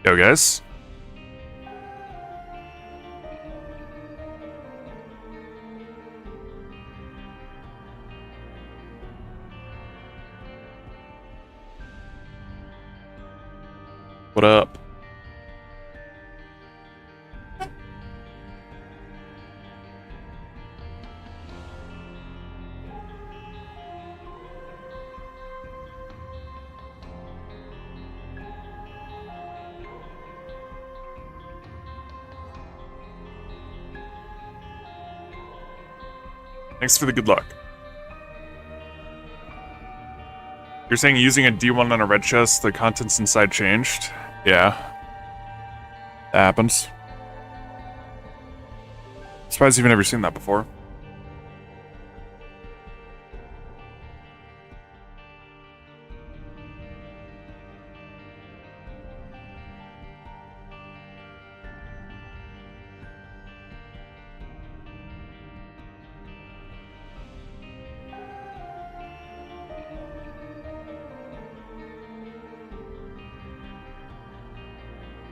Yo, guys. What up? Thanks for the good luck. You're saying using a D1 on a red chest, the contents inside changed? Yeah. That happens. Surprised you've never seen that before.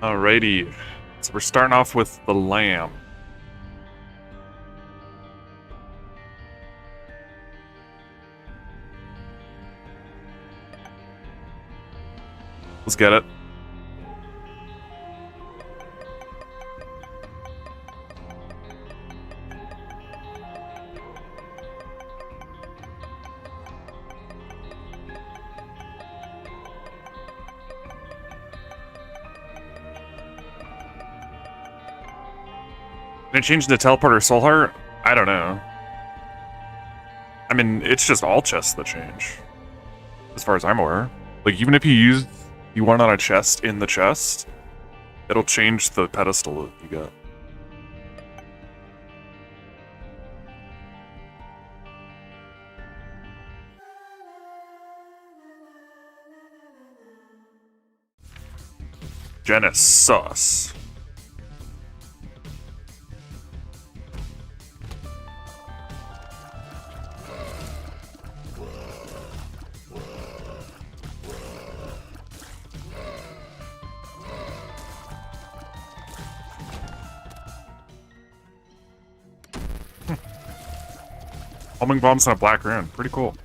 Alrighty. So we're starting off with the lamb. Let's get it. Can I change the teleporter soul heart? I don't know. I mean, it's just all chests that change. As far as I'm aware. Like, even if you use one on a chest in the chest, it'll change the pedestal that you get. Genesis sus. Homing bombs on a black rune. Pretty cool.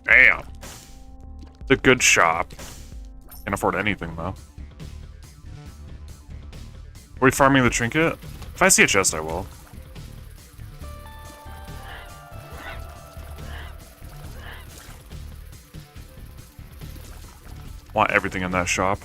Damn. It's a good shop. Can't afford anything, though. Are we farming the trinket? If I see a chest, I will. Want everything in that shop.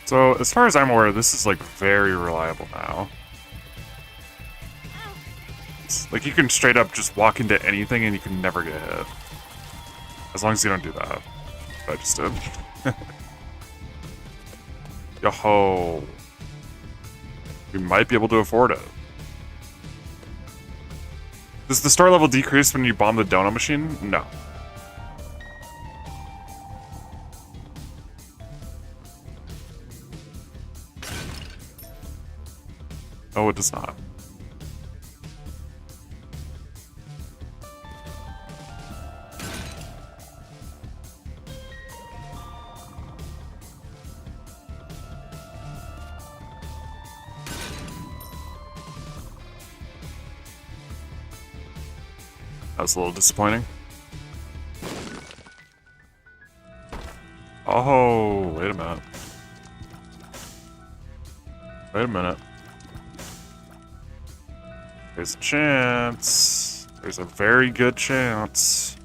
So, as far as I'm aware, this is, like, very reliable now. It's, like, you can straight up just walk into anything and you can never get hit. As long as you don't do that. But I just did. Yo-ho. We might be able to afford it. Does the star level decrease when you bomb the donut machine? No. Oh, it does not. That was a little disappointing. Oh, wait a minute. Wait a minute. There's a chance. There's a very good chance.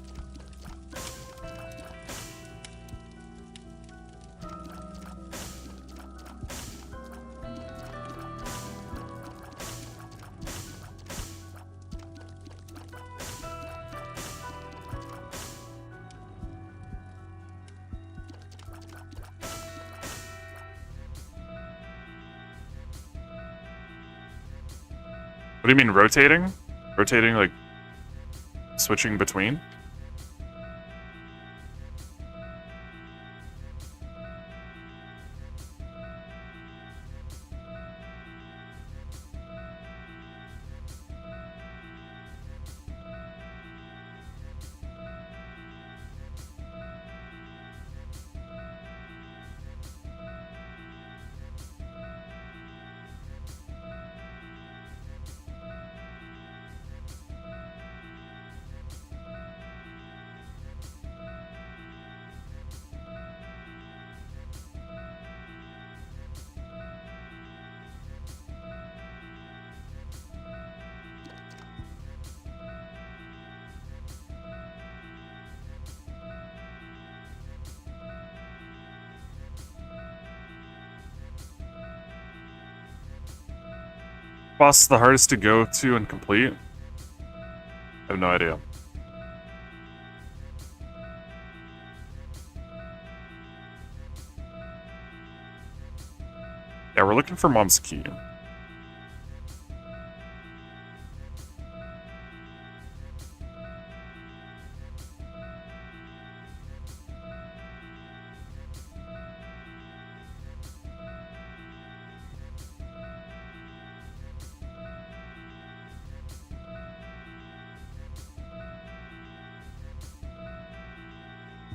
What do you mean rotating? Rotating, like, switching between? Boss is the hardest to go to and complete? I have no idea. Yeah, we're looking for Mom's key.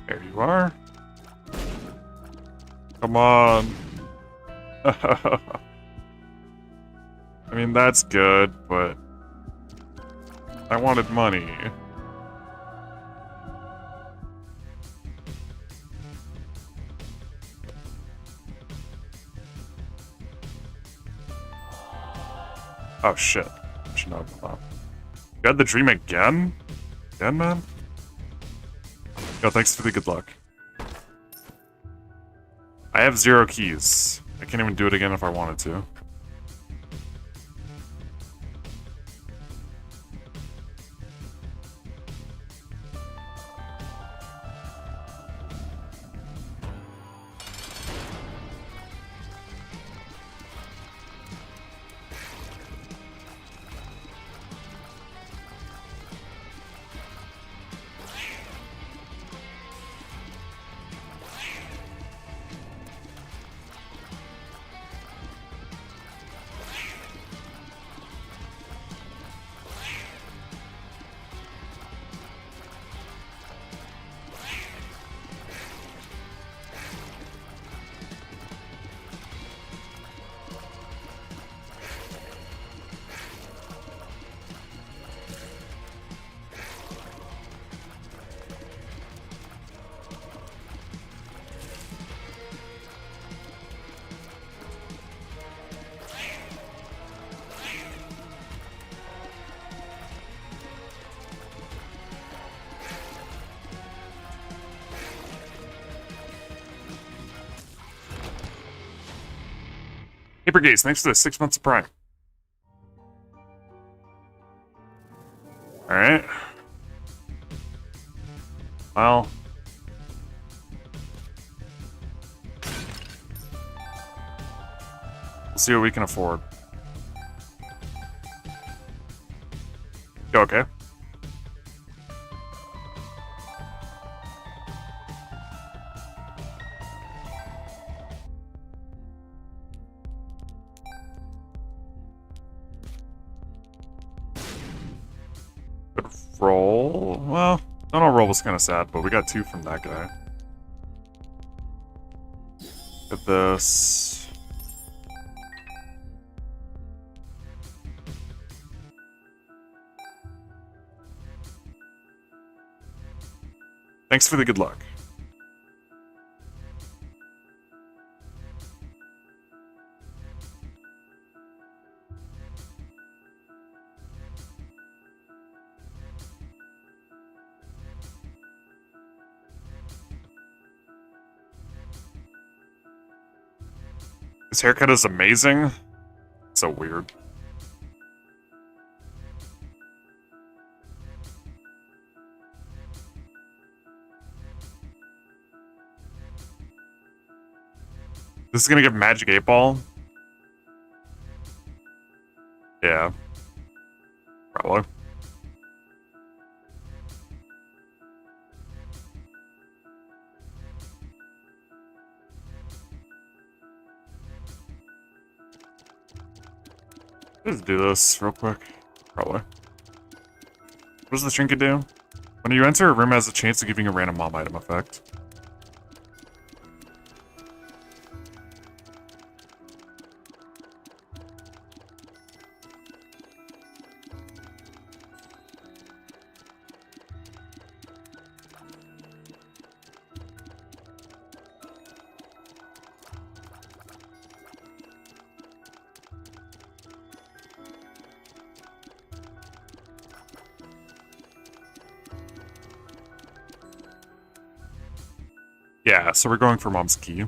There you are. Come on. I mean, that's good, but I wanted money. Oh shit. I should not have thought. You had the dream again? Again, man? Yo, thanks for the good luck. I have 0 keys. I can't even do it again if I wanted to. Paper Gaze, thanks for the 6 months of Prime. Alright. Well. We'll see what we can afford. Okay. Roll. Well, no roll was kind of sad, but we got 2 from that guy. At this. Thanks for the good luck. His haircut is amazing. So weird. This is gonna give Magic 8 Ball. Yeah. Probably. Let's do this real quick. Probably. What does the trinket do? When you enter a room, it has a chance of giving a random mom item effect. Yeah, so we're going for mom's key.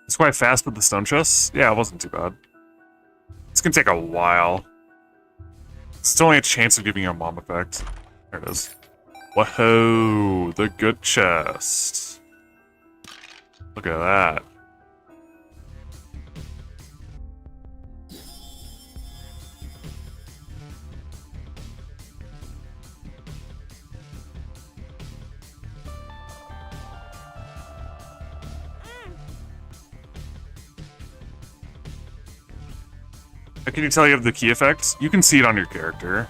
It's quite fast with the stone chests. Yeah, it wasn't too bad. It's gonna take a while. It's still only a chance of giving you a mom effect. There it is. Whoa, the good chest. Look at that. How can you tell you have the key effect? You can see it on your character.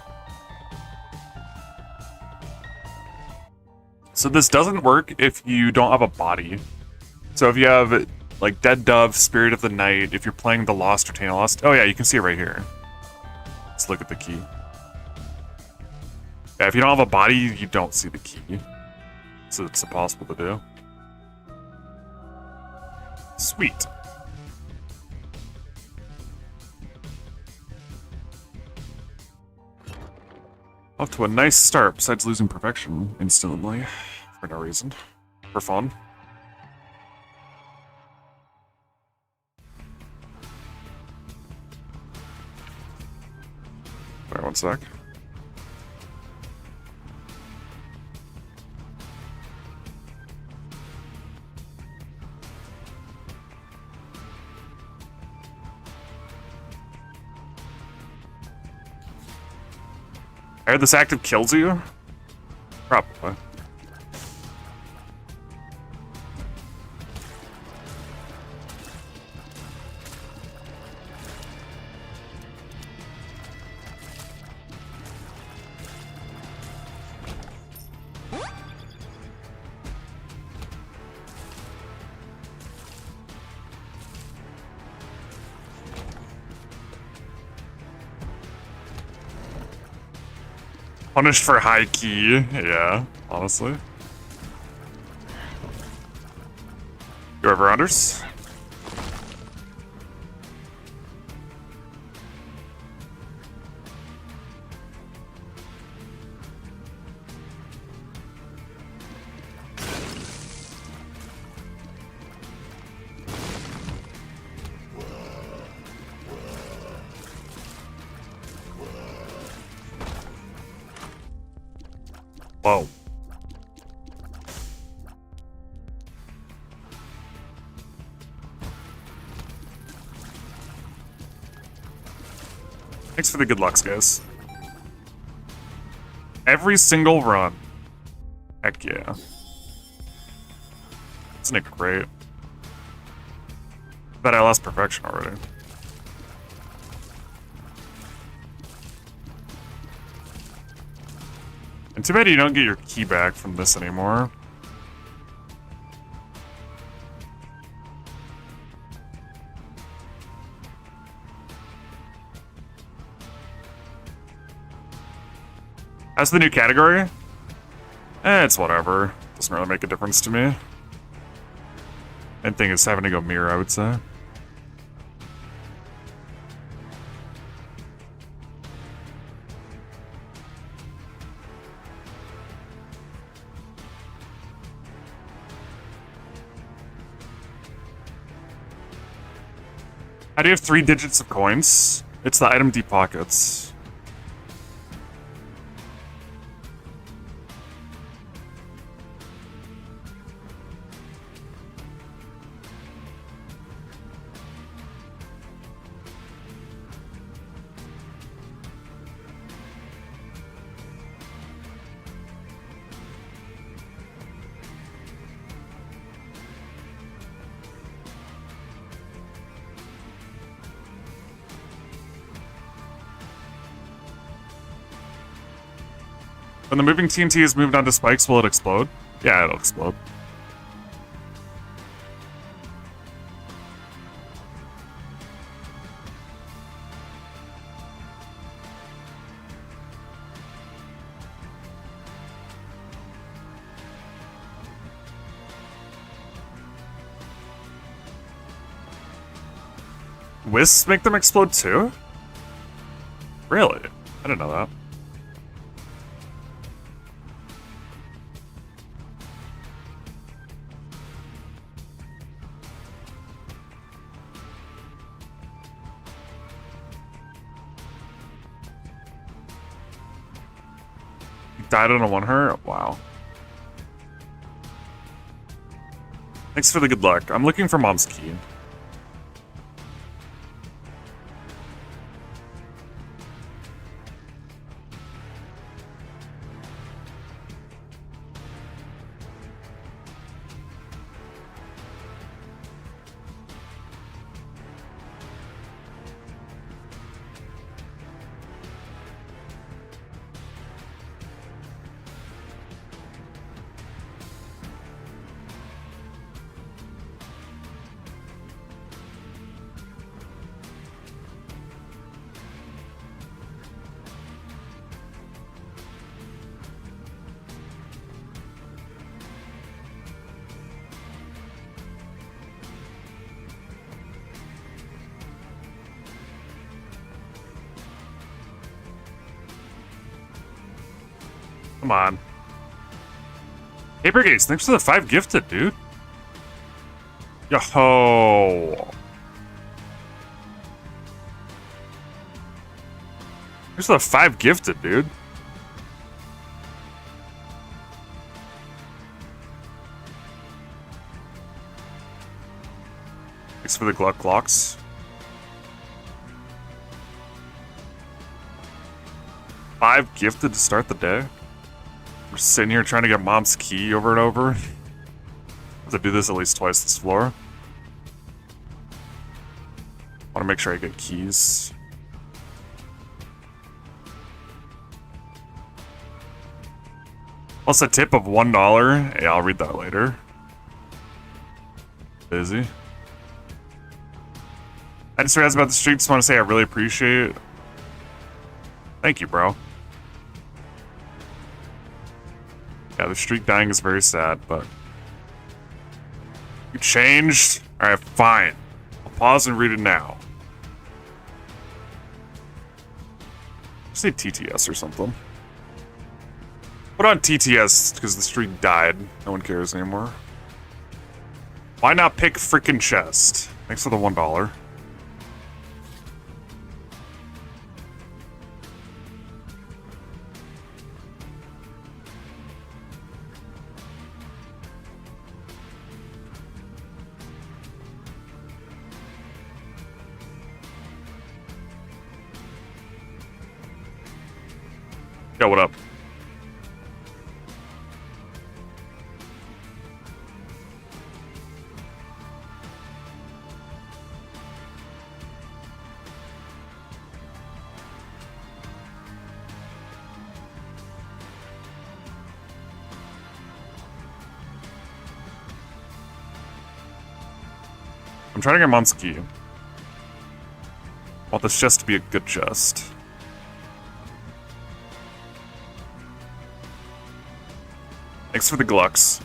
So this doesn't work if you don't have a body. So if you have, like, Dead Dove, Spirit of the Night, if you're playing the Lost or Tainted Lost, oh yeah, you can see it right here. Let's look at the key. Yeah, if you don't have a body, you don't see the key. So it's impossible to do. Sweet. Off to a nice start, besides losing perfection instantly. For no reason. For fun. Alright, one sec. I heard this active kills you? Probably. Punished for high key, yeah, honestly. You ever unders? Whoa. Thanks for the good lucks, guys. Every single run. Heck yeah. Isn't it great? But I lost perfection already. And too bad you don't get your key back from this anymore. How's the new category? It's whatever. Doesn't really make a difference to me. Main thing is having to go mirror, I would say. How do you have 3 digits of coins? It's the item deep pockets. When the moving TNT is moved onto spikes, will it explode? Yeah, it'll explode. Wisps make them explode too? Really? I didn't know that. Died on a 1-heart? Wow. Thanks for the good luck. I'm looking for Mom's key. Come on. Paper Gaze, thanks for the 5 gifted, dude. Yo-ho. Thanks for the 5 gifted, dude. Thanks for the Gluck Clocks. 5 gifted to start the day. We're sitting here trying to get Mom's key over and over. I have to do this at least twice this floor. Want to make sure I get keys. Plus a tip of $1. Yeah, I'll read that later. Busy. I just realized about the stream. Just want to say I really appreciate it. Thank you, bro. Yeah, the streak dying is very sad, but... You changed? Alright, fine. I'll pause and read it now. Say TTS or something. Put on TTS, because the streak died. No one cares anymore. Why not pick frickin' chest? Thanks for the $1. Yo, what up? I'm trying to get Mom's key. I want this chest to be a good chest. Thanks for the Glucks.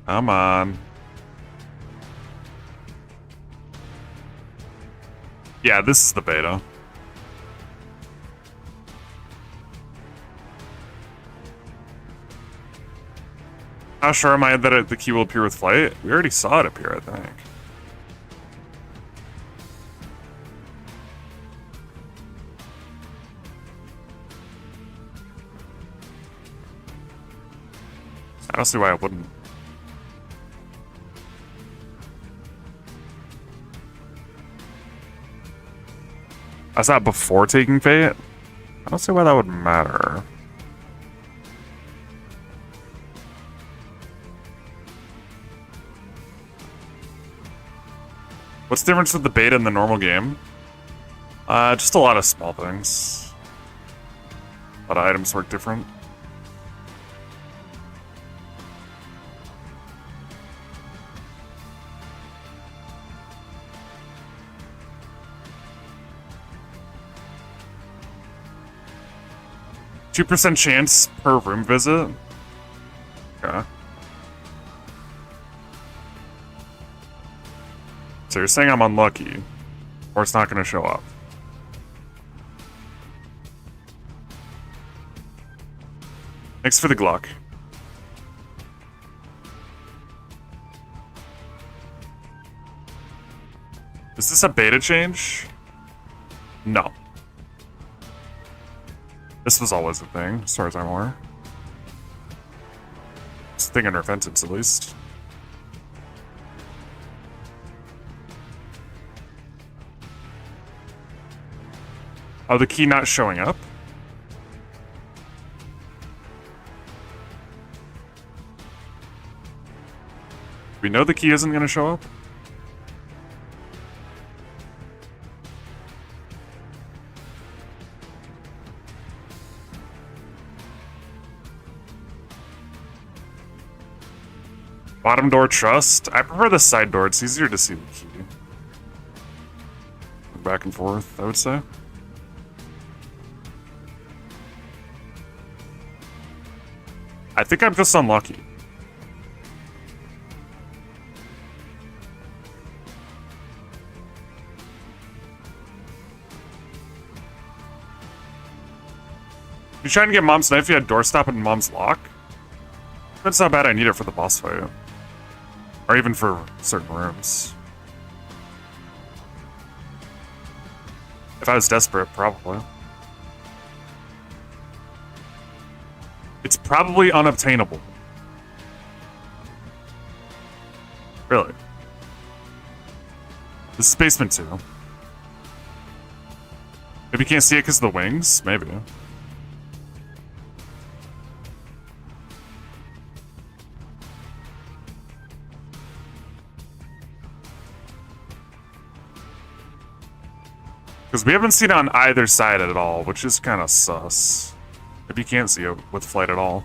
Come on. Yeah, this is the beta. How sure am I that the key will appear with flight? We already saw it appear, I think. I don't see why I wouldn't. I saw it before taking Fate. I don't see why that would matter. What's the difference with the beta and the normal game? Just a lot of small things. A lot of items work different. %2 chance per room visit? Okay. So you're saying I'm unlucky, or it's not going to show up? Thanks for the Gluck. Is this a beta change? No. This was always a thing, as far as I'm aware. It's a thing in Repentance, at least. Oh, the key not showing up? We know the key isn't going to show up? Bottom door trust? I prefer the side door, it's easier to see the key. Back and forth, I would say. I think I'm just unlucky. You trying to get Mom's knife, you had doorstop and Mom's lock? That's not bad, I need it for the boss fight. Or even for certain rooms. If I was desperate, probably. It's probably unobtainable. Really. This is basement 2. Maybe you can't see it because of the wings? Maybe. Because we haven't seen it on either side at all, which is kind of sus. If you can't see it with flight at all.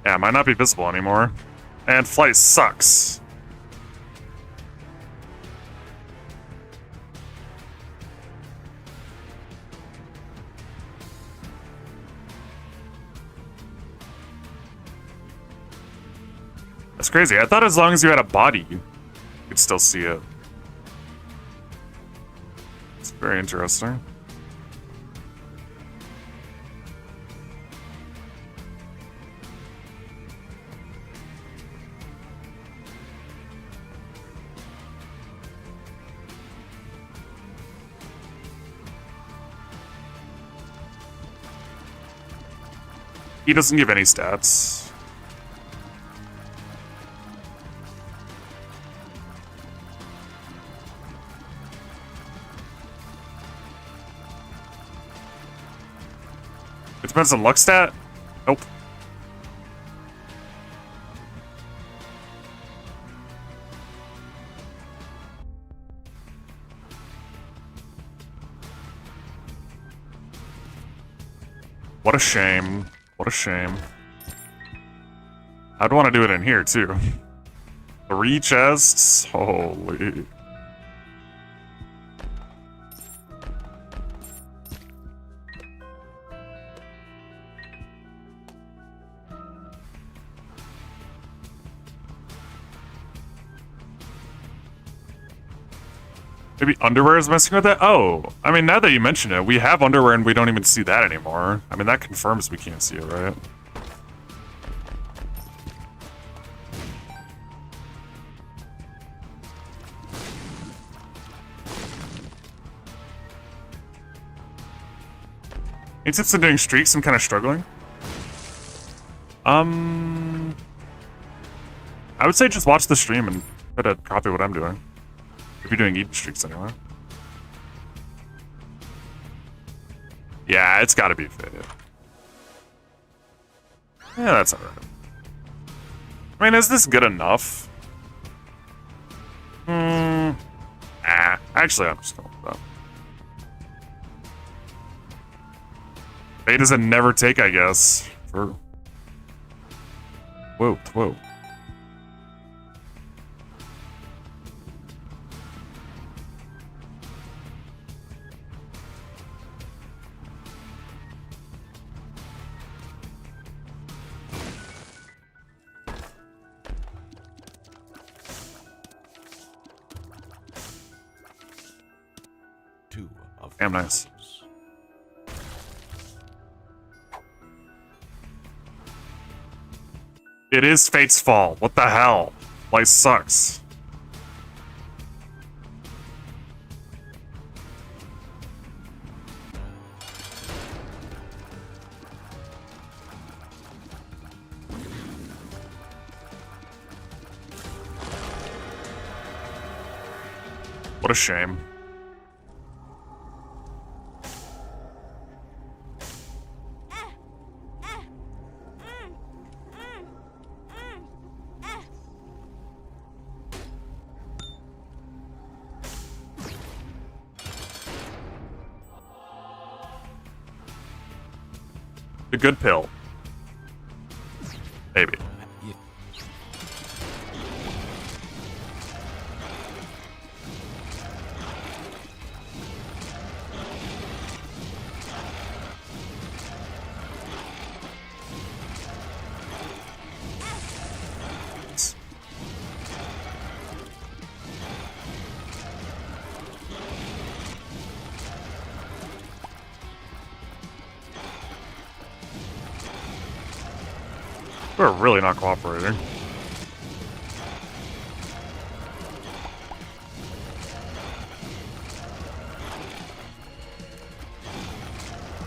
Yeah, it might not be visible anymore. And flight sucks. That's crazy. I thought as long as you had a body, you could still see it. It's very interesting. He doesn't give any stats. It depends on luck stat? Nope. What a shame. What a shame. I'd want to do it in here, too. 3 chests? Holy. Maybe underwear is messing with that? Oh, I mean, now that you mention it, we have underwear and we don't even see that anymore. I mean, that confirms we can't see it, right? Any tips on doing streaks? I'm kind of struggling. I would say just watch the stream and try to copy what I'm doing. If you're doing eating streaks anyway. Yeah, it's gotta be fit. Yeah, that's alright. I mean, is this good enough? Actually, I'm just going with that. Fate is a never take, I guess. For... Whoa, whoa. Damn nice. It is Fate's fault. What the hell? Life sucks. What a shame. The good pill. Maybe. We're really not cooperating.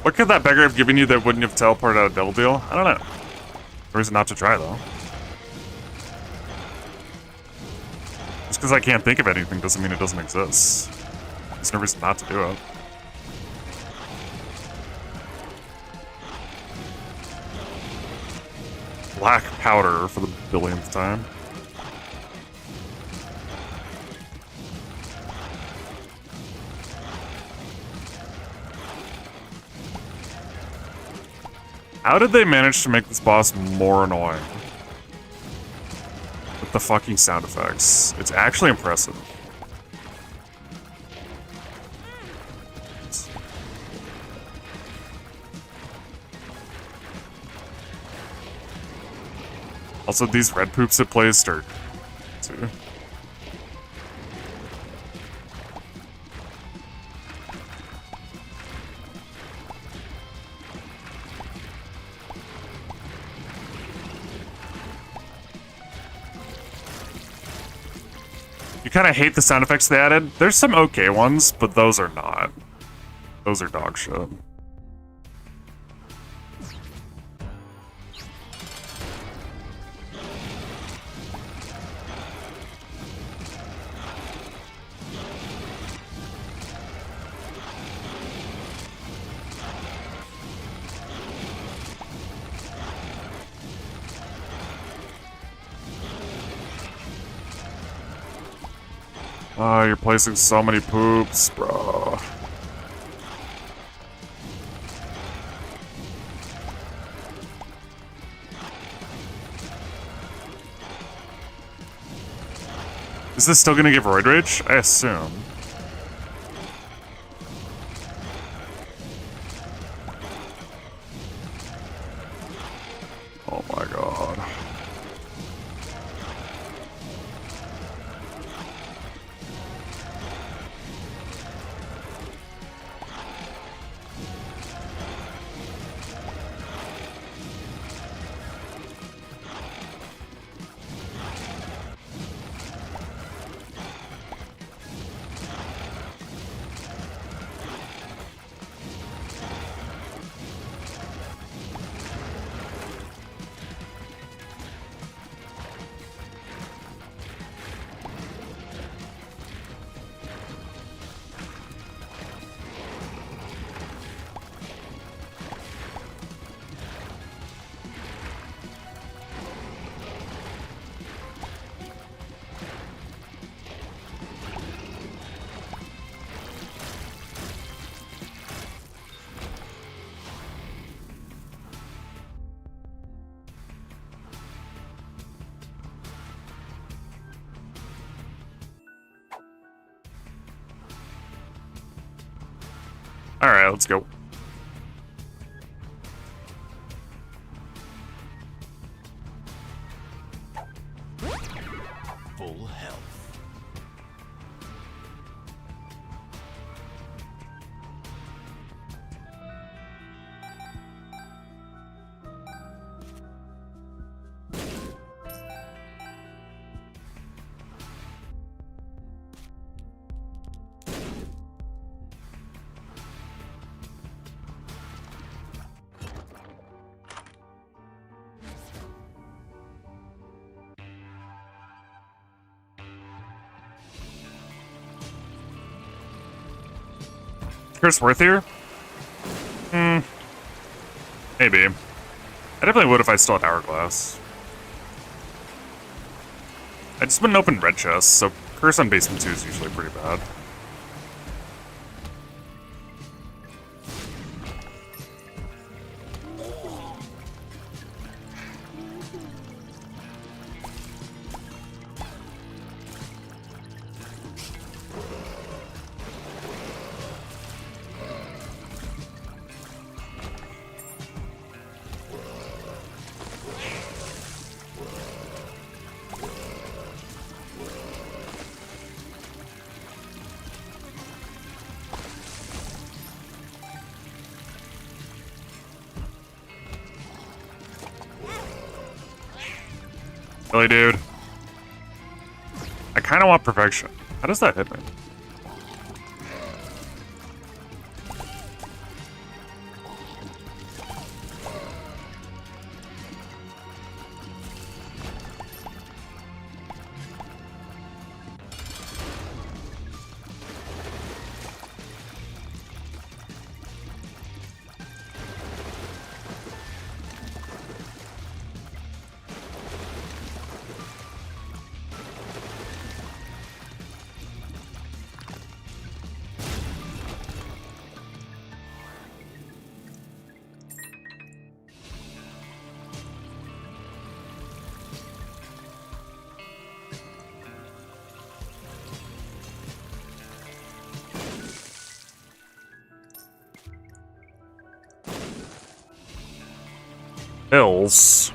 What could that beggar have given you that wouldn't have teleported out of Devil Deal? I don't know. No reason not to try, though. Just because I can't think of anything doesn't mean it doesn't exist. There's no reason not to do it. Black powder for the billionth time. How did they manage to make this boss more annoying? the fucking sound effects. It's actually impressive. Also, these red poops it plays are too. You kind of hate the sound effects they added. There's some okay ones, but those are not. Those are dog shit. Oh, you're placing so many poops, bro. Is this still gonna give Roid Rage? I assume. Oh my god. Alright, let's go. Full health. Curse worthier? Maybe. I definitely would if I still had Hourglass. I just wouldn't open red chests, so Curse on basement 2 is usually pretty bad. Really, dude? I kind of want perfection. How does that hit me? Hills.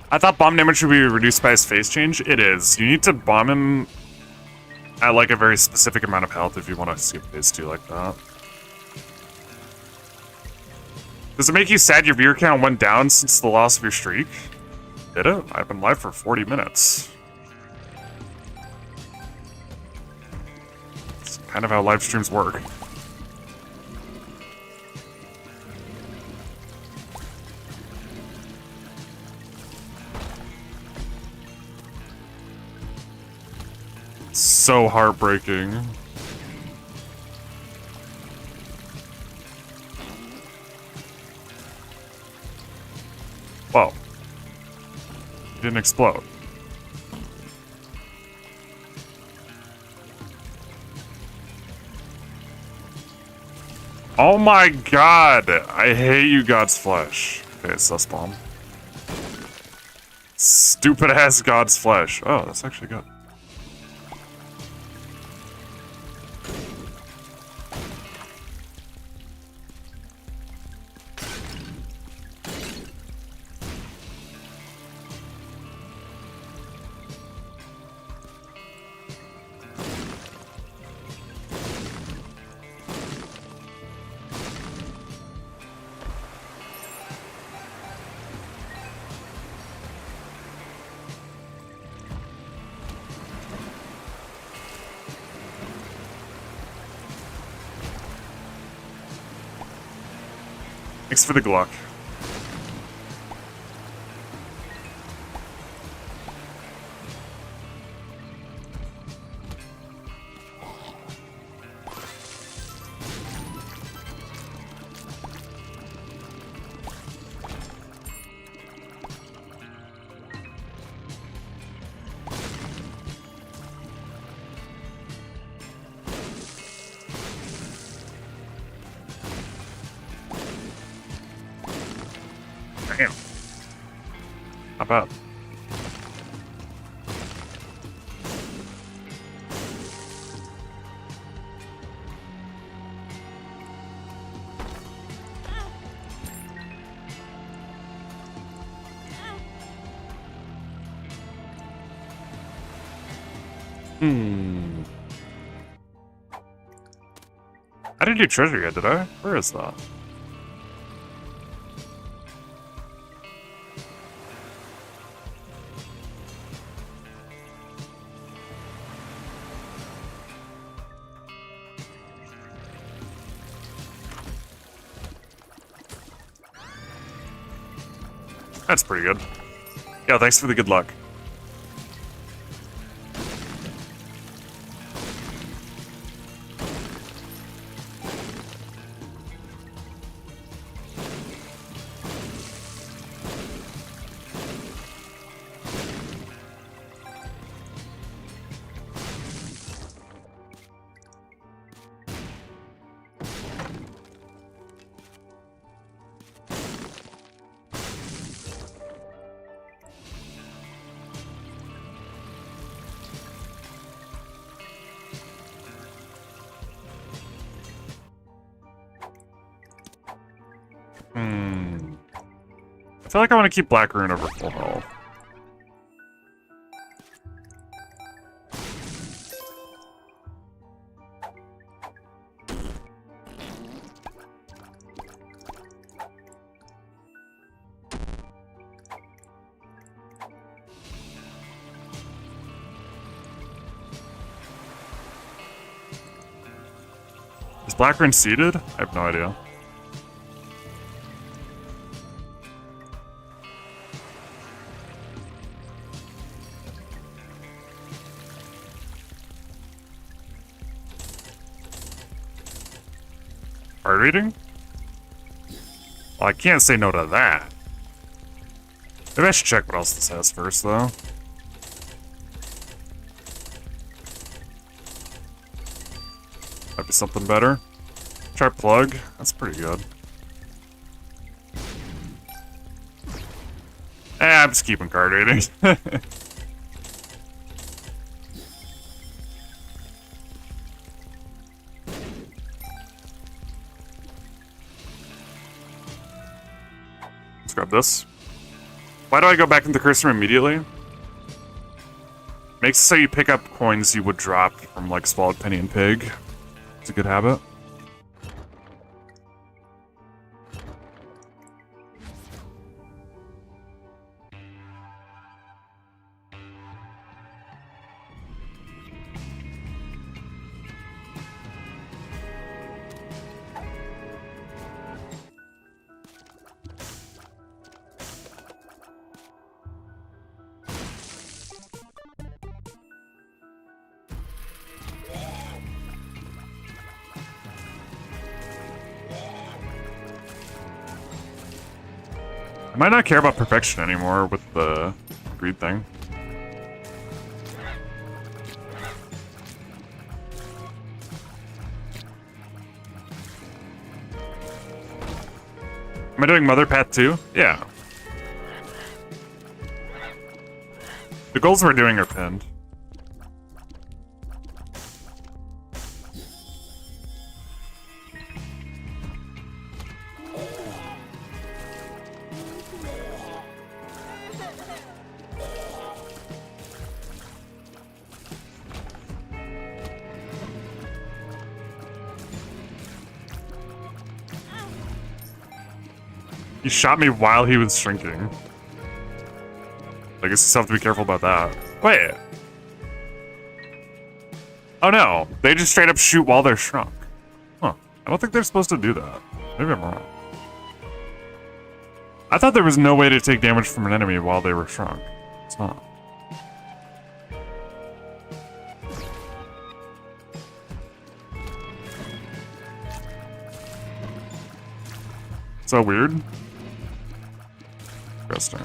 I thought bomb damage would be reduced by his phase change. It is. You need to bomb him at like a very specific amount of health if you want to skip phase 2 like that. Does it make you sad your viewer count went down since the loss of your streak? Did it? I've been live for 40 minutes. It's kind of how live streams work. So heartbreaking. Whoa. It didn't explode. Oh my god! I hate you, God's Flesh. Okay, sus bomb. Stupid ass God's Flesh. Oh, that's actually good. Thanks for the Gluck. Damn. Not bad. I didn't do treasure yet, did I? Where is that? That's pretty good. Yeah, thanks for the good luck. I feel like I want to keep Black Rune over full health. Is Black Rune seeded? I have no idea. Card reading? Well, I can't say no to that. Maybe I should check what else this has first, though. Might be something better. Try plug. That's pretty good. I'm just keeping card readings. Let's grab this. Why do I go back into the cursor immediately? Makes it so you pick up coins you would drop from like Swallowed Penny and Pig. It's a good habit. I might not care about perfection anymore with the greed thing. Am I doing Mother Path too? Yeah. The goals we're doing are pinned. He shot me while he was shrinking. I guess you have to be careful about that. Wait. Oh no, they just straight up shoot while they're shrunk. Huh. I don't think they're supposed to do that. Maybe I'm wrong. I thought there was no way to take damage from an enemy while they were shrunk. It's not. So weird. Interesting.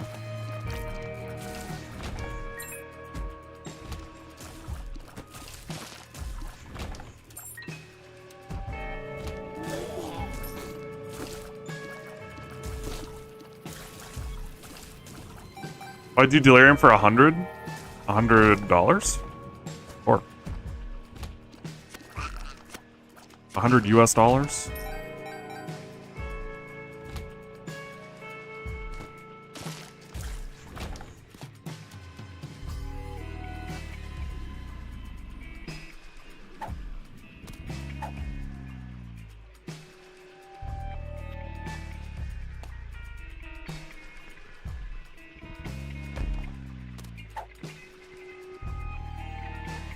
Why'd do delirium for $100? $100? Or 100 US dollars?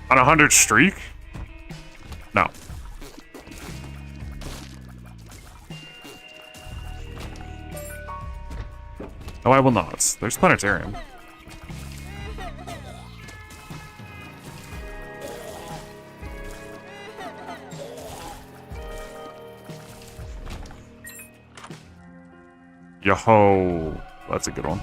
On 100 streak? No. No, I will not. There's Planetarium. Yo-ho. That's a good one.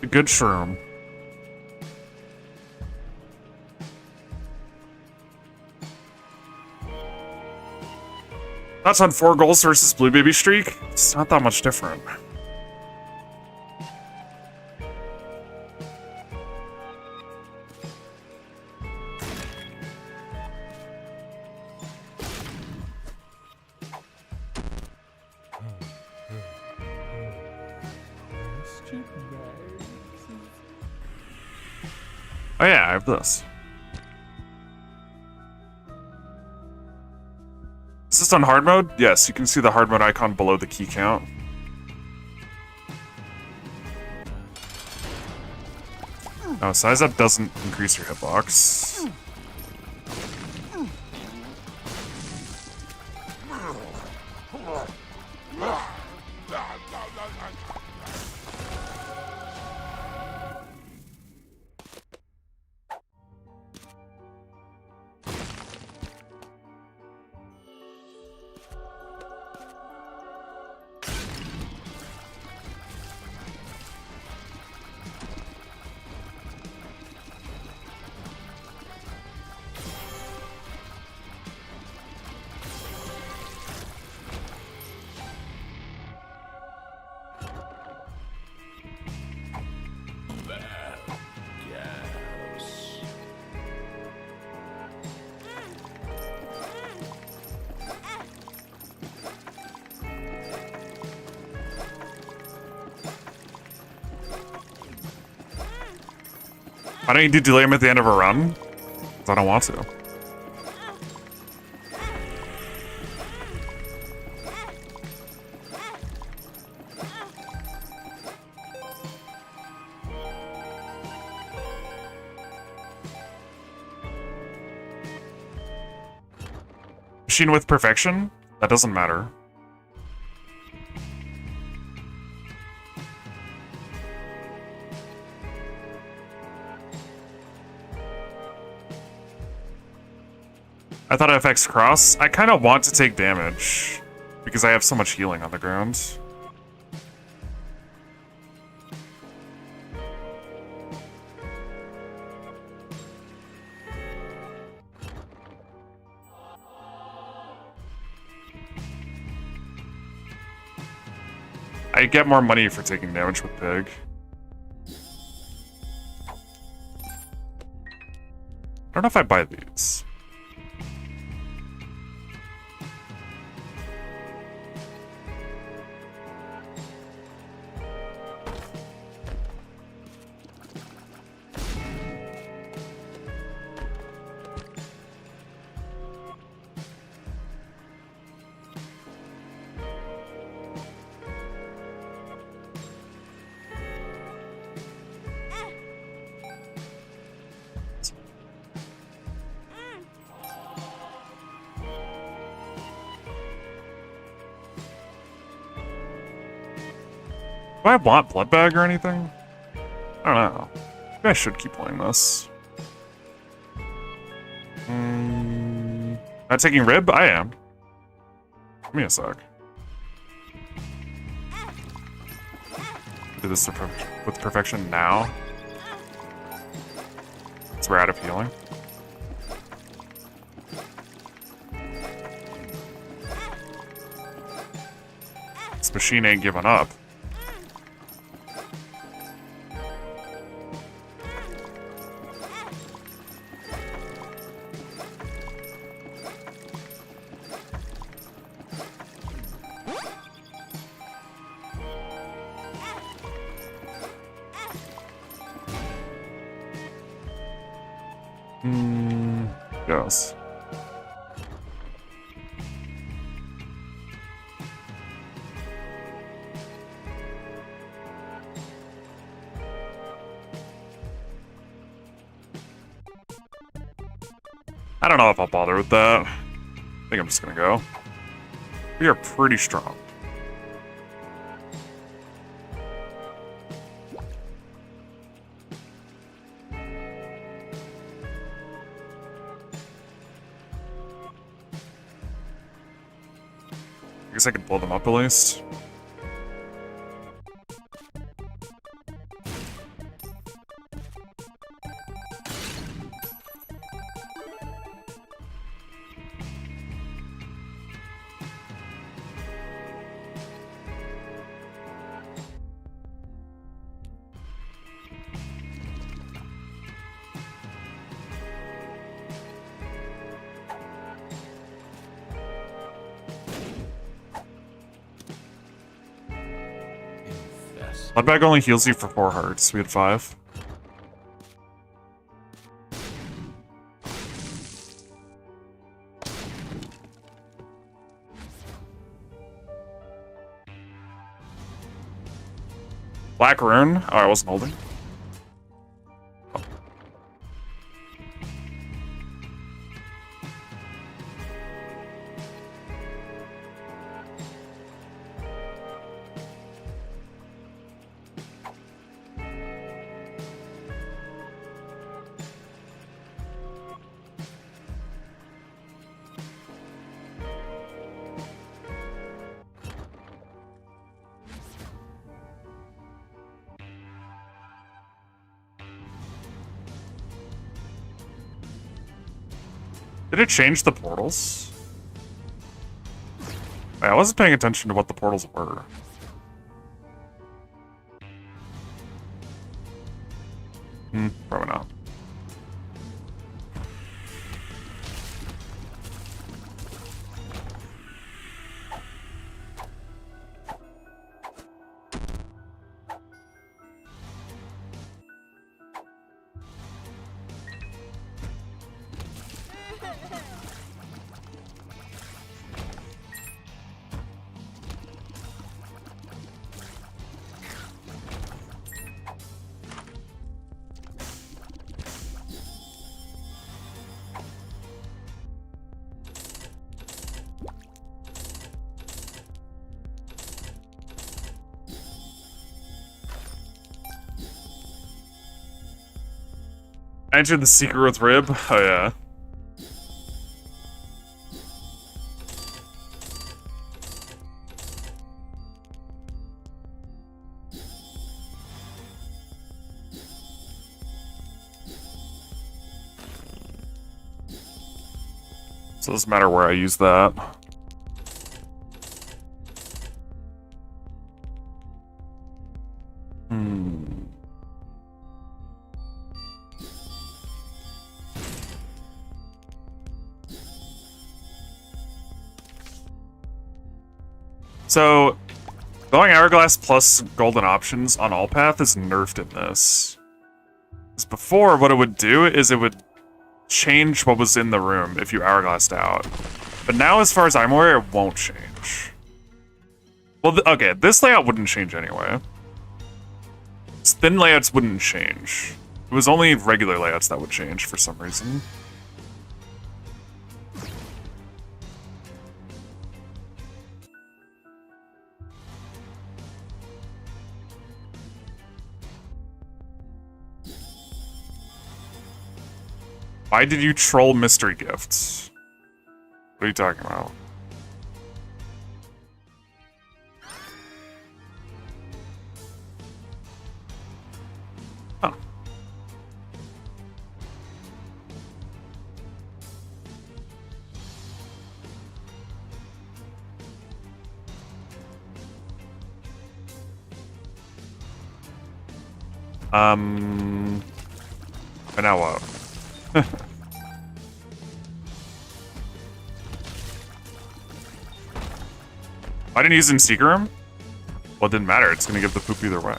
Good shroom. That's on 4 goals versus Blue Baby Streak. It's not that much different. Oh yeah, I have this. this on hard mode? Yes, you can see the hard mode icon below the key count. No, size up doesn't increase your hitbox. Why don't you do delay him at the end of a run? 'Cause I don't want to. Machine with perfection? That doesn't matter. I thought FX cross. I kind of want to take damage because I have so much healing on the ground. I get more money for taking damage with Pig. I don't know if I buy these. Do I want Blood Bag or anything? I don't know. Maybe I should keep playing this. Not taking Rib? I am. Give me a sec. Do this with perfection now. So we're out of healing. This machine ain't giving up. Yes. I don't know if I'll bother with that. I think I'm just gonna go. We are pretty strong. I guess I can pull them up at least. Blood Bag only heals you for 4 hearts. We had 5. Black rune? Oh, I wasn't holding. Did it change the portals? I wasn't paying attention to what the portals were. Probably not. I entered the secret with Rib? Oh yeah. So it doesn't matter where I use that. So, going Hourglass plus golden options on all path is nerfed in this. Because before, what it would do is it would change what was in the room if you Hourglassed out. But now, as far as I'm aware, it won't change. Well, okay, this layout wouldn't change anyway. Thin layouts wouldn't change. It was only regular layouts that would change for some reason. Why did you troll mystery gifts? What are you talking about? Huh. And now what? I didn't use it in Secret Room? Well, it didn't matter. It's gonna give the poop either way.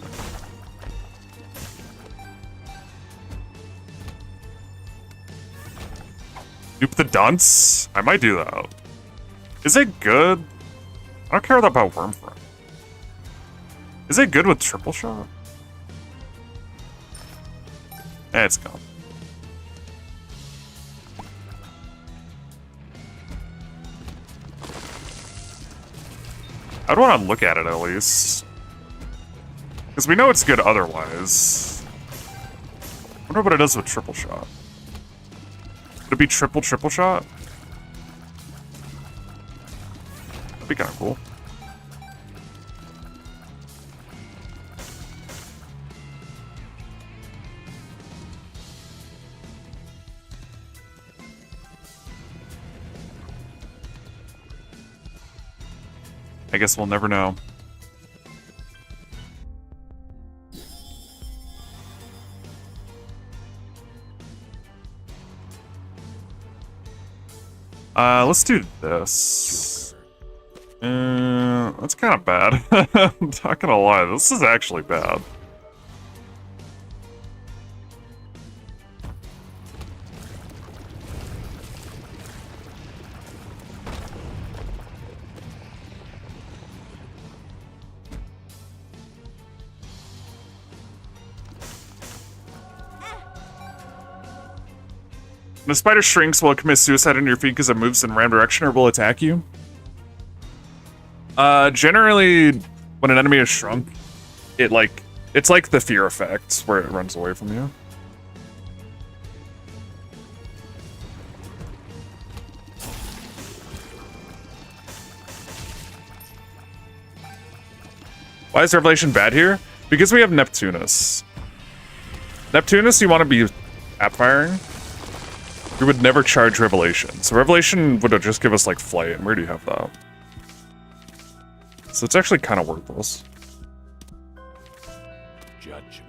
Dupe the dunce? I might do that. Is it good? I don't care about Wormfront. Is it good with triple shot? Eh, it's gone. I'd want to look at it at least. Because we know it's good otherwise. I wonder what it does with triple shot. Would it be triple shot? That'd be kind of cool. I guess we'll never know. Let's do this. That's kind of bad. I'm not gonna lie, this is actually bad. The spider shrinks, will it commit suicide on your feet because it moves in a random direction, or will it attack you? Generally, when an enemy is shrunk, it's like the fear effect, where it runs away from you. Why is Revelation bad here? Because we have Neptunus. Neptunus, you want to be app firing. We would never charge Revelation. So Revelation would just give us like flight, and where do you have that? So it's actually kind of worthless. Judgment.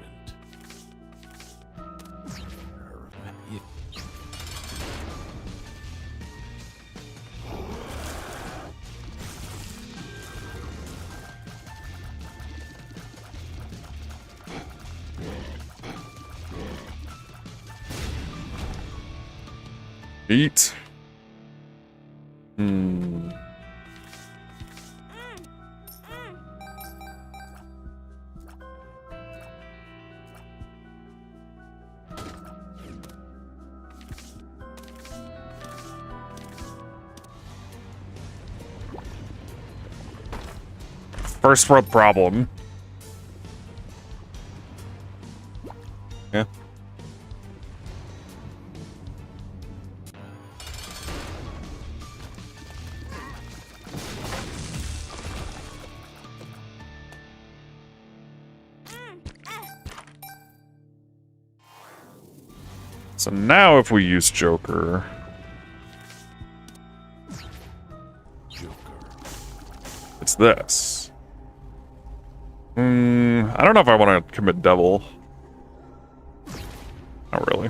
Eat. First world problem. Yeah. So now if we use Joker... It's this. I don't know if I want to commit Devil. Not really.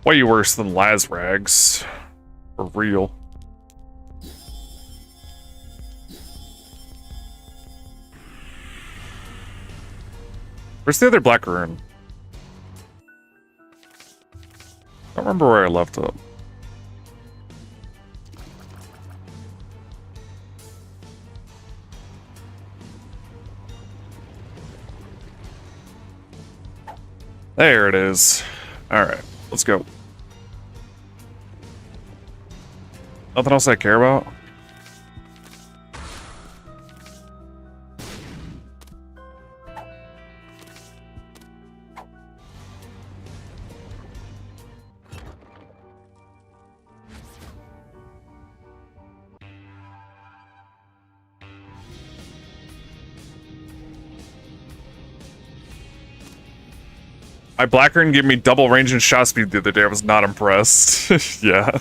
Way worse than Lazrags. For real. Where's the other black rune? I don't remember where I left it. There it is. Alright, let's go. Nothing else I care about? My black rune gave me double range and shot speed the other day. I was not impressed. Yeah.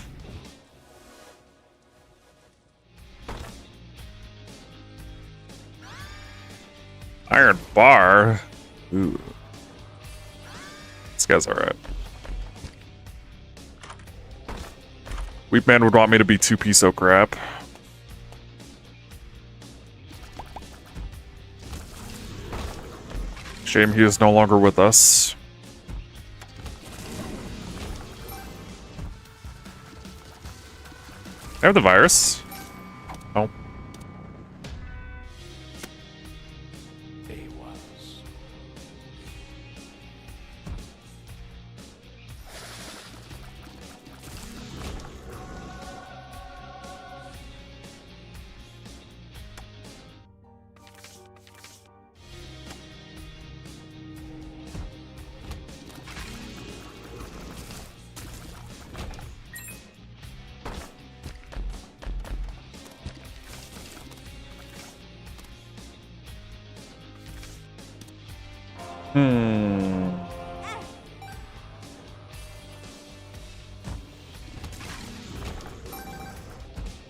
Iron bar. Ooh. This guy's alright. Weep Man would want me to be 2-piece oh crap. Shame he is no longer with us. I have the virus. Oh.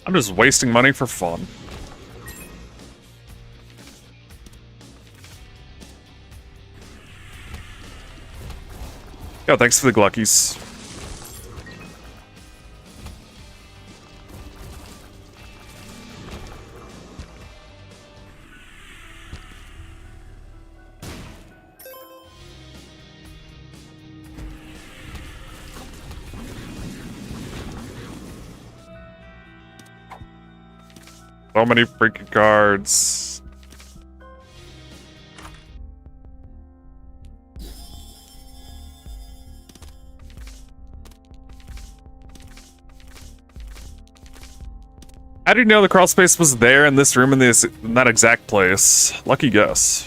I'm just wasting money for fun. Yo, thanks for the Gluckies. So many freaking cards. How do you know the crawl space was there in this room in that exact place? Lucky guess.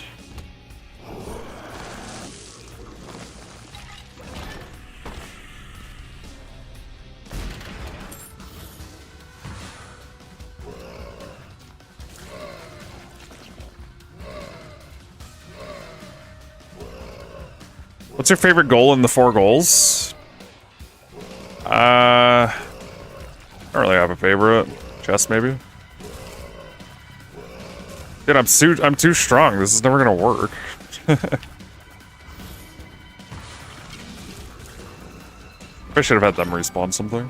What's your favorite goal in the 4 goals? I don't really have a favorite. Chest, maybe? Dude, I'm too strong. This is never gonna work. I should have had them respawn something.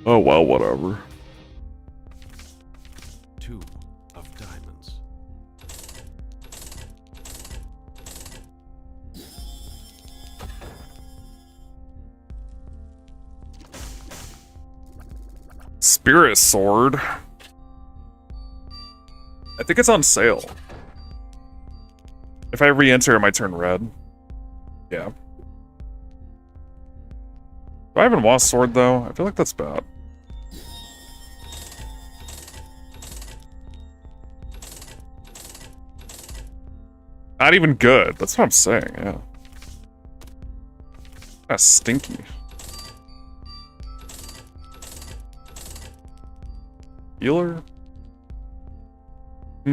Oh well, whatever. 2 of diamonds. Spirit Sword. I think it's on sale. If I re-enter, it might turn red. Yeah. Do I even want a sword, though? I feel like that's bad. Not even good. That's what I'm saying, yeah. That's stinky. Healer? Do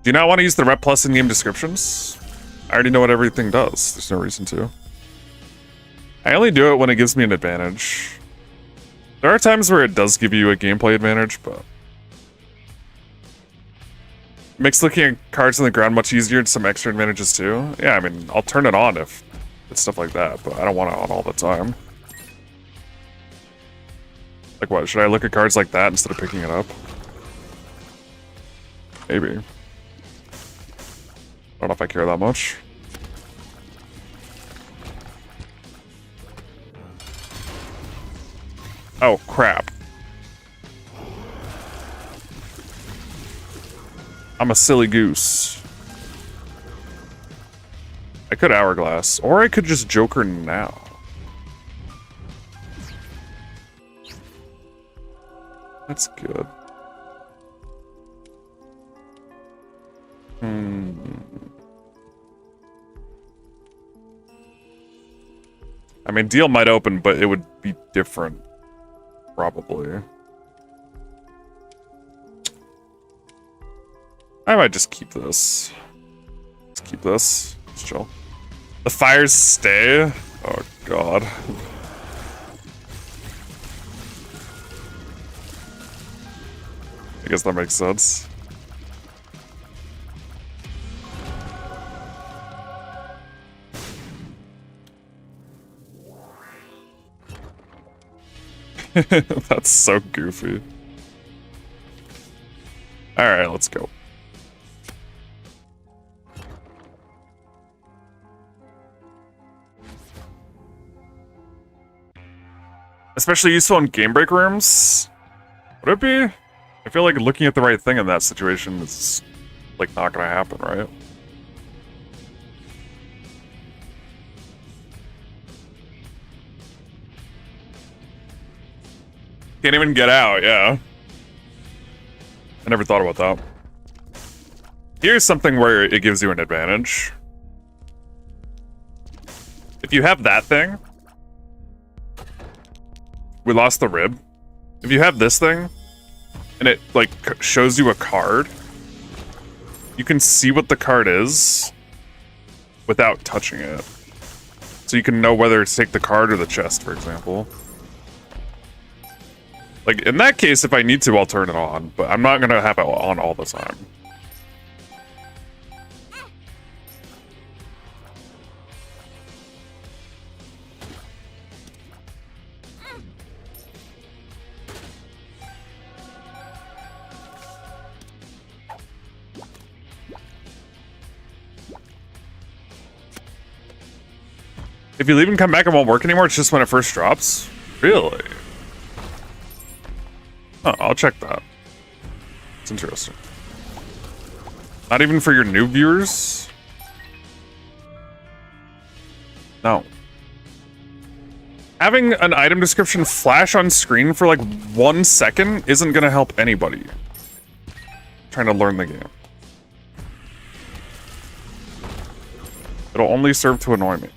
you not want to use the rep plus in-game descriptions? I already know what everything does. There's no reason to. I only do it when it gives me an advantage. There are times where it does give you a gameplay advantage, but... it makes looking at cards on the ground much easier and some extra advantages too. Yeah, I mean, I'll turn it on if it's stuff like that, but I don't want it on all the time. Like what, should I look at cards like that instead of picking it up? Maybe. I don't know if I care that much. Oh, crap. I'm a silly goose. I could Hourglass, or I could just Joker now. That's good. I mean, deal might open, but it would be different. Probably. I might just keep this. Let's keep this. Let's chill. The fires stay? Oh, God. I guess that makes sense. That's so goofy. Alright, let's go. Especially useful in game break rooms? Would it be? I feel like looking at the right thing in that situation is, like, not gonna happen, right? Can't even get out, yeah. I never thought about that. Here's something where it gives you an advantage. If you have that thing... we lost the rib. If you have this thing, and it, like, shows you a card, you can see what the card is without touching it. So you can know whether to take the card or the chest, for example. Like, in that case, if I need to, I'll turn it on, but I'm not gonna have it on all the time. If you leave and come back, it won't work anymore. It's just when it first drops. Really? Oh, I'll check that. It's interesting. Not even for your new viewers? No. Having an item description flash on screen for like 1 second isn't gonna help anybody trying to learn the game. It'll only serve to annoy me.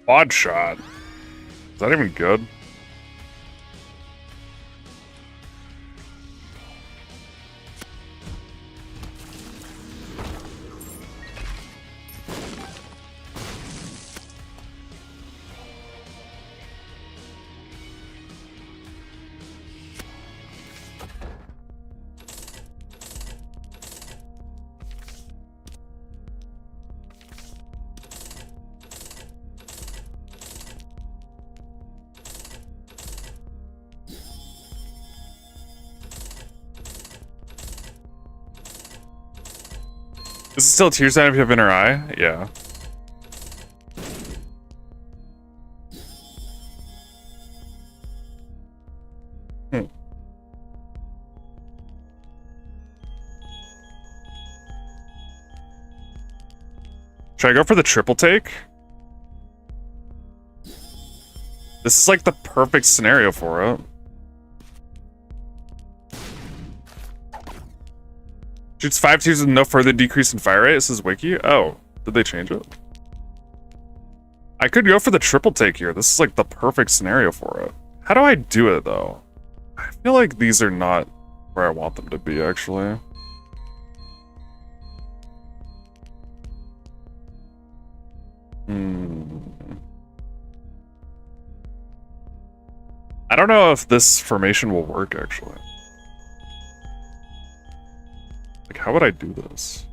Odd shot. Is that even good? Is it still a tier sign if you have inner eye? Yeah. Should I go for the triple take? This is like the perfect scenario for it. Shoots 5 tiers with no further decrease in fire rate. This is wiki. Oh, did they change it? I could go for the triple take here. This is like the perfect scenario for it. How do I do it though? I feel like these are not where I want them to be actually. I don't know if this formation will work actually. Like, how would I do this?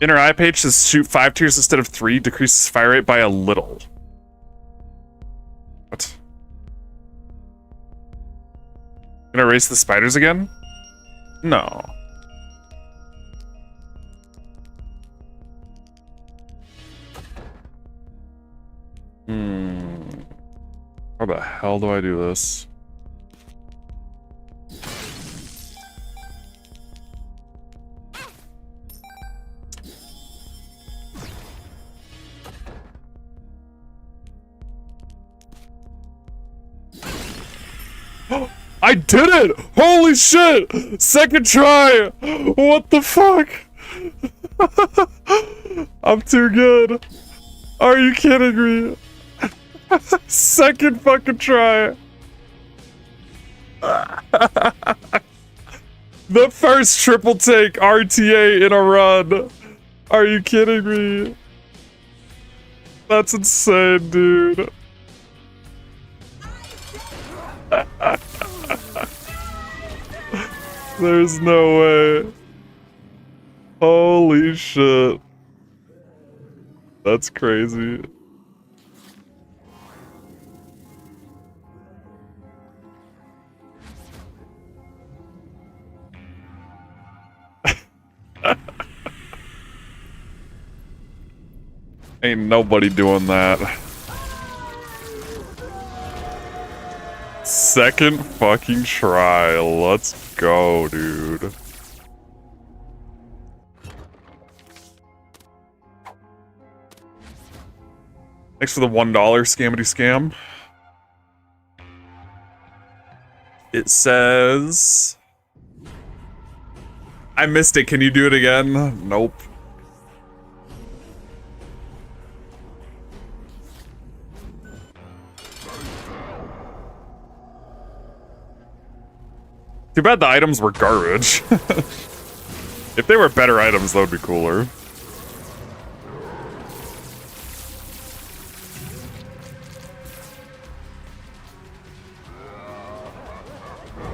Inner eye page says shoot 5 tiers instead of 3, decreases fire rate by a little. What? Gonna erase the spiders again? No. How the hell do I do this? I did it! Holy shit! Second try! What the fuck? I'm too good. Are you kidding me? Second fucking try. The first triple take RTA in a run. Are you kidding me? That's insane, dude. There's no way. Holy shit. That's crazy. Ain't nobody doing that. second fucking try. Let's go, dude. Thanks for the $1 scamity scam. It says... I missed it. Can you do it again? Nope. Too bad the items were garbage. If they were better items, that would be cooler.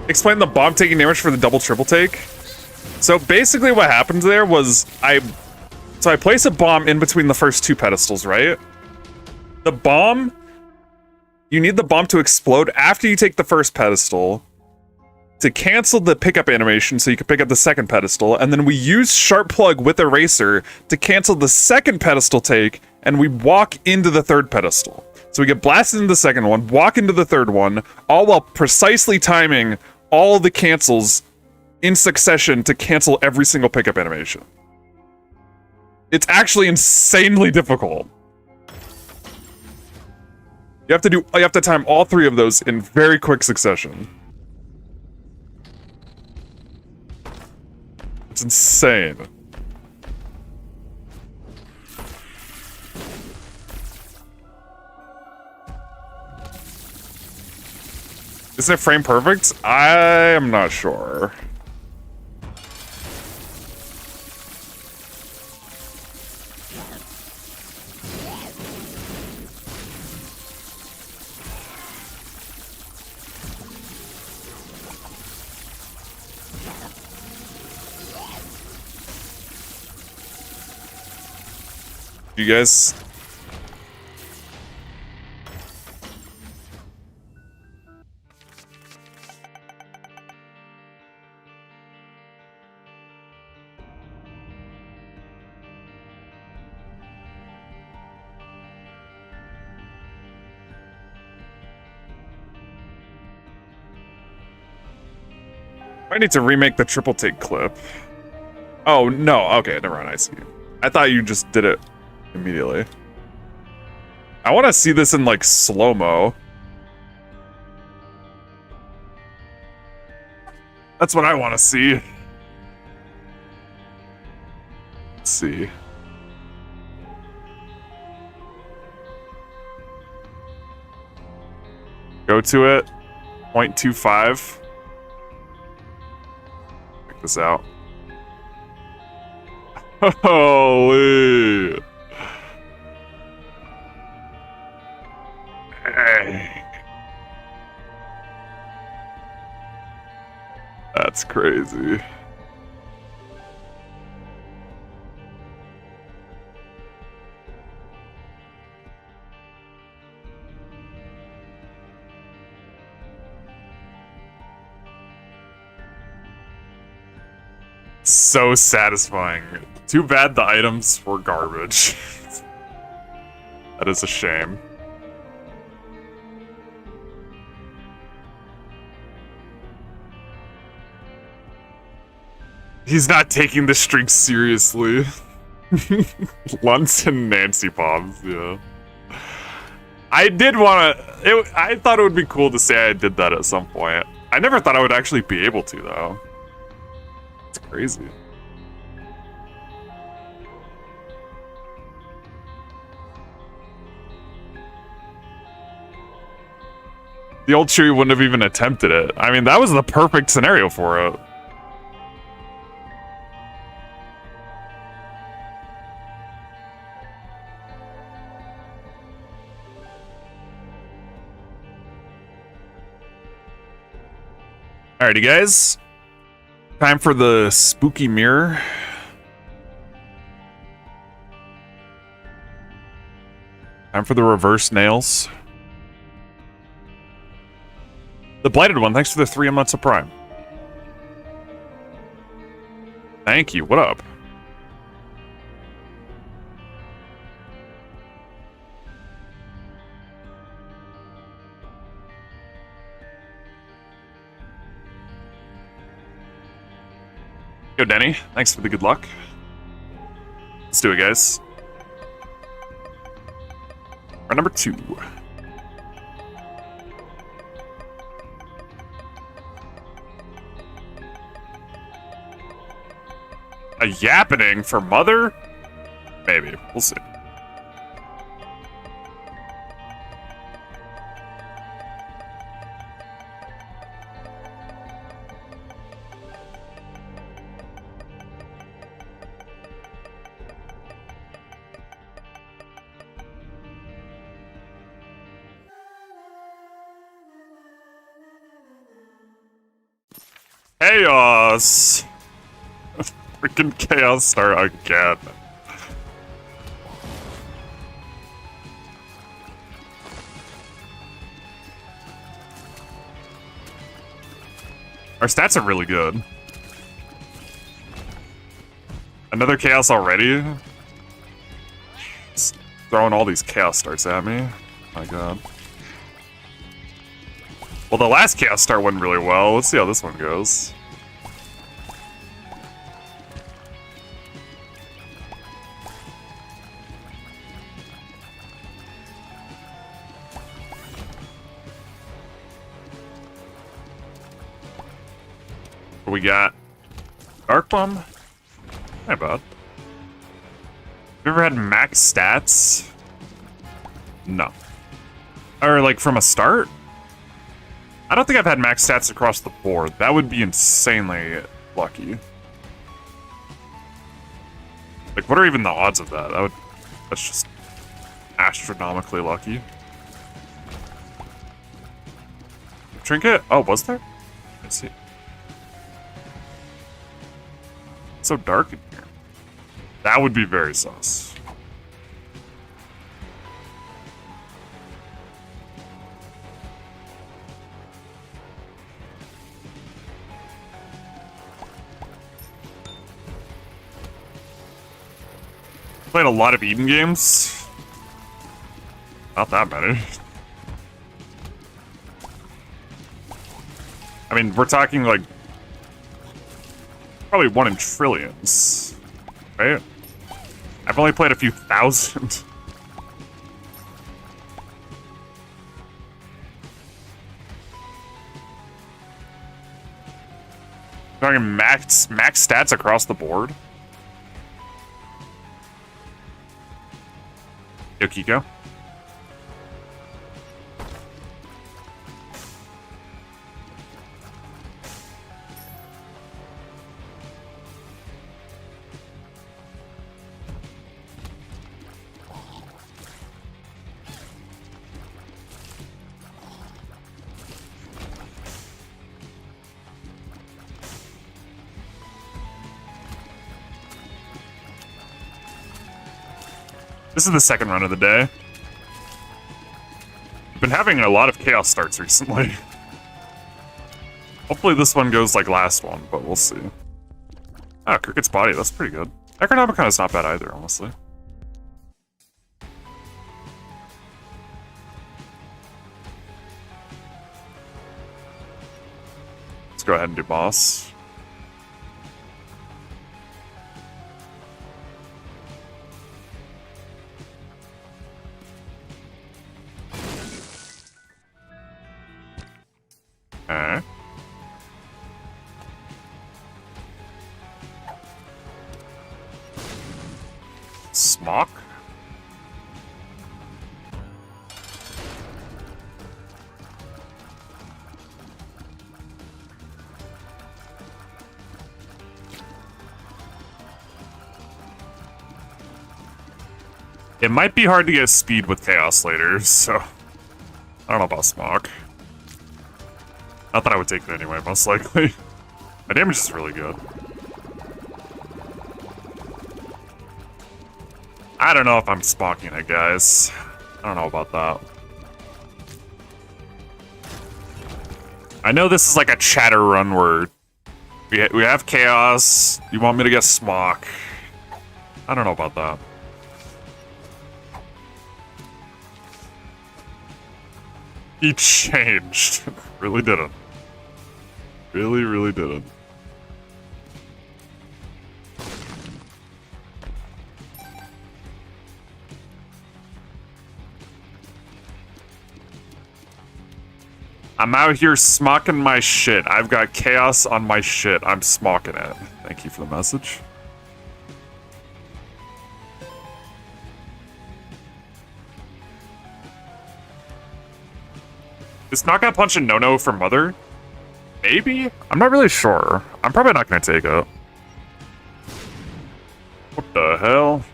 Explain the bomb taking damage for the double triple take. So basically what happened there was I place a bomb in between the first two pedestals, right? The bomb, you need the bomb to explode after you take the first pedestal to cancel the pickup animation so you can pick up the second pedestal, and then we use Sharp Plug with Eraser to cancel the second pedestal take, and we walk into the third pedestal. So we get blasted into the second one, walk into the third one, all while precisely timing all the cancels in succession to cancel every single pickup animation. It's actually insanely difficult. You have to time all three of those in very quick succession. It's insane. Isn't it frame perfect? I am not sure. You guys... I need to remake the triple take clip. Oh, no. Okay, never mind. I see. I thought you just did it immediately. I want to see this in, like, slow-mo. That's what I want to see. Let's see. Go to it. 0.25. Check this out. Holy. Dang. That's crazy. So satisfying. Too bad the items were garbage. That is a shame. He's not taking the streak seriously. Lunts and Nancy bombs, yeah. I did want to... I thought it would be cool to say I did that at some point. I never thought I would actually be able to, though. It's crazy. The old Chewie wouldn't have even attempted it. I mean, that was the perfect scenario for it. Alrighty, guys. Time for the spooky mirror. Time for the reverse nails. The blighted one, thanks for the 3 months of Prime. Thank you, what up? Yo, Denny. Thanks for the good luck. Let's do it, guys. Round number 2. A yappening for mother? Maybe. We'll see. Chaos! Freaking chaos start again. Our stats are really good. Another chaos already? Just throwing all these chaos starts at me. My god. Well, the last chaos start went really well. Let's see how this one goes. We got Dark Bum. Not bad. Have you ever had max stats? No. Or like from a start? I don't think I've had max stats across the board. That would be insanely lucky. Like, what are even the odds of that? That's just astronomically lucky. Trinket? Oh, was there? Let's see. It's so dark in here. That would be very sus. Played a lot of Eden games. Not that many. I mean, we're talking like probably 1 in trillions, right? I've only played a few thousand. Talking max stats across the board. Yo, Kiko. This is the second run of the day. I've been having a lot of chaos starts recently. Hopefully this one goes like last one, but we'll see. Ah, Cricket's Body, that's pretty good. Necronomicon's not bad either, honestly. Let's go ahead and do boss. Okay. Smock? It might be hard to get speed with Chaos later, so I don't know about Smock. Not that I would take it anyway, most likely. My damage is really good. I don't know if I'm Smocking it, guys. I don't know about that. I know this is like a chatter run where we have Chaos. You want me to get Smock. I don't know about that. He changed. Really didn't. Really didn't. I'm out here smocking my shit. I've got chaos on my shit. I'm smocking it. Thank you for the message. Is Knockout Punch a no-no for Mother? Maybe? I'm not really sure. I'm probably not gonna take it. What the hell?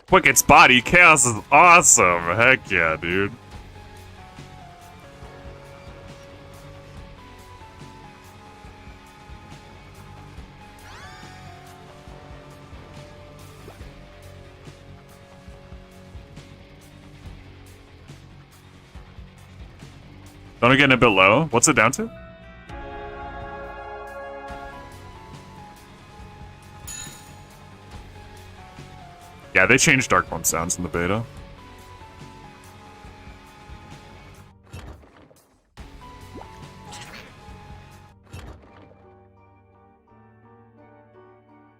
Quicket's body chaos is awesome. Heck yeah, dude. Don't it get a bit low? What's it down to? Yeah, they changed Dark One sounds in the beta.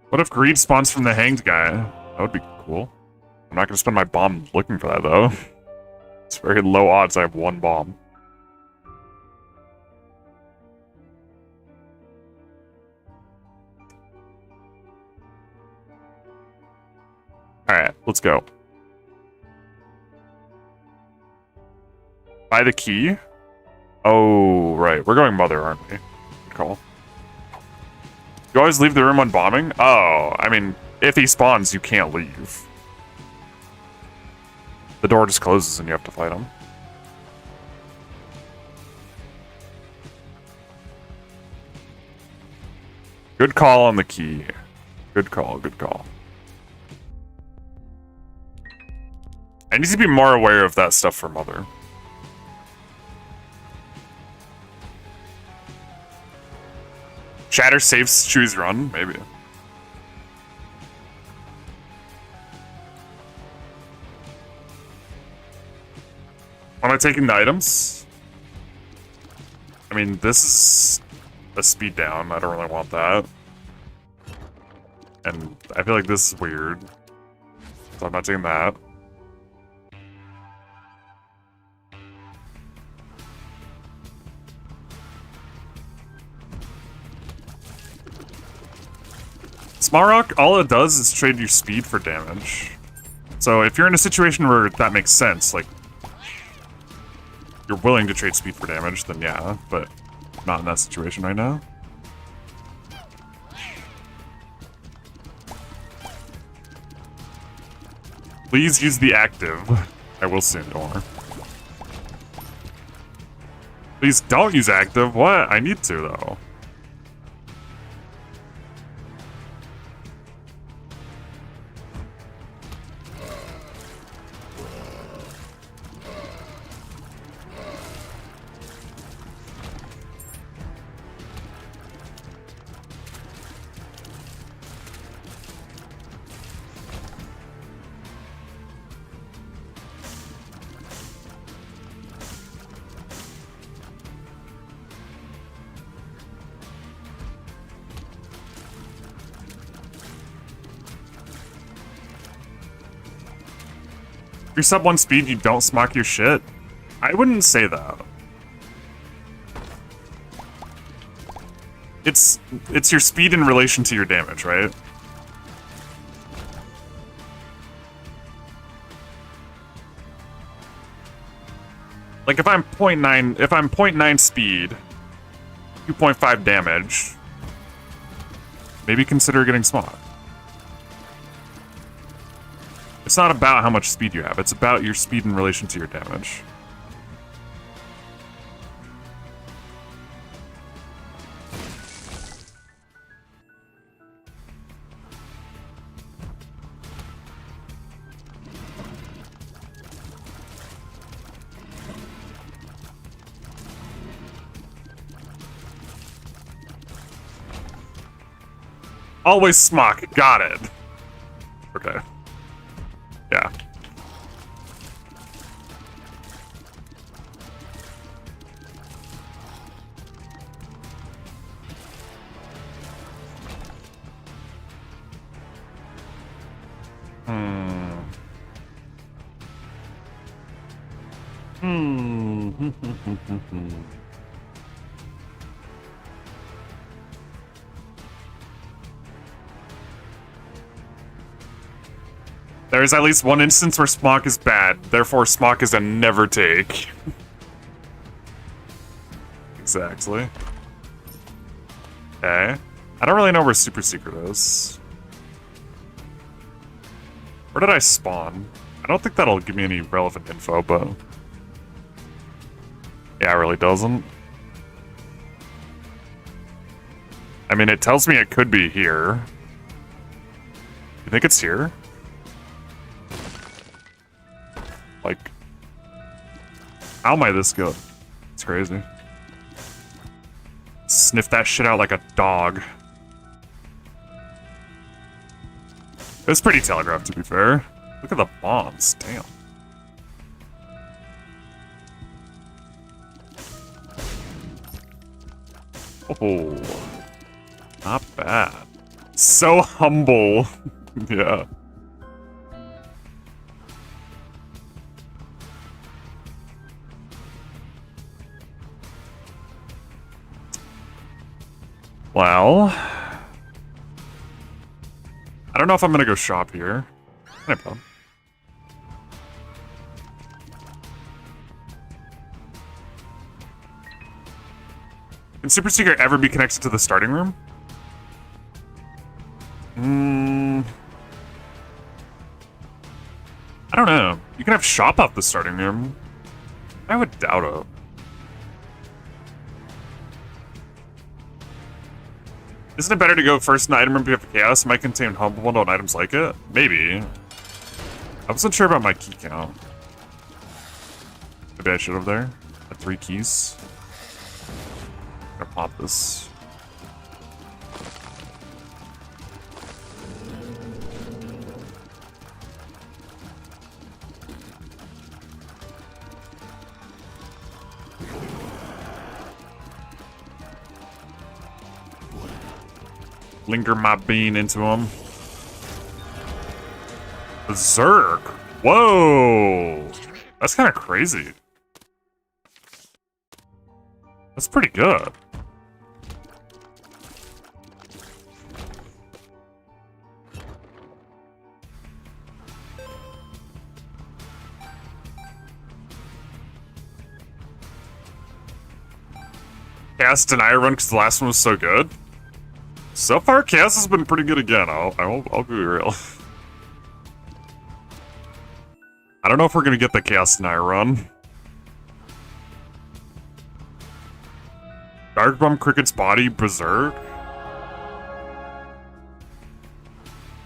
What if greed spawns from the hanged guy? That would be cool. I'm not gonna spend my bomb looking for that though. It's very low odds I have one bomb. Alright, let's go. Buy the key? Oh, right. We're going Mother, aren't we? Good call. You always leave the room on bombing? Oh, I mean, if he spawns, you can't leave. The door just closes and you have to fight him. Good call on the key. Good call, good call. I need to be more aware of that stuff for Mother. Shatter saves, choose run, maybe. Am I taking the items? I mean, this is a speed down. I don't really want that. And I feel like this is weird. So I'm not taking that. Smarrock, all it does is trade your speed for damage. So if you're in a situation where that makes sense, like, you're willing to trade speed for damage, then yeah, but not in that situation right now. Please use the active. I will soon, don't worry. Please don't use active. What? I need to, though. If you're sub 1 speed, you don't smock your shit? I wouldn't say that. It's your speed in relation to your damage, right? Like if I'm 0.9 speed, 2.5 damage, maybe consider getting smocked. It's not about how much speed you have, it's about your speed in relation to your damage. Always smock, got it. Okay. Yeah. Hmm. There is at least one instance where Smock is bad, therefore Smock is a never take. Exactly. Okay. I don't really know where Super Secret is. Where did I spawn? I don't think that'll give me any relevant info, but... yeah, it really doesn't. I mean, it tells me it could be here. You think it's here? Like... how am I this good? It's crazy. Sniff that shit out like a dog. It was pretty telegraphed, to be fair. Look at the bombs, damn. Oh, not bad. So humble. Yeah. Well, I don't know if I'm gonna go shop here. No problem. Can Super Secret ever be connected to the starting room? I don't know. You can have shop off the starting room. I would doubt it. Isn't it better to go first in the item room if Chaos might contain humble bundle and items like it? Maybe. I wasn't sure about my key count. Maybe I should have there. Had 3 keys. I'm gonna pop this. Linger my bean into him. Berserk. Whoa. That's kind of crazy. That's pretty good. Chaos Deny run because the last one was so good. So far, Chaos has been pretty good again. I'll be real. I don't know if we're gonna get the Chaos Deny run. Dark Bum Cricket's body, Berserk.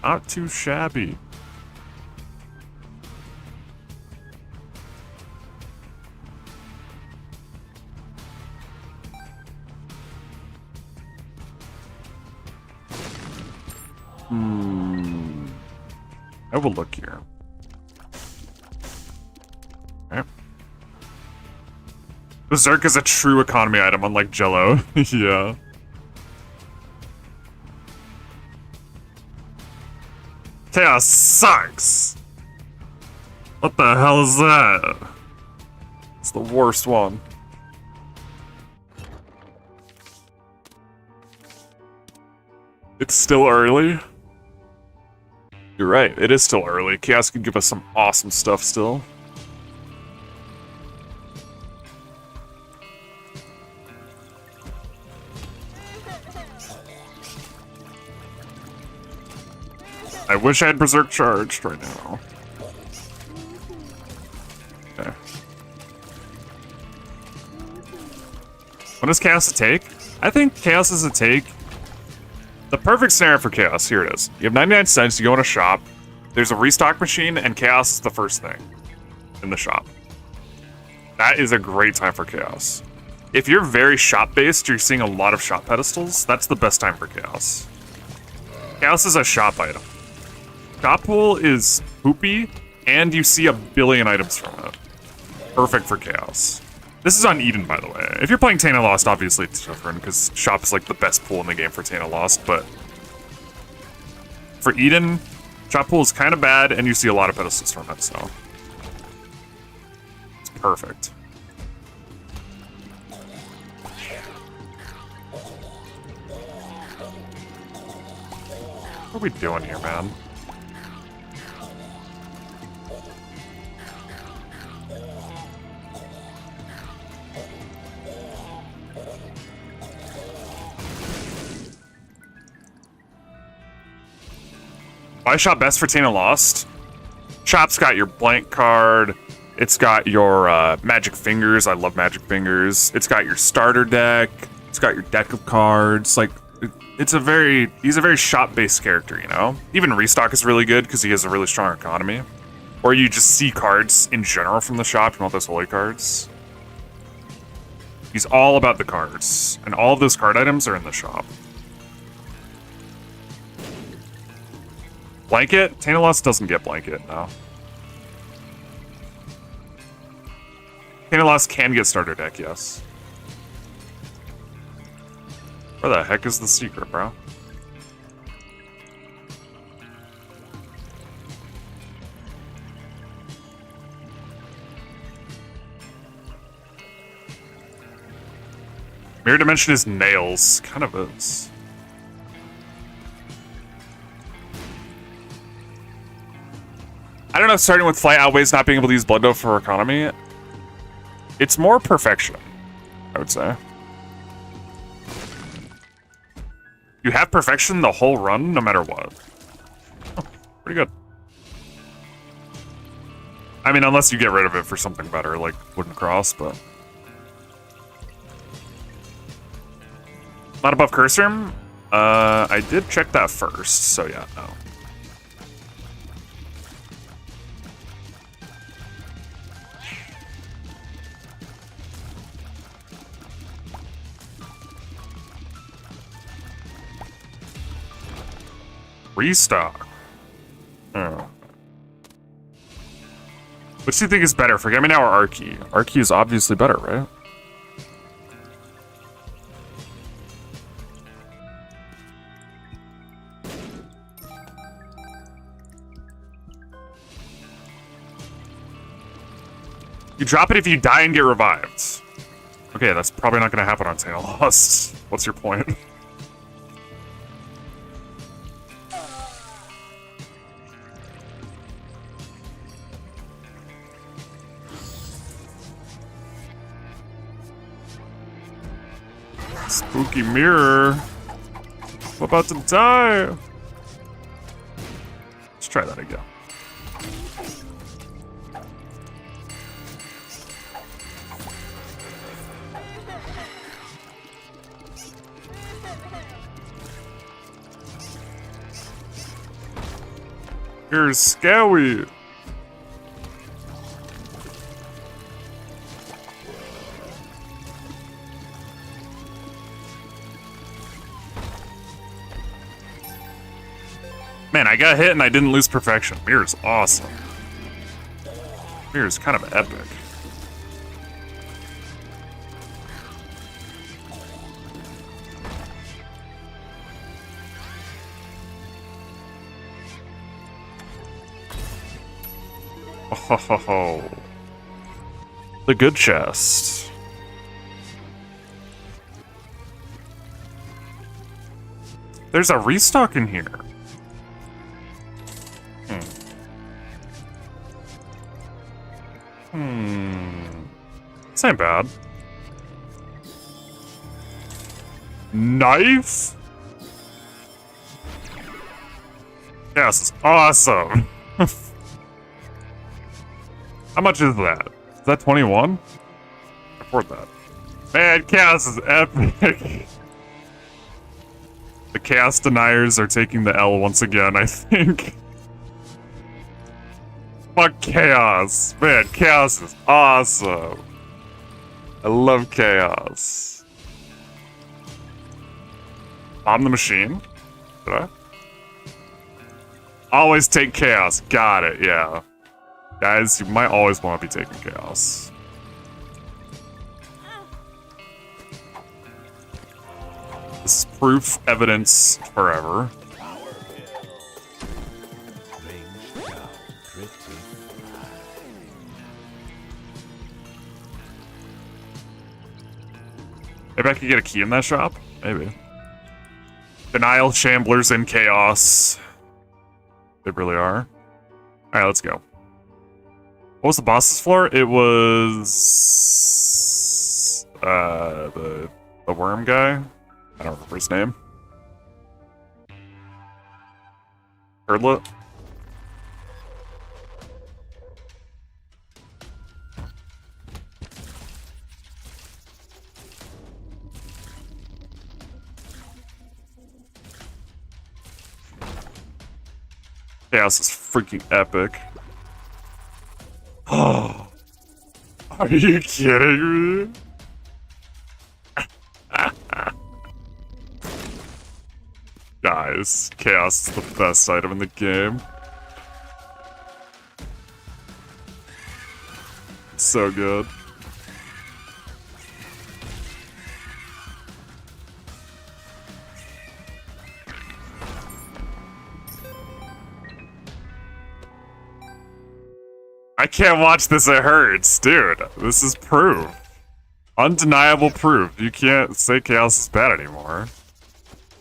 Not too shabby. I will look here. Okay. Berserk is a true economy item, unlike Jello. Yeah. Chaos sucks! What the hell is that? It's the worst one. It's still early. You're right, it is still early. Chaos could give us some awesome stuff still. I wish I had Berserk charged right now. Okay. When is Chaos a take? I think Chaos is a take. The perfect scenario for Chaos, here it is. You have 99 cents, you go in a shop, there's a restock machine, and Chaos is the first thing in the shop. That is a great time for Chaos. If you're very shop-based, you're seeing a lot of shop pedestals, that's the best time for Chaos. Chaos is a shop item. Shop pool is poopy, and you see a billion items from it. Perfect for Chaos. This is on Eden, by the way. If you're playing Tainted Lost, obviously it's different, because Shop is like the best pool in the game for Tainted Lost, but for Eden, Shot pool is kind of bad, and you see a lot of pedestals from it, so it's perfect. What are we doing here, man? I shot best for Tainted Lost. Shop's got your blank card. It's got your Magic Fingers. I love Magic Fingers. It's got your starter deck. It's got your deck of cards. Like, he's a very shop-based character, you know? Even Restock is really good because he has a really strong economy. Or you just see cards in general from the shop. You want those holy cards. He's all about the cards. And all of those card items are in the shop. Blanket? Tainted Lost doesn't get blanket, no. Tainted Lost can get starter deck, yes. Where the heck is the secret, bro? Mirror Dimension is nails. Kind of is. I don't know if starting with Flight outweighs not being able to use Blood Dough for economy. It's more perfection, I would say. You have perfection the whole run, no matter what. Oh, pretty good. I mean, unless you get rid of it for something better, like Wooden Cross, but... Not above Curse Room? I did check that first, so yeah, no. Restock. Oh. Which do you think is better, Forget Me Now or Archie? Archie is obviously better, right? You drop it if you die and get revived. Okay, that's probably not going to happen on Tainted Lost. What's your point? Spooky mirror. I'm about to die. Let's try that again. You're scary. Man, I got hit and I didn't lose perfection. Mirror's awesome. Mirror's kind of epic. Oh, the good chest. There's a restock in here. This ain't bad. Knife? Yeah, this is awesome. How much is that? Is that 21? Afford that. Man, Chaos is epic. The Chaos Deniers are taking the L once again, I think. Fuck Chaos. Man, Chaos is awesome. I love Chaos. On the machine? Did I? Always take Chaos. Got it, yeah. Guys, you might always want to be taking Chaos. This is proof, evidence, forever. Maybe I could get a key in that shop? Maybe. Denial, Shamblers, and Chaos. They really are. Alright, let's go. What was the boss's floor? It was... the worm guy? I don't remember his name. Hurdlet? Chaos is freaking epic. Oh, are you kidding me? Guys, Chaos is the best item in the game. It's so good. I can't watch this, it hurts. Dude, this is proof. Undeniable proof. You can't say Chaos is bad anymore.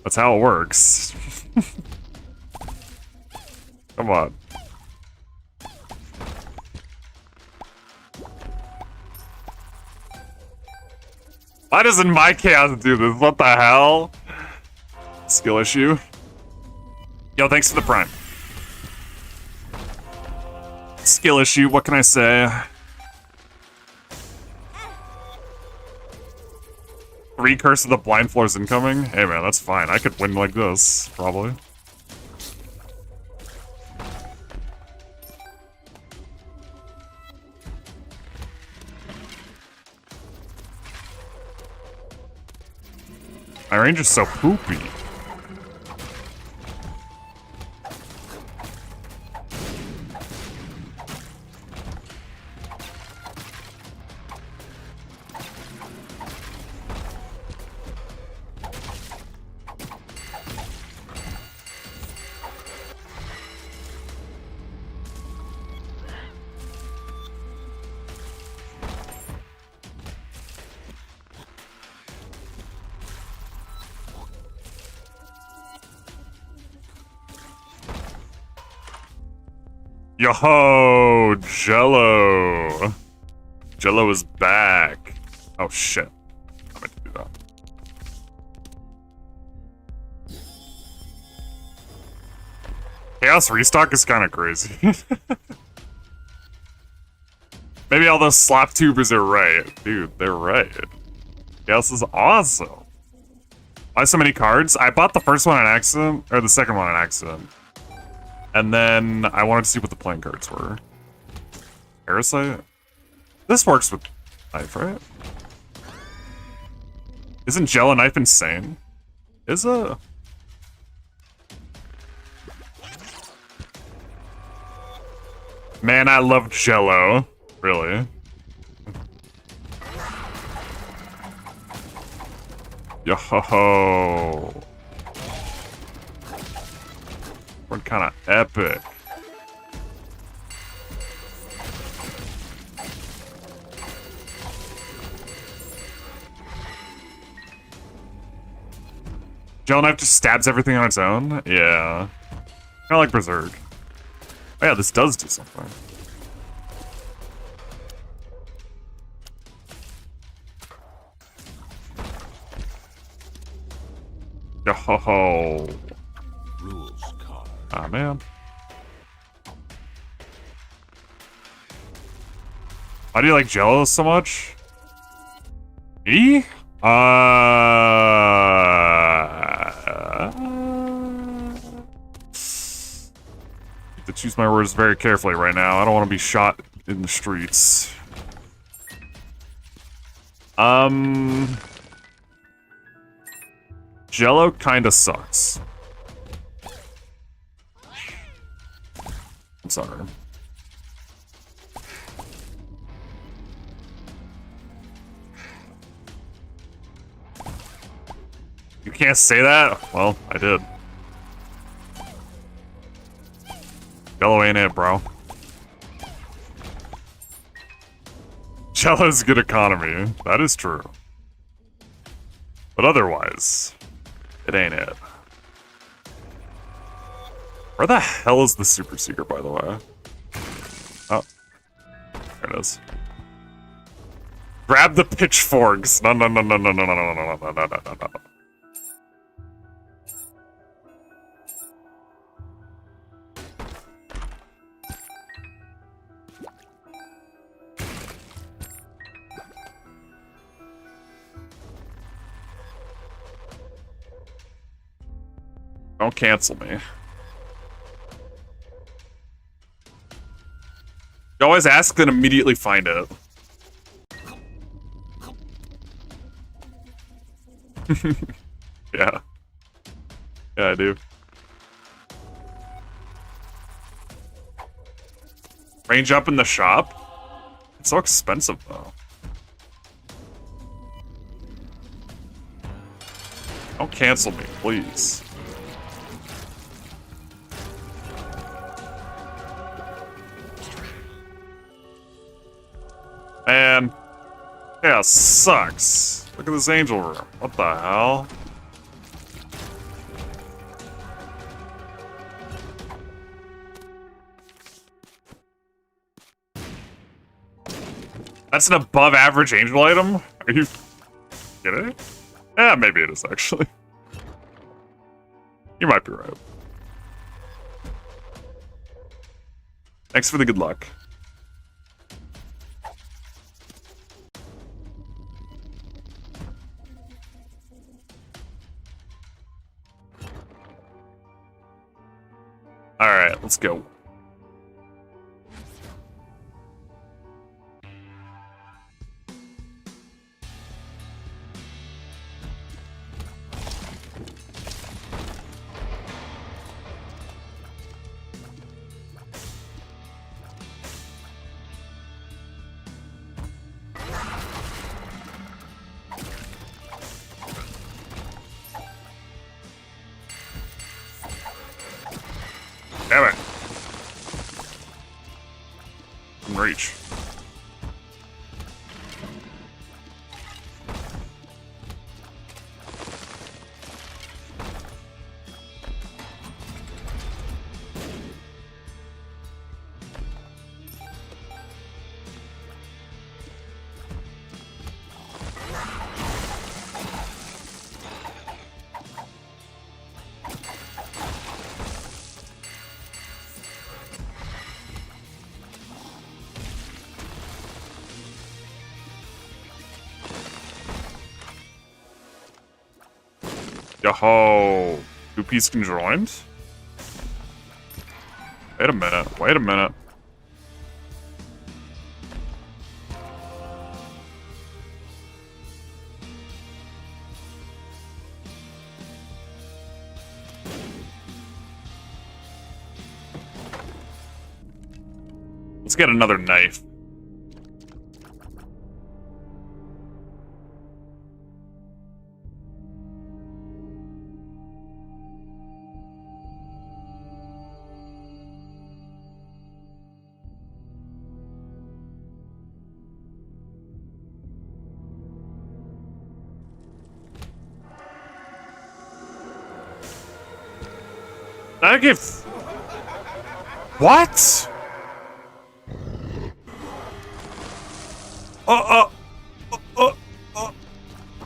That's how it works. Come on. Why doesn't my Chaos do this? What the hell? Skill issue. Yo, thanks for the prime. Skill issue, what can I say? 3 Curse of the Blind Floors incoming? Hey man, that's fine. I could win like this, probably. My range is so poopy. Yo, Jello. Jello is back. Oh shit. I meant to do that. Chaos restock is kind of crazy. Maybe all those slap tubers are right. Dude, they're right. Chaos is awesome. Why so many cards? I bought the first one on accident, or the second one on accident. And then I wanted to see what the playing cards were. Parasite? This works with knife, right? Isn't Jello knife insane? Is it? Man, I love Jello. Really? Yo-ho-ho. We're kind of epic. Jello knife just stabs everything on its own? Yeah. Kind of like Berserk. Oh yeah, this does do something. Yo ho ho. Rules card. Ah man. Why do you like Jello so much? Me? Need to choose my words very carefully right now. I don't want to be shot in the streets. Jello kinda sucks. I'm sorry. You can't say that? Well, I did. Jello ain't it, bro. Jello's good economy. That is true. But otherwise, it ain't it. Where the hell is the Super Seeker, by the way? Oh. There it is. Grab the pitchforks! No, no, no, no, no, no, no, no, no, no, no, no, no, no. Don't cancel me. You always ask, then immediately find it. Yeah. Yeah, I do. Range up in the shop? It's so expensive, though. Don't cancel me, please. Man. Yeah, sucks. Look at this angel room. What the hell? That's an above average angel item? Are you kidding me? Yeah, maybe it is actually. You might be right. Thanks for the good luck. Alright, let's go. Damn it. Reach. Yo-ho! Two-piece conjoined? Wait a minute, wait a minute. Let's get another knife. That gave... What?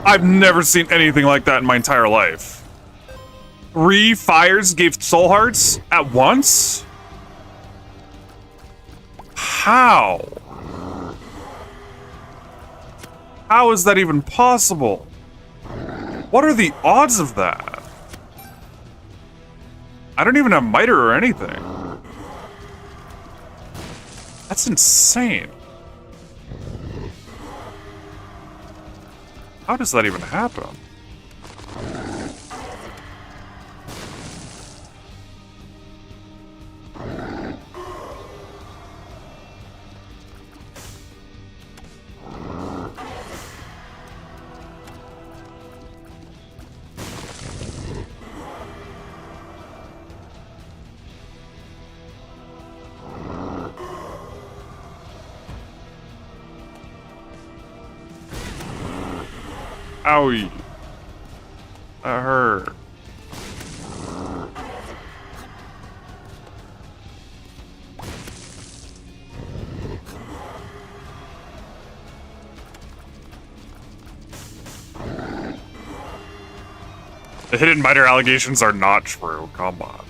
I've never seen anything like that in my entire life. 3 fires gave soul hearts at once? How? How is that even possible? What are the odds of that? I don't even have miter or anything. That's insane. How does that even happen? Owie. That hurt. The hidden miter allegations are not true. Come on.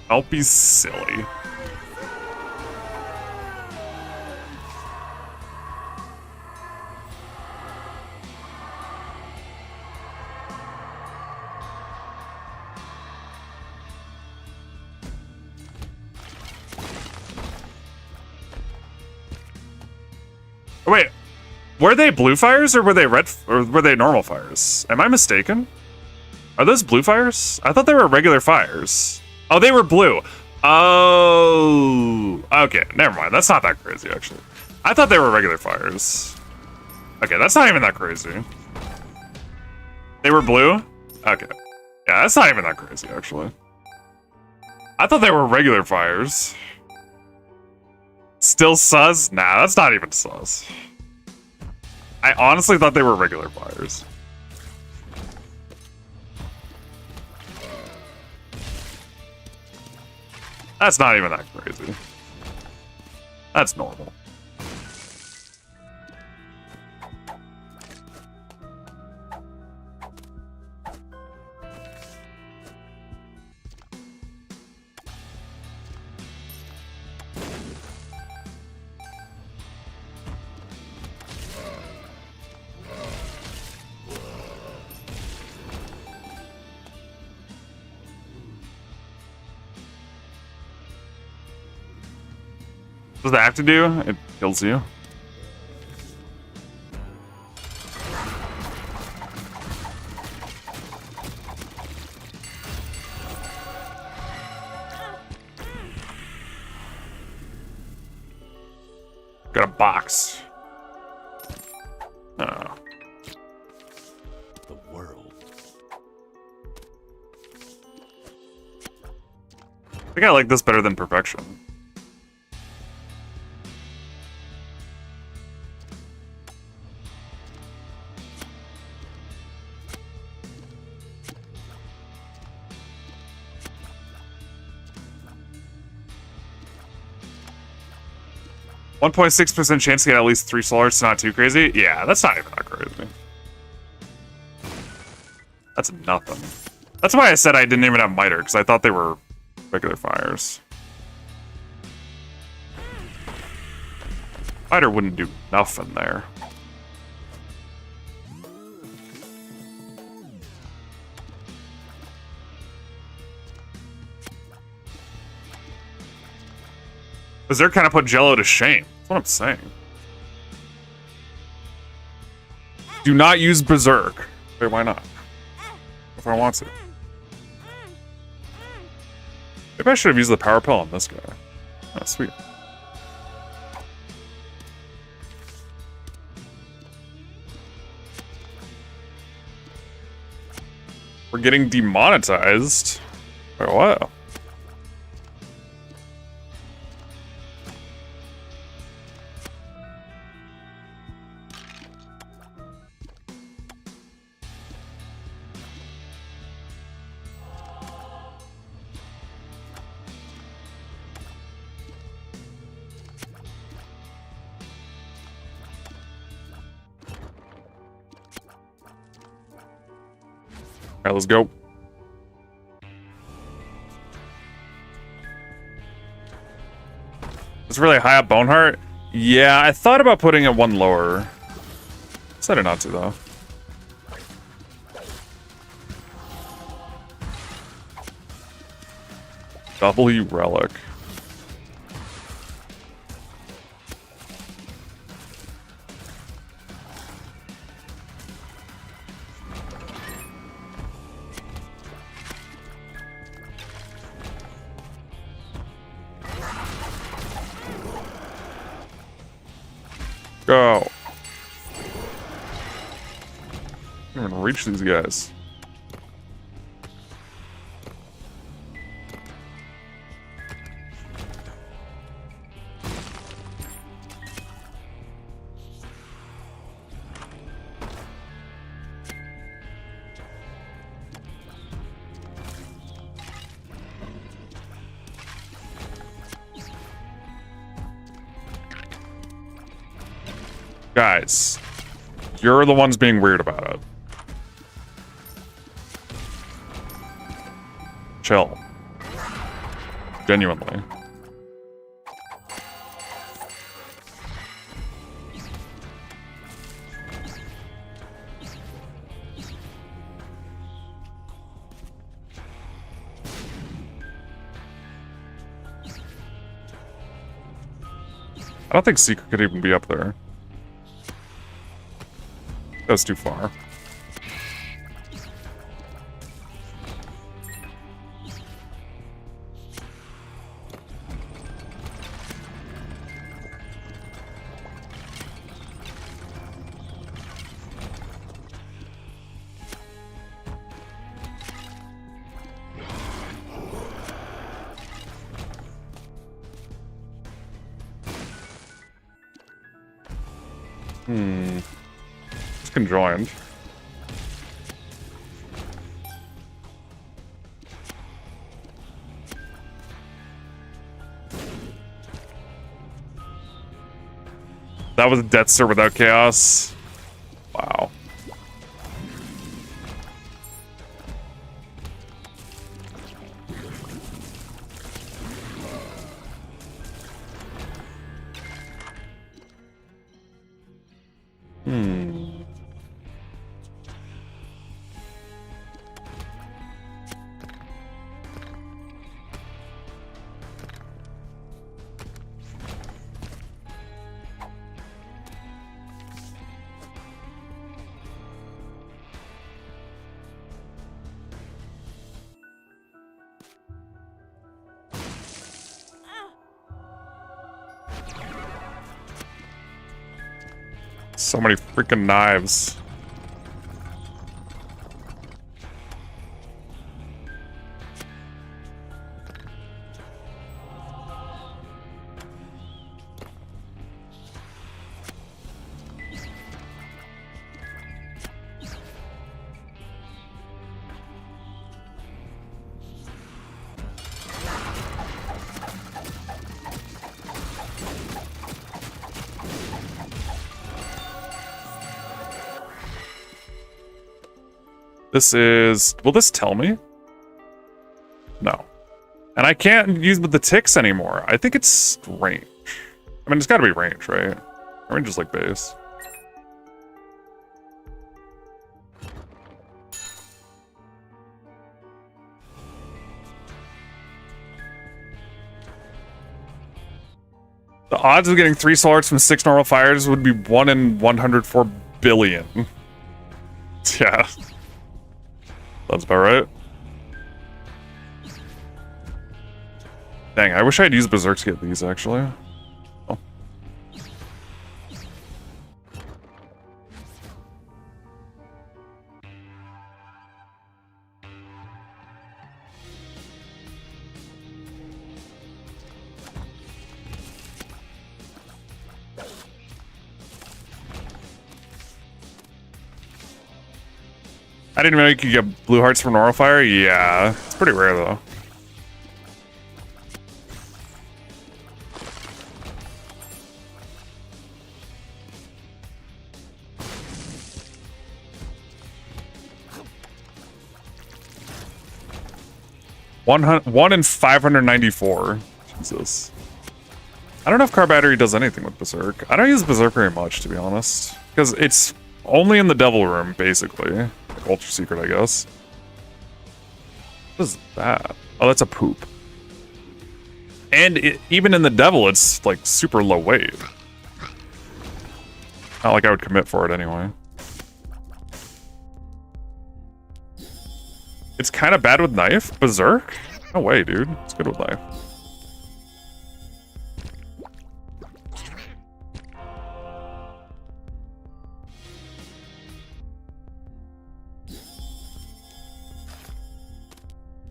Don't be silly. Wait, were they blue fires or were they red or were they normal fires? Am I mistaken? Are those blue fires? I thought they were regular fires. Oh, they were blue. Oh, okay, never mind. That's not that crazy, actually. I thought they were regular fires. Okay, that's not even that crazy. They were blue? Okay. Yeah, that's not even that crazy, actually. I thought they were regular fires. Still sus? Nah, that's not even sus. I honestly thought they were regular fires. That's not even that crazy. That's normal. What does that have to do? It kills you. Got a box. Oh. The world. I think I like this better than perfection. .6% chance to get at least 3 soul hearts, not too crazy? Yeah, that's not even that crazy. That's nothing. That's why I said I didn't even have miter, because I thought they were regular fires. Miter wouldn't do nothing there. Berserk kind of put Jello to shame. That's what I'm saying. Do not use Berserk. Wait, why not? If I want to. Maybe I should have used the power pill on this guy. Oh, sweet. We're getting demonetized. Wait, what? Alright, let's go. It's really high up Boneheart? Yeah, I thought about putting it one lower. Decided not to, though. W Relic. Go. I'm gonna reach these guys. Guys, you're the ones being weird about it. Chill. Genuinely. I don't think Secret could even be up there. That's too far. It's conjoined. That was Death Star without chaos. Wow. So many freaking knives. This is... Will this tell me? No. And I can't use with the ticks anymore. I think it's range. I mean, it's gotta be range, right? Range is like base. The odds of getting 3 soul arts from 6 normal fires would be 1 in 104 billion. Yeah. That's about right. Dang, I wish I had used Berserk to get these, actually. Oh. I didn't know you could get blue hearts from normal fire. Yeah, it's pretty rare though. One in 594. Jesus. I don't know if car battery does anything with Berserk. I don't use Berserk very much, to be honest, because it's only in the Devil Room, basically. Like Ultra Secret, I guess. What is that? Oh, that's a poop. And even in the Devil, it's like super low weight. Not like I would commit for it anyway. It's kind of bad with knife. Berserk? No way, dude. It's good with knife.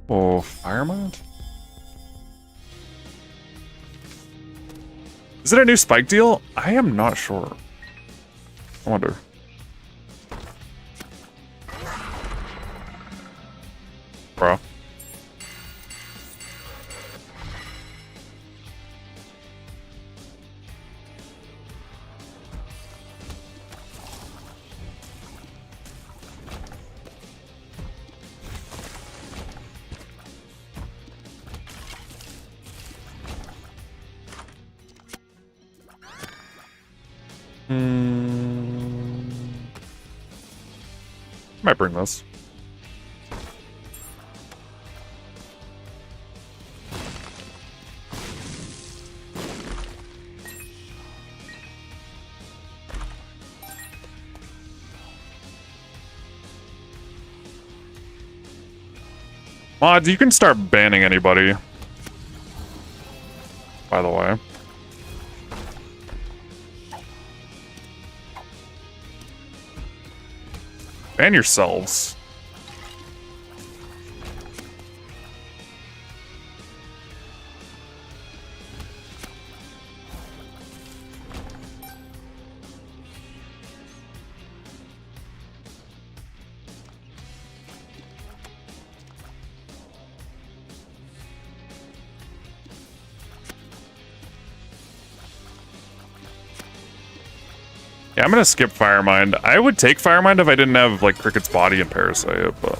Oh, fire mount? Is it a new spike deal? I am not sure. I wonder. Bro. Might bring this. Mods, you can start banning anybody. By the way. Ban yourselves. Yeah, I'm gonna skip Firemind. I would take Firemind if I didn't have, like, Cricket's Body and Parasite, but...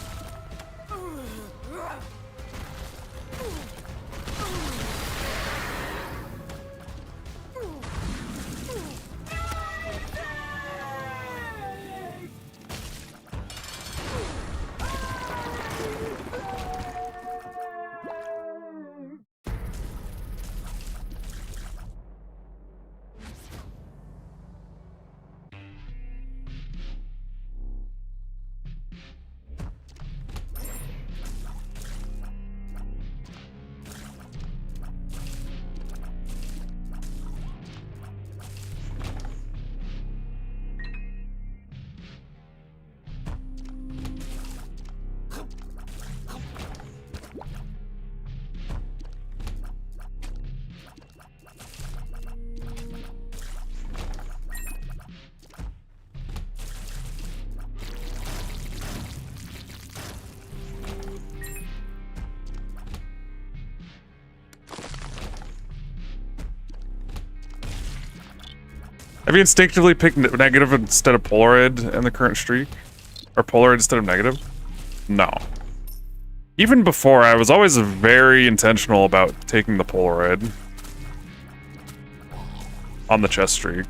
Have you instinctively picked negative instead of Polaroid in the current streak? Or Polaroid instead of negative? No. Even before, I was always very intentional about taking the Polaroid on the chess streak.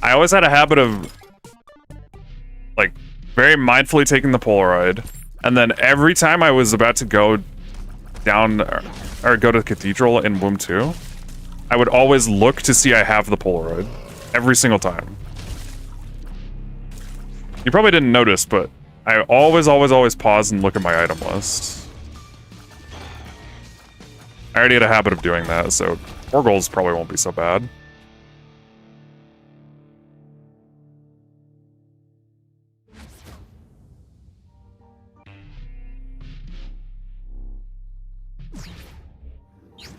I always had a habit of, like, very mindfully taking the Polaroid, and then every time I was about to go down, or go to the Cathedral in Womb 2, I would always look to see I have the Polaroid. Every single time. You probably didn't notice, but I always pause and look at my item list. I already had a habit of doing that, so 4 goals probably won't be so bad.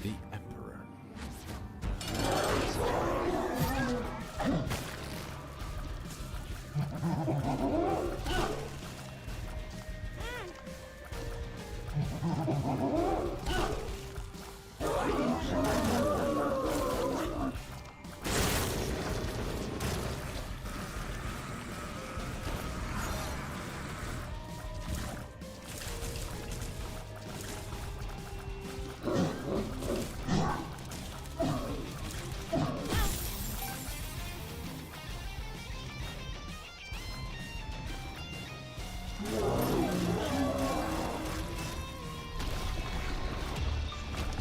The Emperor.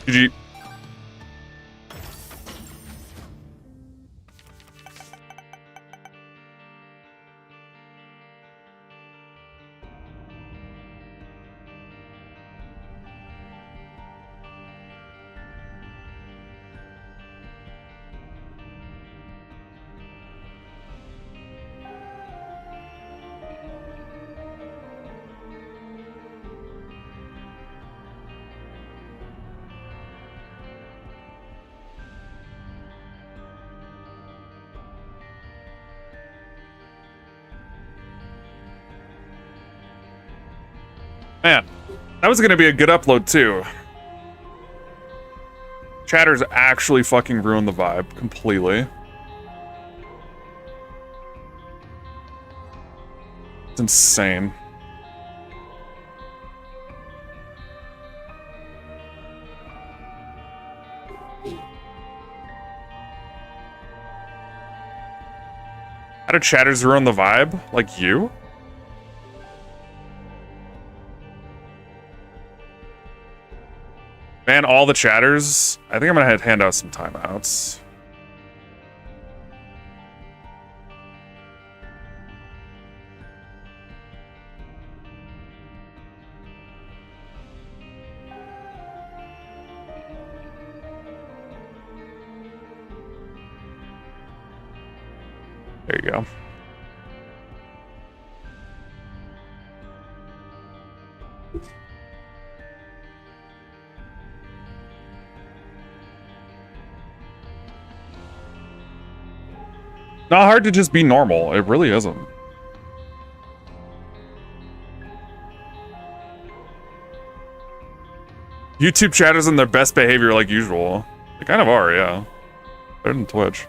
GG. Man, that was gonna be a good upload too. Chatter's actually fucking ruined the vibe completely. It's insane. How do chatters ruin the vibe? Like you? Man, all the chatters. I think I'm gonna hand out some timeouts. There you go. Not hard to just be normal. It really isn't. YouTube chatters in their best behavior like usual. They kind of are, yeah. Better than Twitch.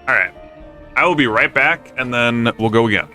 All right. I will be right back, and then we'll go again.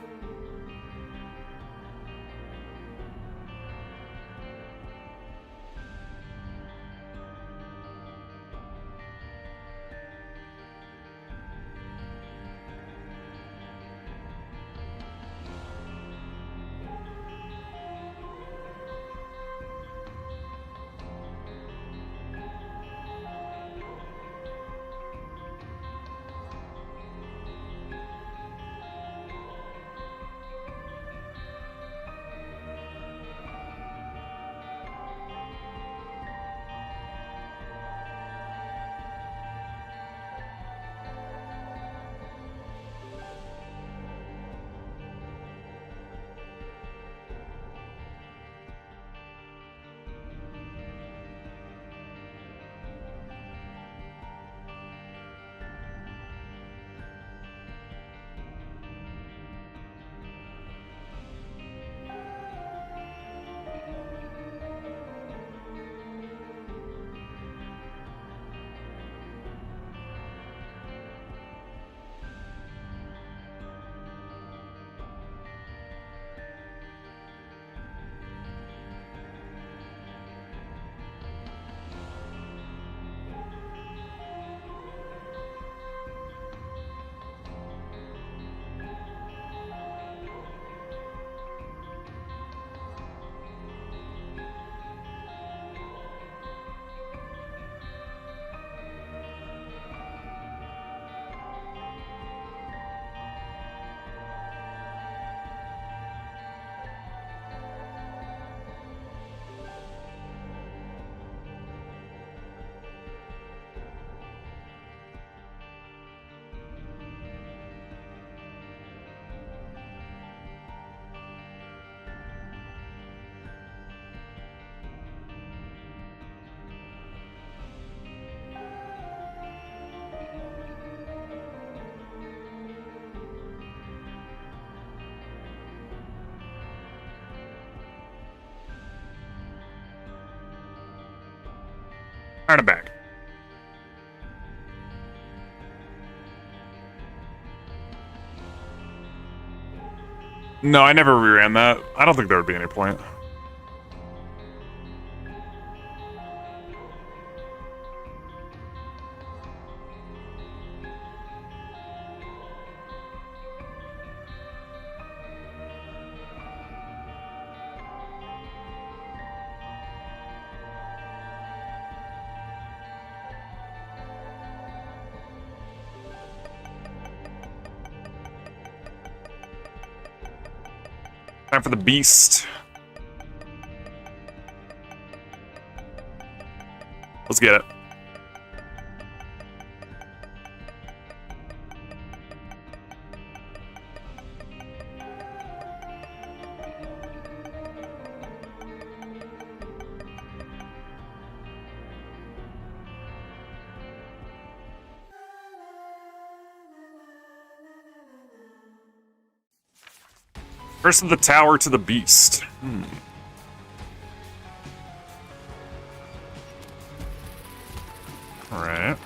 Turn it back. No, I never reran that. I don't think there would be any point. Time for the beast. Let's get it. First of the tower to the beast. Alright.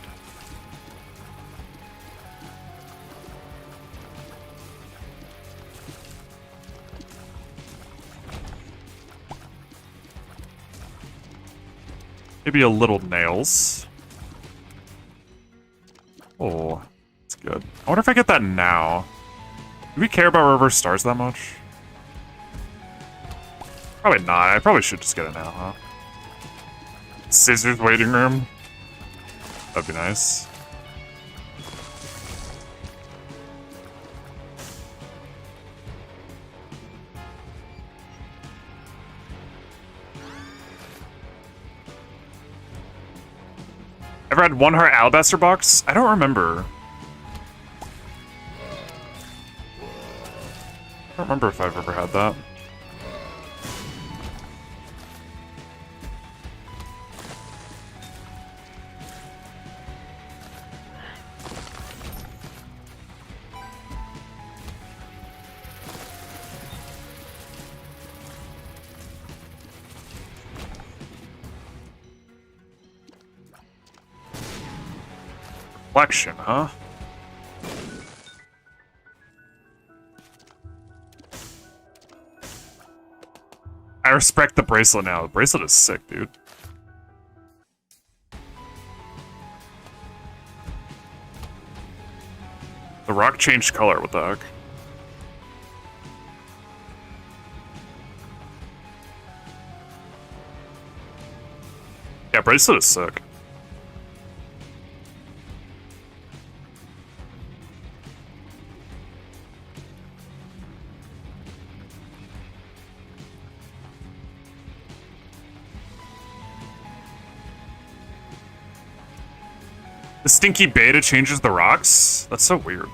Maybe a little nails. Oh, that's good. I wonder if I get that now. Do we care about reverse stars that much? Probably not. I probably should just get it now, huh? Scissors waiting room. That'd be nice. Ever had one heart alabaster box? I don't remember. I don't remember if I've ever had that. Reflection, huh? I respect the bracelet now. The bracelet is sick, dude. The rock changed color, what the heck? Yeah, bracelet is sick. The stinky beta changes the rocks? That's so weird.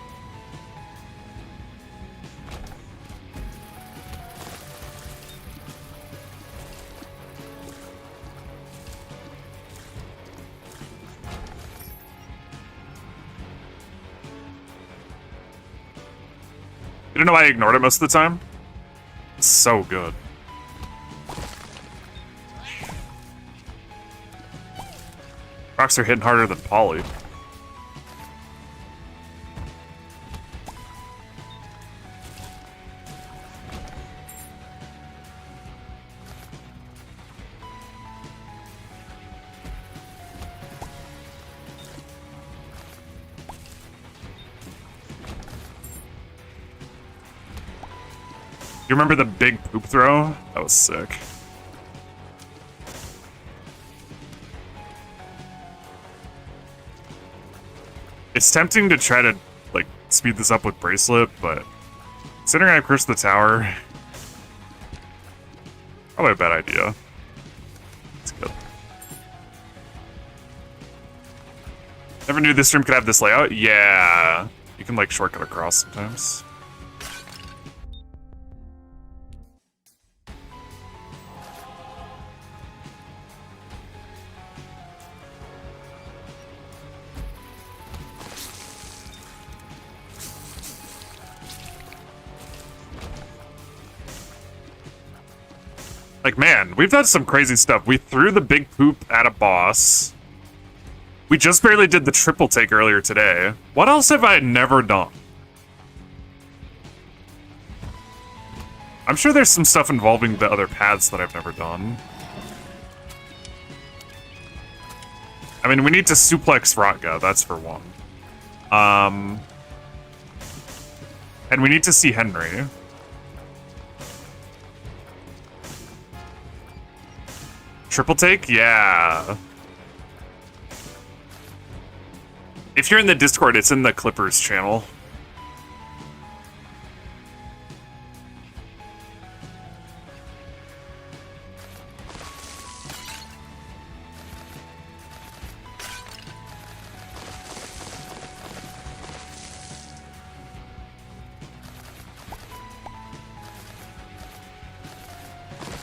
You don't know why I ignored it most of the time? It's so good. Rocks are hitting harder than poly. You remember the big poop throw? That was sick. It's tempting to try to, like, speed this up with bracelet, but considering I cursed the tower, probably a bad idea. It's good. Never knew this room could have this layout? Yeah. You can, like, shortcut across sometimes. Like, man, we've done some crazy stuff. We threw the big poop at a boss. We just barely did the triple take earlier today. What else have I never done? I'm sure there's some stuff involving the other paths that I've never done. I mean, we need to suplex Rotga, that's for one. And we need to see Henry. Triple take? Yeah. If you're in the Discord, it's in the Clippers channel.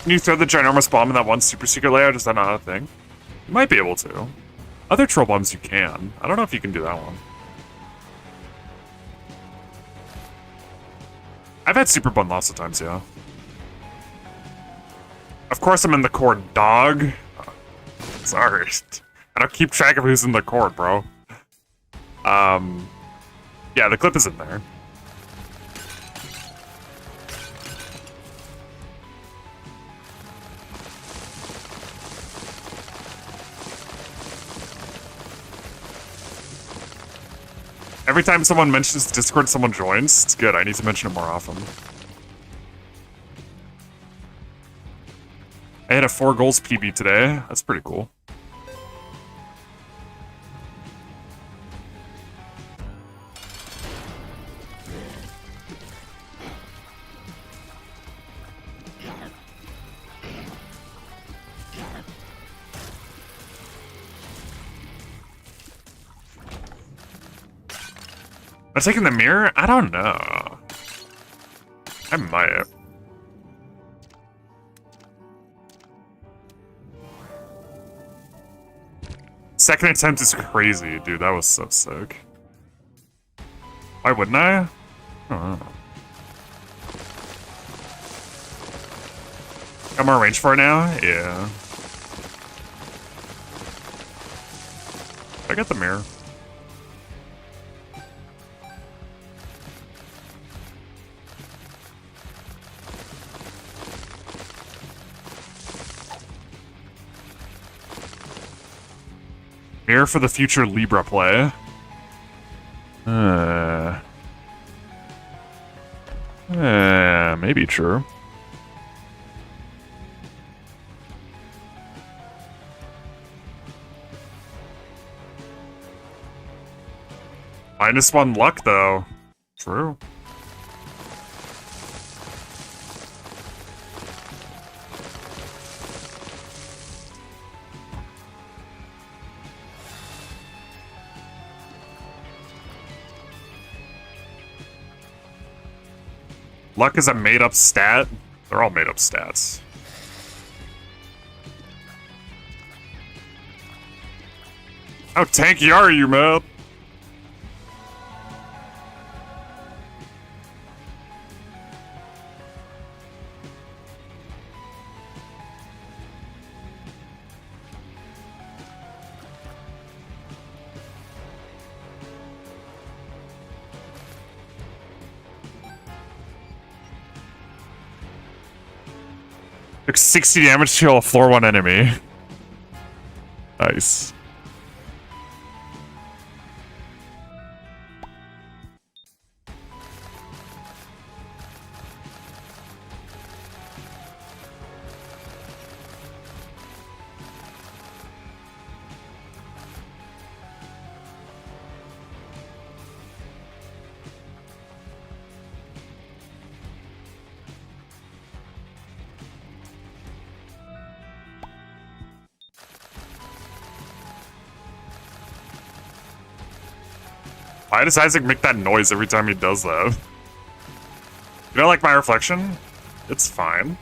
Can you throw the ginormous bomb in that one super secret layout? Is that not a thing? You might be able to. Other troll bombs you can. I don't know if you can do that one. I've had super bun lots of times, yeah. Of course I'm in the court, dog. Sorry. I don't keep track of who's in the court, bro. Yeah, the clip is in there. Every time someone mentions Discord, someone joins. It's good. I need to mention it more often. I hit a 4 goals PB today. That's pretty cool. Am I taking the mirror? I don't know. I might. Second attempt is crazy, dude. That was so sick. Why wouldn't I? I don't know. Got more range for it now? Yeah. I got the mirror. Mirror for the future Libra play. Maybe true. -1 luck, though. True. Luck is a made-up stat. They're all made-up stats. How tanky are you, man? Took 60 damage to kill a floor 1 enemy. Nice. Why does Isaac make that noise every time he does that? You don't like my reflection? It's fine.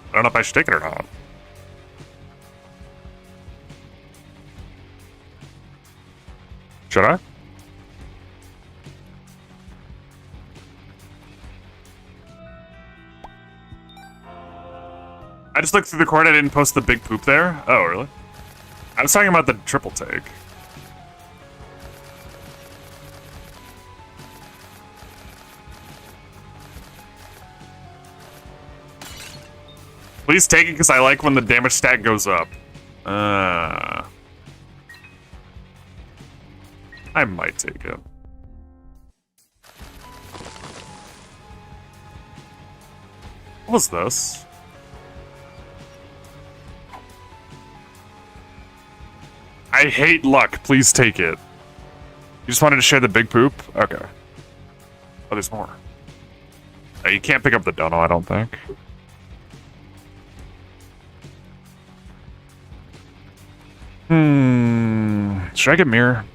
I don't know if I should take it or not. Should I? I just looked through the court, I didn't post the big poop there. Oh, really? I was talking about the triple take. Please take it because I like when the damage stat goes up. I might take it. What was this? I hate luck. Please take it. You just wanted to share the big poop? Okay. Oh, there's more. You can't pick up the dono, I don't think. Should I get mirror?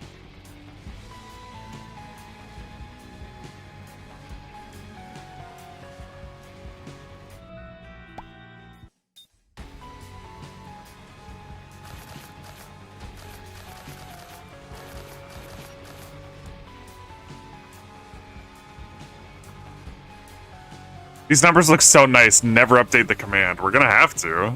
These numbers look so nice. Never update the command. We're gonna have to.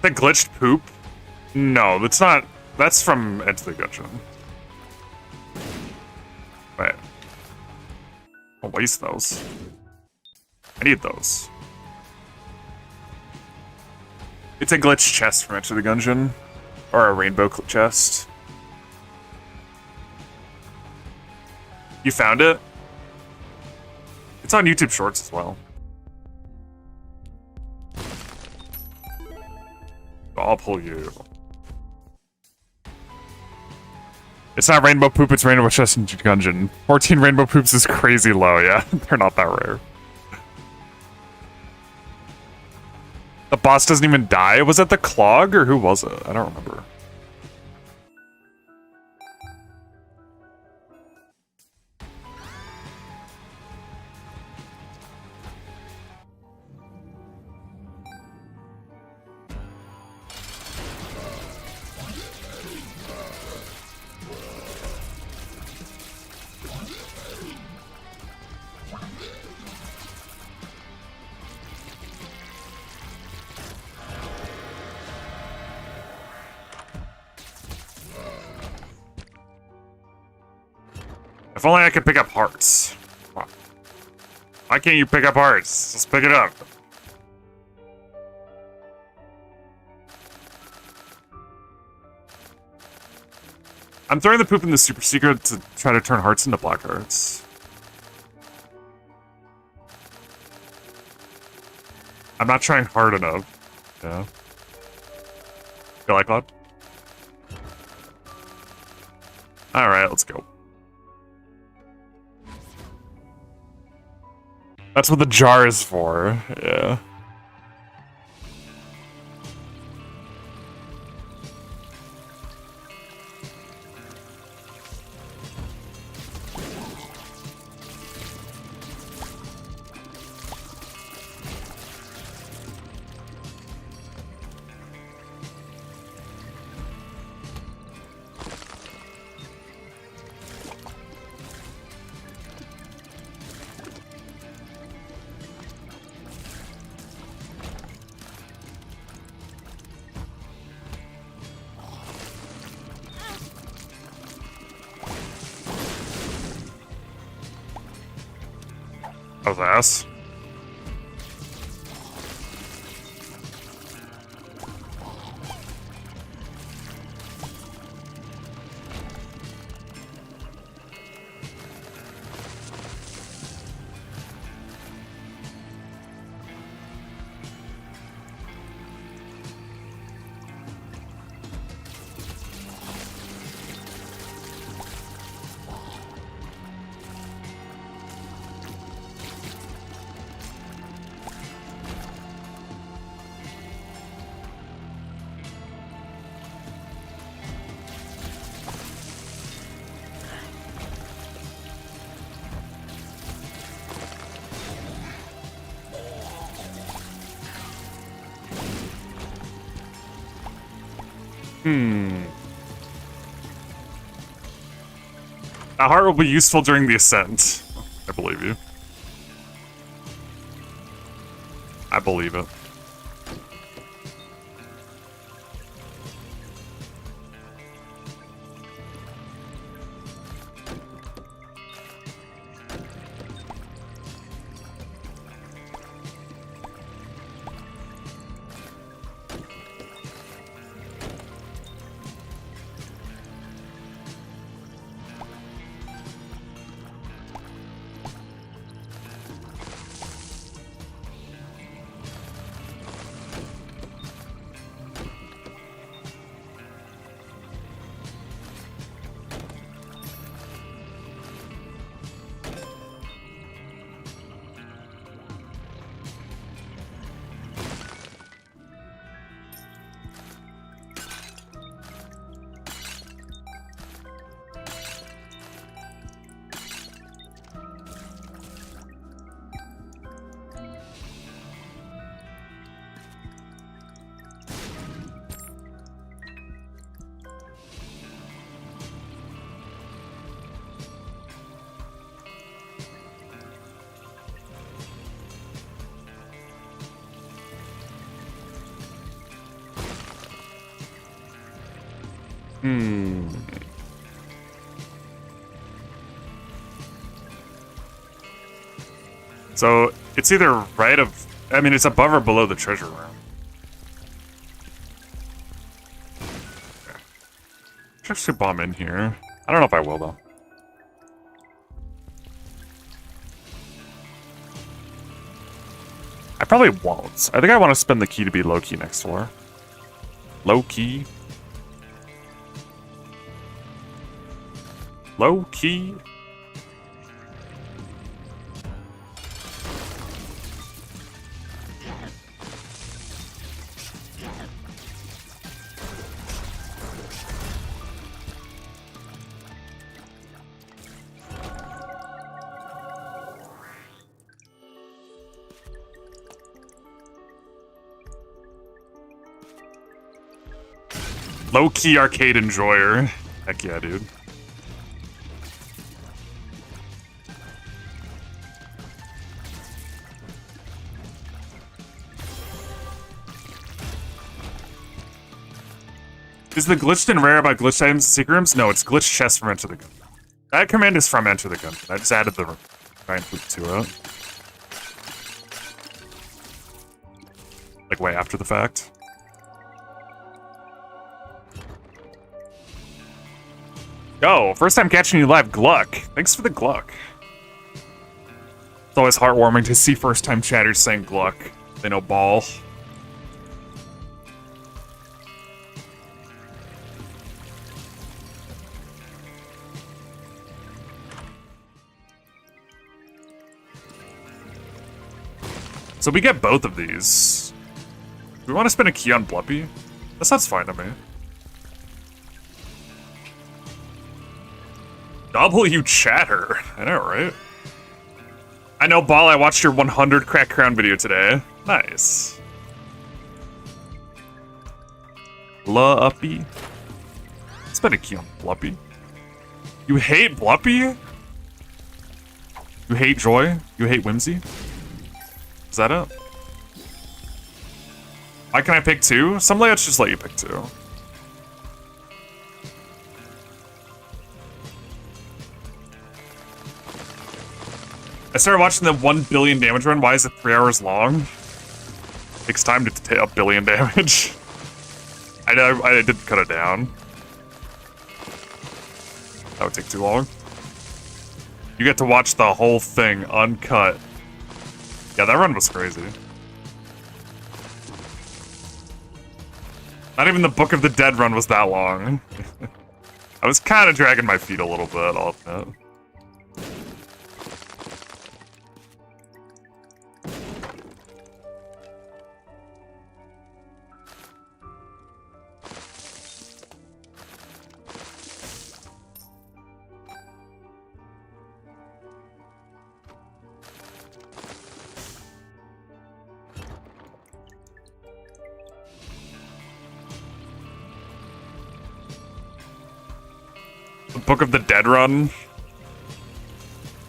The glitched poop? No, that's not. That's from Enter the Gungeon. Wait. I'll waste those. I need those. It's a glitched chest from Enter the Gungeon. Or a rainbow chest. You found it? It's on YouTube Shorts as well. I'll pull you. It's not rainbow poop, it's rainbow chest and gungeon. 14 rainbow poops is crazy low, yeah. They're not that rare. The boss doesn't even die? Was it the Clog or who was it? I don't remember. If only I could pick up hearts. Come on. Why can't you pick up hearts? Just pick it up. I'm throwing the poop in the super secret to try to turn hearts into black hearts. I'm not trying hard enough. Yeah. Feel like that? Alright, let's go. That's what the jar is for, yeah. That was ass. That heart will be useful during the ascent. I believe you. I believe it. Hmm. So it's either right of, I mean, it's above or below the treasure room. Okay. Just bomb in here. I don't know if I will though. I probably won't. I think I want to spend the key to be low key next door. Low key. Low key. Low-key arcade enjoyer. Heck yeah, dude. Is the glitched and rare about glitched items in secret rooms? No, it's glitched chest from Enter the Gun. That command is from Enter the Gun. I just added the giant loop to it. Like way after the fact. Yo, first time catching you live, Gluck. Thanks for the Gluck. It's always heartwarming to see first time chatters saying Gluck. They know ball. So we get both of these. Do we want to spend a key on Bluppy? That sounds fine to me. W chatter. I know, right? I know, Ball, I watched your 100 crack crown video today. Nice. Bluppy. Spend a key on Bluppy. You hate Bluppy? You hate joy? You hate whimsy? Is that it? Why can I pick two? Some layouts just let you pick two. I started watching the 1 billion damage run. Why is it 3 hours long? Takes time to take a billion damage. I did cut it down. That would take too long. You get to watch the whole thing uncut. Yeah, that run was crazy. Not even the Book of the Dead run was that long. I was kind of dragging my feet a little bit, I'll admit. Book of the Dead run.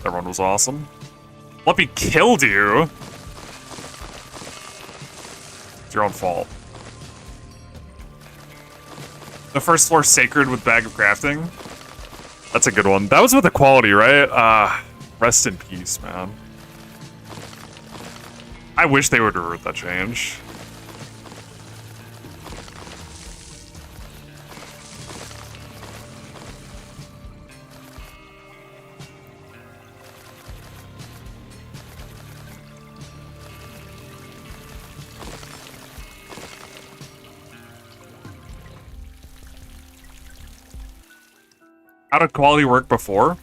That run was awesome. Fluffy killed you. It's your own fault. The first floor sacred with Bag of Crafting. That's a good one. That was with equality, right? Rest in peace, man. I wish they would revert that change. How did quality work before?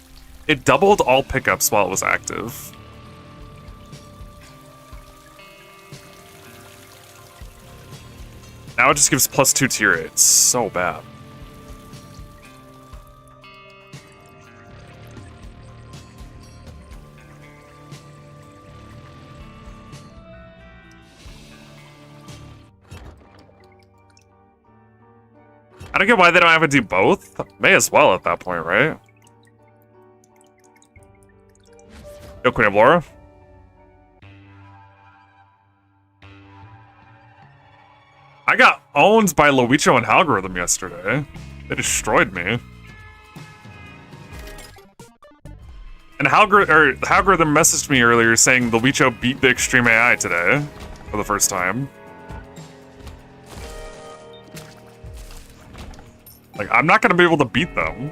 It doubled all pickups while it was active. Now it just gives +2 tier rate. It's so bad. I don't get why they don't have to do both. May as well at that point, right? Yo, Queen of Laura. I got owned by Loicho and Algorithm yesterday. They destroyed me. And Algorithm messaged me earlier saying the Licho beat the Extreme AI today for the first time. Like, I'm not gonna be able to beat them.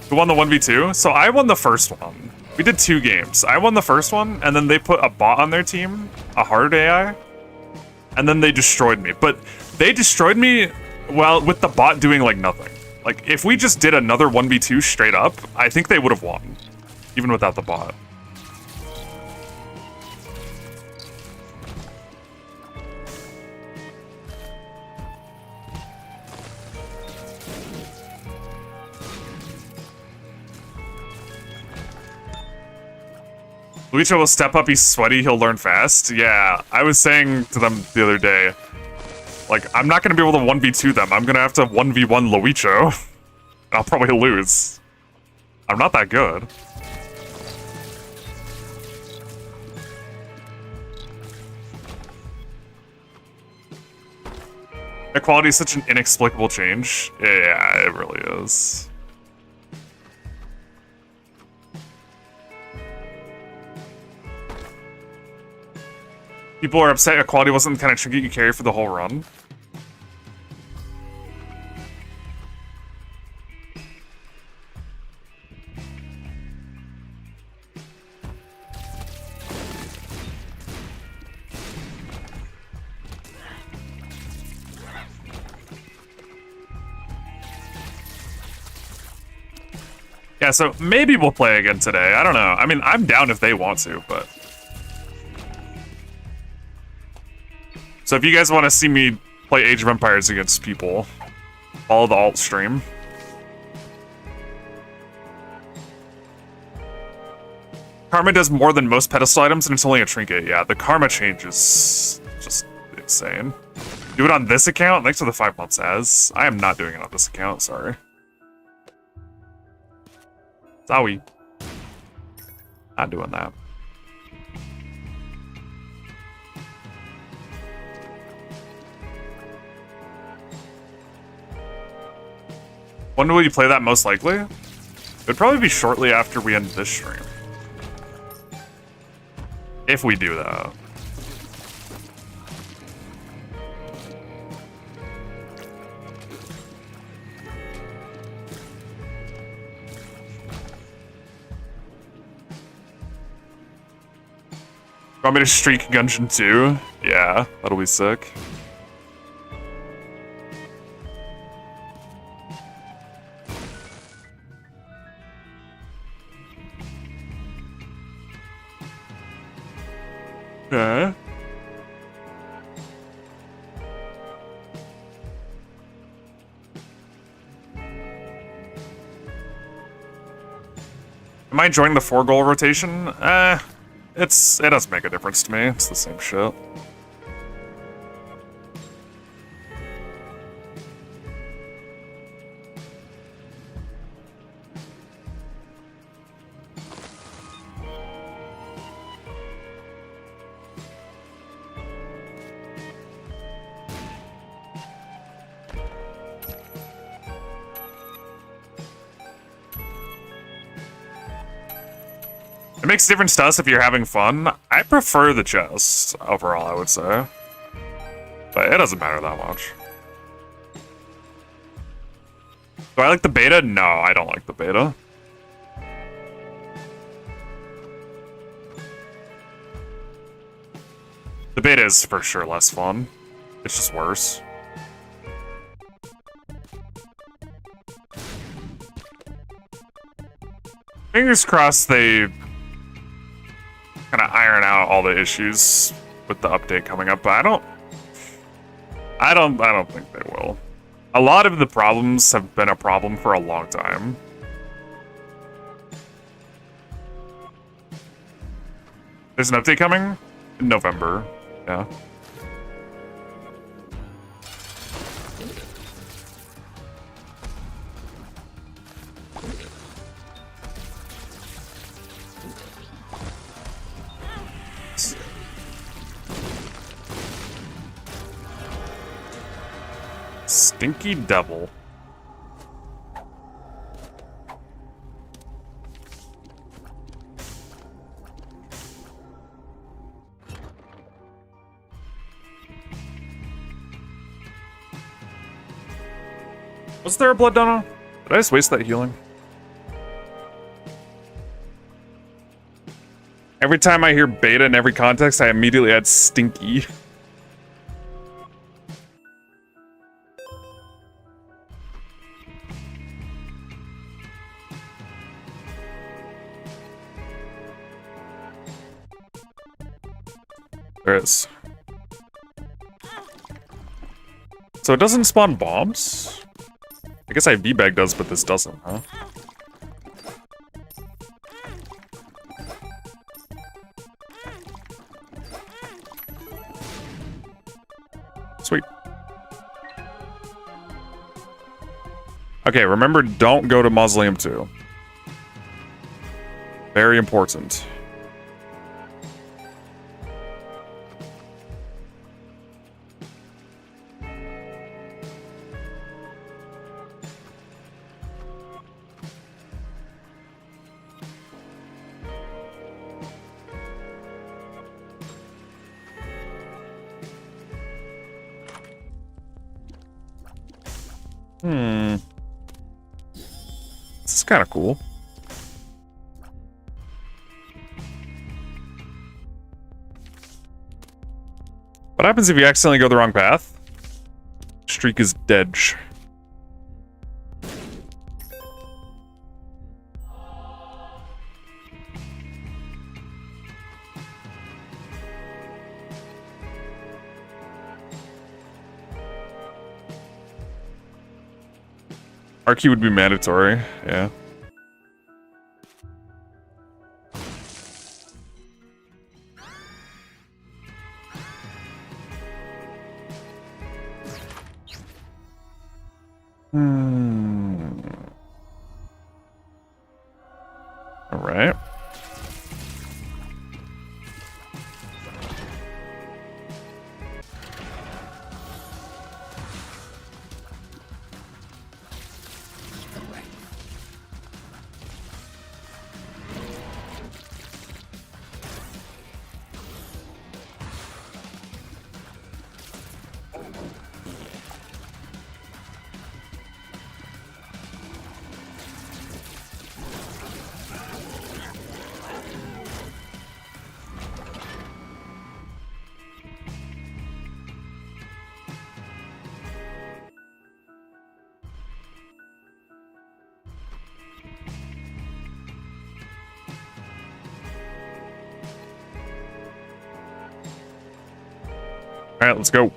Who won the 1v2? So I won the first one. We did 2 games. I won the first one, and then they put a bot on their team, a hard AI, and then they destroyed me. But they destroyed me, well, with the bot doing, like, nothing. Like, if we just did another 1v2 straight up, I think they would have won. Even without the bot. Luicho will step up, he's sweaty, he'll learn fast. Yeah, I was saying to them the other day, like, I'm not gonna be able to 1v2 them, I'm gonna have to 1v1 Luicho. I'll probably lose. I'm not that good. Equality is such an inexplicable change. Yeah, it really is. People are upset equality wasn't the kind of trinket you carry for the whole run. Yeah, so maybe we'll play again today. I don't know. I mean, I'm down if they want to, but... So if you guys want to see me play Age of Empires against people, follow the alt stream. Karma does more than most pedestal items, and it's only a trinket. Yeah, the karma change is just insane. Do it on this account? Thanks for the 5 months, Az. I am not doing it on this account, sorry. Sorry. Not doing that. When will you play that most likely? It would probably be shortly after we end this stream. If we do that. Want me to streak Gungeon 2? Yeah, that'll be sick. Okay. Am I enjoying the 4-goal rotation? It doesn't make a difference to me. It's the same shit. It makes a difference to us if you're having fun. I prefer the chest, overall, I would say. But it doesn't matter that much. Do I like the beta? No, I don't like the beta. The beta is for sure less fun. It's just worse. Fingers crossed they kind of iron out all the issues with the update coming up, but I don't think they will. A lot of the problems have been a problem for a long time. There's an update coming in November. Yeah. Stinky Devil. Was there a blood dono? Did I just waste that healing? Every time I hear beta in every context, I immediately add stinky. There is. So it doesn't spawn bombs? I guess IV-Bag does, but this doesn't, huh? Sweet. Okay, remember, don't go to Mausoleum 2. Very important. This is kind of cool. What happens if you accidentally go the wrong path? Streak is dead. RQ would be mandatory, yeah. All right. Alright, let's go.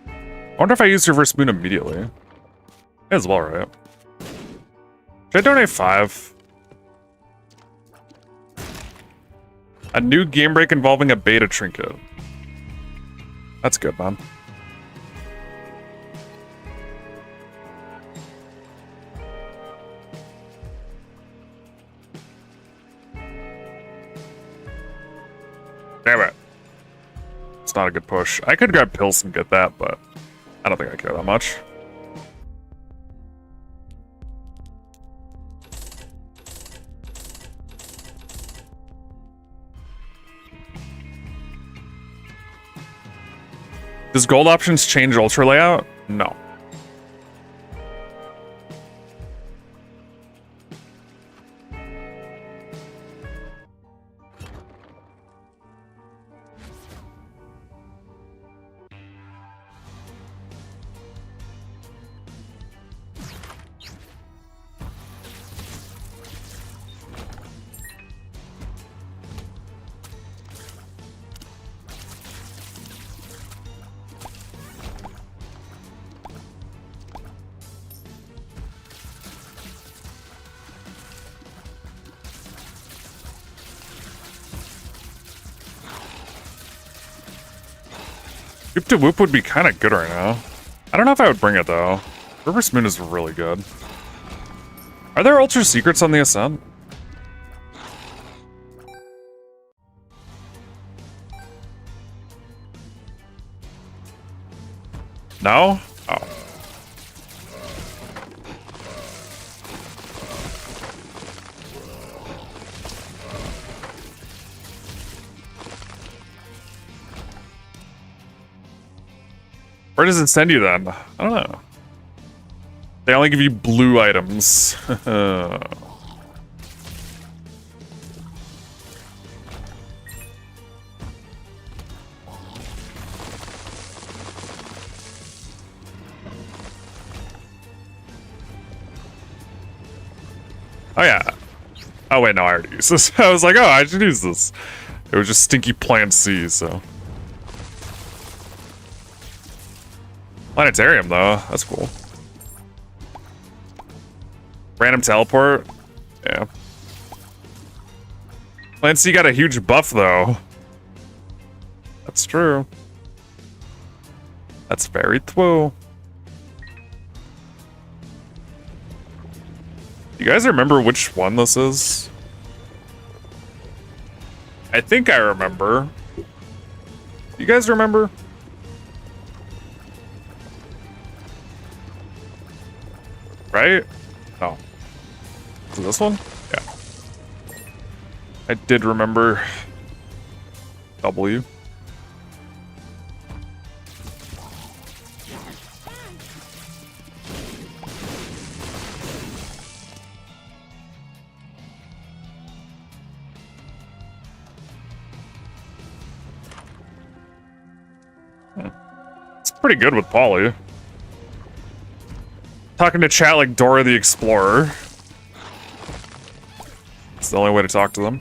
I wonder if I use Reverse Moon immediately. May as well, right? Should I donate 5? A new game break involving a beta trinket. That's good, man. Damn it. It's not a good push. I could grab pills and get that, but I don't think I care that much. Does gold options change ultra layout? No. Whoop to Whoop would be kind of good right now. I don't know if I would bring it though. Reverse Moon is really good. Are there ultra secrets on the Ascent? No? Oh. Where does it send you then? I don't know. They only give you blue items. Oh yeah. Oh wait, no, I already used this. I was like, oh, I should use this. It was just stinky plant C, so. Planetarium though, that's cool. Random teleport? Yeah. Plant C got a huge buff though. That's true. That's very true. You guys remember which one this is? I think I remember. You guys remember? Right? Oh. Is it this one? Yeah. I did remember W. It's pretty good with Polly. Talking to chat like Dora the Explorer. It's the only way to talk to them.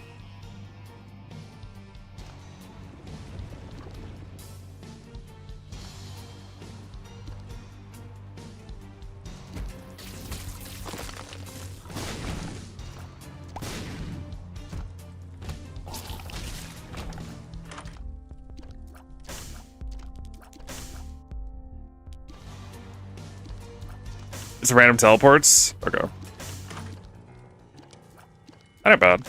It's random teleports? Okay. Not bad.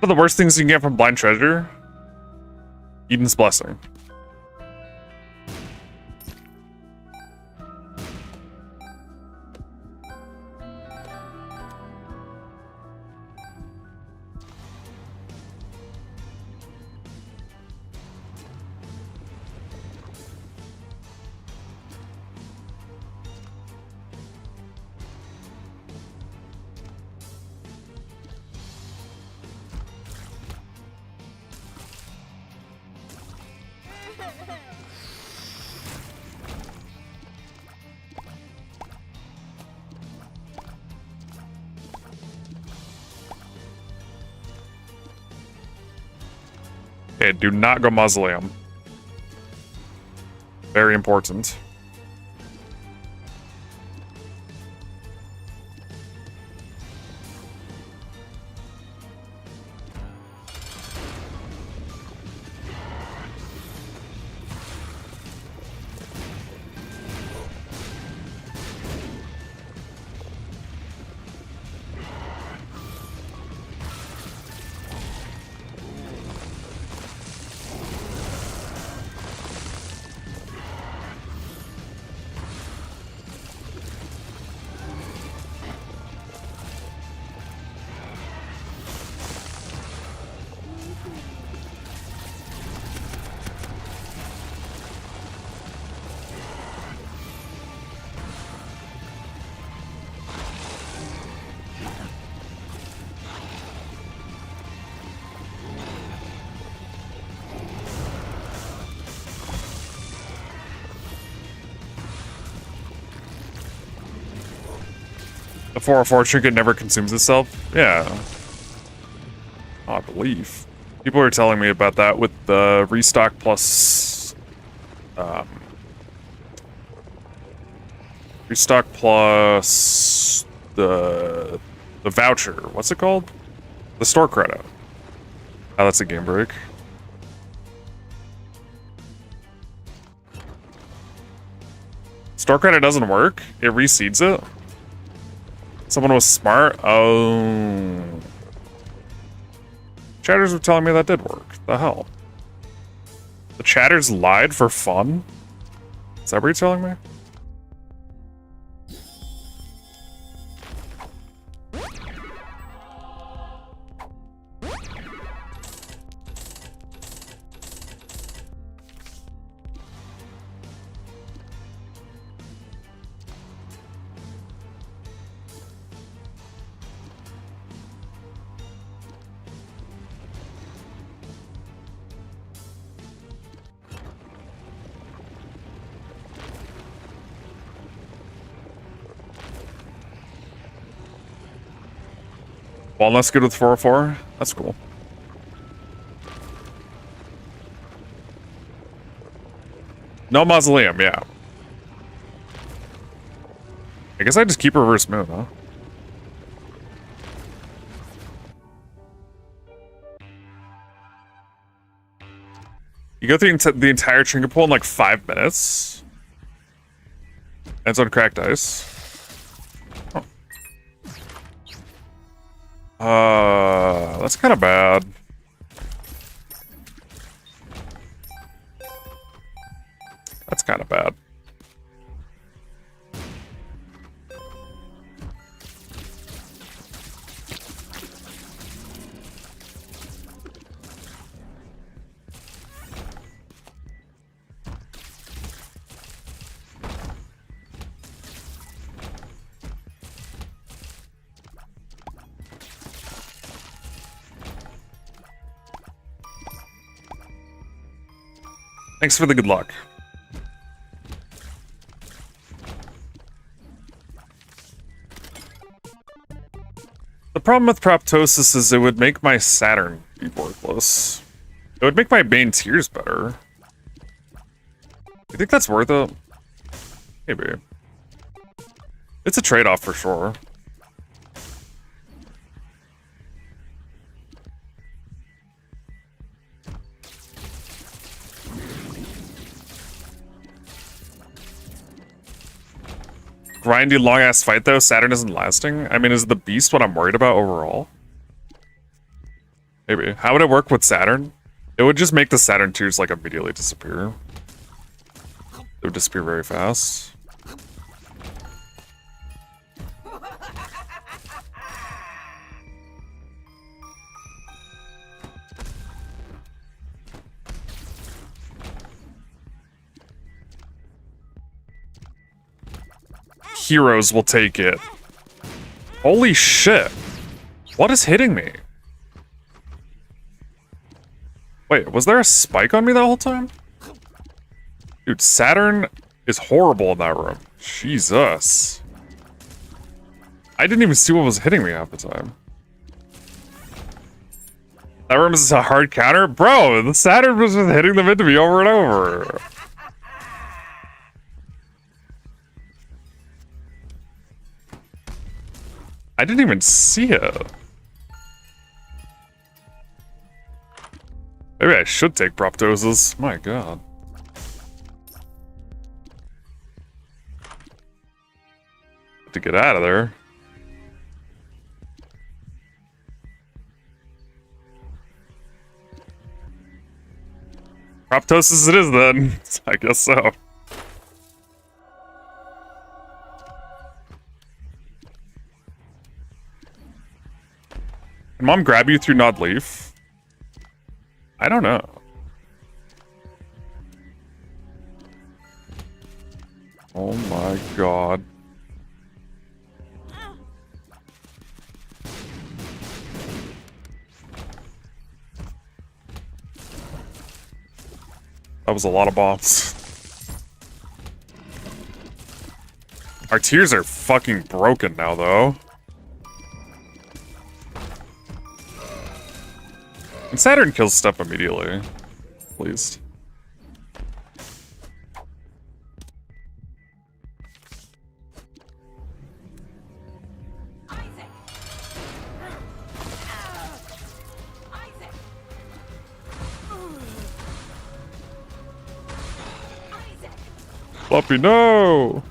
One of the worst things you can get from Blind Treasure? Eden's Blessing. Okay, do not go mausoleum. Very important. The 404 trinket never consumes itself? Yeah. Oh, I believe. People are telling me about that with the restock plus... restock plus... the voucher. What's it called? The store credit. Oh, that's a game break. Store credit doesn't work. It reseeds it. Someone was smart. Oh. Chatters were telling me that did work. The hell? The chatters lied for fun? Is that what you're telling me? Walnut's good with 404. That's cool. No mausoleum, yeah. I guess I just keep reverse moon, huh? You go through the entire trinket pool in like 5 minutes. And it's on cracked ice. That's kind of bad. That's kind of bad. Thanks for the good luck. The problem with proptosis is it would make my Saturn be worthless. It would make my Bane Tears better. You think that's worth it? Maybe. It's a trade-off for sure. Grindy, long-ass fight, though. Saturn isn't lasting. I mean, is the beast what I'm worried about overall? Maybe. How would it work with Saturn? It would just make the Saturn tears, like, immediately disappear. It would disappear very fast. Heroes will take it. Holy shit. What is hitting me? Wait, was there a spike on me that whole time? Dude, Saturn is horrible in that room. Jesus. I didn't even see what was hitting me half the time. That room is a hard counter? Bro, the Saturn was just hitting them into me over and over. I didn't even see it. Maybe I should take proptosis. My god. To get out of there. Proptosis it is then. I guess so. Can Mom grab you through Nod Leaf? I don't know. Oh my god. That was a lot of bombs. Our tears are fucking broken now, though. And Saturn kills stuff immediately. At least. Fluffy, no!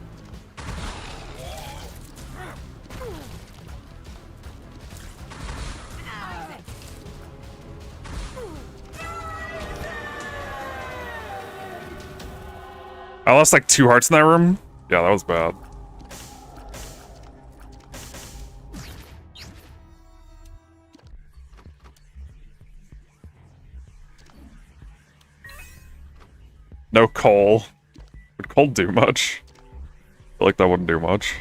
I lost like 2 hearts in that room. Yeah, that was bad. No coal. Would coal do much? I feel like that wouldn't do much.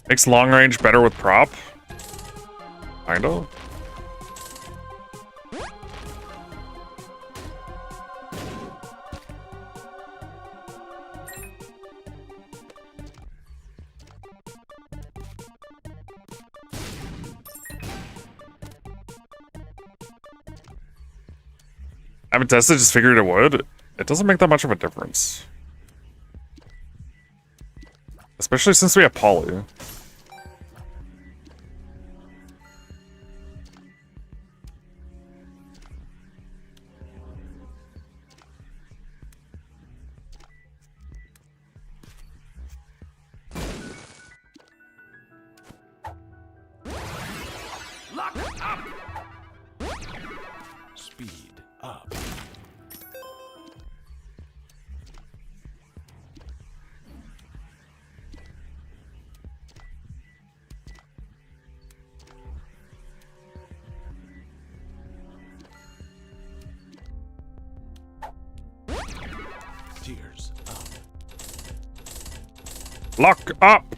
Makes long range better with prop. Kind of. I haven't tested, just figured it would. It doesn't make that much of a difference. Especially since we have poly. Speed up. Tears up. Lock up!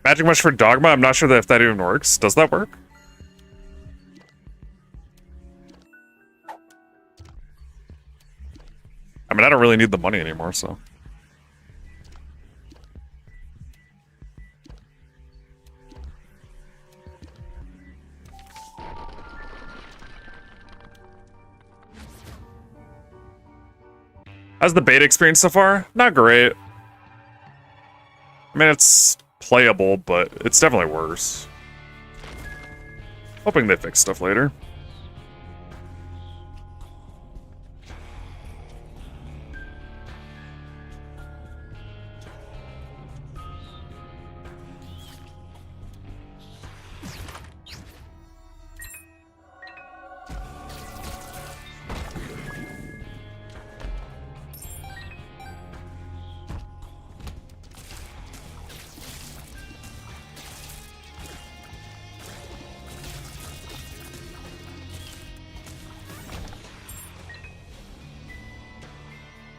Magic mush for Dogma? I'm not sure that if that even works. Does that work? I mean, I don't really need the money anymore, so. How's the beta experience so far? Not great. I mean, it's playable, but it's definitely worse. Hoping they fix stuff later.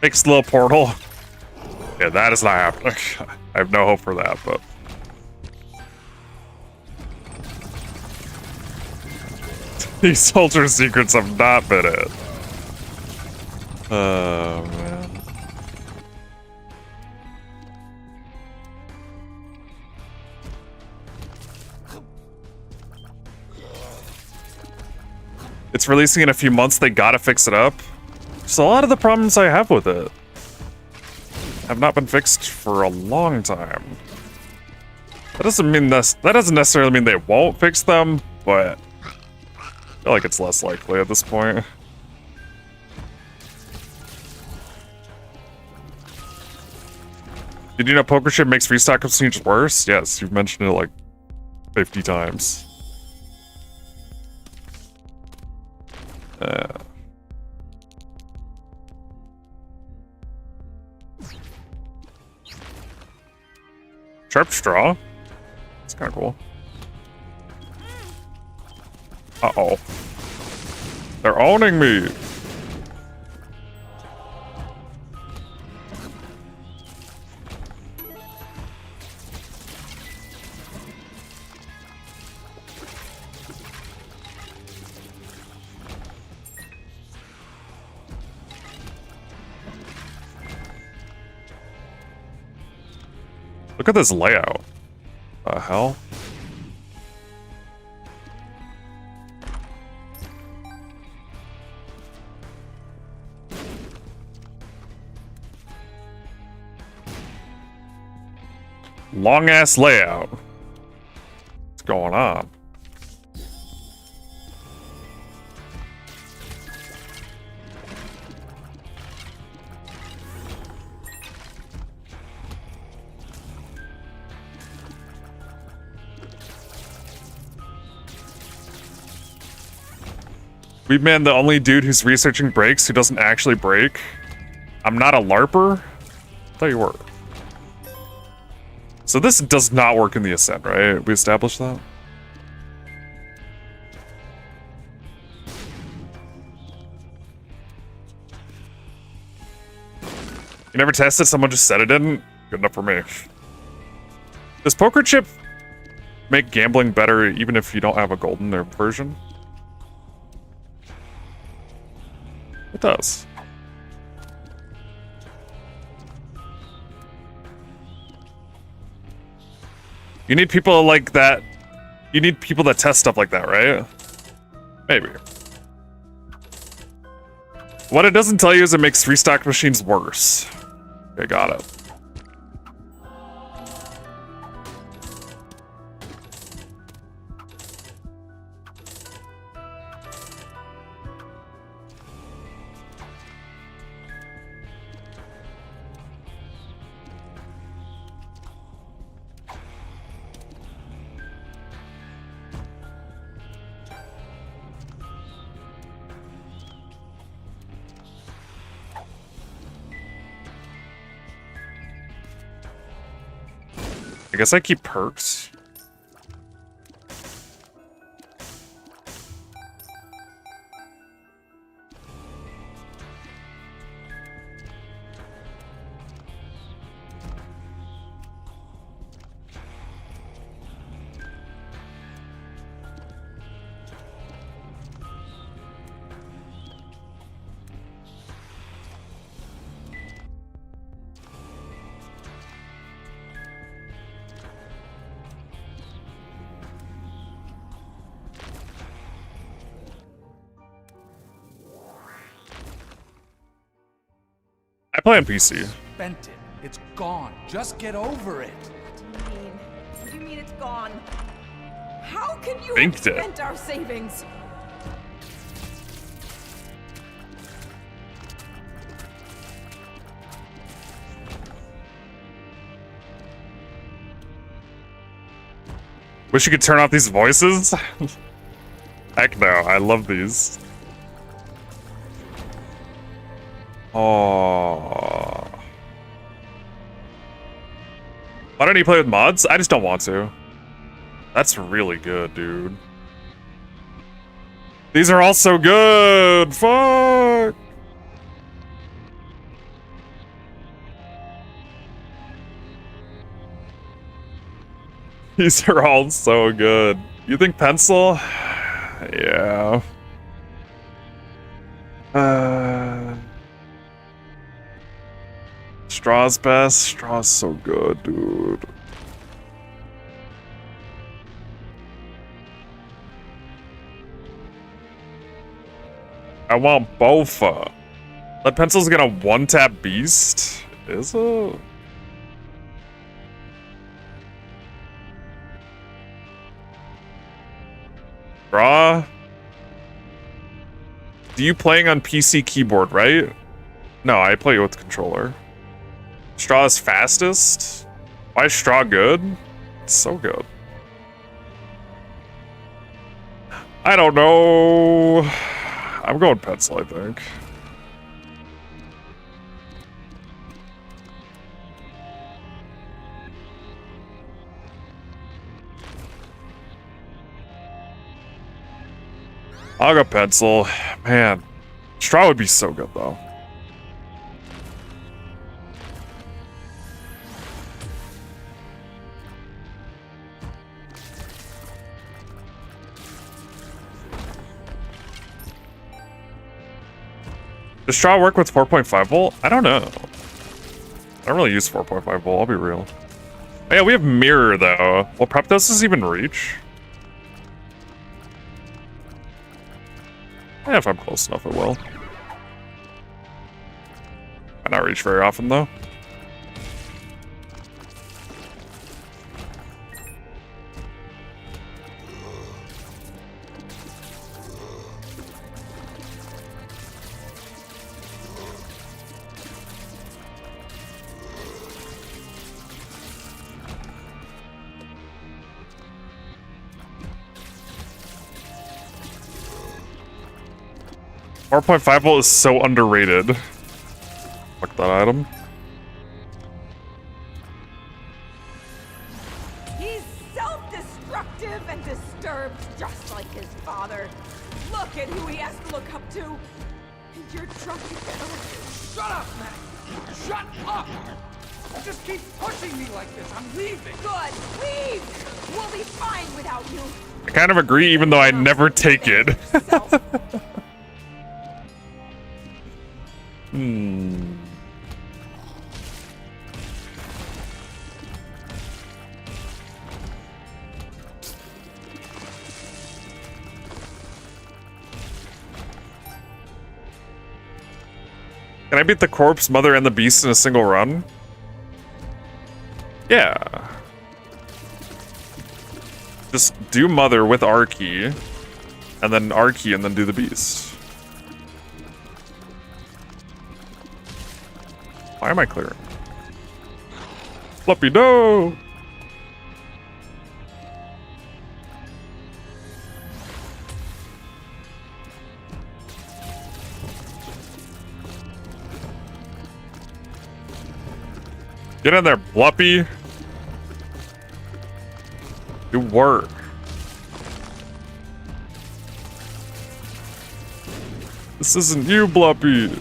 Fixed little portal. Yeah, that is not happening. I have no hope for that, but. These soldier secrets have not been it. Oh, man. It's releasing in a few months, they gotta fix it up. So a lot of the problems I have with it have not been fixed for a long time. That doesn't necessarily mean they won't fix them, but I feel like it's less likely at this point. Did you know poker chip makes restock exchange worse? Yes, you've mentioned it like 50 times. Sharp straw? It's kind of cool. Uh-oh. They're owning me! Look at this layout. The hell? Long ass layout. What's going on? Weedman, the only dude who's researching breaks who doesn't actually break. I'm not a LARPer? I thought you were. So this does not work in the Ascent, right? We established that? You never tested? Someone just said it didn't? Good enough for me. Does Poker Chip make gambling better even if you don't have a golden version? It does. You need people like that. You need people that test stuff like that, right? Maybe. What it doesn't tell you is it makes restock machines worse. Okay, got it. I guess I keep perks. I play on PC. Spent it. It's gone. Just get over it. What do you mean? What do you mean it's gone? How can you have Banked it. spent our savings? Wish you could turn off these voices. Heck no, I love these. Oh. Why don't you play with mods? I just don't want to. That's really good, dude. These are all so good. Fuck. These are all so good. You think pencil? Yeah. Straw's best. Straw's so good, dude. I want Bofa. That pencil's gonna one-tap beast? Is it? Straw? Do you playing on PC keyboard, right? No, I play with controller. Straw is fastest? Why is Straw good? It's so good. I don't know. I'm going pencil, I think. I'll go pencil. Man, Straw would be so good, though. Does Straw work with 4.5 volt? I don't know. I don't really use 4.5 volt, I'll be real. Oh, yeah, we have mirror though. Well, prep does even reach? Yeah, if I'm close enough, it will. Might not reach very often though. .5 volt is so underrated. Fuck that item. He's self-destructive and disturbed, just like his father. Look at who he has to look up to. And you're trying to get away. Shut up, man! Shut up! You just keep pushing me like this. I'm leaving. Good, leave! We'll be fine without you. I kind of agree, even though I never take it. Yourself. Can I beat the corpse, mother, and the beast in a single run? Yeah. Just do mother with R key, and then R key, and then do the beast. Why am I clearing? Fluffy, no! Get in there, Bluppy. Do work. This isn't you, Bluppy.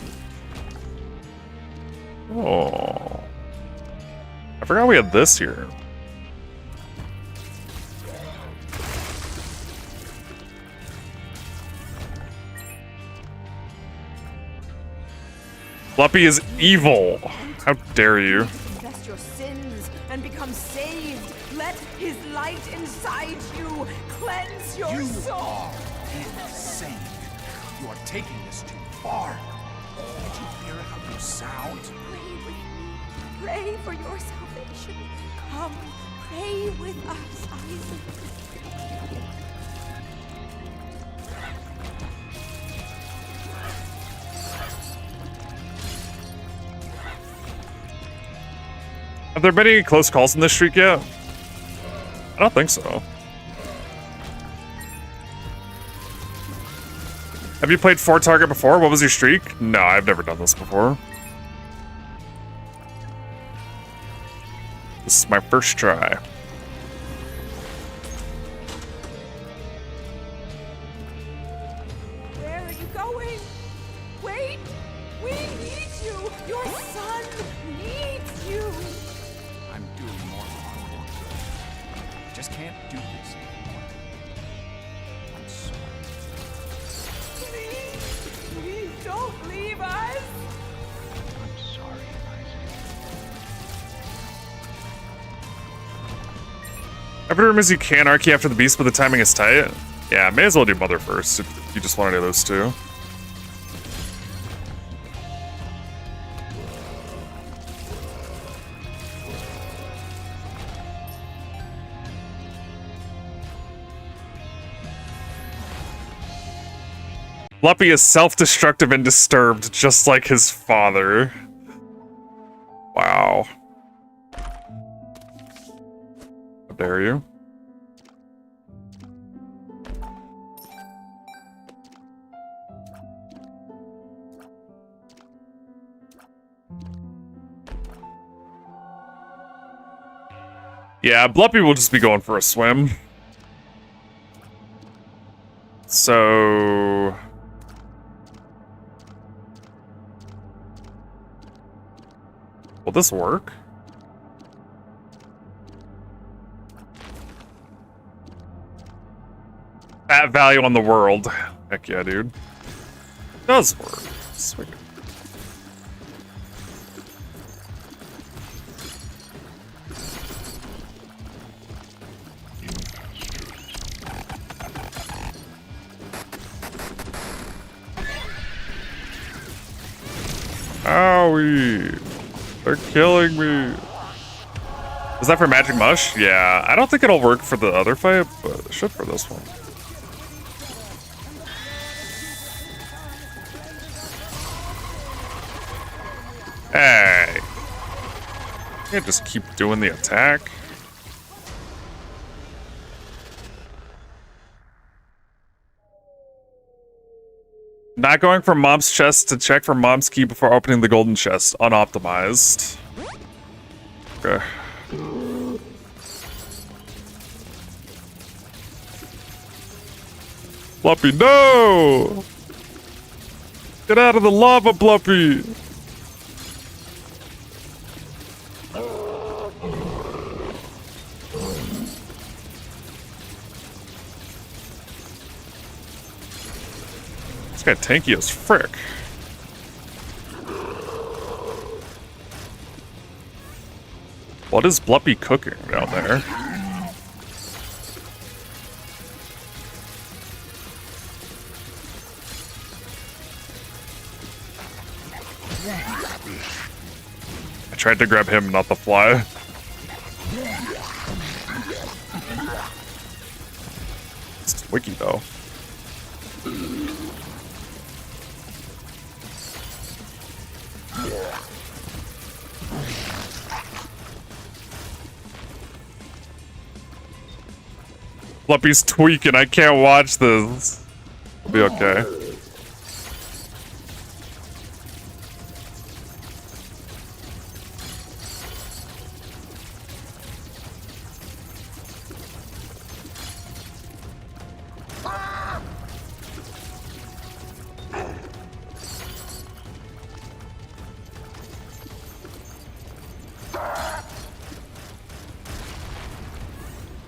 Oh. I forgot we had this here. Bluppy is evil. How dare you? Confess your sins and become saved. Let his light inside you cleanse your You soul. are insane. You are taking this too far. Did you hear how you sound? Pray with me. Pray for your salvation. Come, pray with us, Isaac. Have there been any close calls in this streak yet? I don't think so. Have you played 4 target before? What was your streak? No, I've never done this before. This is my first try. Where are you going? Wait! We need you! Your son needs you! I'm doing more harm than good. Just can't do this anymore. I'm sorry. Please don't leave us! I'm sorry, Isaac. Every room is you can Archie after the beast, but the timing is tight. Yeah, may as well do mother first if you just want to do those two. Luppy is self-destructive and disturbed, just like his father. Wow. How dare you? Yeah, Bluppy will just be going for a swim. So... will this work? At value on the world. Heck yeah, dude. Does work. Sweet. Owie! They're killing me. Is that for Magic Mush? Yeah, I don't think it'll work for the other fight, but it should for this one. Hey! You can't just keep doing the attack. Not going from Mom's chest to check for Mom's key before opening the golden chest. Unoptimized. Okay. Bluppy, no! Get out of the lava, Bluppy! This guy tanky as frick. What is Bluppy cooking down there? I tried to grab him, not the fly. It's wiki though. Fluppy's tweaking, I can't watch this. It'll be okay.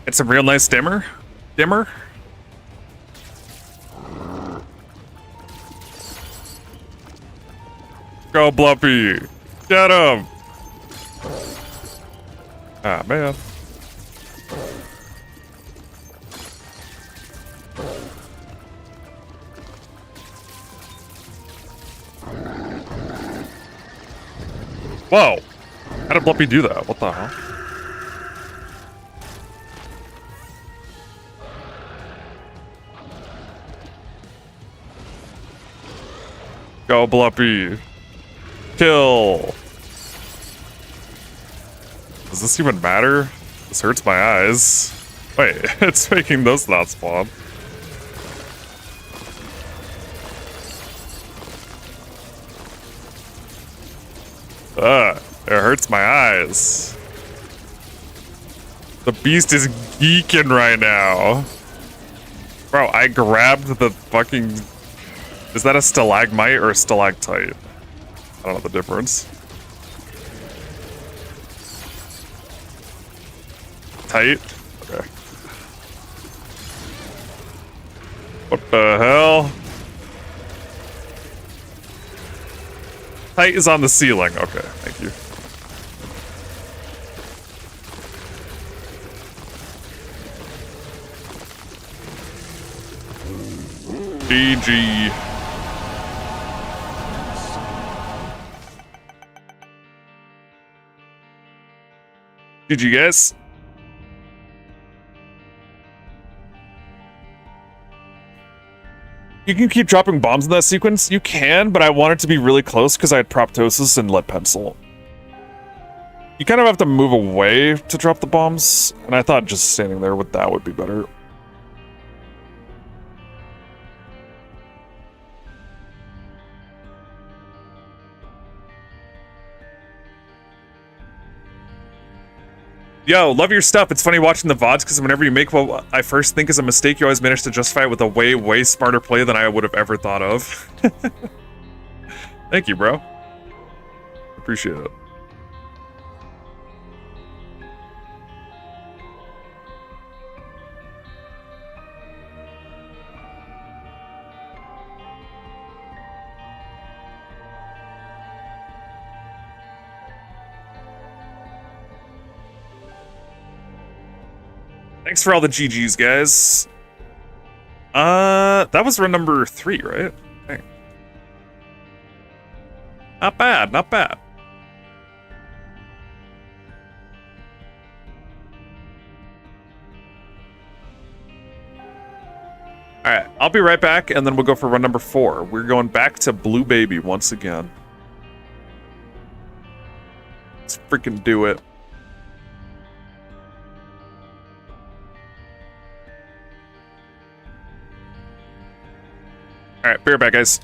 It's a real nice dimmer. Dimmer? Go, Bluppy! Get him! Ah, man. Whoa! How did Bluppy do that? What the hell? Go, Bluppy. Kill. Does this even matter? This hurts my eyes. Wait, it's making those not spawn. It hurts my eyes. The beast is geeking right now. Bro, I grabbed the fucking... Is that a stalagmite or a stalactite? I don't know the difference. Tight? Okay. What the hell? Tight is on the ceiling. Okay, thank you. GG. GG, guys. You can keep dropping bombs in that sequence. You can, but I want it to be really close because I had Proptosis and Lead Pencil. You kind of have to move away to drop the bombs, and I thought just standing there with that would be better. Yo, love your stuff. It's funny watching the VODs because whenever you make what I first think is a mistake, you always manage to justify it with a way, way smarter play than I would have ever thought of. Thank you, bro. Appreciate it. Thanks for all the GGs, guys. That was run number 3, right? Dang. Not bad, not bad. Alright, I'll be right back, and then we'll go for run number 4. We're going back to Blue Baby once again. Let's freaking do it. Alright, be right back, guys.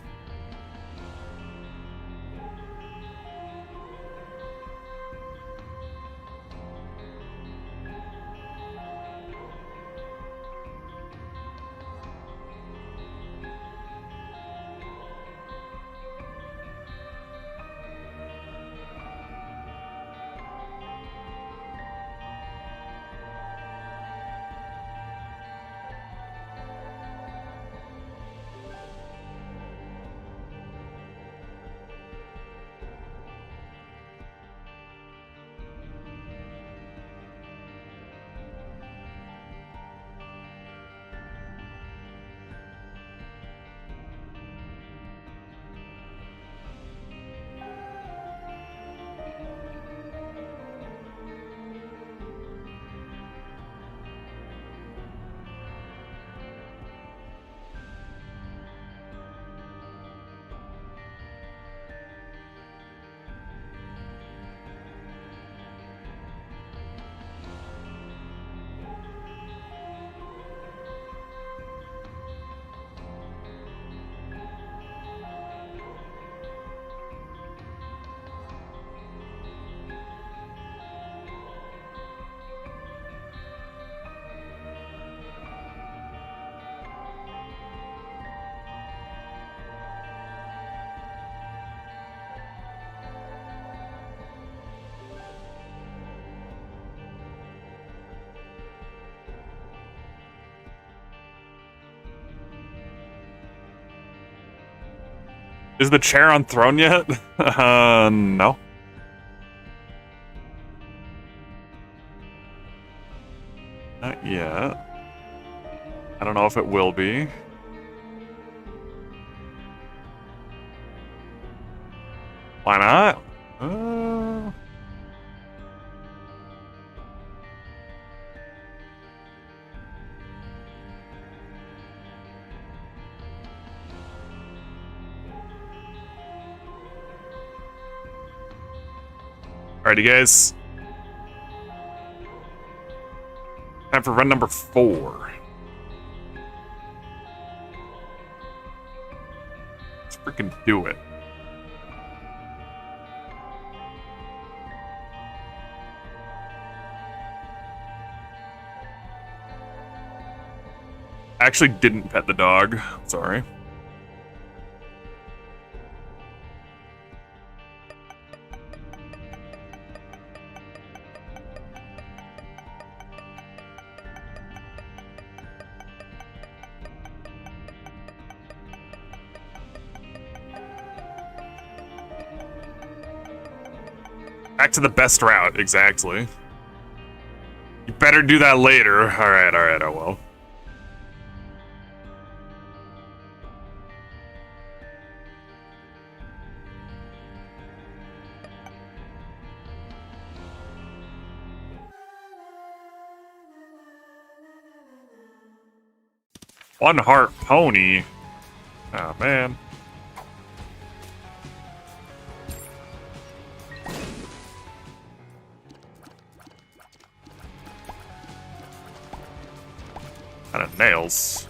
Is the chair on throne yet? No. Not yet. I don't know if it will be. Why not? Alrighty, guys. Time for run number 4. Let's freaking do it. I actually didn't pet the dog. Sorry. Back to the best route, exactly. You better do that later. Alright, I will. One heart pony. Oh, man. Kind of nails.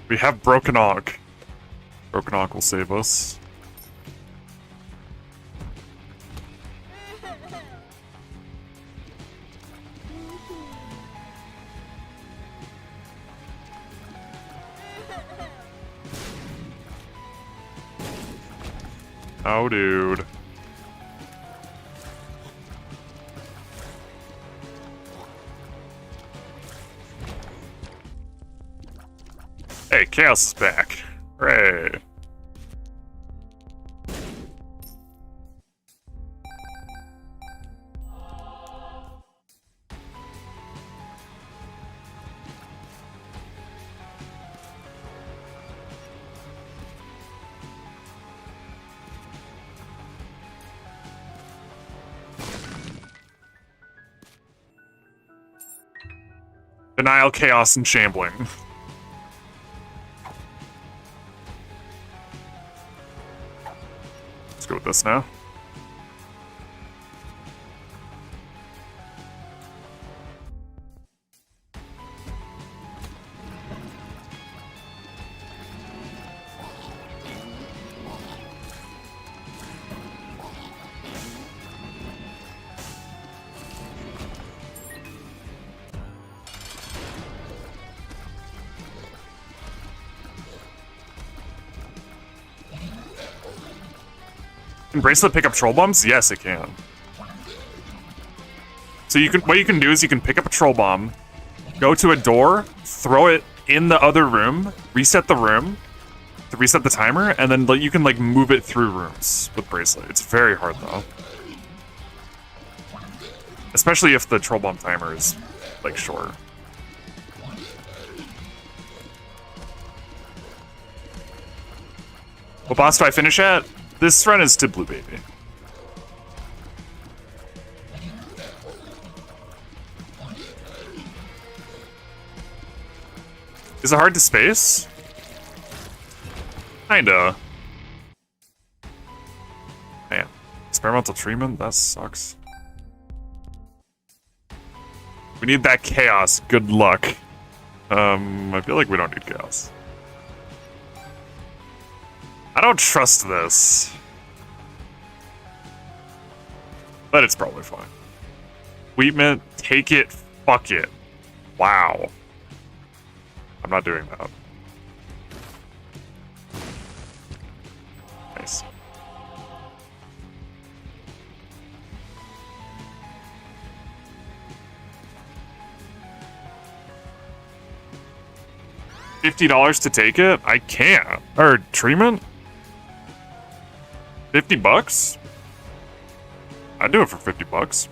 We have Broken Ankh. Broken Ankh will save us. Oh, dude. Hey, Chaos is back. Hooray. Denial, chaos, and shambling. Let's go with this now. Can Bracelet pick up troll bombs? Yes, it can. So what you can do is you can pick up a troll bomb, go to a door, throw it in the other room, reset the room to reset the timer, and then you can like move it through rooms with Bracelet. It's very hard though. Especially if the troll bomb timer is like short. What boss do I finish at? This run is to Blue Baby. Is it hard to space? Kinda. Man, experimental treatment? That sucks. We need that chaos. Good luck. I feel like we don't need chaos. I don't trust this. But it's probably fine. Wheatmint, take it, fuck it. Wow. I'm not doing that. Nice. $50 to take it? I can't. Or treatment? 50 bucks? I'd do it for 50 bucks.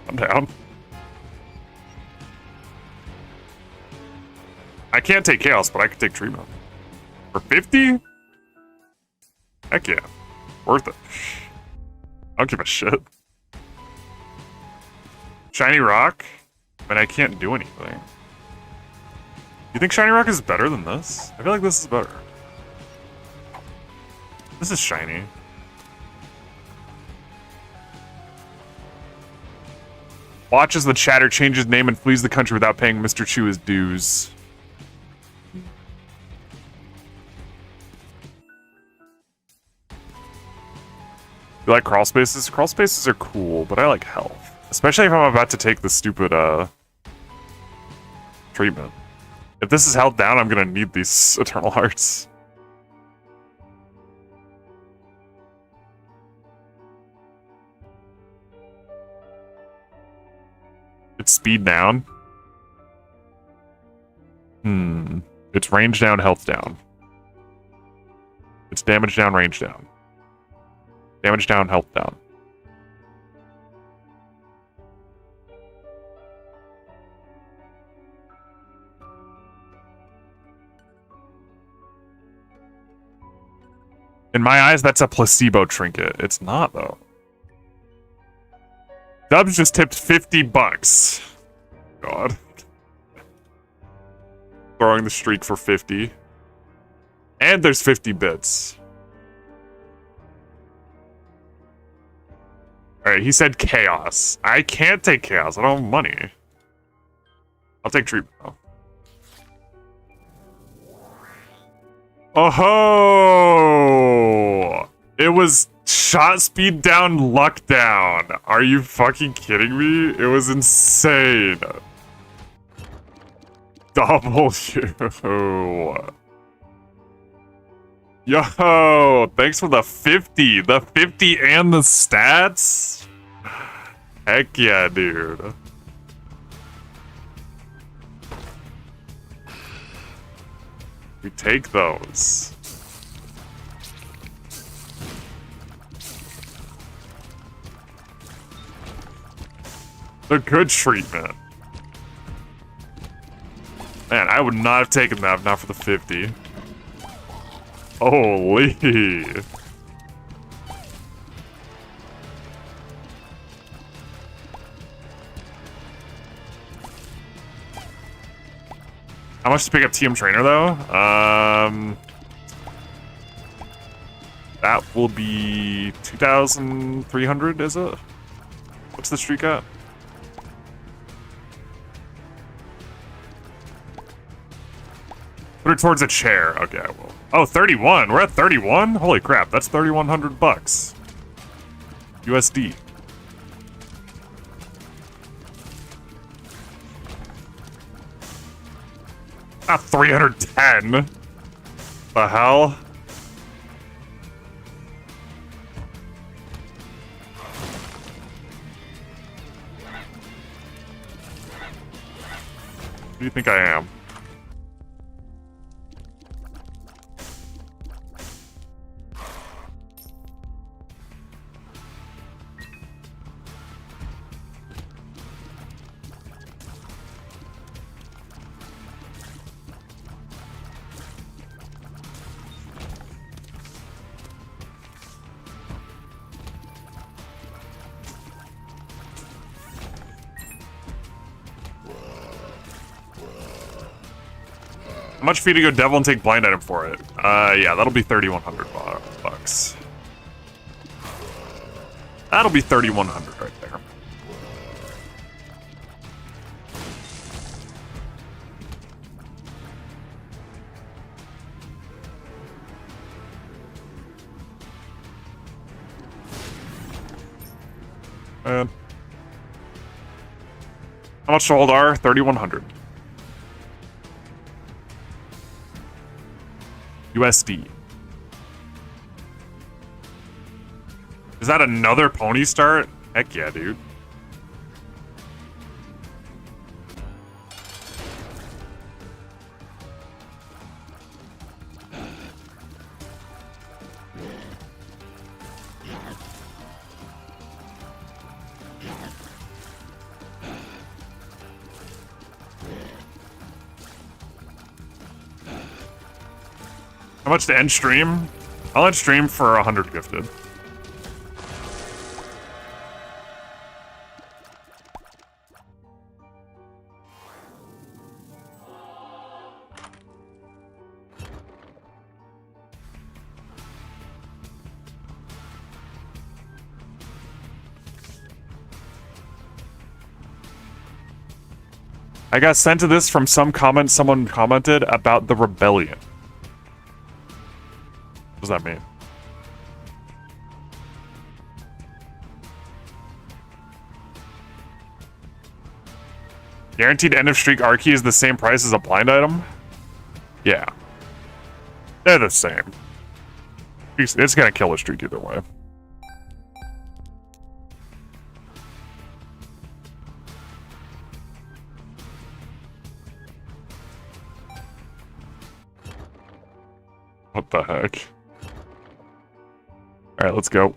I'm down. I can't take chaos, but I can take treatment. For 50? Heck yeah. Worth it. I don't give a shit. Shiny rock? I mean, I can't do anything. You think shiny rock is better than this? I feel like this is better. This is shiny. Watch as the chatter changes name and flees the country without paying Mr. Chu his dues. You like crawl spaces? Crawl spaces are cool, but I like health. Especially if I'm about to take the stupid, treatment. If this is held down, I'm gonna need these Eternal Hearts. It's speed down. It's range down, health down. It's damage down, range down. Damage down, health down. In my eyes, that's a placebo trinket. It's not, though. Dubs just tipped 50 bucks. God. Throwing the streak for 50. And there's 50 bits. Alright, he said chaos. I can't take chaos. I don't have money. I'll take treatment, though. Oh-ho! It was shot speed down, luck down. Are you fucking kidding me? It was insane. W. Yo, thanks for the 50. The 50 and the stats? Heck yeah, dude. We take those. The good treatment. Man, I would not have taken that if not for the 50. Holy. How much to pick up TM Trainer, though? That will be 2,300, is it? What's the streak at? Put it towards a chair. Okay, I will. Oh, 31. We're at 31? Holy crap, that's 3,100 bucks. USD. Not 310. The hell? Who do you think I am? How much fee to go devil and take blind item for it? Yeah, that'll be 3,100 bucks. That'll be 3,100 right there. And how much to hold R? 3,100. USD. Is that another pony start? Heck yeah, dude. How much to end stream? I'll end stream for 100 gifted. I got sent to this from some comment someone commented about the rebellion. What does that mean? Guaranteed end of streak R key is the same price as a blind item? Yeah. They're the same. It's gonna kill a streak either way. What the heck? Alright, let's go.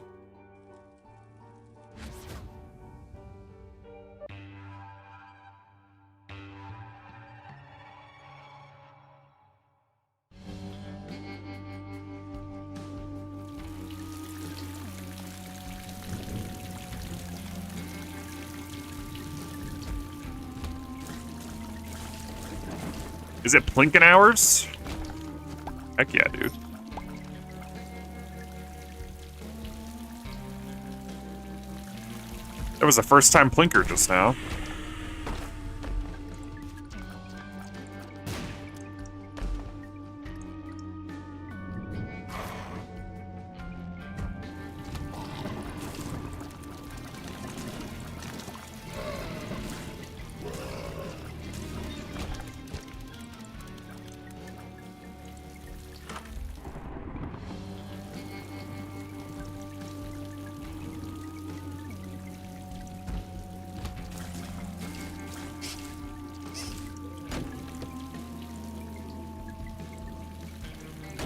Is it Plinkin hours? Heck yeah, dude. That was a first-time Plinker just now.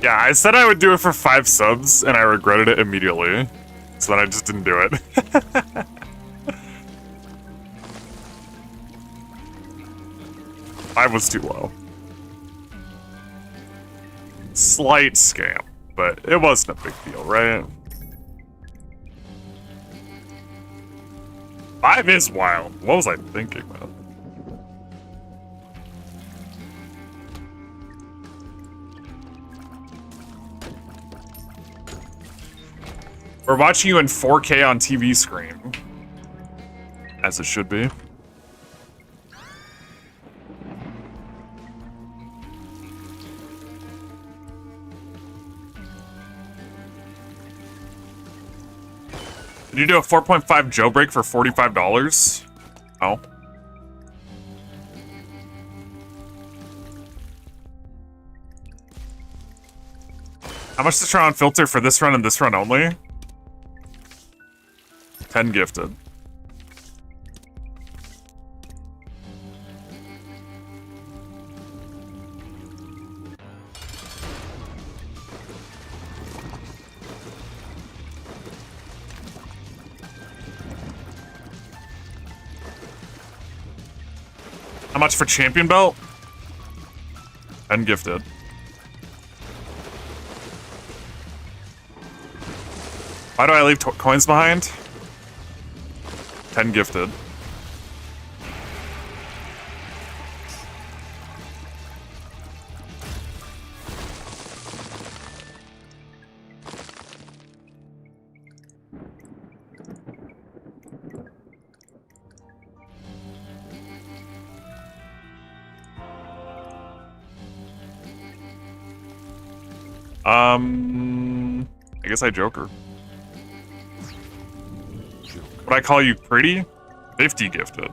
Yeah, I said I would do it for 5 subs, and I regretted it immediately. So then I just didn't do it. I was too low. Slight scam, but it wasn't a big deal, right? 5 is wild. What was I thinking, man? We're watching you in 4K on TV screen. As it should be. Did you do a 4.5 jailbreak for $45? Oh. How much to try on filter for this run and this run only? 10 gifted. How much for champion belt? 10 gifted. Why do I leave coins behind? 10 gifted. I guess I Joker. Would I call you pretty? 50 gifted.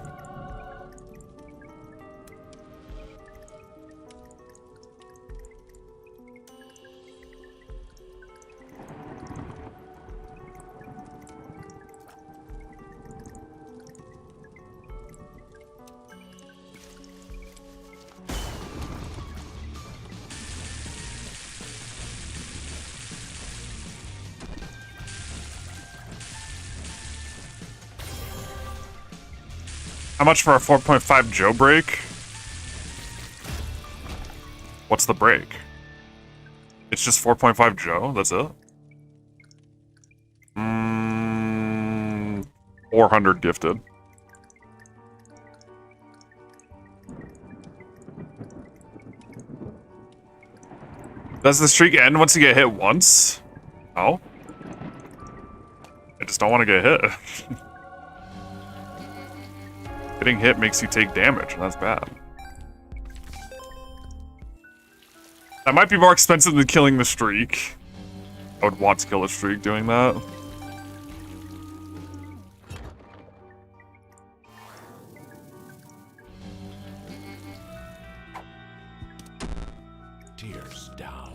How much for a 4.5 Joe break? What's the break? It's just 4.5 Joe? That's it? 400 gifted. Does the streak end once you get hit once? No. I just don't want to get hit. Getting hit makes you take damage, and that's bad. That might be more expensive than killing the streak. I would want to kill a streak doing that. Tears down.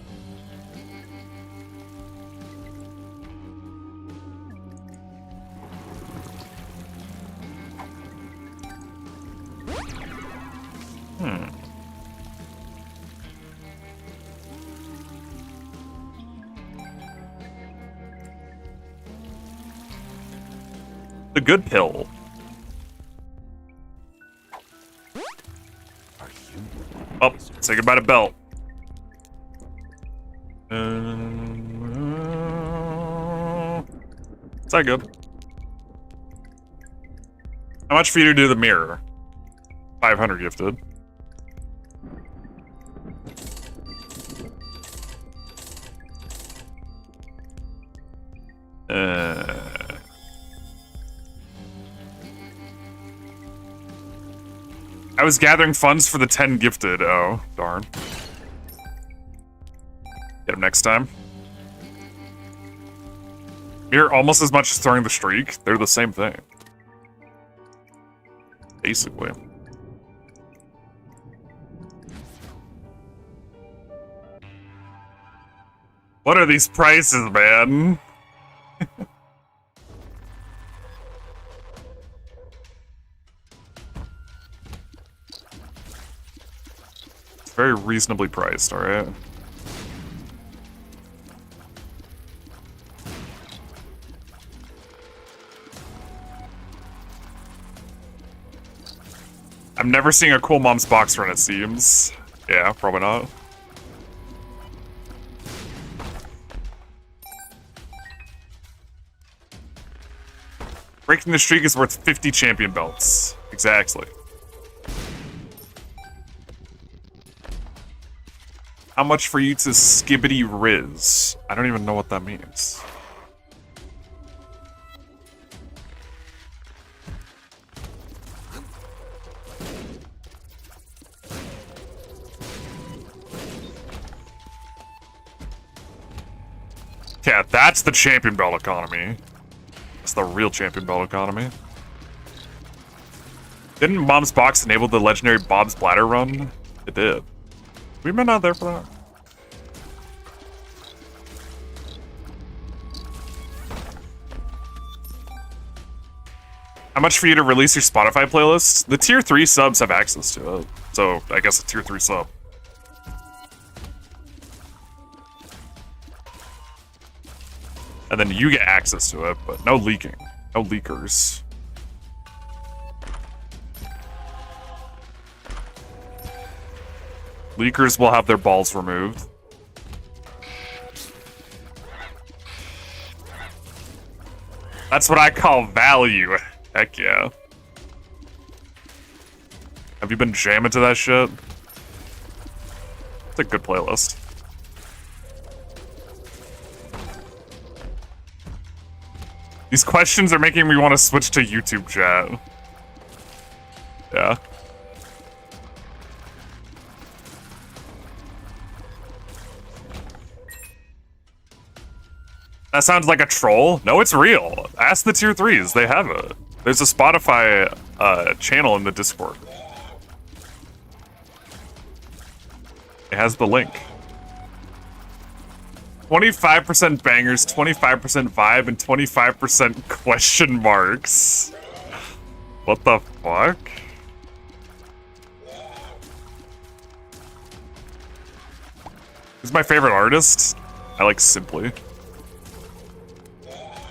The good pill. Are you? Oh, say goodbye to belt. Is that good? How much for you to do the mirror? 500 gifted. I was gathering funds for the 10 gifted. Oh, darn. Get him next time. You're almost as much as throwing the streak. They're the same thing. Basically. What are these prices, man? It's very reasonably priced, alright? I'm never seeing a Cool Mom's box run, it seems. Yeah, probably not. Breaking the streak is worth 50 champion belts. Exactly. How much for you to skibbity riz? I don't even know what that means. Yeah, that's the champion belt economy. That's the real champion belt economy. Didn't Mom's Box enable the legendary Bob's Bladder run? It did. We've been out there for that. How much for you to release your Spotify playlist? The tier 3 subs have access to it. So I guess a tier 3 sub. And then you get access to it, but no leaking. No leakers. Leakers will have their balls removed. That's what I call value. Heck yeah. Have you been jamming to that shit? It's a good playlist. These questions are making me want to switch to YouTube chat. Yeah. That sounds like a troll. No, it's real. Ask the tier 3s. They have it. There's a Spotify channel in the Discord. It has the link. 25% bangers, 25% vibe, and 25% question marks. What the fuck? Who's my favorite artist? I like Simply.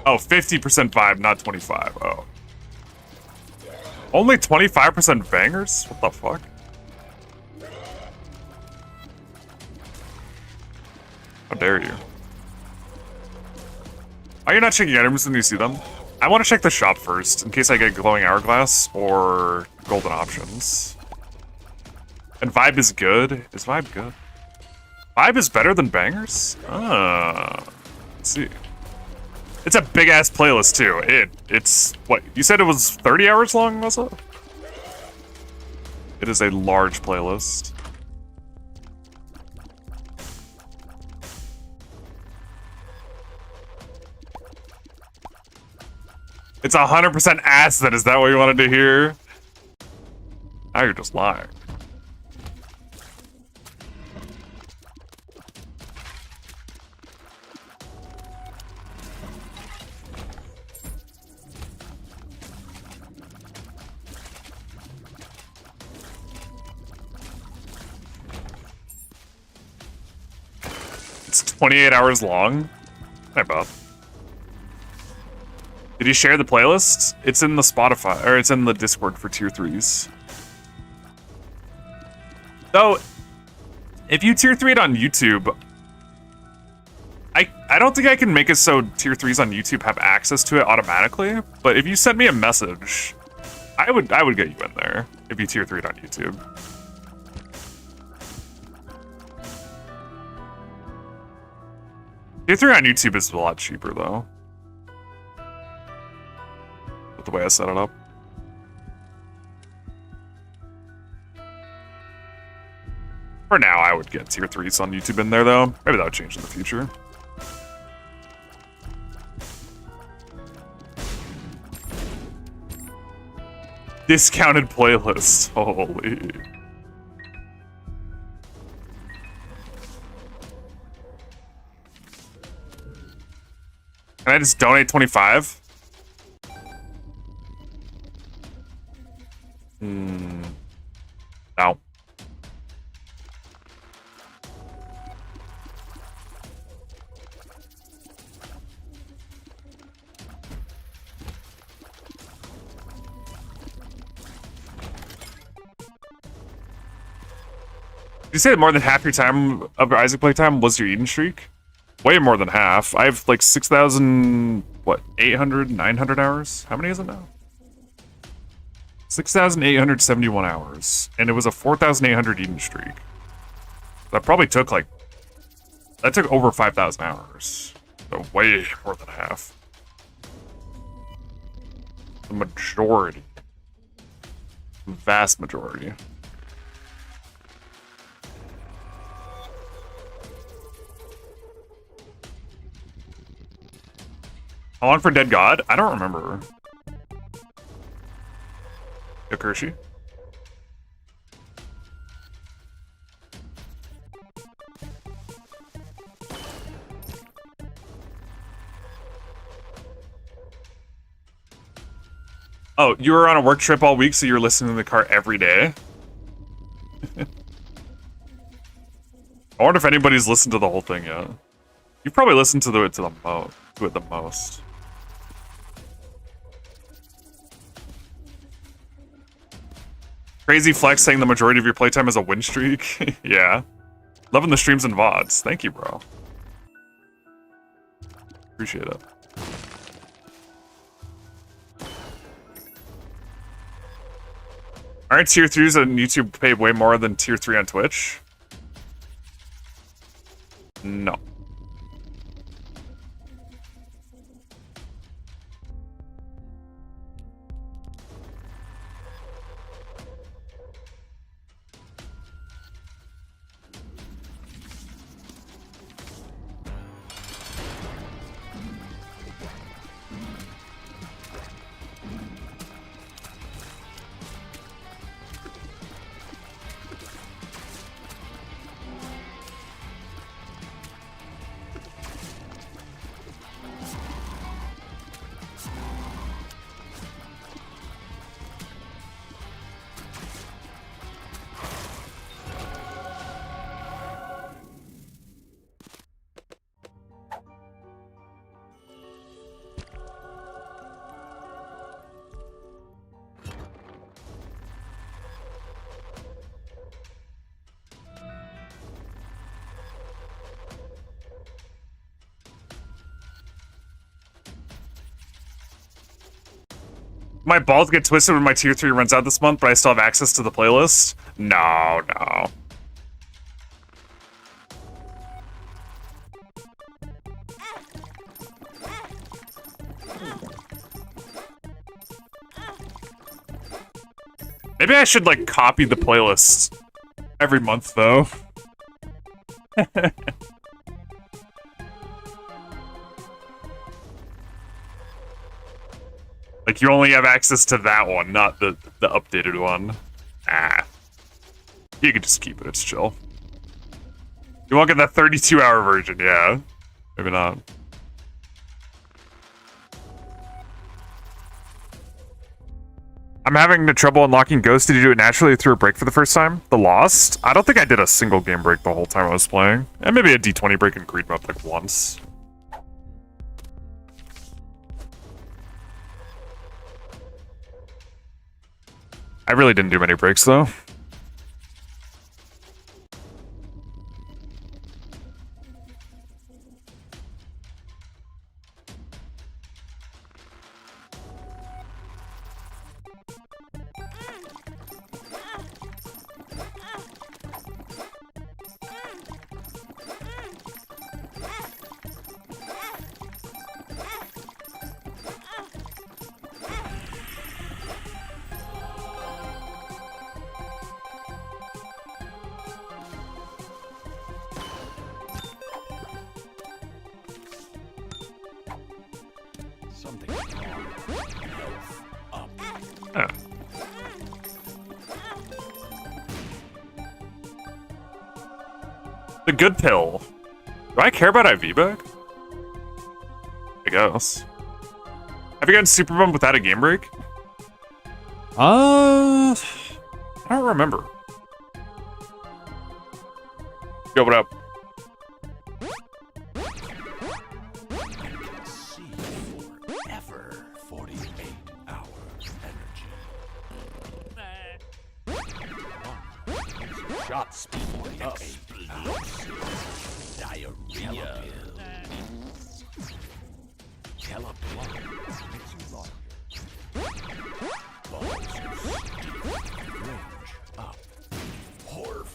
Oh, 50% vibe, not 25. Oh. Only 25% bangers? What the fuck? How dare you? Are you not checking items when you see them? I want to check the shop first, in case I get glowing hourglass or golden options. And vibe is good. Is vibe good? Vibe is better than bangers? Ah. Let's see. It's a big ass playlist too. It's what you said it was 30 hours long, was it? It is a large playlist. It's 100% acid. Is that what you wanted to hear? Now you're just lying. It's 28 hours long. Hi, Bob. Did you share the playlist? It's in the Spotify, or it's in the Discord for tier 3s. So, if you tier 3'd on YouTube, I don't think I can make it so tier 3s on YouTube have access to it automatically, but if you send me a message, I would get you in there if you tier 3'd on YouTube. Tier 3 on YouTube is a lot cheaper though. With the way I set it up. For now, I would get tier 3s on YouTube in there though. Maybe that would change in the future. Discounted playlist. Holy. Can I just donate 25? No. Did you say that more than half your time of your Isaac playtime was your Eden streak? Way more than half. I have like 6,000, what, 800, 900 hours? How many is it now? 6,871 hours. And it was a 4,800 Eden streak. That probably took like, that took over 5,000 hours. So way more than half. The majority. Vast majority. How long for Dead God? I don't remember. Yokurshi? Oh, you were on a work trip all week, so you're listening in the car every day? I wonder if anybody's listened to the whole thing yet. You've probably listened to it the most. Crazy Flex saying the majority of your playtime is a win streak. Yeah. Loving the streams and VODs. Thank you, bro. Appreciate it. Aren't tier 3s on YouTube paid way more than tier 3 on Twitch? No. My balls get twisted when my tier 3 runs out this month, but I still have access to the playlist? No. Maybe I should, like, copy the playlist every month, though. Like, you only have access to that one, not the updated one. Ah. You can just keep it, it's chill. You won't get that 32-hour version, yeah. Maybe not. I'm having trouble unlocking Ghost. Did you do it naturally or through a break for the first time? The Lost? I don't think I did a single game break the whole time I was playing. And maybe a D20 break in Greed Mode like once. I really didn't do many breaks, though. The good pill. Do I care about IV back? I guess. Have you gotten super bummed without a game break? I don't remember. Yo, what up? Forever 48-hour energy. Shot speed up. Diarrhea. Yellow blood makes you larger. Balls range up. Horf.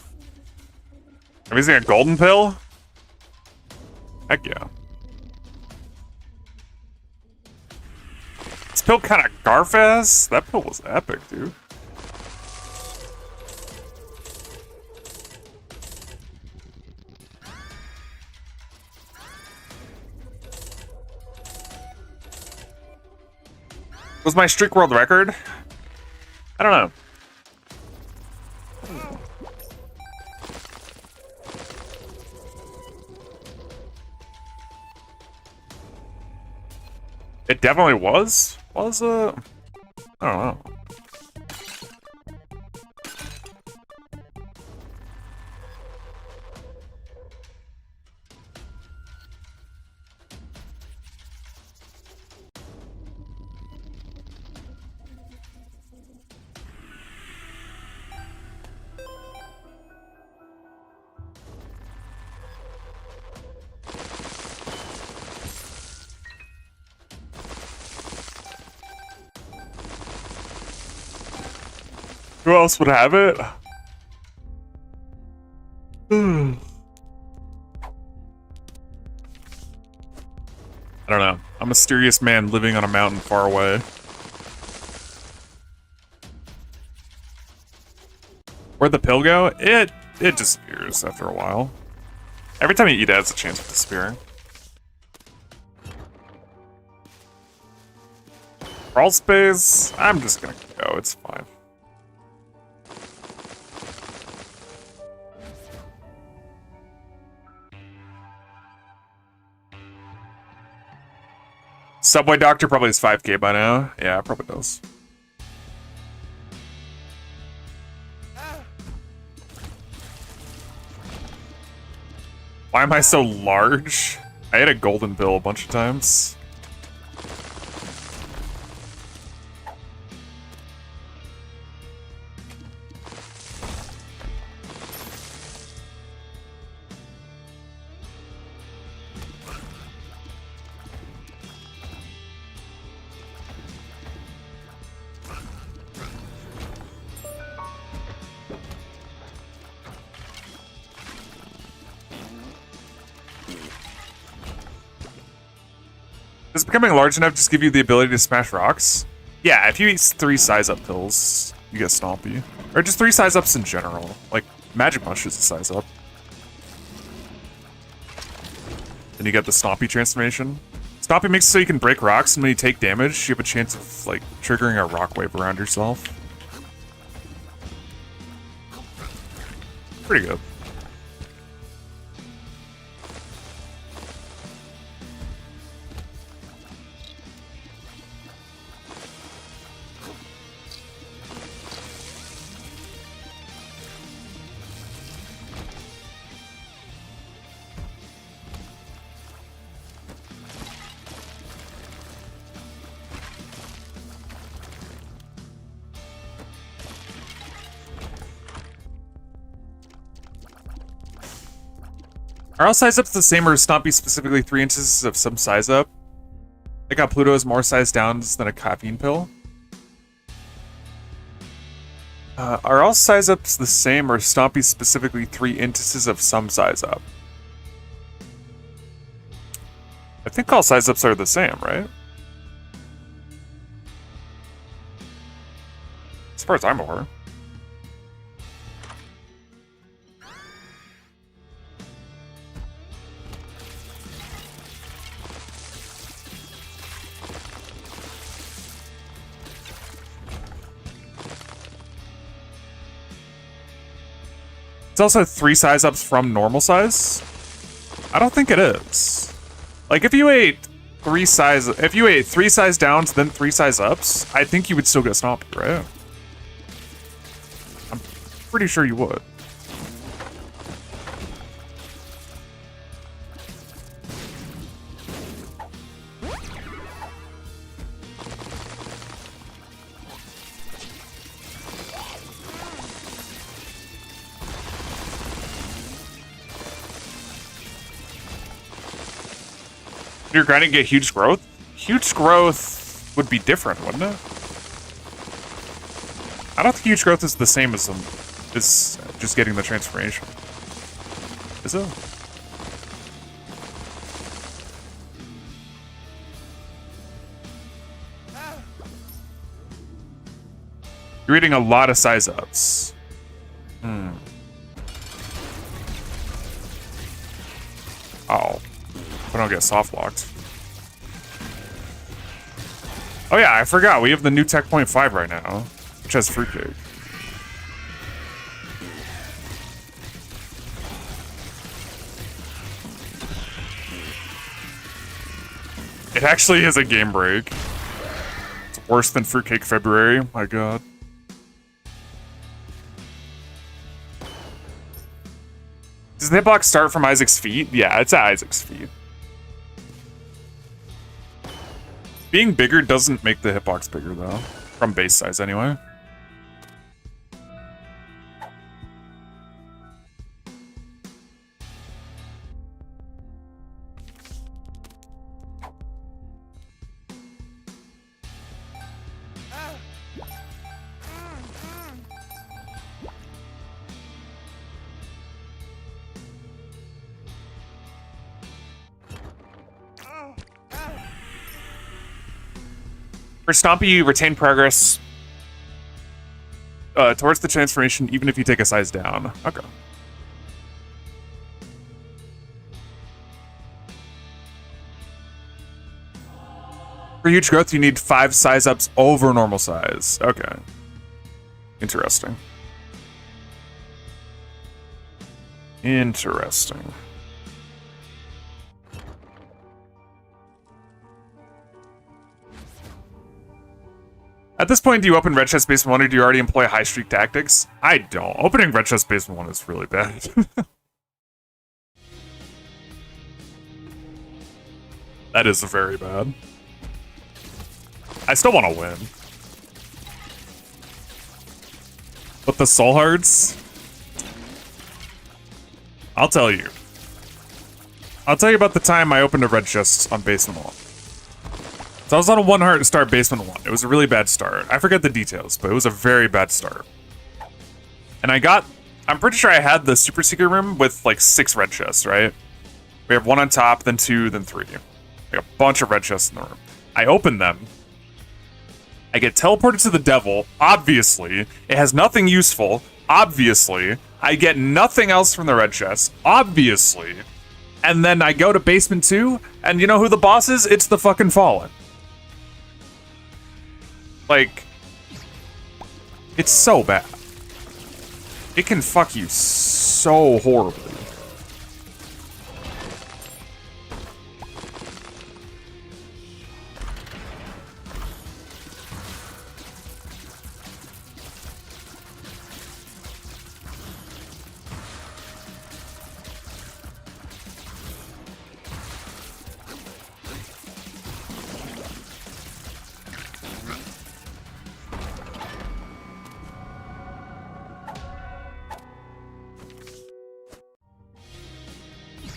I'm using a golden pill? Heck yeah. This pill kind of garf-ass. That pill was epic, dude. Was my streak world record? I don't know. It definitely was. I don't know. Who else would have it? I don't know. A mysterious man living on a mountain far away. Where'd the pill go? It disappears after a while. Every time you eat it, it's a chance of disappearing. Crawl space? I'm just gonna go, it's fine. Subway Doctor probably has 5K by now. Yeah, it probably does. Why am I so large? I ate a golden pill a bunch of times. Does becoming large enough just give you the ability to smash rocks? Yeah, if you eat 3 size-up pills, you get Stompy. Or just 3 size-ups in general. Like, Magic Mush is a size-up. Then you get the Stompy transformation. Stompy makes it so you can break rocks, and when you take damage, you have a chance of, like, triggering a rock wave around yourself. Pretty good. Are all size ups the same, or is Stompy specifically 3 instances of some size up? I got Pluto is more size downs than a caffeine pill. Are all size ups the same, or is Stompy specifically 3 instances of some size up? I think all size ups are the same, right? As far as I'm aware. It's also 3 size ups from normal size? I don't think it is. Like, if you ate 3 size downs, then 3 size ups, I think you would still get Stompy, right? I'm pretty sure you would. You're grinding to get huge growth? Huge growth would be different, wouldn't it? I don't think huge growth is the same as just getting the transformation. Is it? You're eating a lot of size ups. Oh. I don't get soft locked. Oh yeah, I forgot. We have the new Tech Point 5 right now, which has fruitcake. It actually is a game break. It's worse than fruitcake February. My god. Does the hitbox start from Isaac's feet? Yeah, it's at Isaac's feet. Being bigger doesn't make the hitbox bigger, though. From base size, anyway. For Stompy, you retain progress towards the transformation, even if you take a size down. Okay. For huge growth, you need 5 size ups over normal size. Okay. Interesting. Interesting. At this point, do you open Red Chest Basement 1 or do you already employ high streak tactics? I don't. Opening Red Chest Basement 1 is really bad. That is very bad. I still want to win. But the Soul Hearts? I'll tell you. I'll tell you about the time I opened a Red Chest on Basement 1. So I was on a 1 heart to start Basement 1. It was a really bad start. I forget the details, but it was a very bad start. And I'm pretty sure I had the Super Secret Room with like 6 red chests, right? We have 1 on top, then 2, then 3. We have a bunch of red chests in the room. I open them. I get teleported to the devil, obviously. It has nothing useful, obviously. I get nothing else from the red chest, obviously. And then I go to Basement 2, and you know who the boss is? It's the fucking Fallen. Like, it's so bad. It can fuck you so horribly.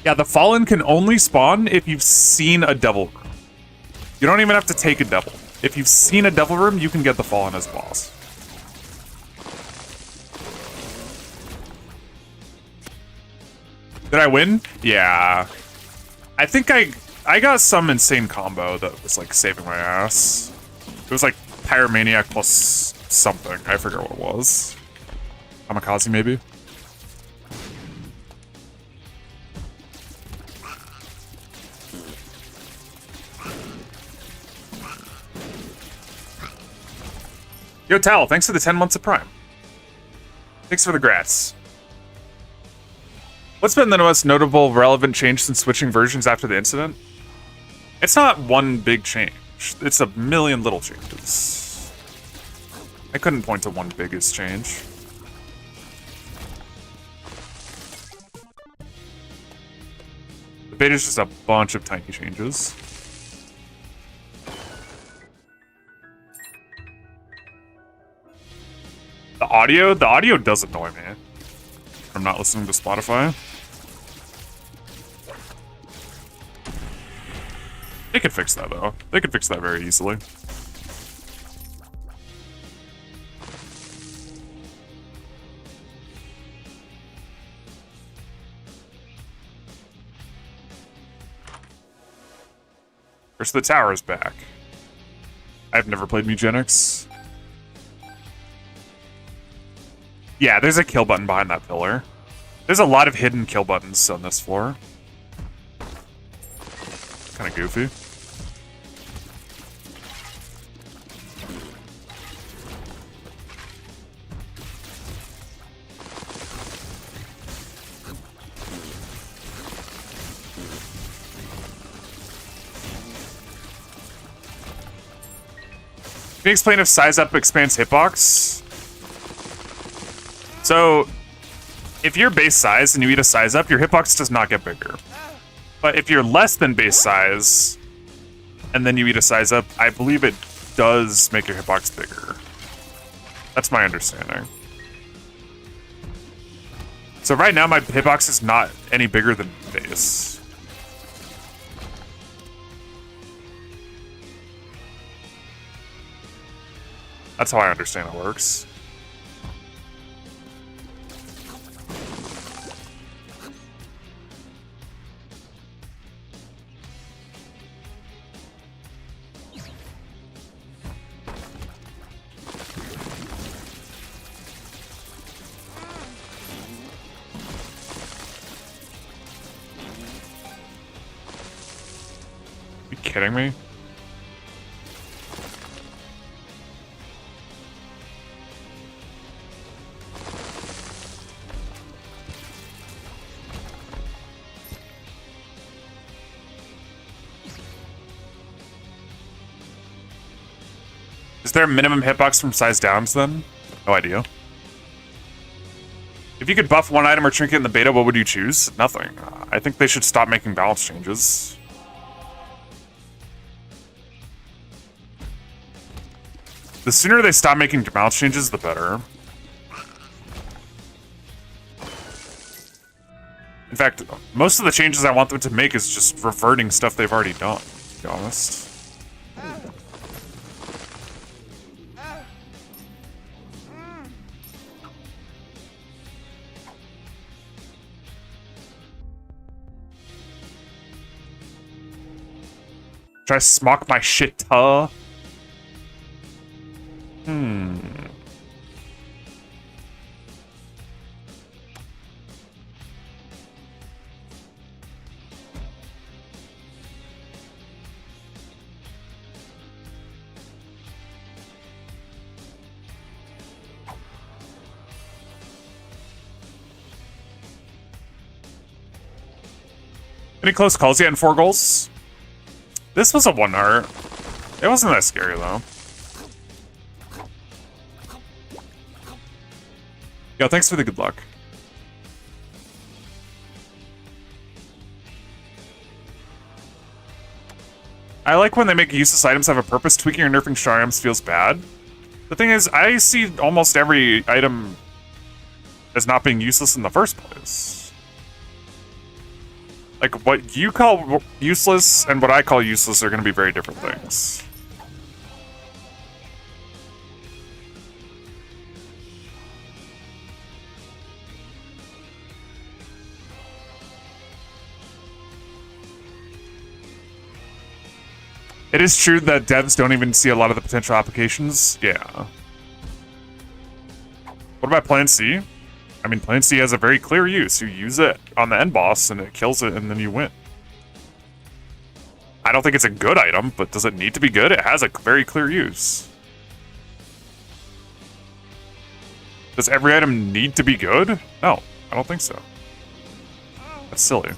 Yeah, the Fallen can only spawn if you've seen a Devil Room. You don't even have to take a Devil. If you've seen a Devil Room, you can get the Fallen as boss. Did I win? Yeah. I think I got some insane combo that was like saving my ass. It was like Pyromaniac plus something. I forget what it was. Kamikaze maybe? Yo, Tal, thanks for the 10 months of Prime. Thanks for the grats. What's been the most notable, relevant change since switching versions after the incident? It's not one big change. It's a million little changes. I couldn't point to one biggest change. The beta's just a bunch of tiny changes. The audio does annoy me. I'm not listening to Spotify. They could fix that, though. They could fix that very easily. First, the tower is back. I've never played Mugenics. Yeah, there's a kill button behind that pillar. There's a lot of hidden kill buttons on this floor. Kind of goofy. Can you explain if size up expands hitbox? So, if you're base size and you eat a size up, your hitbox does not get bigger. But if you're less than base size, and then you eat a size up, I believe it does make your hitbox bigger. That's my understanding. So right now, my hitbox is not any bigger than base. That's how I understand it works. Are you kidding me? Is there a minimum hitbox from size downs then? No idea. If you could buff one item or trinket in the beta, what would you choose? Nothing. I think they should stop making balance changes. The sooner they stop making balance changes, the better. In fact, most of the changes I want them to make is just reverting stuff they've already done, to be honest. Try to smock my shit, huh? Any close calls yet in 4 goals? This was a 1 heart. It wasn't that scary though. Yo, thanks for the good luck. I like when they make useless items have a purpose. Tweaking or nerfing strong items feels bad. The thing is, I see almost every item as not being useless in the first place. Like, what you call useless and what I call useless are going to be very different things. It is true that devs don't even see a lot of the potential applications. Yeah. What about Plan C? I mean, Plan C has a very clear use. You use it on the end boss and it kills it and then you win. I don't think it's a good item, but does it need to be good? It has a very clear use. Does every item need to be good? No, I don't think so. That's silly.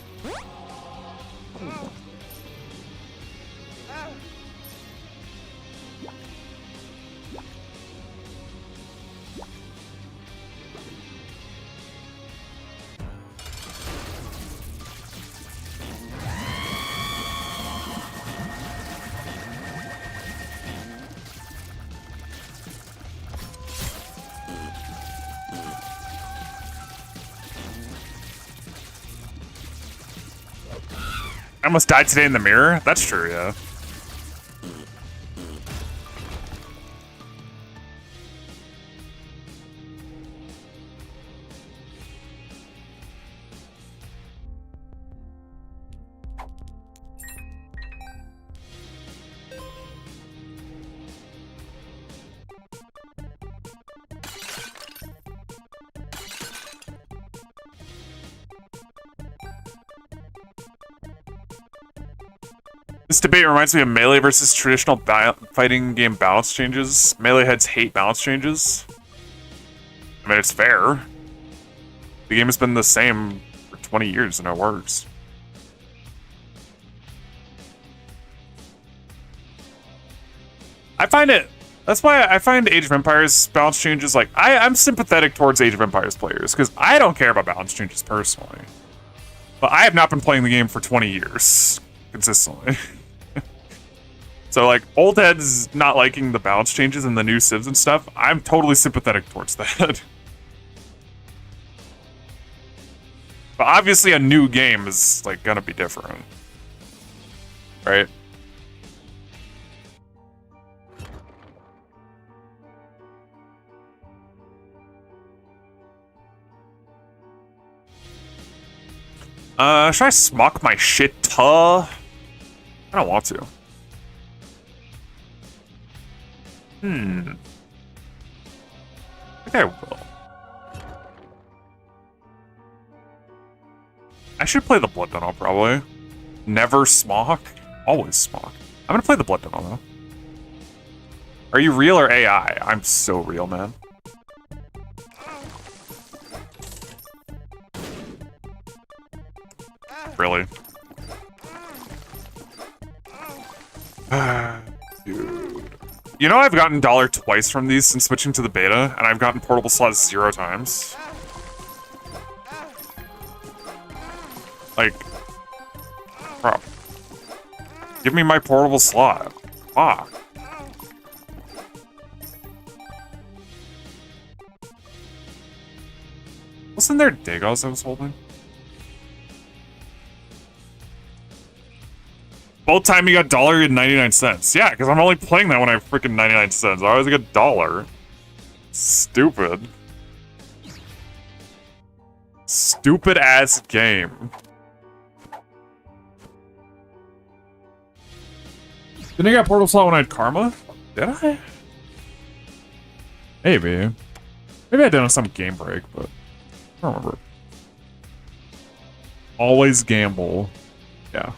I almost died today in the mirror? That's true, yeah. This debate reminds me of Melee versus traditional fighting game balance changes. Melee heads hate balance changes. I mean, it's fair. The game has been the same for 20 years and it works. I find it That's why I find Age of Empires balance changes, like, I'm sympathetic towards Age of Empires players, because I don't care about balance changes personally. But I have not been playing the game for 20 years, consistently. So, like, old heads not liking the balance changes and the new civs and stuff, I'm totally sympathetic towards that. But obviously a new game is, like, gonna be different. Right? Should I smock my shit? I don't want to. I think I will. I should play the Blood Tunnel, probably. Never smock, always smock. I'm gonna play the Blood Tunnel, though. Are you real or AI? I'm so real, man. Really? Dude. You know I've gotten $1 twice from these since switching to the beta, and I've gotten portable slots 0 times. Like, bro, give me my portable slot. Fuck. Wasn't there Dagos I was holding? Both time you got $1.99. Yeah, because I'm only playing that when I freaking 99 cents. I always get $1. Stupid. Stupid ass game. Didn't I get portable slot when I had Karma? Did I? Maybe. Maybe I did on some game break, but I don't remember. Always gamble. Yeah.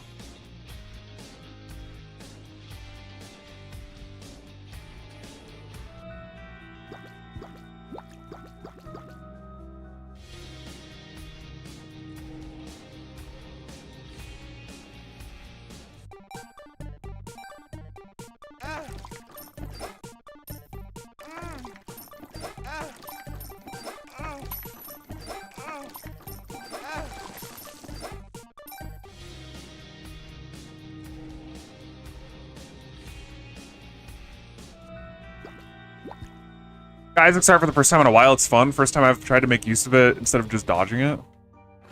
Isaac Star for the first time in a while. It's fun. First time I've tried to make use of it instead of just dodging it.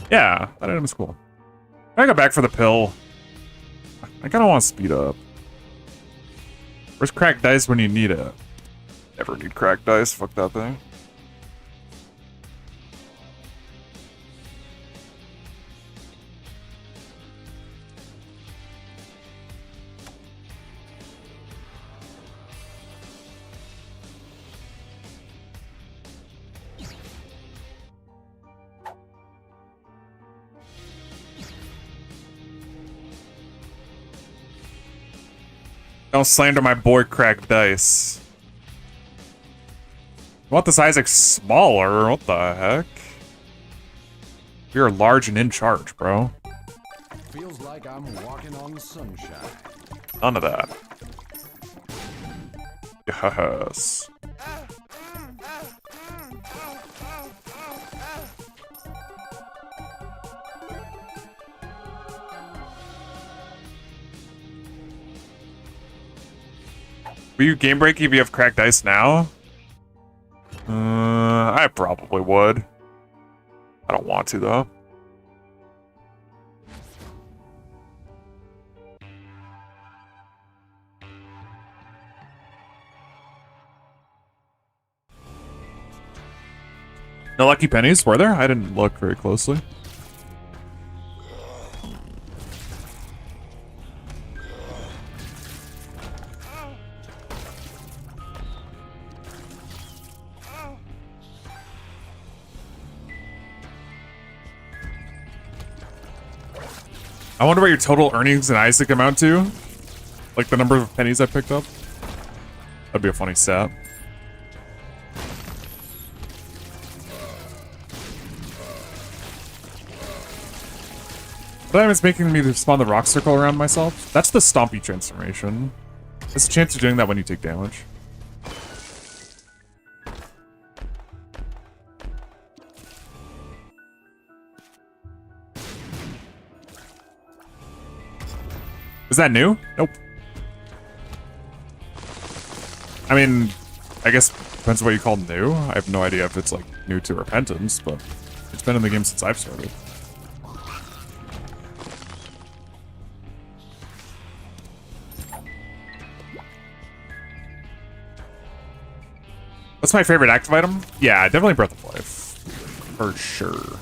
Yeah, that item is cool. I go back for the pill. I kind of want to speed up. Where's cracked dice when you need it? Never need cracked dice. Fuck that thing. Don't slander my boy Cracked Dice. You want this Isaac smaller? What the heck? You're large and in charge, bro. Feels like I'm walking on sunshine. None of that. Yes. Will you game break if you have cracked dice now? I probably would. I don't want to, though. No lucky pennies, were there? I didn't look very closely. I wonder what your total earnings in Isaac amount to? Like the number of pennies I picked up? That'd be a funny stat. That is making me spawn the rock circle around myself. That's the Stompy transformation. There's a chance of doing that when you take damage. Is that new? Nope. I mean, I guess depends what you call new. I have no idea if it's like new to Repentance, but it's been in the game since I've started. What's my favorite active item? Yeah, definitely Breath of Life. For sure.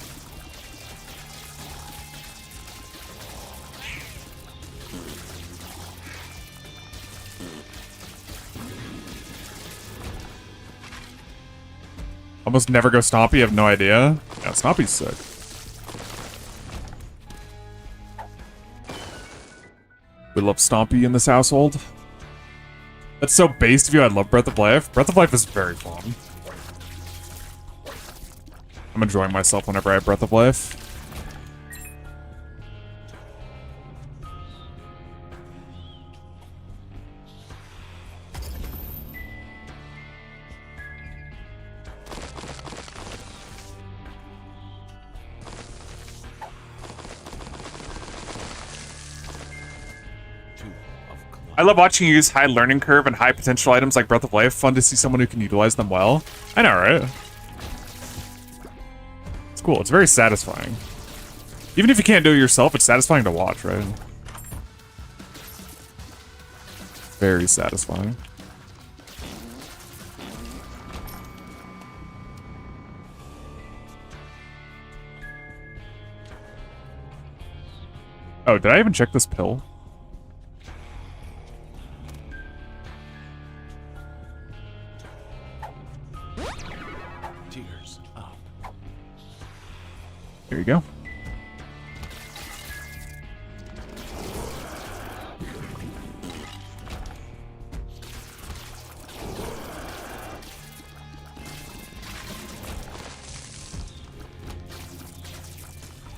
Almost never go Stompy, I have no idea. Yeah, Stompy's sick. We love Stompy in this household. That's so based of you, I love Breath of Life. Breath of Life is very fun. I'm enjoying myself whenever I have Breath of Life. I love watching you use high learning curve and high potential items like Breath of Life. Fun to see someone who can utilize them well. I know, right? It's cool. It's very satisfying. Even if you can't do it yourself, it's satisfying to watch, right? Very satisfying. Oh, did I even check this pill? There you go.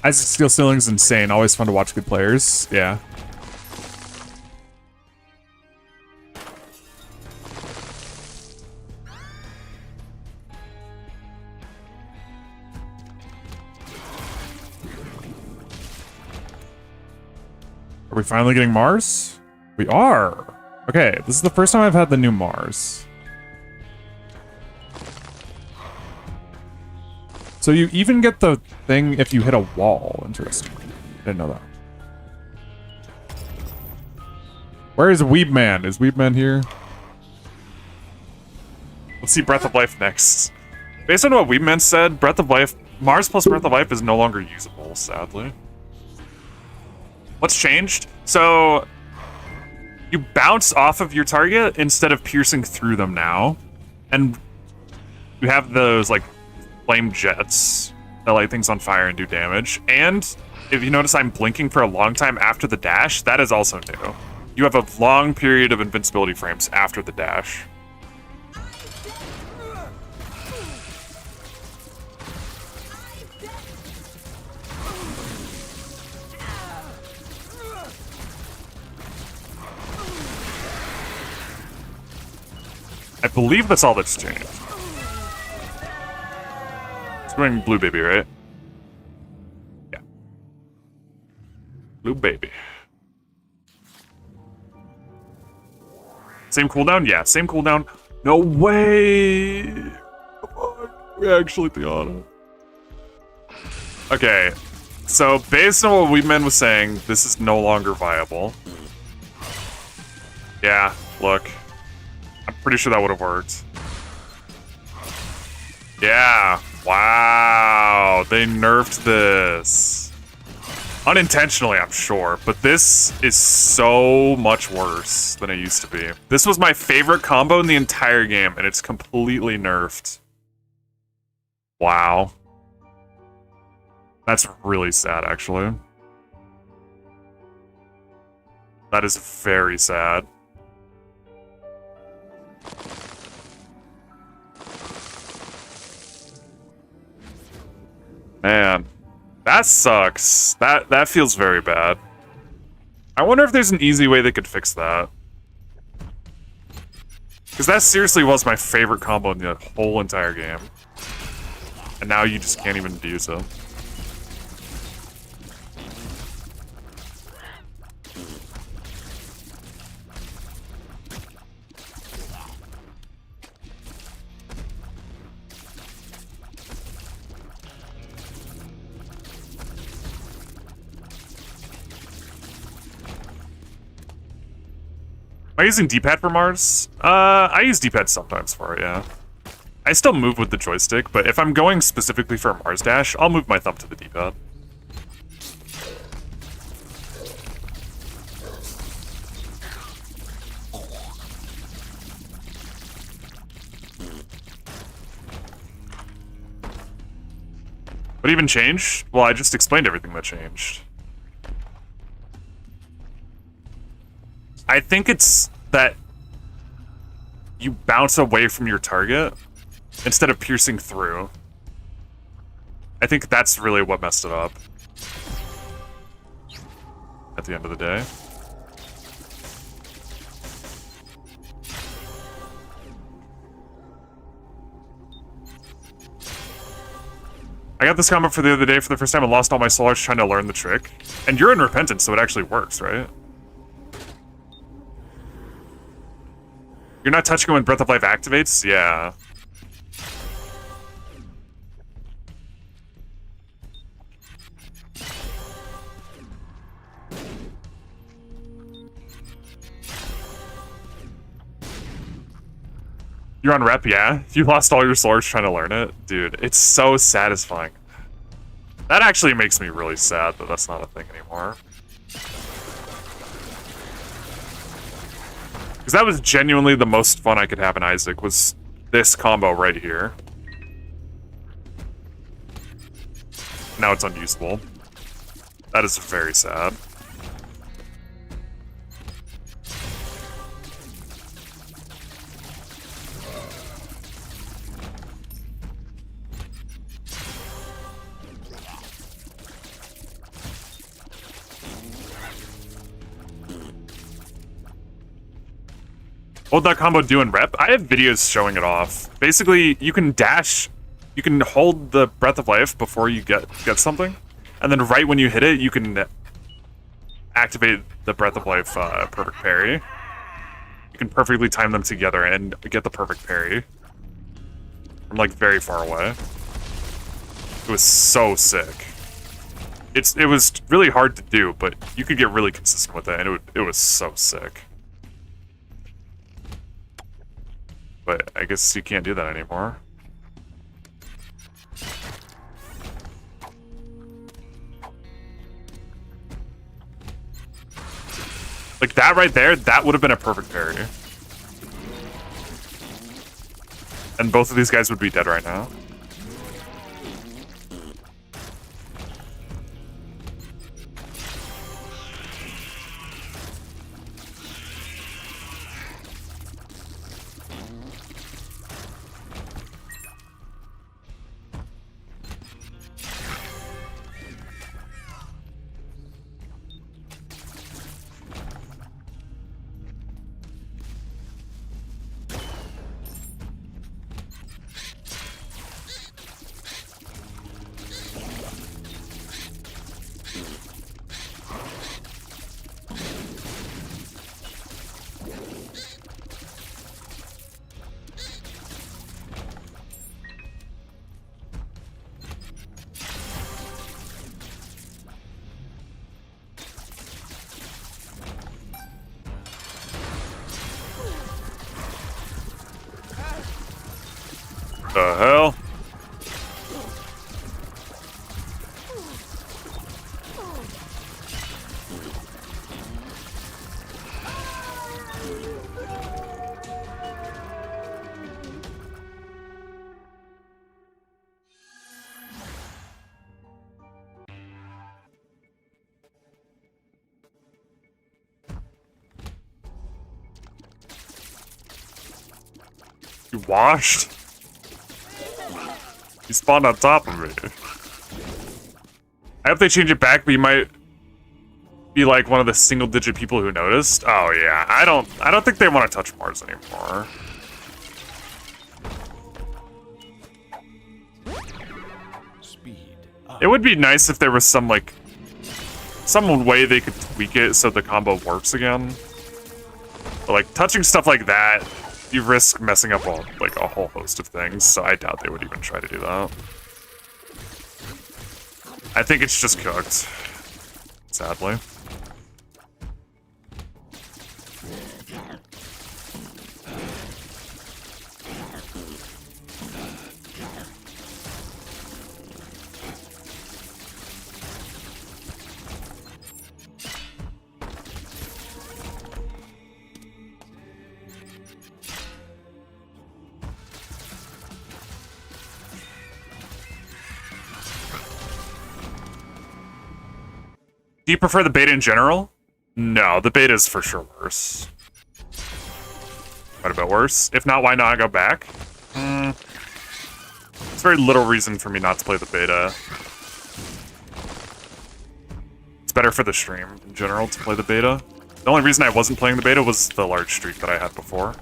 Isaac's skill ceiling is insane. Always fun to watch good players. Yeah. Are we finally getting Mars? We are. Okay, this is the first time I've had the new Mars. So you even get the thing if you hit a wall. Interesting. Didn't know that. Where is Weebman? Is Weebman here? Let's see Breath of Life next. Based on what Weebman said, Breath of Life, Mars plus Breath of Life is no longer usable, sadly. What's changed? So you bounce off of your target instead of piercing through them now. And you have those like flame jets that light things on fire and do damage. And if you notice I'm blinking for a long time after the dash, that is also new. You have a long period of invincibility frames after the dash. I believe that's all that's changed. It's going Blue Baby, right? Yeah. Blue Baby. Same cooldown? Yeah, same cooldown. No way! We actually the auto. Okay, so based on what Weedman was saying, this is no longer viable. Yeah, look. I'm pretty sure that would have worked. Yeah. Wow. They nerfed this. Unintentionally, I'm sure. But this is so much worse than it used to be. This was my favorite combo in the entire game, and it's completely nerfed. Wow. That's really sad, actually. That is very sad. Man, that sucks. That feels very bad. I wonder if there's an easy way they could fix that. Because that seriously was my favorite combo in the whole entire game. And now you just can't even do so. I using D-pad for Mars? I use D-pad sometimes for it, yeah. I still move with the joystick, but if I'm going specifically for a Mars dash, I'll move my thumb to the D-pad. What even changed? Well, I just explained everything that changed. I think it's that you bounce away from your target instead of piercing through. I think that's really what messed it up at the end of the day. I got this combo for the other day for the first time and lost all my soul arts trying to learn the trick. And you're in Repentance, so it actually works, right? You're not touching when Breath of Life activates? Yeah. You're on rep, yeah? You lost all your soul arts trying to learn it? Dude, it's so satisfying. That actually makes me really sad that that's not a thing anymore. Because that was genuinely the most fun I could have in Isaac, was this combo right here. Now it's unusable. That is very sad. What would that combo do in rep? I have videos showing it off. Basically, you can dash, you can hold the Breath of Life before you get something, and then right when you hit it, you can activate the Breath of Life perfect parry. You can perfectly time them together and get the perfect parry from like very far away. It was so sick. It was really hard to do, but you could get really consistent with it, and it was so sick. But I guess you can't do that anymore. Like that right there, that would have been a perfect parry. And both of these guys would be dead right now. The hell? You washed? He spawned on top of me. I hope they change it back, but you might be like one of the single-digit people who noticed. Oh yeah, I don't think they want to touch Mars anymore. Speed. It would be nice if there was some like some way they could tweak it so the combo works again. But like touching stuff like that, you risk messing up like a whole host of things, so I doubt they would even try to do that. I think it's just cooked, sadly. Do you prefer the beta in general? No, the beta is for sure worse. Quite a bit worse. If not, why not go back? It's very little reason for me not to play the beta. It's better for the stream in general to play the beta. The only reason I wasn't playing the beta was the large streak that I had before.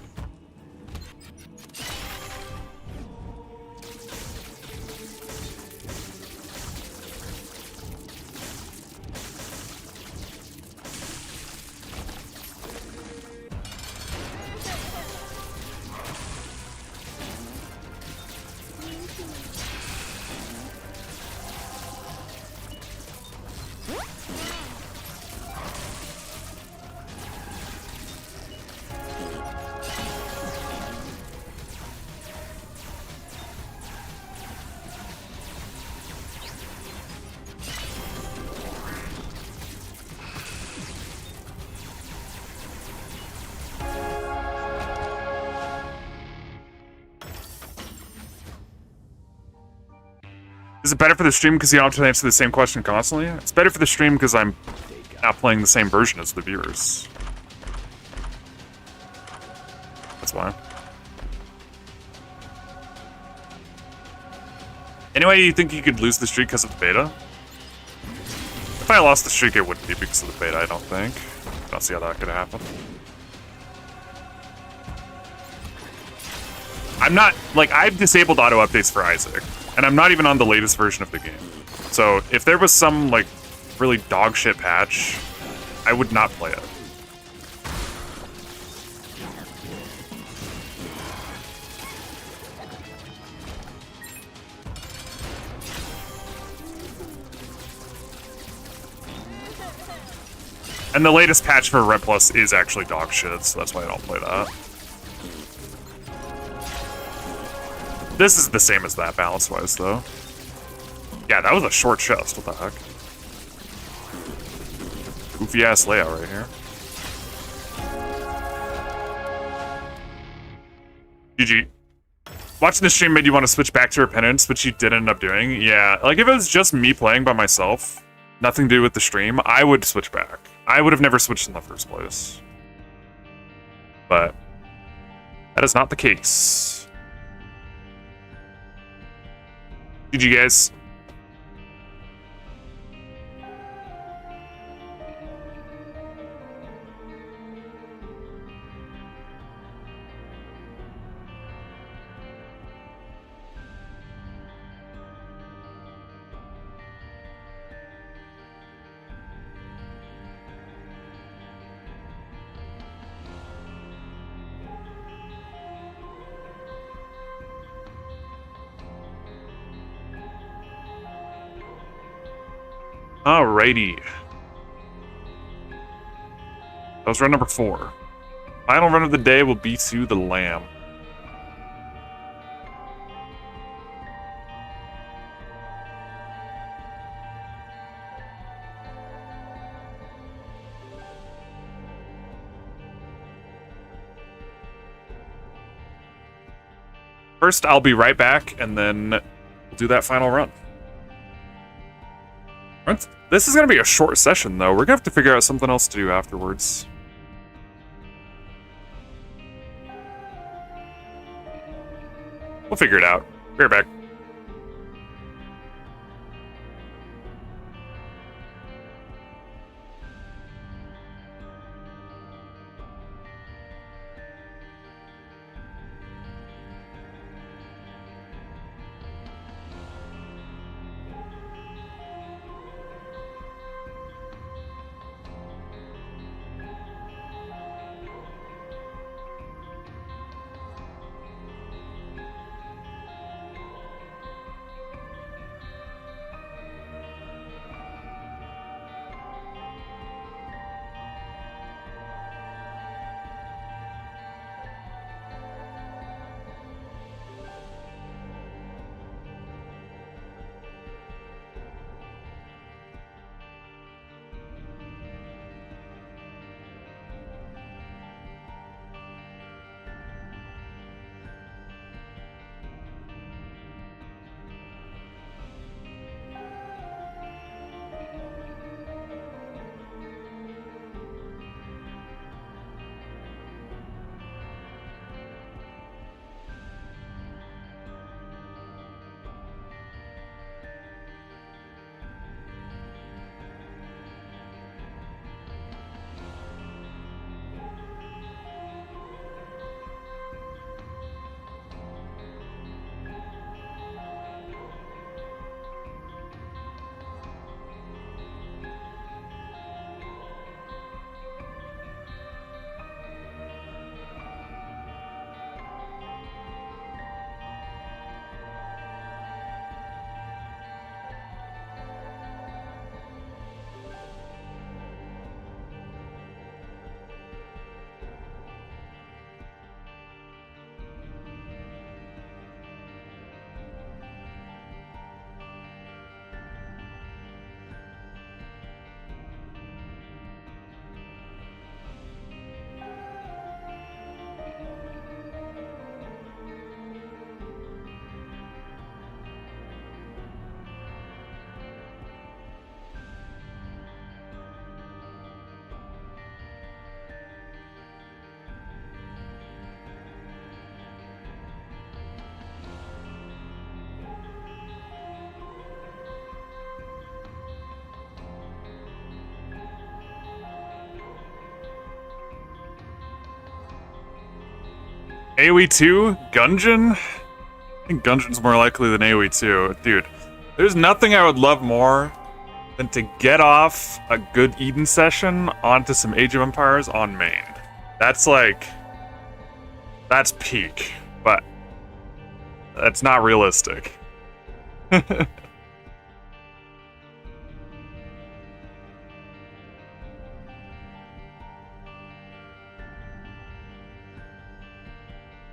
Is it better for the stream because you don't have to answer the same question constantly? It's better for the stream because I'm not playing the same version as the viewers. That's why. Anyway, you think you could lose the streak because of the beta? If I lost the streak, it wouldn't be because of the beta, I don't think. I don't see how that could happen. I'm not, like, I've disabled auto updates for Isaac, and I'm not even on the latest version of the game. So if there was some, like, really dog shit patch, I would not play it. And the latest patch for Red Plus is actually dog shit, so that's why I don't play that. This is the same as that, balance-wise, though. Yeah, that was a short chest. What the heck? Goofy-ass layout right here. GG. Watching the stream made you want to switch back to Repentance, which you did end up doing. Yeah, like if it was just me playing by myself, nothing to do with the stream, I would switch back. I would have never switched in the first place. But that is not the case. GG, guys. Alrighty. That was run number 4. Final run of the day will be to the Lamb. First, I'll be right back, and then we'll do that final run. This is going to be a short session, though. We're going to have to figure out something else to do afterwards. We'll figure it out. Be right back. AoE 2? Gungeon? I think Gungeon's more likely than AoE 2. Dude, there's nothing I would love more than to get off a good Eden session onto some Age of Empires on main. That's like... That's peak, but that's not realistic.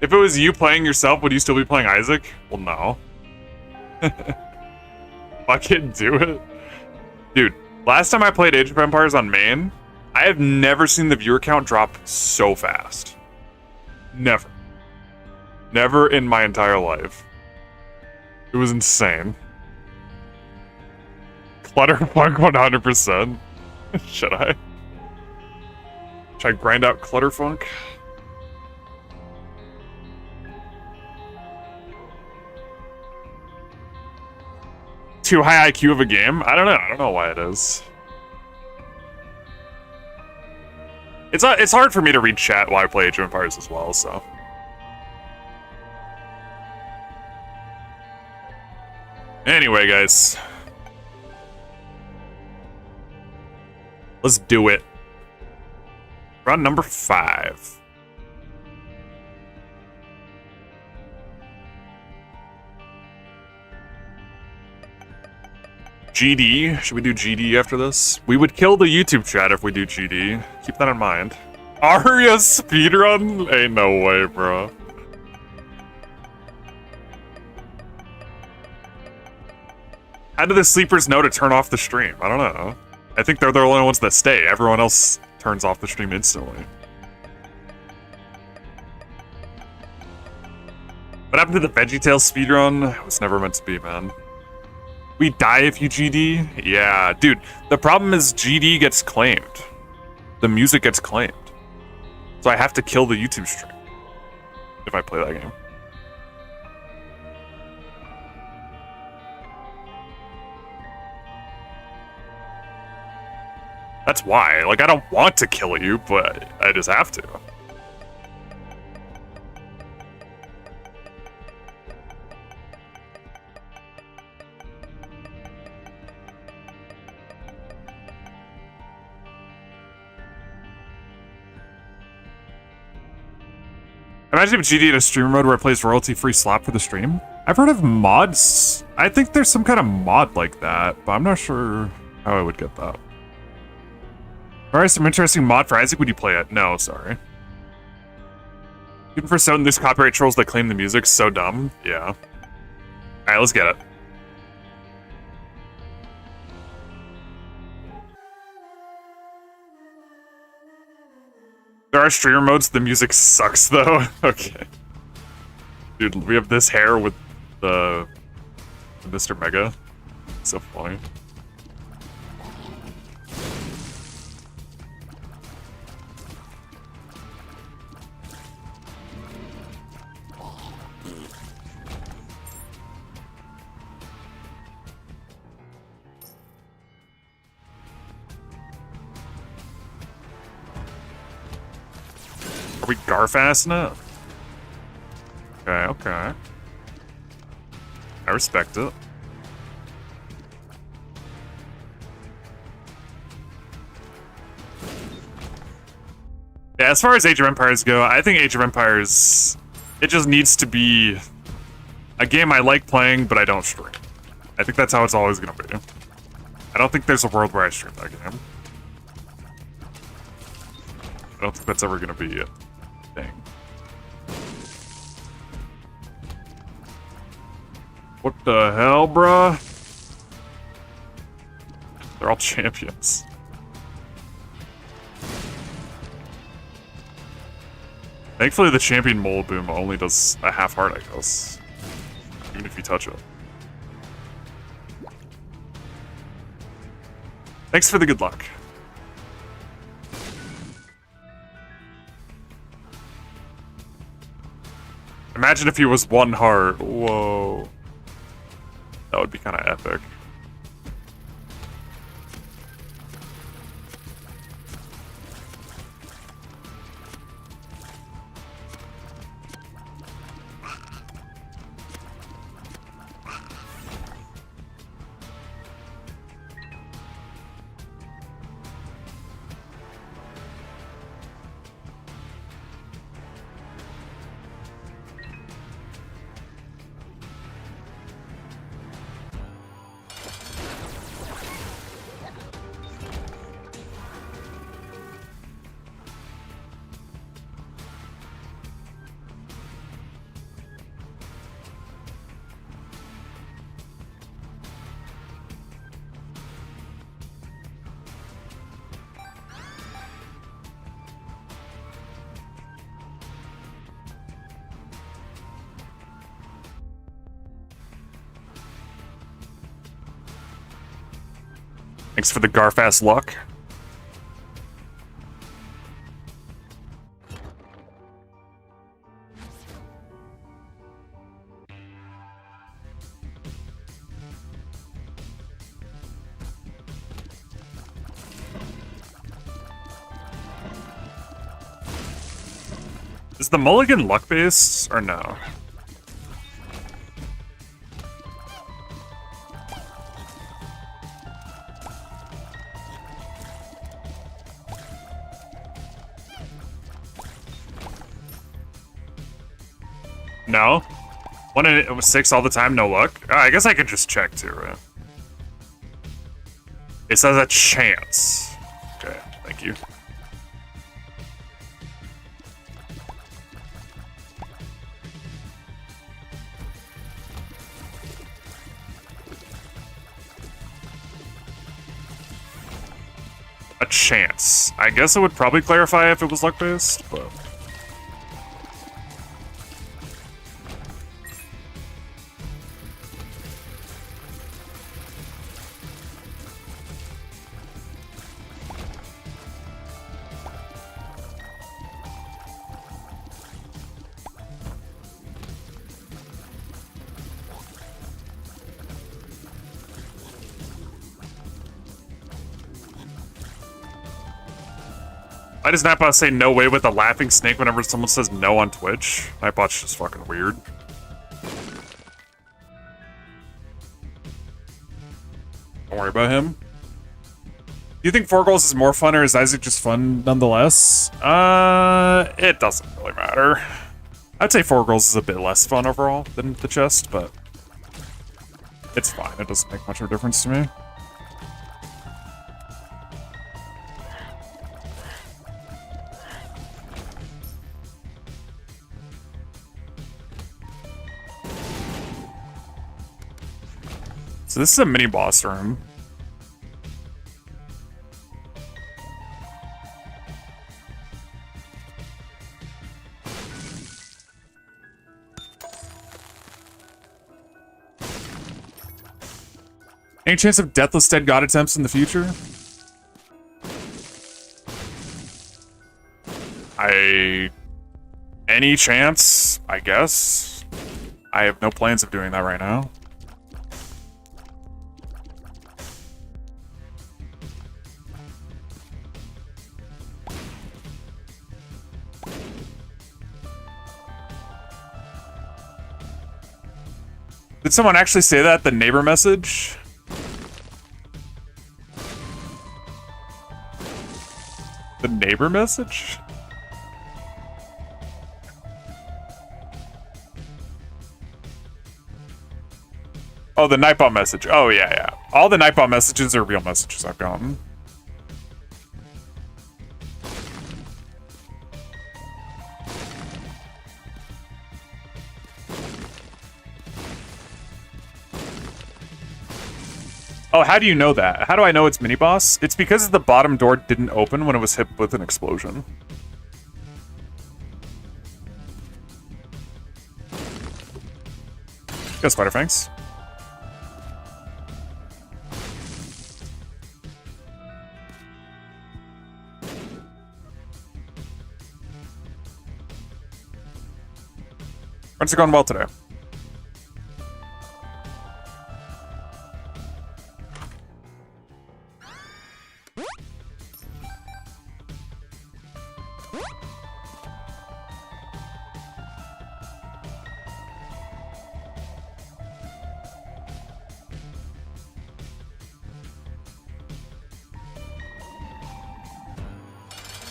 If it was you playing yourself, would you still be playing Isaac? Well, no. Fucking do it. Dude, last time I played Age of Empires on main, I have never seen the viewer count drop so fast. Never. Never in my entire life. It was insane. Clutterfunk 100%. Should I? Should I grind out Clutterfunk? Too high IQ of a game? I don't know. I don't know why it is. It's hard for me to read chat while I play Age of Empires as well, so. Anyway, guys. Let's do it. Run number 5. GD? Should we do GD after this? We would kill the YouTube chat if we do GD. Keep that in mind. Arya speedrun? Ain't no way, bro. How do the sleepers know to turn off the stream? I don't know. I think they're the only ones that stay. Everyone else turns off the stream instantly. What happened to the VeggieTales speedrun? It was never meant to be, man. We die if you GD? Yeah, dude. The problem is GD gets claimed. The music gets claimed. So I have to kill the YouTube stream if I play that game. That's why. Like, I don't want to kill you, but I just have to. Imagine if GD in a streamer mode where it plays royalty-free slap for the stream. I've heard of mods. I think there's some kind of mod like that, but I'm not sure how I would get that. Alright, some interesting mod for Isaac. Would you play it? No, sorry. Even for certain, there's copyright trolls that claim the music's so dumb. Yeah. Alright, let's get it. There are streamer modes, the music sucks though. Okay. Dude, we have this hair with the Mr. Mega. So funny. Are we Garfasting it? Okay, okay. I respect it. Yeah, as far as Age of Empires go, I think Age of Empires, it just needs to be a game I like playing, but I don't stream. I think that's how it's always gonna be. I don't think there's a world where I stream that game. I don't think that's ever gonna be it. Thing. What the hell, bruh? They're all champions. Thankfully, the champion mole boom only does a half heart, I guess. Even if you touch it. Thanks for the good luck. Imagine if he was 1 heart. Whoa. That would be kind of epic. Thanks for the Garfast luck. Is the mulligan luck-based, or no? No? 1 in 6 all the time, no luck? I guess I could just check too, right? It says a chance. Okay, thank you. A chance. I guess it would probably clarify if it was luck-based, but... Why does Nightbot say no way with a laughing snake whenever someone says no on Twitch? Nightbot's just fucking weird. Don't worry about him. Do you think 4 goals is more fun or is Isaac just fun nonetheless? It doesn't really matter. I'd say 4 goals is a bit less fun overall than the chest, but it's fine. It doesn't make much of a difference to me. So this is a mini boss room. Any chance of Deathless Dead God attempts in the future? Any chance, I guess. I have no plans of doing that right now. Did someone actually say that? The neighbor message? The neighbor message? Oh, the Nightbot message. Oh, yeah, yeah. All the Nightbot messages are real messages I've gotten. Oh, how do you know that? How do I know it's mini-boss? It's because the bottom door didn't open when it was hit with an explosion. Go, Spiderfangs. Runs are going well today.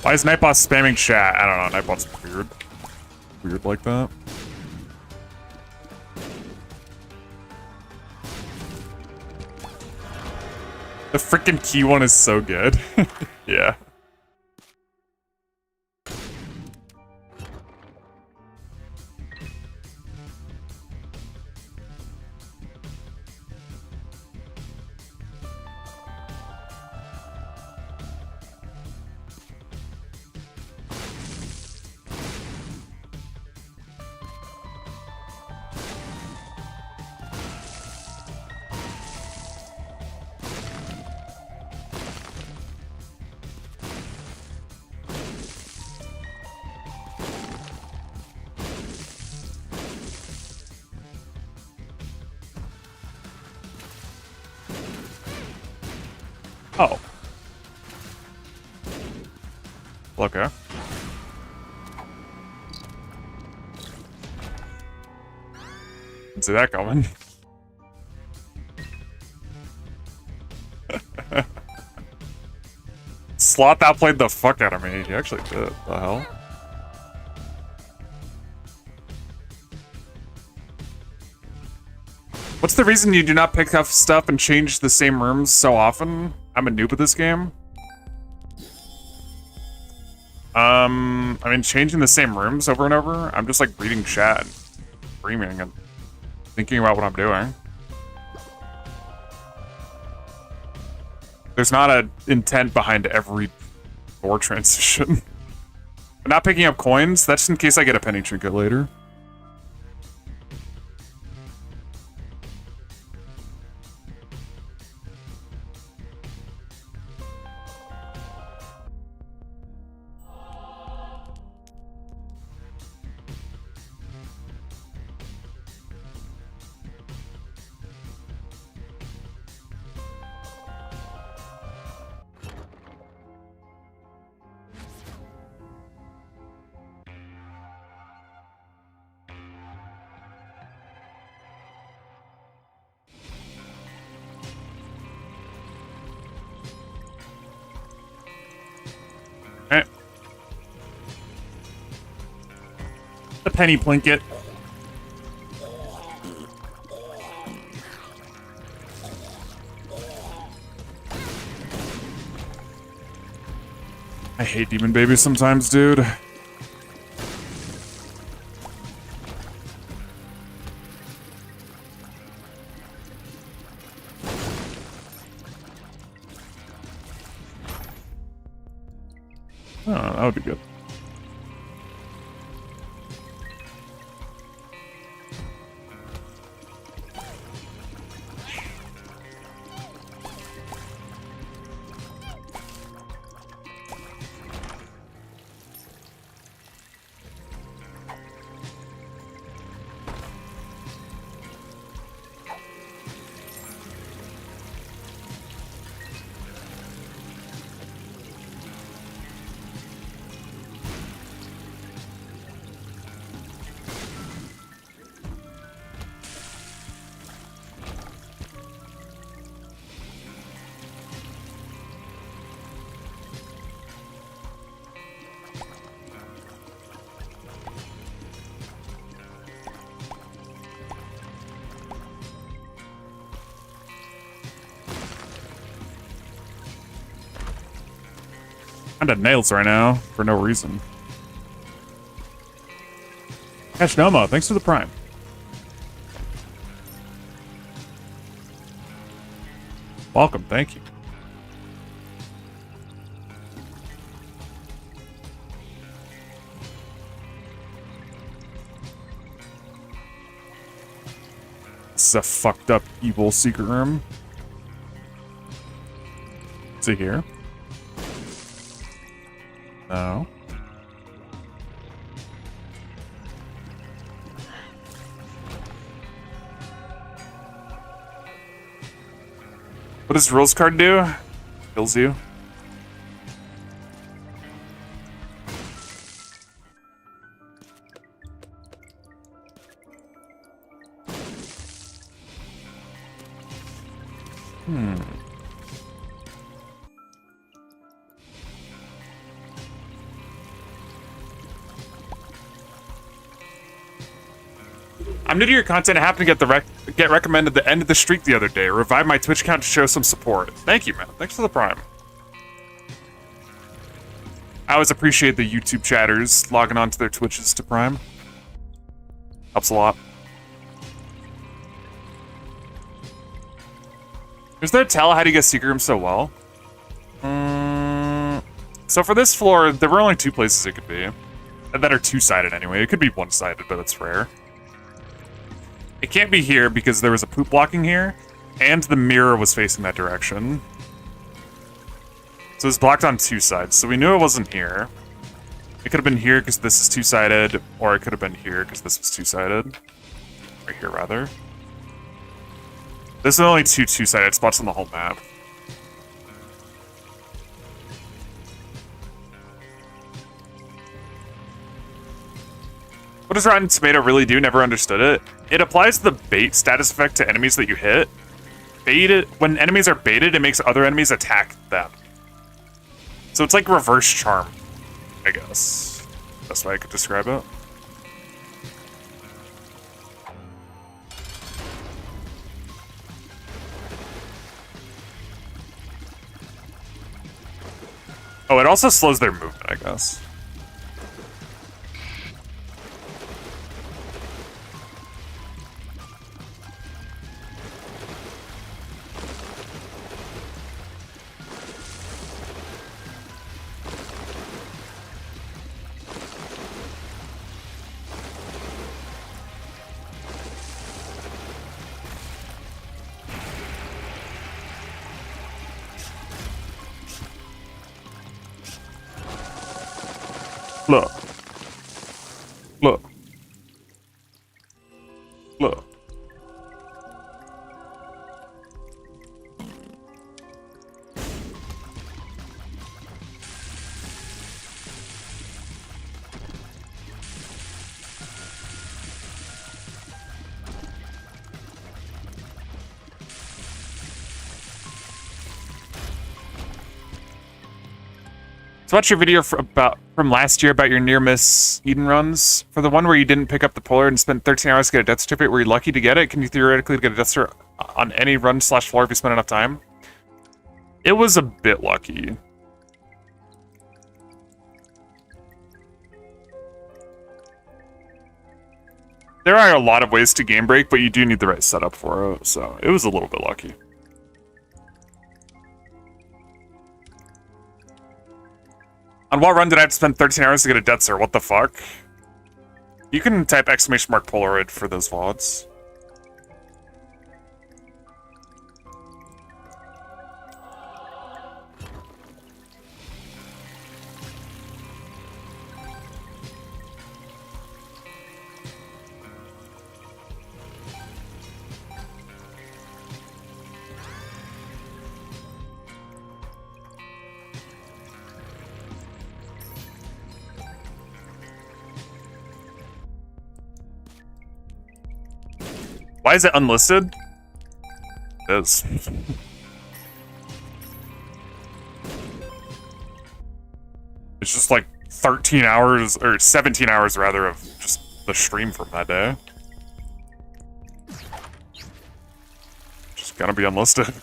Why is Nightbot spamming chat? I don't know. Nightbot's weird. Weird like that. The freaking key one is so good. Yeah. Oh. Okay. Didn't see that coming. Sloth outplayed the fuck out of me. He actually did. The hell? What's the reason you do not pick up stuff and change the same rooms so often? I'm a noob at this game. I mean, changing the same rooms over and over, I'm just like reading chat and screaming and thinking about what I'm doing. There's not an intent behind every door transition. But not picking up coins, that's in case I get a penny trinket later. The penny plinket. I hate demon babies sometimes, dude. Oh, that would be good. I'm at nails right now for no reason. Catch Nomo, thanks for the prime. Welcome, thank you. This is a fucked up evil secret room. Is it here? No. What does rules card do? Kills you. I'm new to your content. I happened to get recommended the end of the streak the other day. Revived my Twitch account to show some support. Thank you, man. Thanks for the prime. I always appreciate the YouTube chatters logging onto their Twitches to prime. Helps a lot. Is there a tell how do you get secret room so well? So for this floor, there were only two places it could be. That are two-sided anyway. It could be one-sided, but it's rare. It can't be here because there was a poop blocking here, and the mirror was facing that direction. So it's blocked on two sides, so we knew it wasn't here. It could have been here because this is two-sided, or it could have been here because this was two-sided. Right here, rather. There's only two two-sided spots on the whole map. What does Rotten Tomato really do? Never understood it. It applies the bait status effect to enemies that you hit. Baited, when enemies are baited, it makes other enemies attack them. So it's like reverse charm, I guess. That's the way I could describe it. Oh, it also slows their movement, I guess. Look. Look. Look. So watch your video from last year about your near-miss Eden runs. For the one where you didn't pick up the polar and spent 13 hours to get a death certificate, were you lucky to get it? Can you theoretically get a death cert on any run / floor if you spend enough time? It was a bit lucky. There are a lot of ways to game break, but you do need the right setup for it, so it was a little bit lucky. On what run did I have to spend 13 hours to get a death cert? What the fuck? You can type ! Polaroid for those VODs. Why is it unlisted? It is. It's just like 13 hours, or 17 hours rather, of just the stream from that day. Just gonna be unlisted.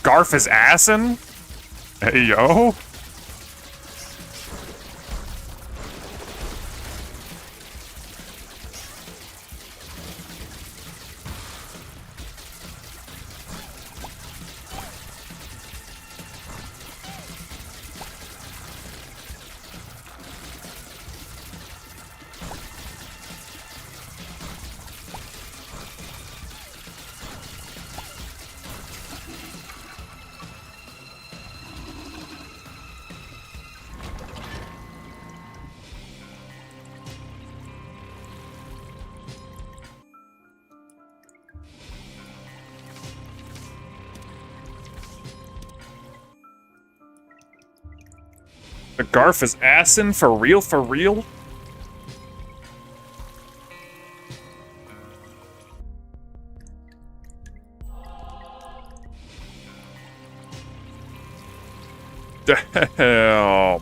Garf is assin'? Hey, yo. The Garf is assin' for real, for real? Damn.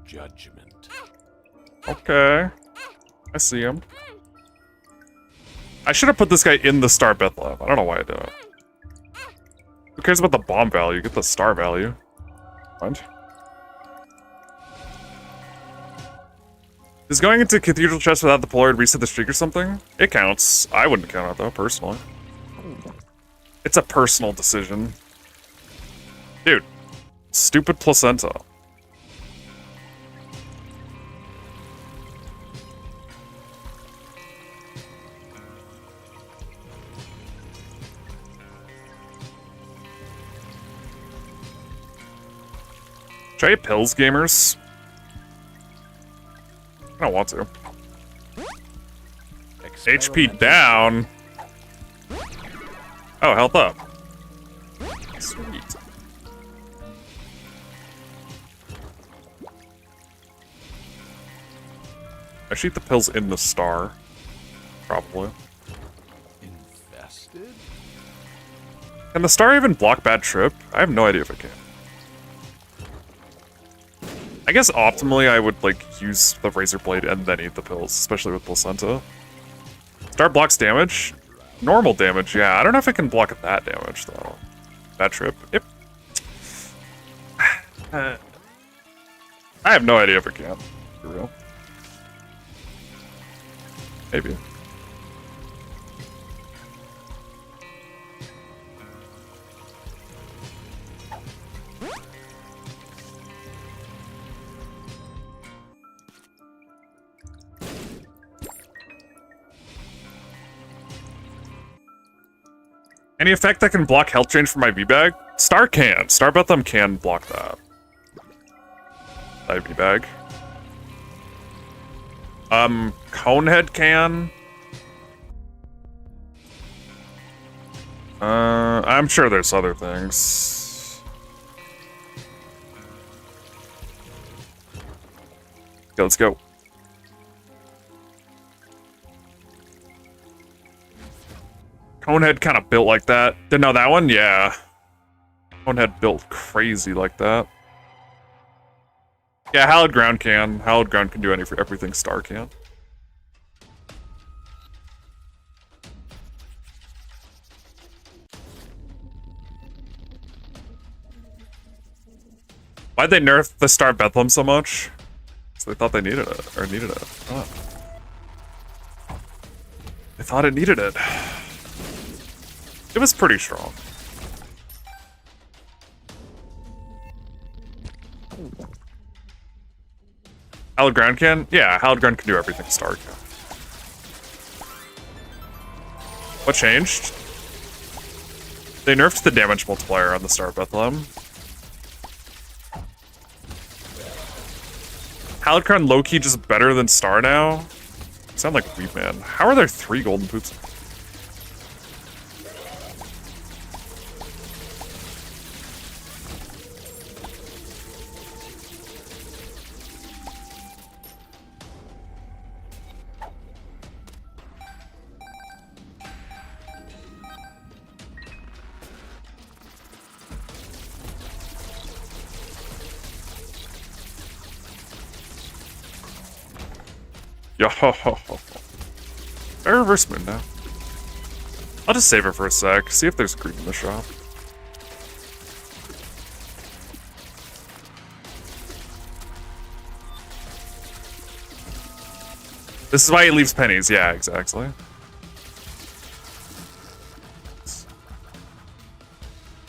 Judgment. Okay. I see him. I should have put this guy in the Star Beth Lab. I don't know why I did it. Who cares about the bomb value? Get the star value. What? Is going into Cathedral Chest without the Polaroid reset the streak or something? It counts. I wouldn't count it though, personally. It's a personal decision. Dude. Stupid placenta. Should I get pills, gamers? I don't want to. HP down. Oh, health up. Sweet. I should eat the pills in the star. Probably. Invested? Can the star even block bad trip? I have no idea if it can. I guess optimally I would like use the razor blade and then eat the pills, especially with placenta. Star blocks damage? Normal damage, yeah. I don't know if it can block that damage though. Bad trip. Yep. I have no idea if it can. For real. Maybe. Any effect that can block health change from my V-Bag? Star can. Star Bethlehem can block that. V-Bag. Conehead can. I'm sure there's other things. Okay, let's go. Conehead kind of built like that. Didn't know that one? Yeah. Conehead built crazy like that. Yeah, Hallowed Ground can. Hallowed Ground can do everything Star can. Why'd they nerf the Star Bethlehem so much? Because they thought they needed it. Or needed it. Oh. They thought it needed it. It was pretty strong. Hallowed Ground can? Yeah, Hallowed Ground can do everything Star can. What changed? They nerfed the damage multiplier on the Star of Bethlehem. Hallowed Ground low-key just better than Star now? You sound like a weep man. How are there 3 golden poops? Yo ho ho ho. I reverse moon now. I'll just save it for a sec, see if there's greed in the shop. This is why he leaves pennies, yeah, exactly.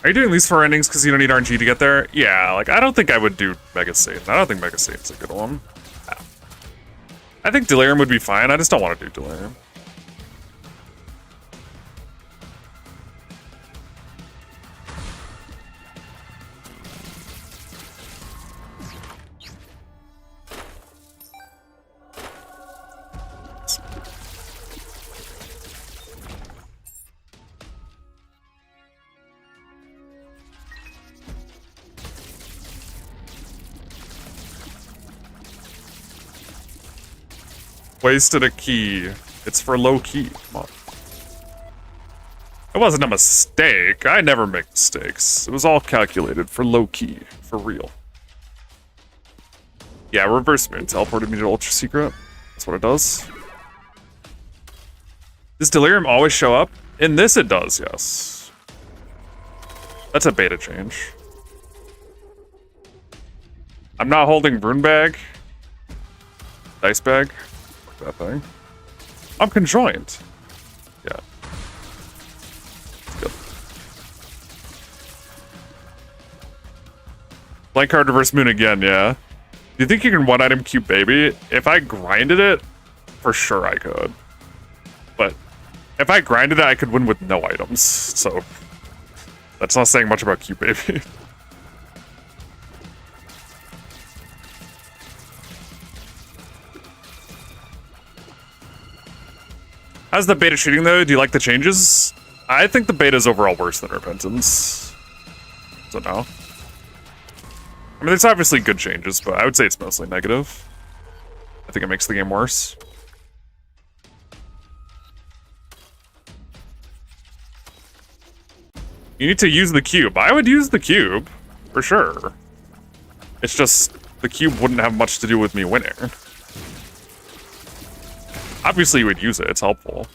Are you doing these 4 endings because you don't need RNG to get there? Yeah, like, I don't think I would do Mega Satan. I don't think Mega Satan's a good one. I think Delirium would be fine, I just don't want to do Delirium. Wasted a key. It's for low key. Come on. It wasn't a mistake. I never make mistakes. It was all calculated for low key. For real. Yeah, reverse moon teleported me to Ultra Secret. That's what it does. Does Delirium always show up? In this it does, yes. That's a beta change. I'm not holding Rune Bag. Dice Bag. That thing. I'm conjoined. Yeah. Good. Blank card reverse moon again, yeah. Do you think you can one item cube baby? If I grinded it, for sure I could. But if I grinded it, I could win with no items. So that's not saying much about cube baby. How's the beta shooting though? Do you like the changes? I think the beta is overall worse than Repentance. So no. I mean, there's obviously good changes, but I would say it's mostly negative. I think it makes the game worse. You need to use the cube. I would use the cube, for sure. It's just, the cube wouldn't have much to do with me winning. Obviously you would use it, it's helpful.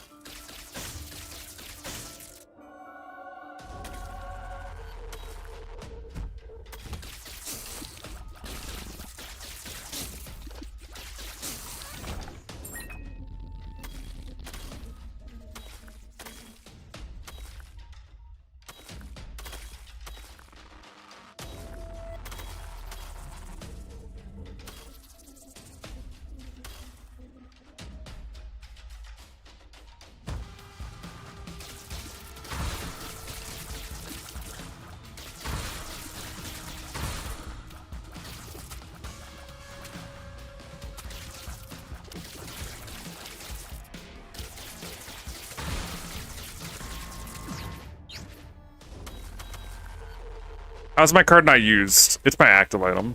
How's my card not used? It's my active item.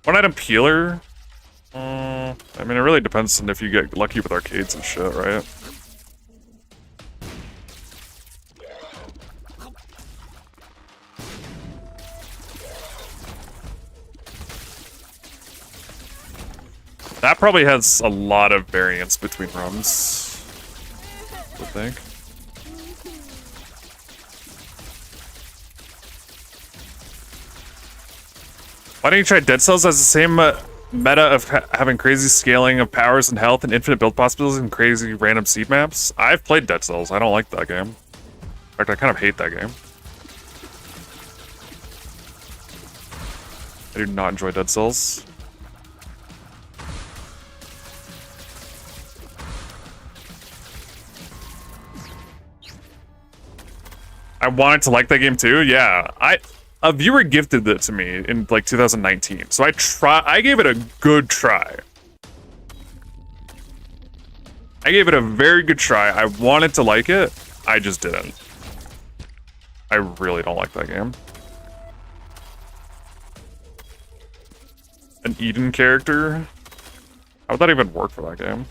One item peeler? I mean, it really depends on if you get lucky with arcades and shit, right? That probably has a lot of variance between rooms, I think. Why don't you try Dead Cells? As the same meta of having crazy scaling of powers and health and infinite build possibilities and crazy random seed maps? I've played Dead Cells. I don't like that game. In fact, I kind of hate that game. I do not enjoy Dead Cells. I wanted to like that game too. Yeah, a viewer gifted it to me in like 2019, so I gave it a good try. I gave it a very good try. I wanted to like it, I just didn't. I really don't like that game. An Eden character? How would that even work for that game?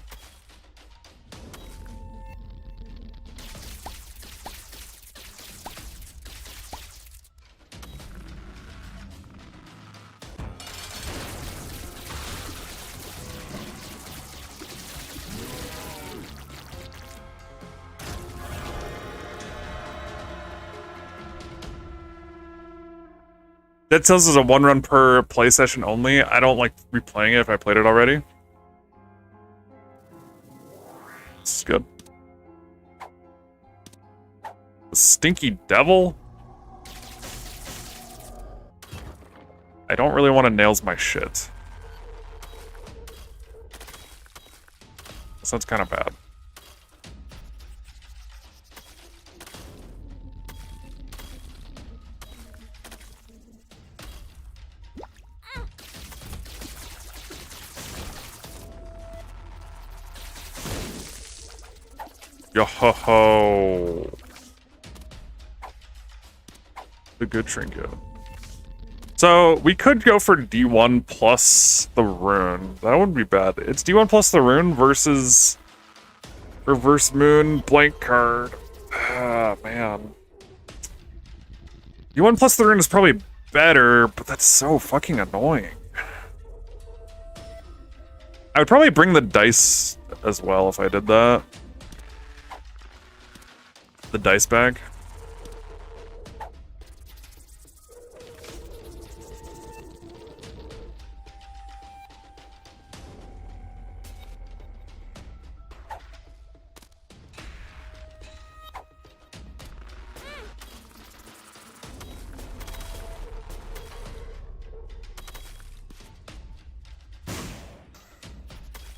Dead Cells is a one run per play session only. I don't like replaying it if I played it already. This is good. The Stinky Devil? I don't really want to nails my shit. That sounds kind of bad. Yo ho ho. The good trinket. So we could go for D1 plus the rune. That wouldn't be bad. It's D1 plus the rune versus Reverse Moon blank card. Ah, man. D1 plus the rune is probably better, but that's so fucking annoying. I would probably bring the dice as well if I did that. The dice bag.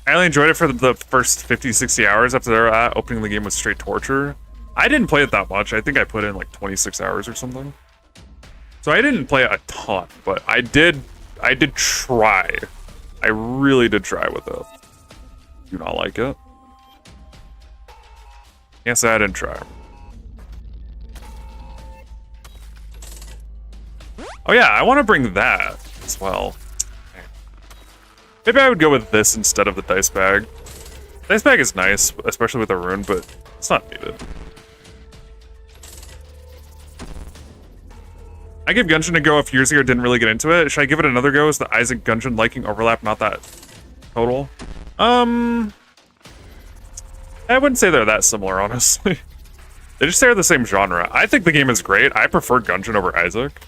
I only enjoyed it for the first 50, 60 hours. After that, opening the game was straight torture. I didn't play it that much. I think I put in like 26 hours or something. So I didn't play it a ton, but I did try. I really did try with it. Do not like it. Can't say I didn't try. Oh yeah, I want to bring that as well. Maybe I would go with this instead of the dice bag. Dice bag is nice, especially with a rune, but it's not needed. I gave Gungeon a go a few years ago, didn't really get into it. Should I give it another go? Is the Isaac Gungeon liking overlap not that total? I wouldn't say they're that similar, honestly. They just share the same genre. I think the game is great. I prefer Gungeon over Isaac.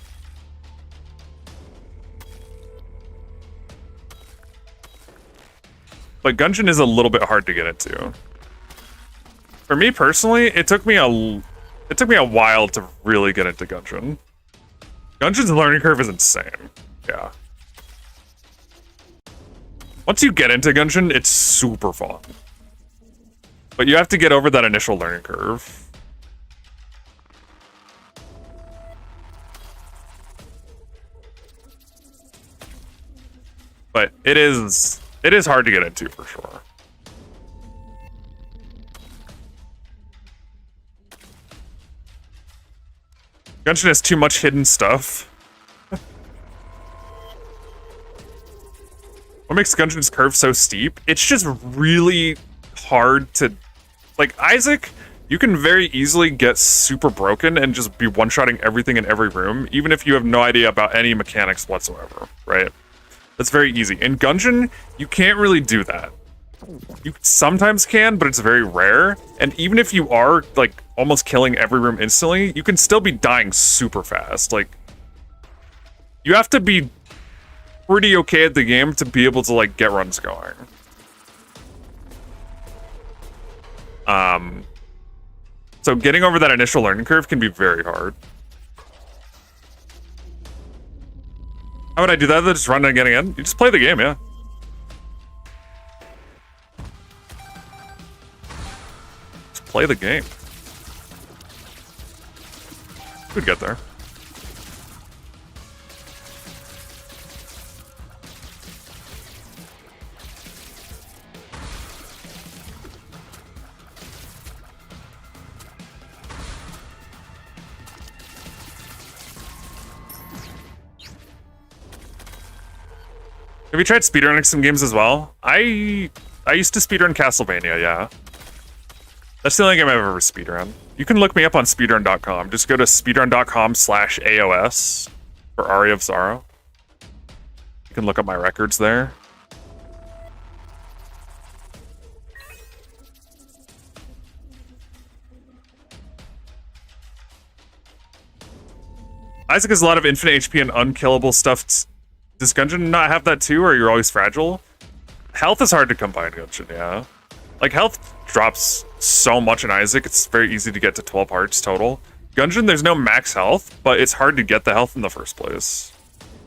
But Gungeon is a little bit hard to get into. For me personally, it took me a while to really get into Gungeon. Gungeon's learning curve is insane. Yeah. Once you get into Gungeon, it's super fun. But you have to get over that initial learning curve. But it is hard to get into for sure. Gungeon has too much hidden stuff. What makes Gungeon's curve so steep? It's just really hard to... Like, Isaac, you can very easily get super broken and just be one-shotting everything in every room, even if you have no idea about any mechanics whatsoever, right? That's very easy. In Gungeon, you can't really do that. You sometimes can, but it's very rare. And even if you are, like, almost killing every room instantly, you can still be dying super fast. Like, you have to be pretty okay at the game to be able to, like, get runs going. So getting over that initial learning curve can be very hard. How would I do that? Just run again and again? You just play the game, yeah. Just play the game. We'd get there. Have you tried speedrunning some games as well? I used to speedrun Castlevania, yeah. That's the only game I've ever speedrun. You can look me up on speedrun.com. Just go to speedrun.com/AOS for Aria of Sorrow. You can look up my records there. Isaac has a lot of infinite HP and unkillable stuff. Does Gungeon not have that too, or you're always fragile? Health is hard to come by in Gungeon, yeah. Like, health drops so much in Isaac, it's very easy to get to 12 hearts total. Gungeon, there's no max health, but it's hard to get the health in the first place.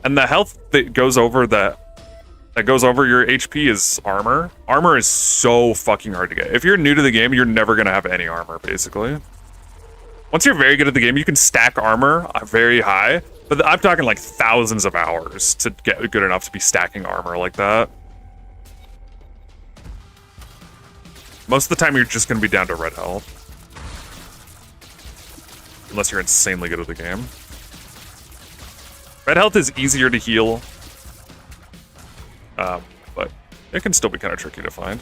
And the health that goes over your HP is armor. Armor is so fucking hard to get. If you're new to the game, you're never gonna have any armor, basically. Once you're very good at the game, you can stack armor very high, but I'm talking like thousands of hours to get good enough to be stacking armor like that. Most of the time, you're just going to be down to red health. Unless you're insanely good at the game. Red health is easier to heal. But it can still be kind of tricky to find.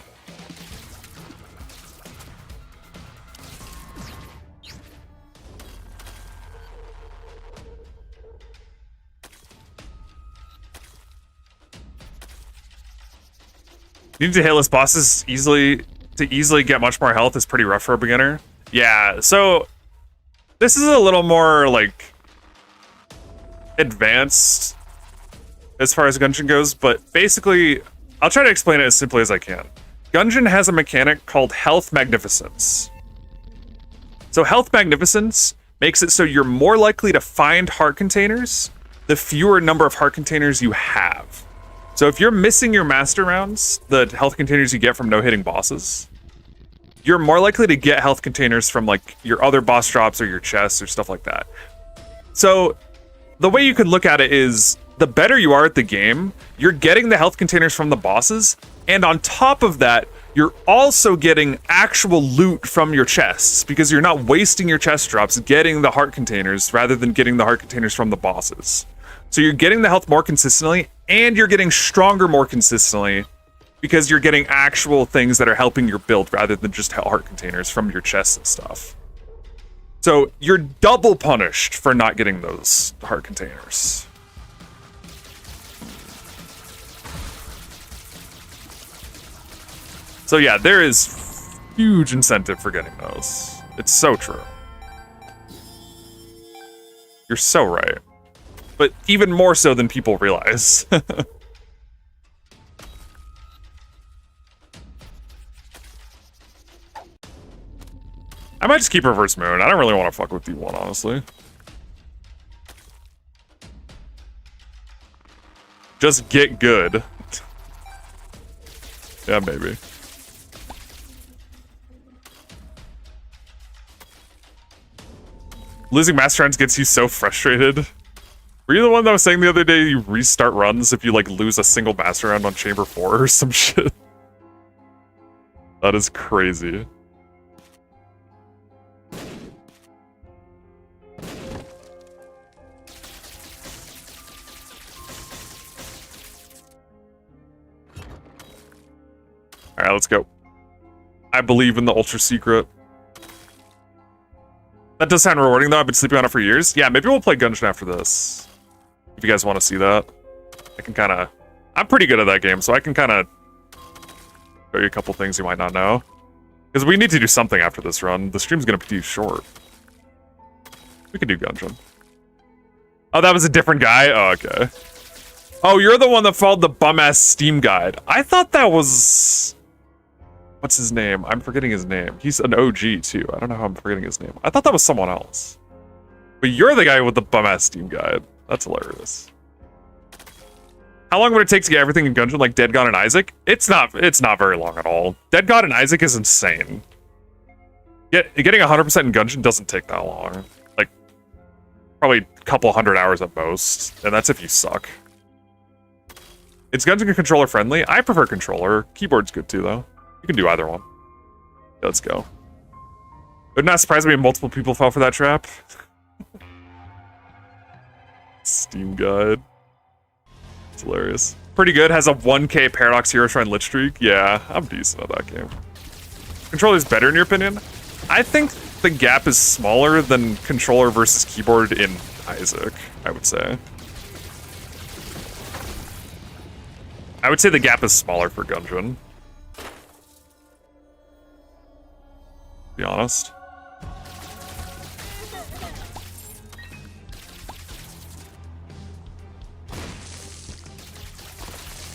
Needing to hit less bosses to easily get much more health is pretty rough for a beginner. Yeah, so this is a little more like advanced as far as Gungeon goes, but basically I'll try to explain it as simply as I can. Gungeon has a mechanic called Health Magnificence. So Health Magnificence makes it so you're more likely to find heart containers the fewer number of heart containers you have. So if you're missing your master rounds, the health containers you get from no-hitting bosses, you're more likely to get health containers from like your other boss drops or your chests or stuff like that. So the way you could look at it is the better you are at the game, you're getting the health containers from the bosses, and on top of that, you're also getting actual loot from your chests, because you're not wasting your chest drops getting the heart containers rather than getting the heart containers from the bosses. So you're getting the health more consistently, and you're getting stronger more consistently, because you're getting actual things that are helping your build rather than just heart containers from your chests and stuff. So you're double punished for not getting those heart containers. So yeah, there is huge incentive for getting those. It's so true. You're so right. But even more so than people realize. I might just keep Reverse Moon. I don't really want to fuck with D1, honestly. Just get good. Yeah, maybe. Losing Master Runs gets you so frustrated. Were you the one that was saying the other day you restart runs if you, like, lose a single Master Round on Chamber 4 or some shit? That is crazy. Alright, let's go. I believe in the Ultra Secret. That does sound rewarding, though. I've been sleeping on it for years. Yeah, maybe we'll play Gungeon after this. If you guys want to see that. I can kind of... I'm pretty good at that game, so I can kind of show you a couple things you might not know. Because we need to do something after this run. The stream's going to be too short. We can do Gungeon. Oh, that was a different guy? Oh, okay. Oh, you're the one that followed the bum-ass Steam guide. I thought that was... What's his name? I'm forgetting his name. He's an OG, too. I don't know how I'm forgetting his name. I thought that was someone else. But you're the guy with the bum-ass Steam guide. That's hilarious. How long would it take to get everything in Gungeon, like Dead God and Isaac? It's not very long at all. Dead God and Isaac is insane. Getting 100% in Gungeon doesn't take that long. Like, probably a couple hundred hours at most. And that's if you suck. It's Gungeon controller friendly. I prefer controller. Keyboard's good too, though. You can do either one. Let's go. It would not surprise me if multiple people fell for that trap. Steam guide. It's hilarious. Pretty good. Has a 1k Paradox Hero Shrine Lich streak. Yeah, I'm decent at that game. Controller's better in your opinion? I think the gap is smaller than controller versus keyboard in Isaac, I would say. I would say the gap is smaller for Gungeon. To be honest.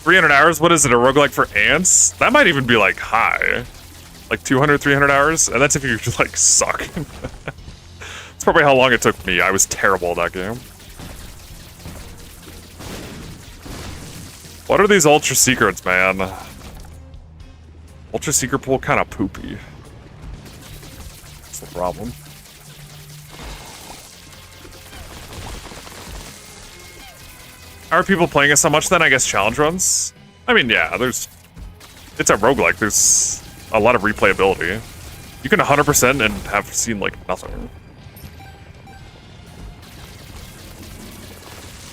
$300 what is it, a roguelike for ants? That might even be like high. Like 200, 300 hours? And that's if you like suck. That's probably how long it took me. I was terrible at that game. What are these Ultra Secrets, man? Ultra Secret pool kind of poopy. That's the problem. How are people playing it so much then? I guess challenge runs? I mean, yeah, it's a roguelike. There's a lot of replayability. You can 100% and have seen, like, nothing.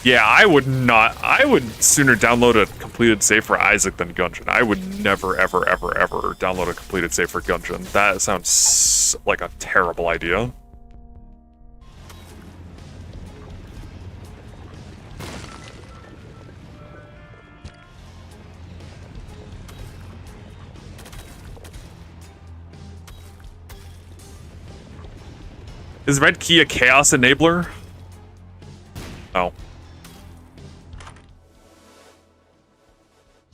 Yeah, I would sooner download a completed save for Isaac than Gungeon. I would never, ever, ever, ever download a completed save for Gungeon. That sounds like a terrible idea. Is Red Key a Chaos Enabler? No.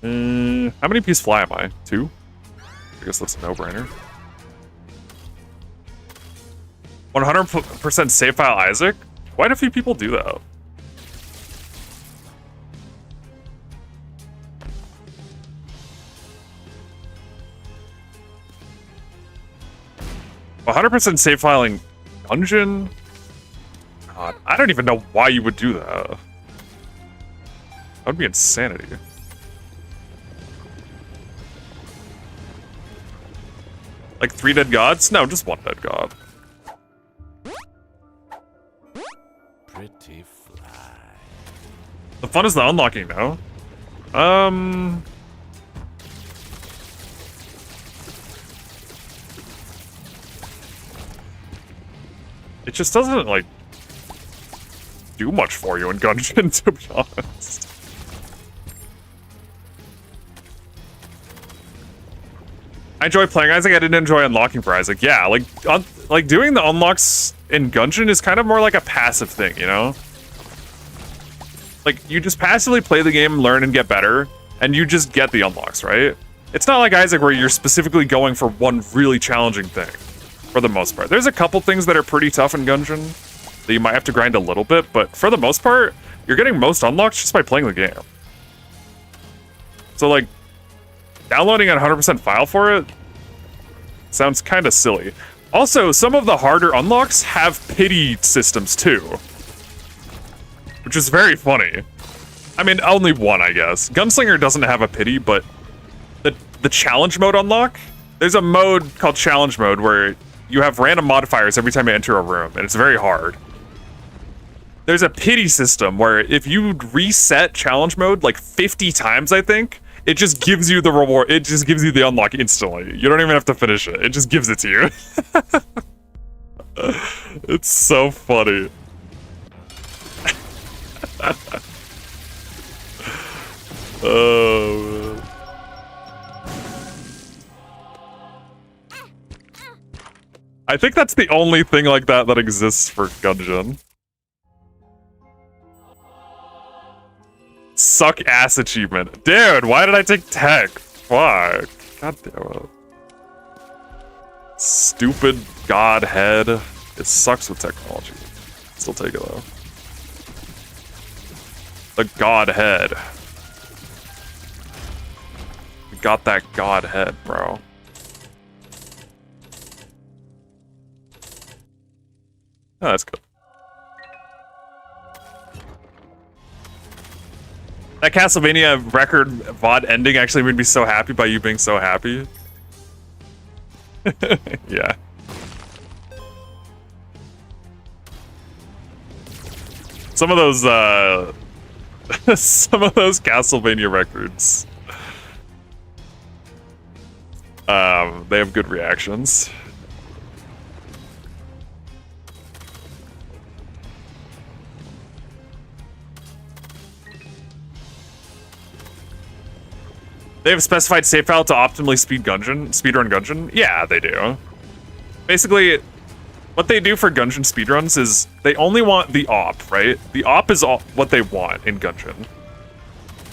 How many P's fly am I? 2? I guess that's a no-brainer. 100% save file Isaac? Quite a few people do that. %save filing Gungeon? God, I don't even know why you would do that. That would be insanity. Like 3 dead gods? No, just 1 dead god. Pretty fly. The fun is the unlocking, though. It just doesn't, like, do much for you in Gungeon, to be honest. I enjoy playing Isaac. I didn't enjoy unlocking for Isaac. Yeah, like doing the unlocks in Gungeon is kind of more like a passive thing, you know? Like, you just passively play the game, learn, and get better, and you just get the unlocks, right? It's not like Isaac where you're specifically going for one really challenging thing, for the most part. There's a couple things that are pretty tough in Gungeon that you might have to grind a little bit, but for the most part, you're getting most unlocks just by playing the game. So, like, downloading a 100% file for it sounds kind of silly. Also, some of the harder unlocks have pity systems too, which is very funny. I mean, only one, I guess. Gunslinger doesn't have a pity, but the challenge mode unlock, there's a mode called challenge mode where you have random modifiers every time you enter a room, and it's very hard. There's a pity system where if you reset challenge mode like 50 times, I think, it just gives you the reward. It just gives you the unlock instantly. You don't even have to finish it. It just gives it to you. It's so funny. Oh, man. I think that's the only thing like that that exists for Gungeon. Suck ass achievement. Dude, why did I take tech? Fuck. God damn it. Stupid godhead. It sucks with technology. Still take it though. The godhead. We got that godhead, bro. Oh, that's good. That Castlevania record VOD ending actually made me so happy by you being so happy. Yeah. Some of those some of those Castlevania records. They have good reactions. They have a specified save file to optimally speedrun Gungeon? Yeah, they do. Basically, what they do for Gungeon speedruns is they only want the op, right? The op is all what they want in Gungeon.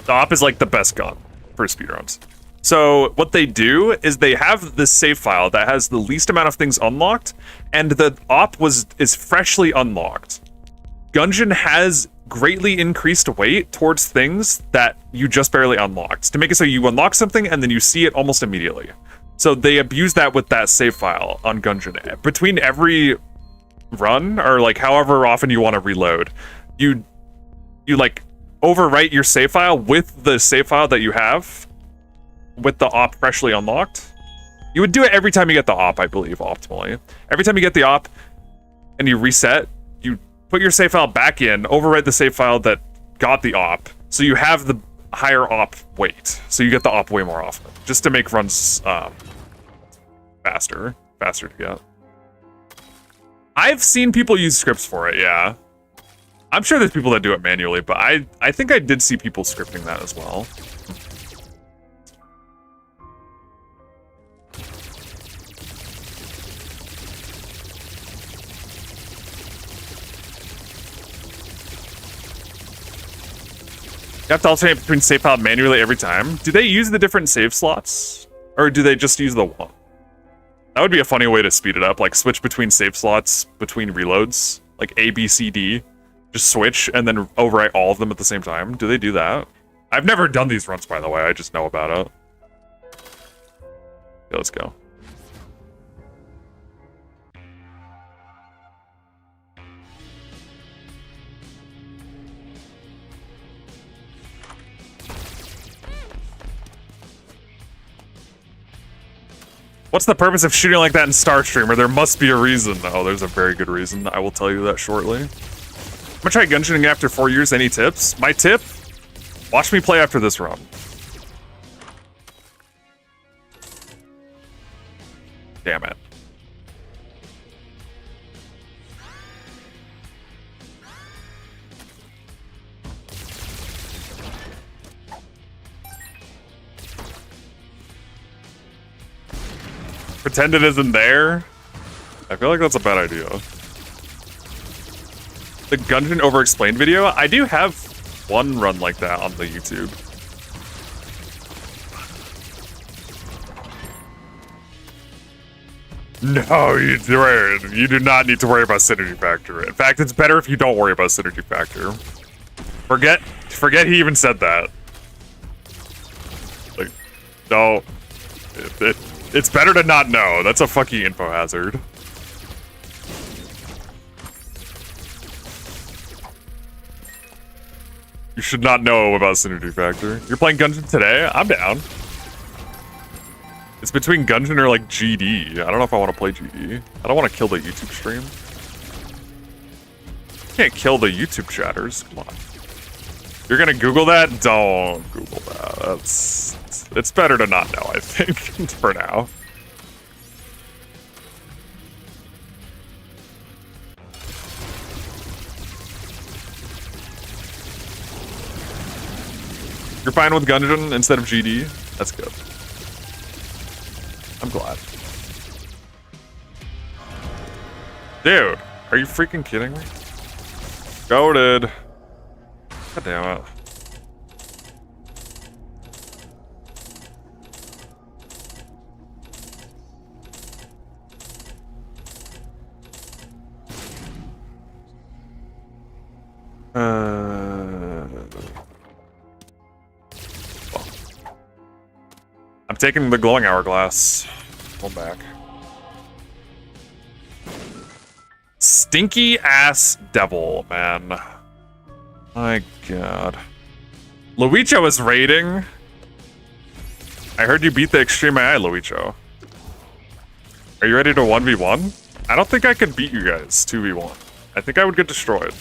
The op is like the best gun for speedruns. So what they do is they have this save file that has the least amount of things unlocked, and the op is freshly unlocked. Gungeon has greatly increased weight towards things that you just barely unlocked to make it so you unlock something and then you see it almost immediately. So they abuse that with that save file on Gungeon. Between every run, or like however often you want to reload, you like overwrite your save file with the save file that you have with the op freshly unlocked. You would do it every time you get the op, I believe, optimally. Every time you get the op and you reset, you put your save file back in, overwrite the save file that got the op, so you have the higher op weight. So you get the op way more often, just to make runs faster to get. I've seen people use scripts for it, yeah. I'm sure there's people that do it manually, but I think I did see people scripting that as well. You have to alternate between save file manually every time. Do they use the different save slots? Or do they just use the one? That would be a funny way to speed it up, like switch between save slots, between reloads, like A, B, C, D. Just switch and then overwrite all of them at the same time. Do they do that? I've never done these runs, by the way. I just know about it. Okay, let's go. What's the purpose of shooting like that in Starstreamer? There must be a reason. Oh, there's a very good reason. I will tell you that shortly. I'm gonna try gungeoning after 4 years. Any tips? My tip? Watch me play after this run. Damn it. Pretend it isn't there? I feel like that's a bad idea. The Gungeon Overexplained video? I do have one run like that on the YouTube. No, you do not need to worry about synergy factor. In fact, it's better if you don't worry about synergy factor. Forget he even said that. Like, no. It's better to not know. That's a fucking info hazard. You should not know about synergy factor. You're playing Gungeon today? I'm down. It's between Gungeon or like GD. I don't know if I want to play GD. I don't want to kill the YouTube stream. You can't kill the YouTube chatters. Come on. You're gonna Google that? Don't Google that. It's better to not know, I think, for now. You're fine with Gungeon instead of GD? That's good. I'm glad. Dude, are you freaking kidding me? Goated. God damn it. I'm taking the glowing hourglass. Hold back. Stinky ass devil, man. My god. Luicho is raiding. I heard you beat the Extreme AI, Luicho. Are you ready to 1v1? I don't think I could beat you guys 2v1. I think I would get destroyed.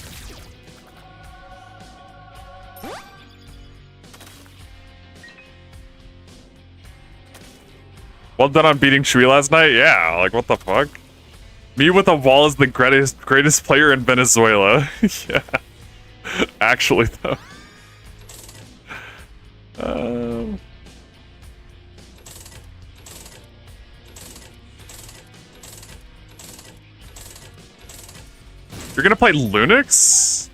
Well done on beating Shui last night? Yeah, like what the fuck? Me with a wall is the greatest player in Venezuela. Yeah. Actually, though. You're gonna play Lunix?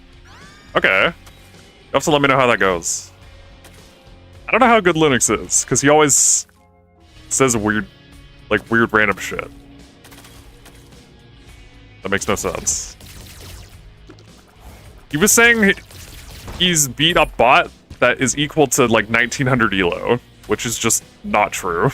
Okay. You have to let me know how that goes. I don't know how good Lunix is, because he always says weird random shit. That makes no sense. He was saying he's beat a bot that is equal to like 1900 elo, which is just not true.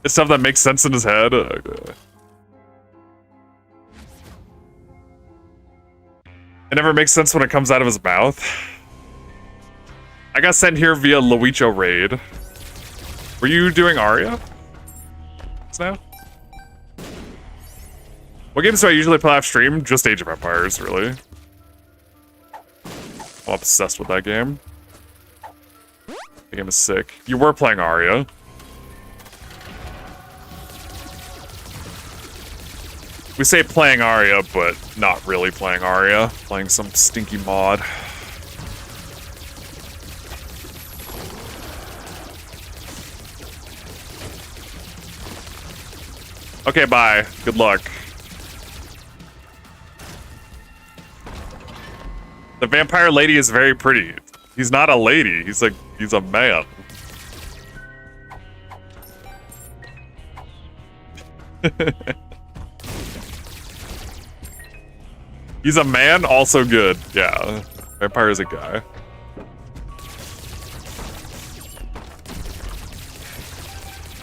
It's stuff that makes sense in his head. Okay. It never makes sense when it comes out of his mouth. I got sent here via Luicho raid. Were you doing Aria? Now? What games do I usually play off stream? Just Age of Empires, really. I'm obsessed with that game. The game is sick. You were playing Aria. We say playing Aria, but not really playing Aria. Playing some stinky mod. Okay, bye. Good luck. The vampire lady is very pretty. He's not a lady. He's a man. He's a man, also good. Yeah. Vampire is a guy.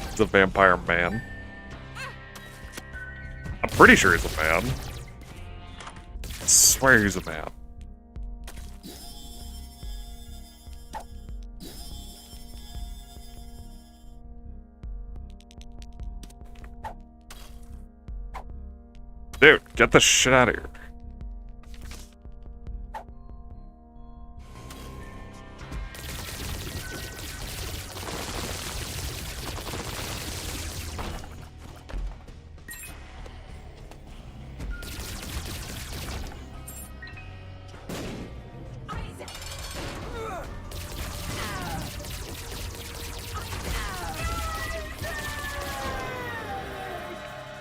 He's a vampire man. I'm pretty sure he's a man. swear he's a man. Dude, get the shit out of here.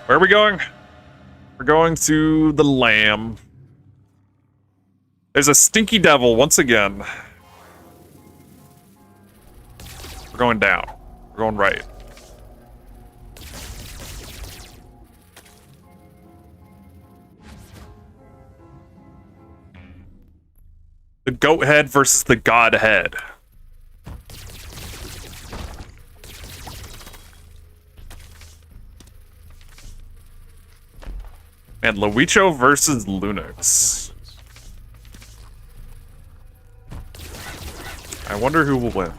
Where are we going? We're going to the lamb. There's a stinky devil once again. We're going down. We're going right. The goat head versus the god head. And Luicho versus Lunix. I wonder who will win.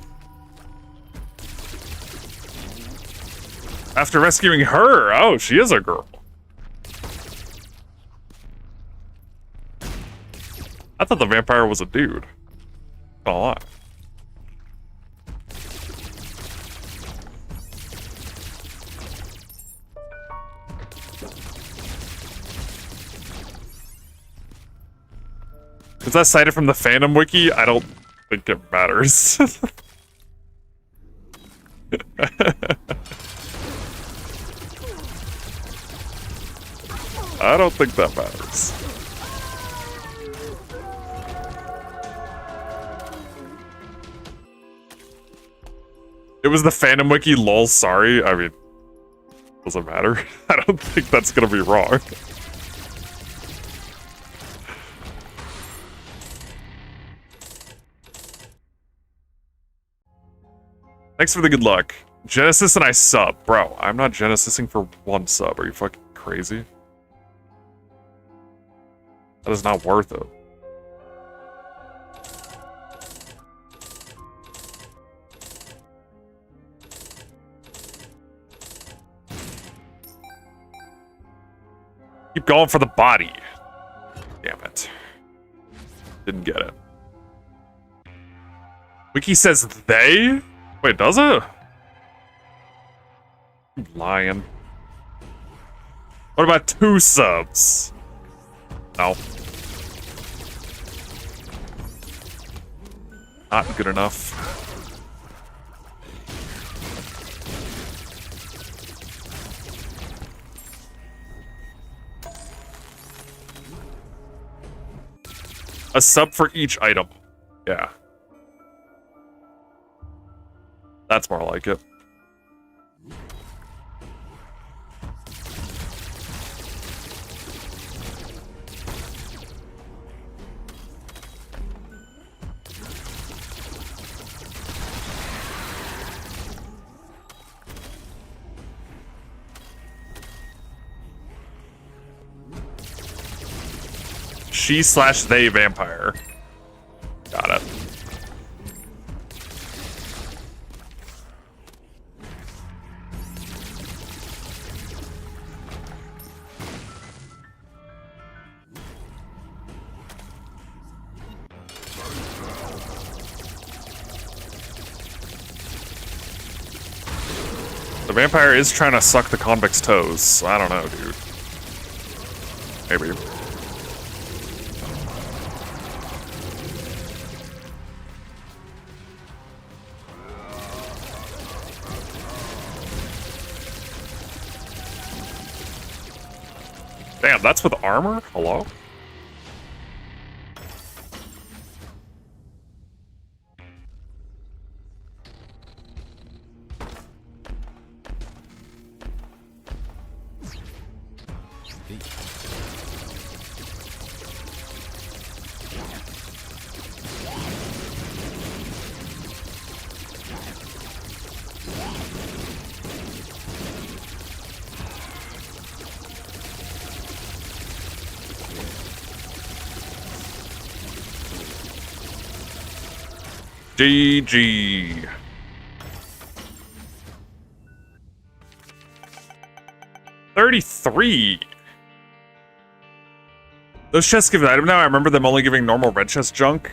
After rescuing her! Oh, she is a girl. I thought the vampire was a dude. Not a lot. Is that cited from the fandom wiki? I don't think it matters. I don't think that matters. It was the fandom wiki, lol, sorry. I mean, doesn't matter. I don't think that's gonna be wrong. Thanks for the good luck. Genesis and I sub. Bro, I'm not Genesising for 1 sub. Are you fucking crazy? That is not worth it. Keep going for the body. Damn it. Didn't get it. Wiki says they? Wait, does it? I'm lying. What about 2 subs? No. Not good enough. A sub for each item. Yeah. That's more like it. She/they vampire. Got it. The vampire is trying to suck the convict's toes, so I don't know, dude. Maybe. Damn, that's with armor? Hello? GG. $33. Those chests give an item now. I remember them only giving normal red chest junk.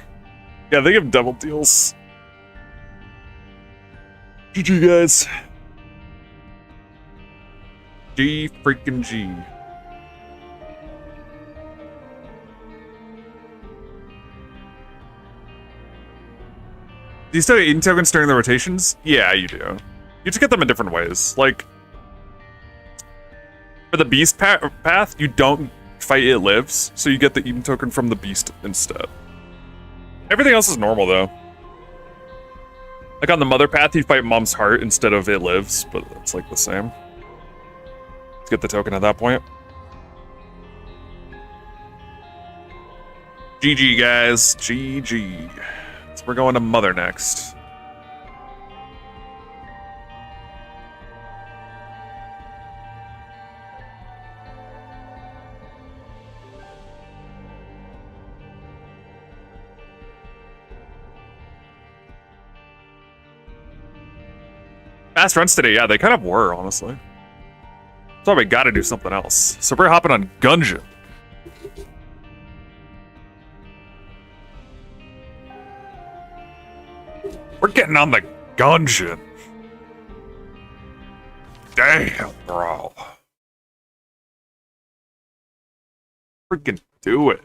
Yeah, they give double deals. GG, guys. G freaking G. Do you still get eating tokens during the rotations? Yeah, you do. You just get them in different ways. Like, for the beast path, you don't fight It Lives, so you get the eating token from the beast instead. Everything else is normal, though. Like on the mother path, you fight Mom's Heart instead of It Lives, but it's like the same. Let's get the token at that point. GG, guys. GG. So we're going to Mother next. Fast runs today, yeah, they kind of were, honestly. So we gotta do something else. So we're hopping on Gungeon. We're getting on the Gungeon. Damn, bro. Freaking do it.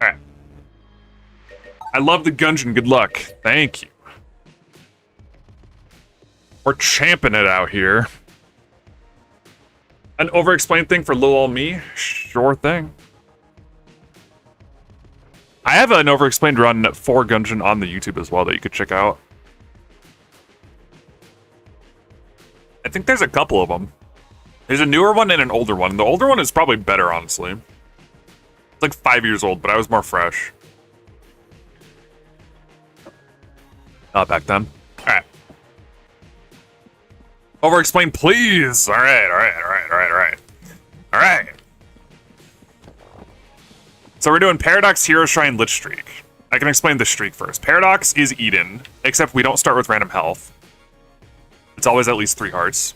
Alright. I love the Gungeon. Good luck. Thank you. We're champing it out here. An over-explained thing for little old me? Sure thing. I have an over-explained run for Gungeon on the YouTube as well that you could check out. I think there's a couple of them. There's a newer one and an older one. The older one is probably better, honestly. It's like 5 years old, but I was more fresh. Back then. Alright. Over-explain, please! Alright. So we're doing Paradox, Hero Shrine, Lich Streak. I can explain the streak first. Paradox is Eden, except we don't start with random health. It's always at least 3 hearts.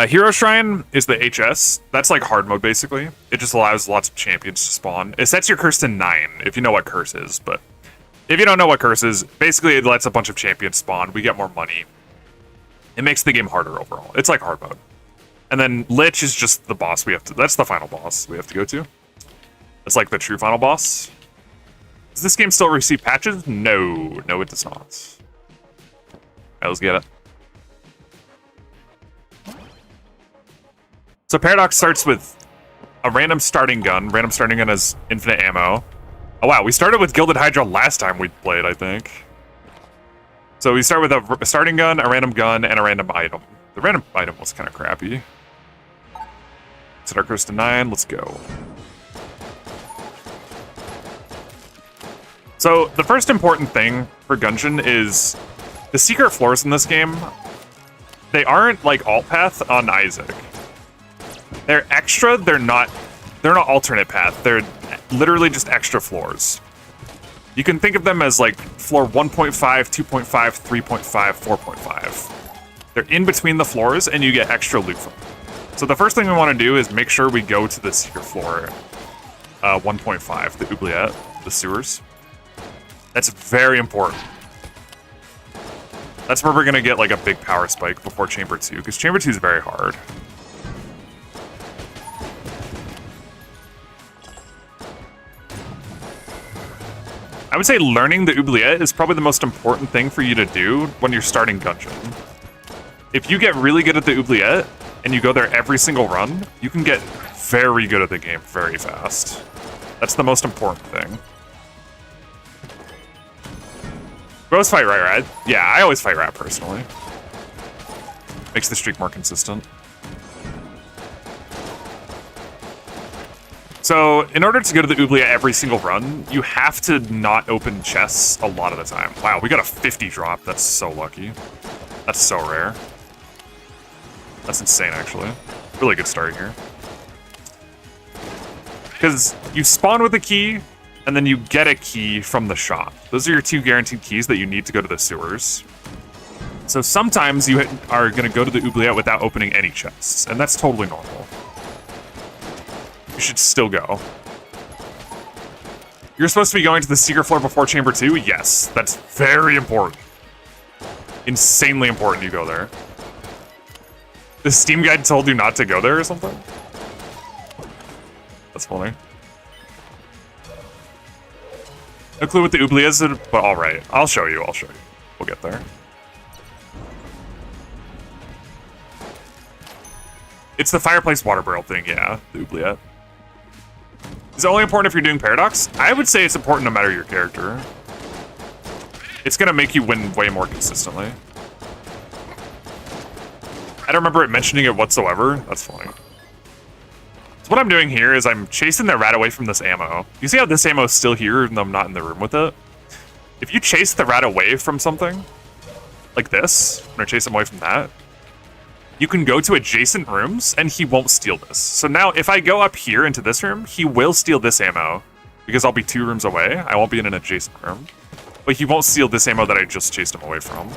Hero Shrine is the HS. That's like hard mode, basically. It just allows lots of champions to spawn. It sets your curse to 9, if you know what curse is, but if you don't know what curse is, basically it lets a bunch of champions spawn. We get more money. It makes the game harder overall. It's like hard mode. And then Lich is just the boss we have to... That's the final boss we have to go to. It's like the true final boss. Does this game still receive patches? No. No, it does not. Alright, let's get it. So Paradox starts with a random starting gun. Random starting gun has infinite ammo. Oh wow, we started with Gilded Hydra last time we played, I think. So we start with a starting gun, a random gun, and a random item. The random item was kind of crappy. Set our curse to 9, let's go. So the first important thing for Gungeon is the secret floors in this game. They aren't like alt path on Isaac. They're extra, they're not alternate path. They're literally just extra floors. You can think of them as like floor 1.5, 2.5, 3.5, 4.5. They're in between the floors and you get extra loot from them. So the first thing we want to do is make sure we go to the secret floor 1.5, the oubliette, the sewers. That's very important. That's where we're going to get like a big power spike before Chamber 2, because Chamber 2 is very hard. I would say learning the oubliette is probably the most important thing for you to do when you're starting Gungeon. If you get really good at the oubliette, and you go there every single run, you can get very good at the game very fast. That's the most important thing. You always fight Rat. Yeah, I always fight Rat personally. Makes the streak more consistent. So, in order to go to the oubliette every single run, you have to not open chests a lot of the time. Wow, we got a 50 drop. That's so lucky. That's so rare. That's insane, actually. Really good start here. Because you spawn with a key, and then you get a key from the shop. Those are your 2 guaranteed keys that you need to go to the sewers. So sometimes you are going to go to the oubliette without opening any chests, and that's totally normal. You should still go. You're supposed to be going to the secret floor before Chamber 2? Yes, that's very important. Insanely important you go there. The Steam guide told you not to go there or something? That's funny. No clue what the oubliette is, but alright. I'll show you, We'll get there. It's the fireplace water barrel thing, yeah, the oubliette. Is it only important if you're doing Paradox? I would say it's important no matter your character. It's gonna make you win way more consistently. I don't remember it mentioning it whatsoever. That's funny. So what I'm doing here is I'm chasing the rat away from this ammo. You see how this ammo is still here even though I'm not in the room with it? If you chase the rat away from something, like this, I'm gonna chase him away from that, you can go to adjacent rooms and he won't steal this. So now if I go up here into this room, he will steal this ammo because I'll be 2 rooms away. I won't be in an adjacent room, but he won't steal this ammo that I just chased him away from.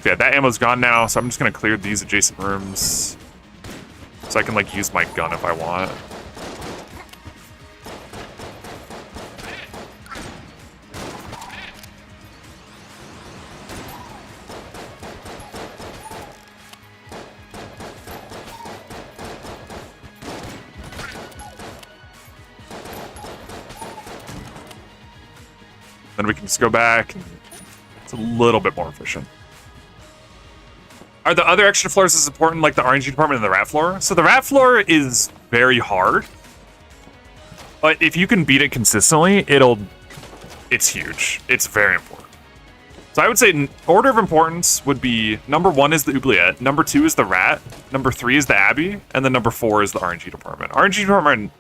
Okay, that ammo's gone now, so I'm just gonna clear these adjacent rooms so I can like use my gun if I want. Then we can just go back. It's a little bit more efficient. Are the other extra floors as important, like the RNG department and the rat floor? So the rat floor is very hard, but if you can beat it consistently, it's huge. It's very important. So I would say order of importance would be number 1 is the oubliette, number 2 is the rat, number 3 is the abbey, and then number 4 is the RNG department. RNG department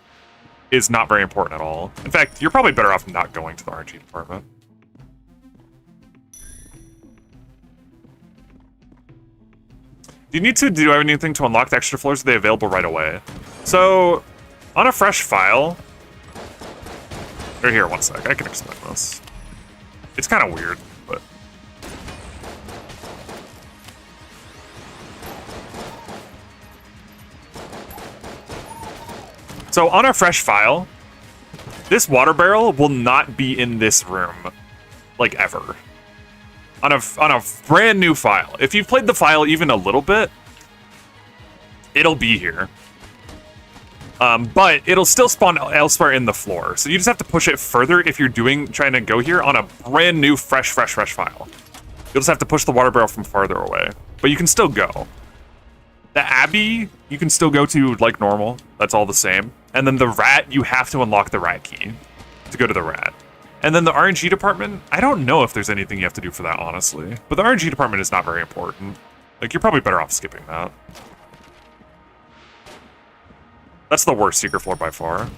is not very important at all. In fact, you're probably better off not going to the RNG department. Do you need to do anything to unlock the extra floors? Are they available right away? So, on a fresh file... Right here, one sec. I can explain this. It's kind of weird, but... So, on a fresh file, this water barrel will not be in this room, like, ever. On a brand new file. If you've played the file even a little bit, it'll be here. But it'll still spawn elsewhere in the floor. So you just have to push it further if you're trying to go here on a brand new, fresh file. You'll just have to push the water barrel from farther away. But you can still go. The Abbey, you can still go to like normal. That's all the same. And then the rat, you have to unlock the rat key to go to the rat. And then the RNG department, I don't know if there's anything you have to do for that, honestly. But the RNG department is not very important. Like, you're probably better off skipping that. That's the worst secret floor by far.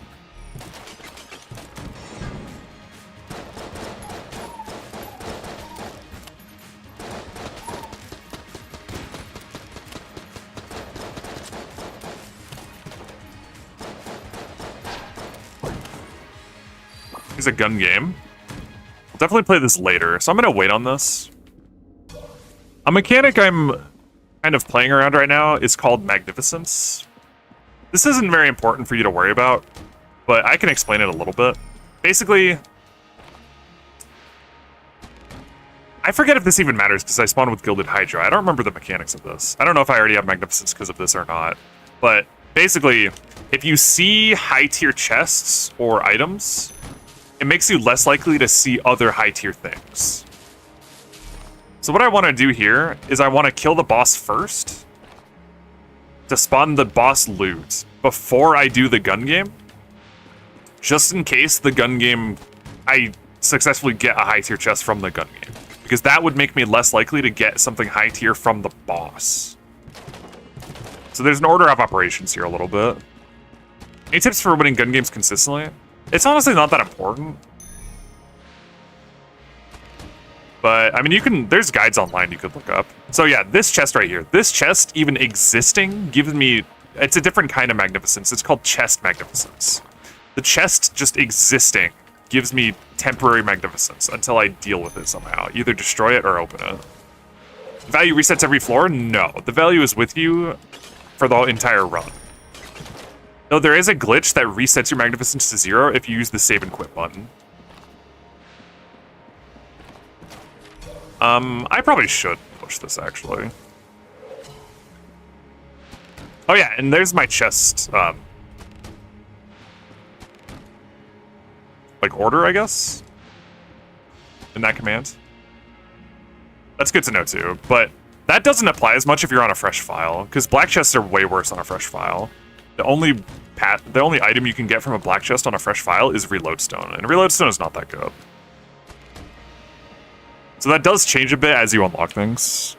It's a gun game. I'll definitely play this later, so I'm gonna wait on this. A mechanic I'm kind of playing around right now is called Magnificence. This isn't very important for you to worry about, but I can explain it a little bit. Basically, I forget if this even matters because I spawned with Gilded Hydra. I don't remember the mechanics of this. I don't know if I already have Magnificence because of this or not, but basically, if you see high-tier chests or items, it makes you less likely to see other high-tier things. So what I want to do here is I want to kill the boss first to spawn the boss loot before I do the gun game. Just in case the gun game, I successfully get a high tier chest from the gun game. Because that would make me less likely to get something high tier from the boss. So there's an order of operations here a little bit. Any tips for winning gun games consistently? It's honestly not that important. But, I mean, there's guides online you could look up. So yeah, this chest right here. This chest, even existing, gives me, it's a different kind of magnificence. It's called chest magnificence. The chest just existing gives me temporary magnificence until I deal with it somehow. Either destroy it or open it. The value resets every floor? No. The value is with you for the entire run. Though there is a glitch that resets your magnificence to 0 if you use the save and quit button. I probably should push this, actually. Oh yeah, and there's my chest, like, order, I guess? In that command. That's good to know, too. But that doesn't apply as much if you're on a fresh file, because black chests are way worse on a fresh file. The only item you can get from a black chest on a fresh file is reload stone, and reload stone is not that good. So that does change a bit as you unlock things.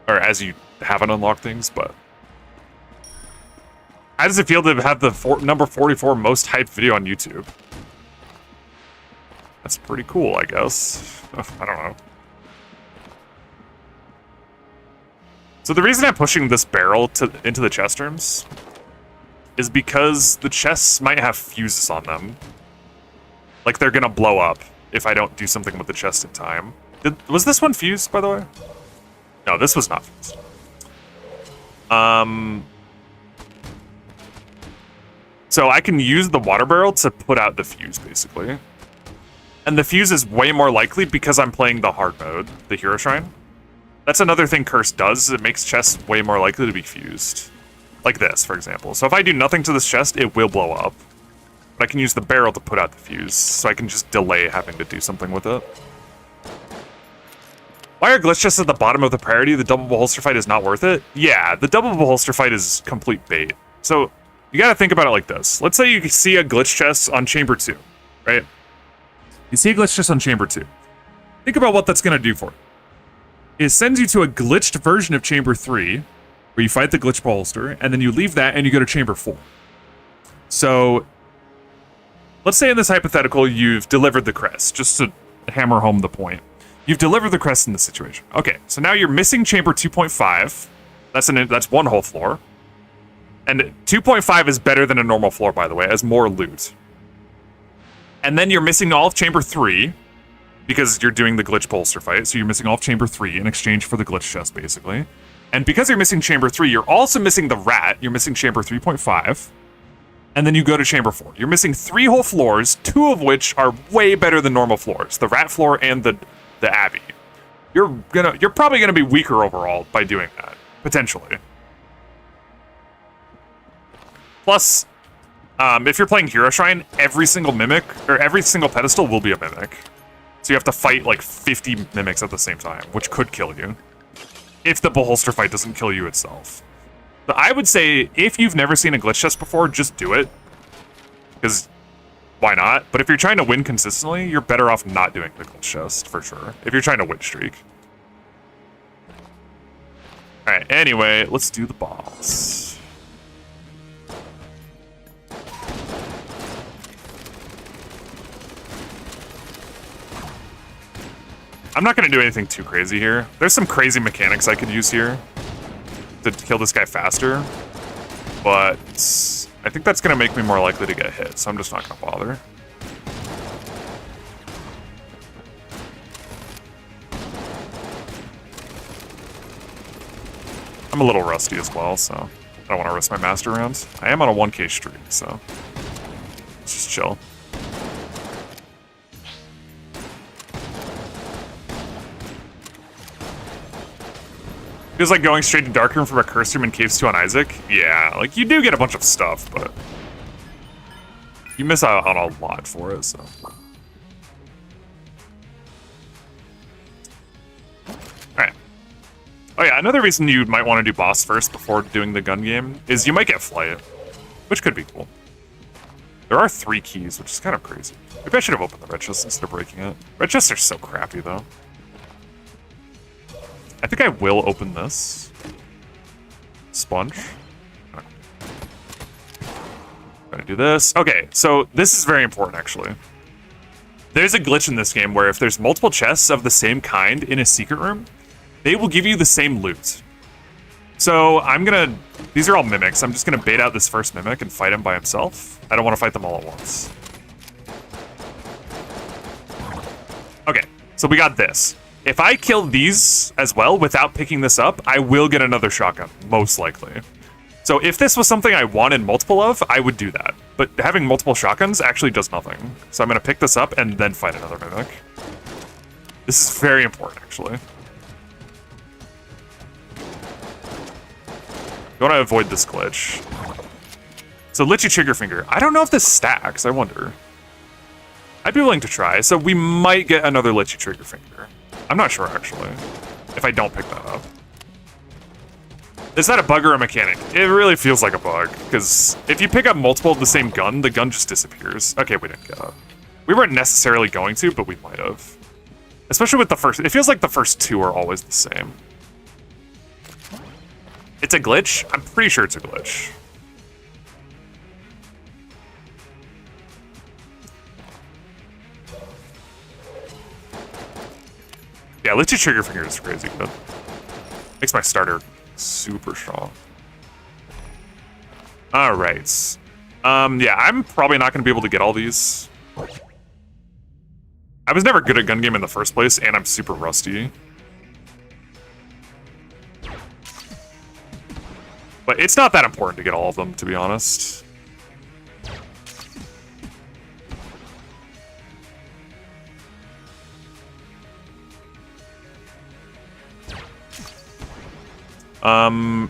Or as you haven't unlocked things, but... How does it feel to have the number 44 most hyped video on YouTube? That's pretty cool, I guess. I don't know. So the reason I'm pushing this barrel into the chest rooms is because the chests might have fuses on them. Like they're gonna blow up if I don't do something with the chest in time. Was this one fused, by the way? No, this was not fused. So I can use the water barrel to put out the fuse, basically. And the fuse is way more likely because I'm playing the hard mode, the Hero Shrine. That's another thing Curse does, is it makes chests way more likely to be fused. Like this, for example. So if I do nothing to this chest, it will blow up. But I can use the barrel to put out the fuse, so I can just delay having to do something with it. Why are glitch chests at the bottom of the priority? The double holster fight is not worth it? Yeah, the double holster fight is complete bait. So, you gotta think about it like this. Let's say you see a glitch chest on Chamber 2, right? You see a glitch chest on Chamber 2. Think about what that's gonna do for you. It sends you to a glitched version of Chamber 3, where you fight the glitch holster, and then you leave that and you go to Chamber 4. So, let's say in this hypothetical, you've delivered the crest, just to hammer home the point. You've delivered the crest in this situation. Okay, so now you're missing Chamber 2.5. That's one whole floor. And 2.5 is better than a normal floor, by the way, as more loot. And then you're missing all of Chamber 3, because you're doing the glitch bolster fight, so you're missing all of Chamber 3 in exchange for the glitch chest, basically. And because you're missing Chamber 3, you're also missing the rat. You're missing Chamber 3.5. And then you go to Chamber 4. You're missing 3 whole floors, 2 of which are way better than normal floors. The rat floor and the Abbey. You're probably gonna be weaker overall by doing that. Potentially. Plus, if you're playing Hero Shrine, every single mimic, or every single pedestal will be a mimic. So you have to fight like 50 mimics at the same time, which could kill you. If the Beholster fight doesn't kill you itself. But I would say, if you've never seen a glitch chest before, just do it. Because, why not? But if you're trying to win consistently, you're better off not doing the glitch chest, for sure. If you're trying to win streak. Alright, anyway, let's do the boss. I'm not going to do anything too crazy here. There's some crazy mechanics I could use here to kill this guy faster, but I think that's going to make me more likely to get hit, so I'm just not going to bother. I'm a little rusty as well, so I don't want to risk my master rounds. I am on a 1k streak, so let's just chill. Feels like going straight to Darkroom from a Curse Room in Caves 2 on Isaac. Yeah, like, you do get a bunch of stuff, but you miss out on a lot for it, so. Yeah, another reason you might want to do boss first before doing the gun game is you might get flight, which could be cool. There are 3 keys, which is kind of crazy. Maybe I should have opened the red chest instead of breaking it. Red chests are so crappy, though. I think I will open this. Sponge. Gonna do this. Okay, so this is very important, actually. There's a glitch in this game where if there's multiple chests of the same kind in a secret room, they will give you the same loot. So I'm gonna... These are all mimics. I'm just gonna bait out this first mimic and fight him by himself. I don't want to fight them all at once. Okay, so we got this. If I kill these as well without picking this up, I will get another shotgun, most likely. So if this was something I wanted multiple of, I would do that. But having multiple shotguns actually does nothing. So I'm gonna pick this up and then fight another mimic. This is very important, actually. You want to avoid this glitch. So Lichy Triggerfinger. I don't know if this stacks, I wonder. I'd be willing to try, so we might get another Lichy Triggerfinger. I'm not sure, actually, if I don't pick that up. Is that a bug or a mechanic? It really feels like a bug, because if you pick up multiple of the same gun, the gun just disappears. Okay, we didn't get up. We weren't necessarily going to, but we might have. Especially with the first... It feels like the first 2 are always the same. It's a glitch? I'm pretty sure it's a glitch. Yeah, Lichy Triggerfinger is crazy good. Makes my starter super strong. Alright. Yeah, I'm probably not going to be able to get all these. I was never good at gun game in the first place, and I'm super rusty. But it's not that important to get all of them, to be honest.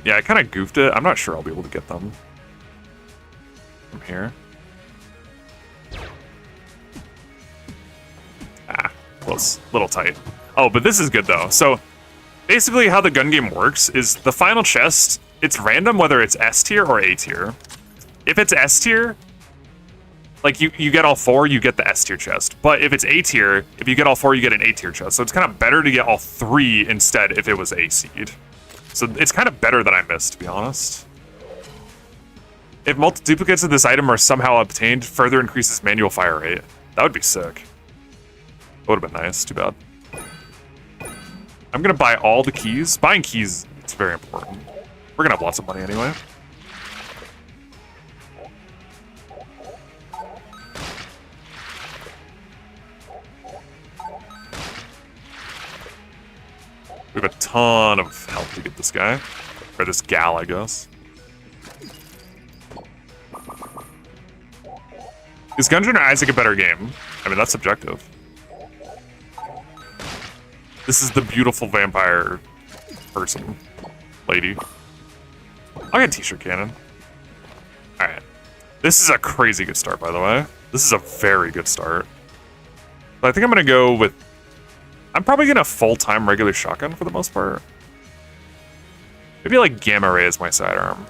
Yeah, I kind of goofed it. I'm not sure I'll be able to get them from here. Ah, close. Little tight. Oh, but this is good, though. So, basically how the gun game works is the final chest, it's random whether it's S tier or A tier. If it's S tier, like you get all 4, you get the S tier chest. But if it's A tier, if you get all 4, you get an A tier chest. So it's kind of better to get all 3 instead if it was A seed. So it's kind of better that I missed, to be honest. If multi-duplicates of this item are somehow obtained, further increases manual fire rate. That would be sick. That would have been nice, too bad. I'm gonna buy all the keys. Buying keys, it's very important. We're gonna have lots of money anyway. We have a ton of health to get this guy. Or this gal, I guess. Is Gungeon or Isaac a better game? I mean, that's subjective. This is the beautiful vampire person. Lady. I'll get T-shirt cannon. Alright. This is a crazy good start, by the way. This is a very good start. But I think I'm gonna go with... I'm probably gonna full-time regular shotgun for the most part. Maybe like Gamma Ray is my sidearm.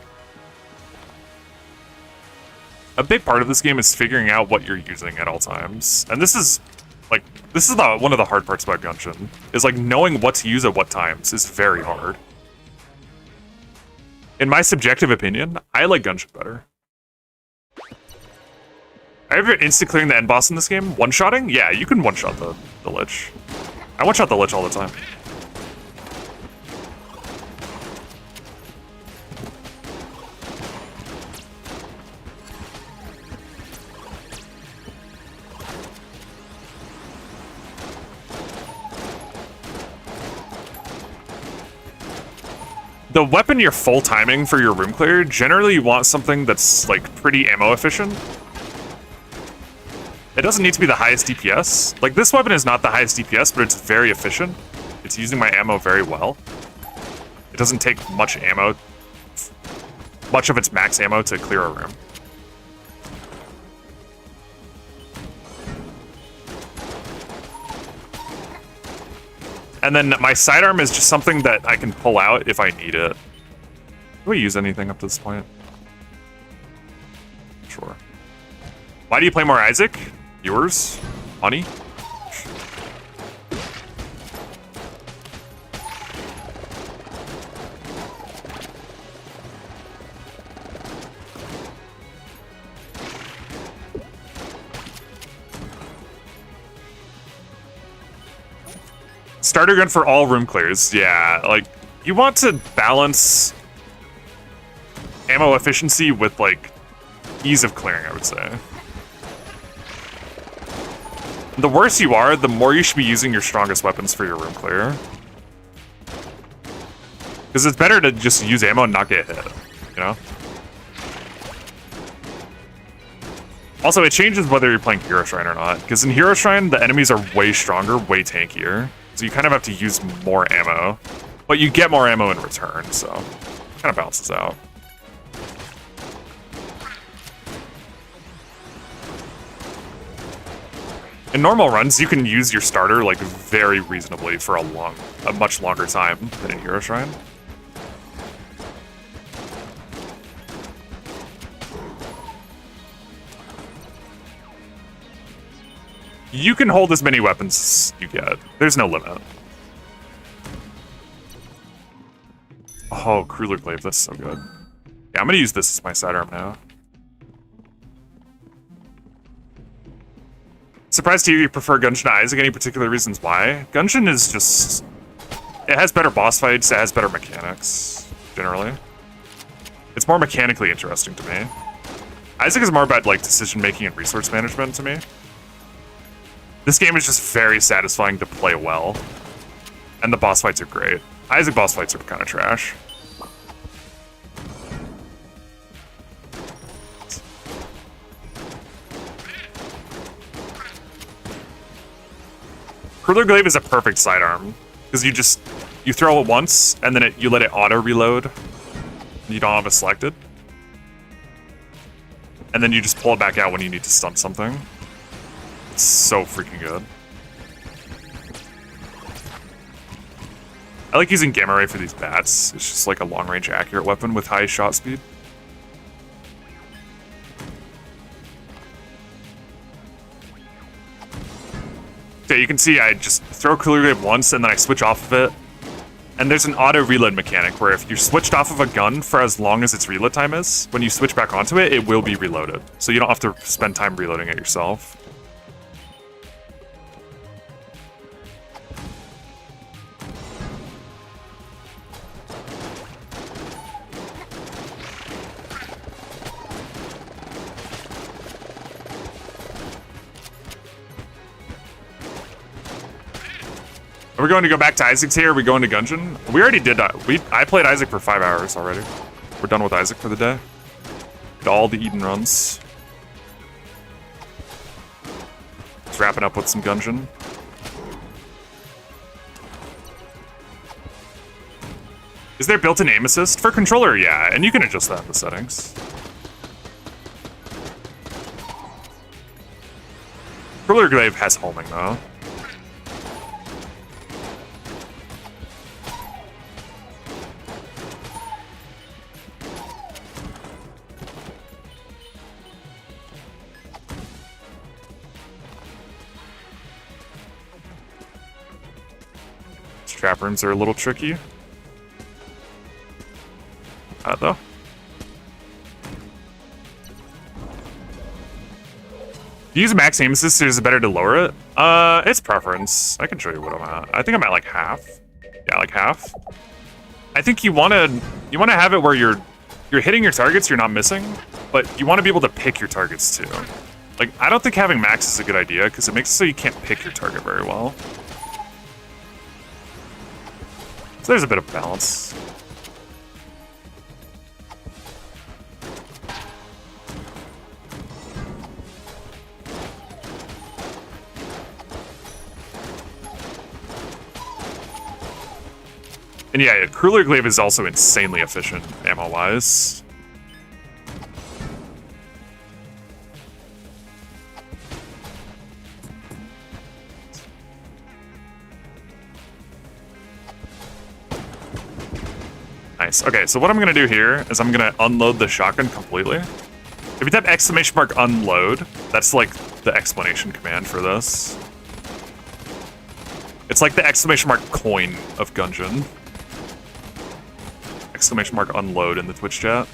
A big part of this game is figuring out what you're using at all times. And this is one of the hard parts about Gungeon. Is like knowing what to use at what times is very hard. In my subjective opinion, I like Gungeon better. Are you ever insta-clearing the end boss in this game? One-shotting? Yeah, you can one-shot the Lich. I one-shot the Lich all the time. The weapon you're full timing for your room clear, generally you want something that's like pretty ammo efficient. It doesn't need to be the highest DPS. Like this weapon is not the highest DPS, but it's very efficient. It's using my ammo very well. It doesn't take much ammo, much of its max ammo to clear a room. And then my sidearm is just something that I can pull out if I need it. Do we use anything up to this point? Sure. Why do you play more Isaac? Viewers? Money? Starter gun for all room clears. Yeah, like, you want to balance ammo efficiency with, like, ease of clearing, I would say. The worse you are, the more you should be using your strongest weapons for your room clear. Because it's better to just use ammo and not get hit, you know? Also, it changes whether you're playing Hero Shrine or not. Because in Hero Shrine, the enemies are way stronger, way tankier. So you kind of have to use more ammo. But you get more ammo in return, so it kind of balances out. In normal runs, you can use your starter like very reasonably for a much longer time than in Hero Shrine. You can hold as many weapons as you get. There's no limit. Oh, Crueler Glaive, that's so good. Yeah, I'm gonna use this as my sidearm now. Surprised to hear you prefer Gungeon to Isaac. Any particular reasons why? Gungeon is just... It has better boss fights, it has better mechanics, generally. It's more mechanically interesting to me. Isaac is more about, like, decision-making and resource management to me. This game is just very satisfying to play well. And the boss fights are great. Isaac boss fights are kind of trash. Crueler Glaive is a perfect sidearm. Because you throw it once, and then you let it auto-reload. You don't have it selected. And then you just pull it back out when you need to stun something. It's so freaking good. I like using Gamma Ray for these bats. It's just like a long-range accurate weapon with high shot speed. Okay, you can see I just throw Crueler Glaive once and then I switch off of it. And there's an auto-reload mechanic where if you're switched off of a gun for as long as its reload time is, when you switch back onto it, it will be reloaded. So you don't have to spend time reloading it yourself. Are we going to go back to Isaac's here? Are we going to Gungeon? We already did that. I played Isaac for 5 hours already. We're done with Isaac for the day. Did all the Eden runs. Just wrapping up with some Gungeon. Is there built-in aim assist? For controller, yeah, and you can adjust that in the settings. Crueler Glaive has homing, though. Trap rooms are a little tricky. Though. Do you use max aim assist or is it better to lower it? It's preference. I can show you what I'm at. I think I'm at like half. Yeah, like half. I think you wanna have it where you're hitting your targets, you're not missing, but you want to be able to pick your targets too. Like, I don't think having max is a good idea because it makes it so you can't pick your target very well. So there's a bit of balance. And yeah, Crueler Glaive is also insanely efficient ammo-wise. Nice. Okay, so what I'm gonna do here is I'm gonna unload the shotgun completely. If you type !unload, that's like the explanation command for this. It's like the !coin of Gungeon. !unload in the Twitch chat.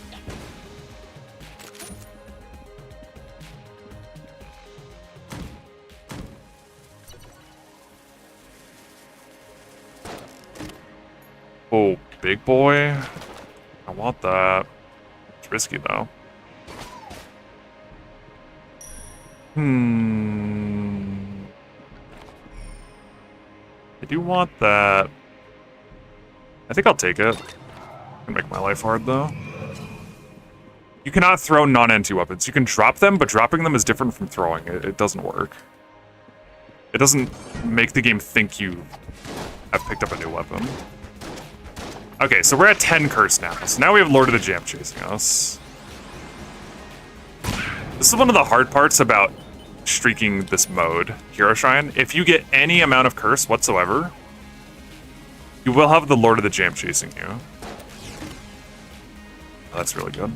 Oh, big boy. I want that. It's risky though. I do want that. I think I'll take it. Can make my life hard though. You cannot throw non-NT weapons. You can drop them, but dropping them is different from throwing. It doesn't work. It doesn't make the game think you have picked up a new weapon. Okay, so we're at 10 curse now. So now we have Lord of the Jam chasing us. This is one of the hard parts about streaking this mode, Hero Shrine. If you get any amount of curse whatsoever, you will have the Lord of the Jam chasing you. Oh, that's really good.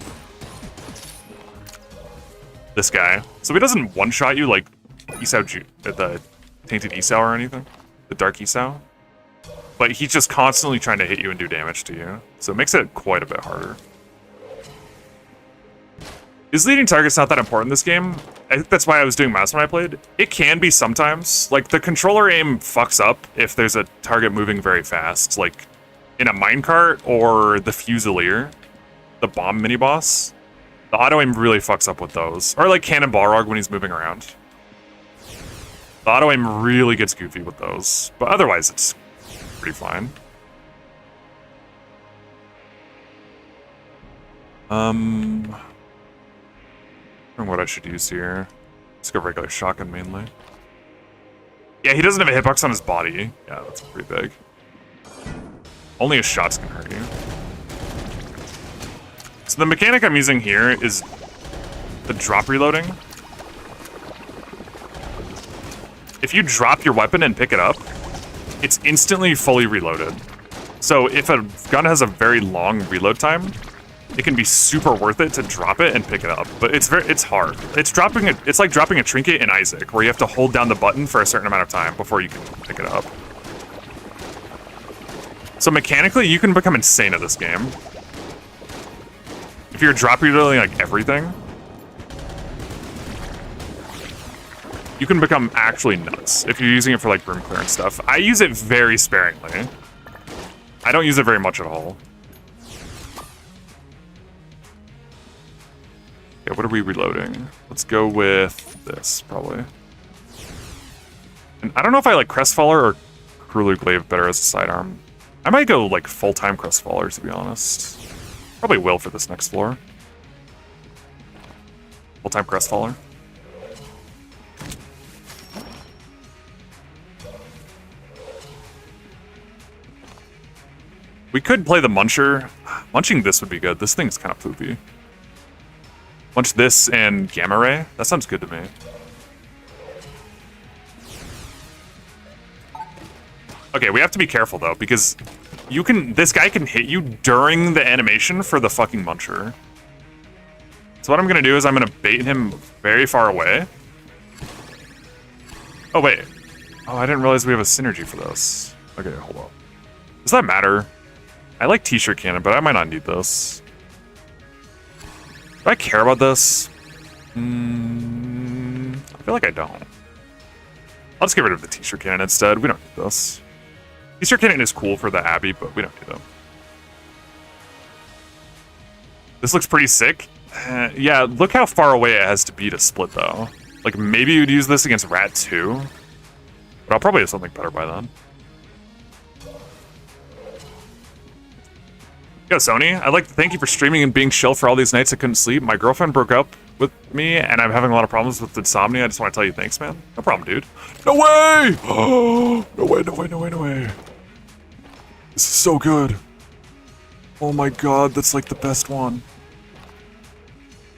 This guy. So he doesn't one-shot you like the Tainted Esau or anything. The Dark Esau. But he's just constantly trying to hit you and do damage to you. So it makes it quite a bit harder. Is leading target's not that important in this game? I think that's why I was doing mouse when I played. It can be sometimes. Like, the controller aim fucks up if there's a target moving very fast. Like, in a minecart or the Fusilier, the bomb mini-boss. The auto-aim really fucks up with those. Or like Cannon Balrog when he's moving around. The auto-aim really gets goofy with those. But otherwise, it's pretty fine. I don't know what I should use here. Let's go regular shotgun mainly. Yeah, he doesn't have a hitbox on his body. Yeah, that's pretty big. Only his shots can hurt you. So the mechanic I'm using here is the drop reloading. If you drop your weapon and pick it up, it's instantly fully reloaded. So if a gun has a very long reload time, it can be super worth it to drop it and pick it up. But it's hard. It's like dropping a trinket in Isaac, where you have to hold down the button for a certain amount of time before you can pick it up. So mechanically, you can become insane at this game. If you're drop reloading like everything, you can become actually nuts if you're using it for like room clearance stuff. I use it very sparingly. I don't use it very much at all. Okay, what are we reloading? Let's go with this, probably. And I don't know if I like Crestfaller or Krulu Glaive better as a sidearm. I might go like full-time Crestfaller, to be honest. Probably will for this next floor. Full-time Crestfaller. We could play the Muncher. Munching this would be good. This thing's kind of poopy. Munch this and Gamma Ray. That sounds good to me. Okay, we have to be careful though, because this guy can hit you during the animation for the fucking Muncher. So what I'm gonna do is I'm gonna bait him very far away. Oh wait. Oh, I didn't realize we have a synergy for this. Okay, hold on. Does that matter? I like T-shirt cannon, but I might not need this. Do I care about this? I feel like I don't. I'll just get rid of the T-shirt cannon instead. We don't need this. T-shirt cannon is cool for the Abbey, but we don't need them. This looks pretty sick. Yeah, look how far away it has to be to split, though. Like, maybe you'd use this against Rat 2. But I'll probably have something better by then. Yo, Sony, I'd like to thank you for streaming and being chill for all these nights I couldn't sleep. My girlfriend broke up with me, and I'm having a lot of problems with insomnia. I just want to tell you thanks, man. No problem, dude. No way! Oh, no way, no way, no way, no way. This is so good. Oh my god, that's like the best one.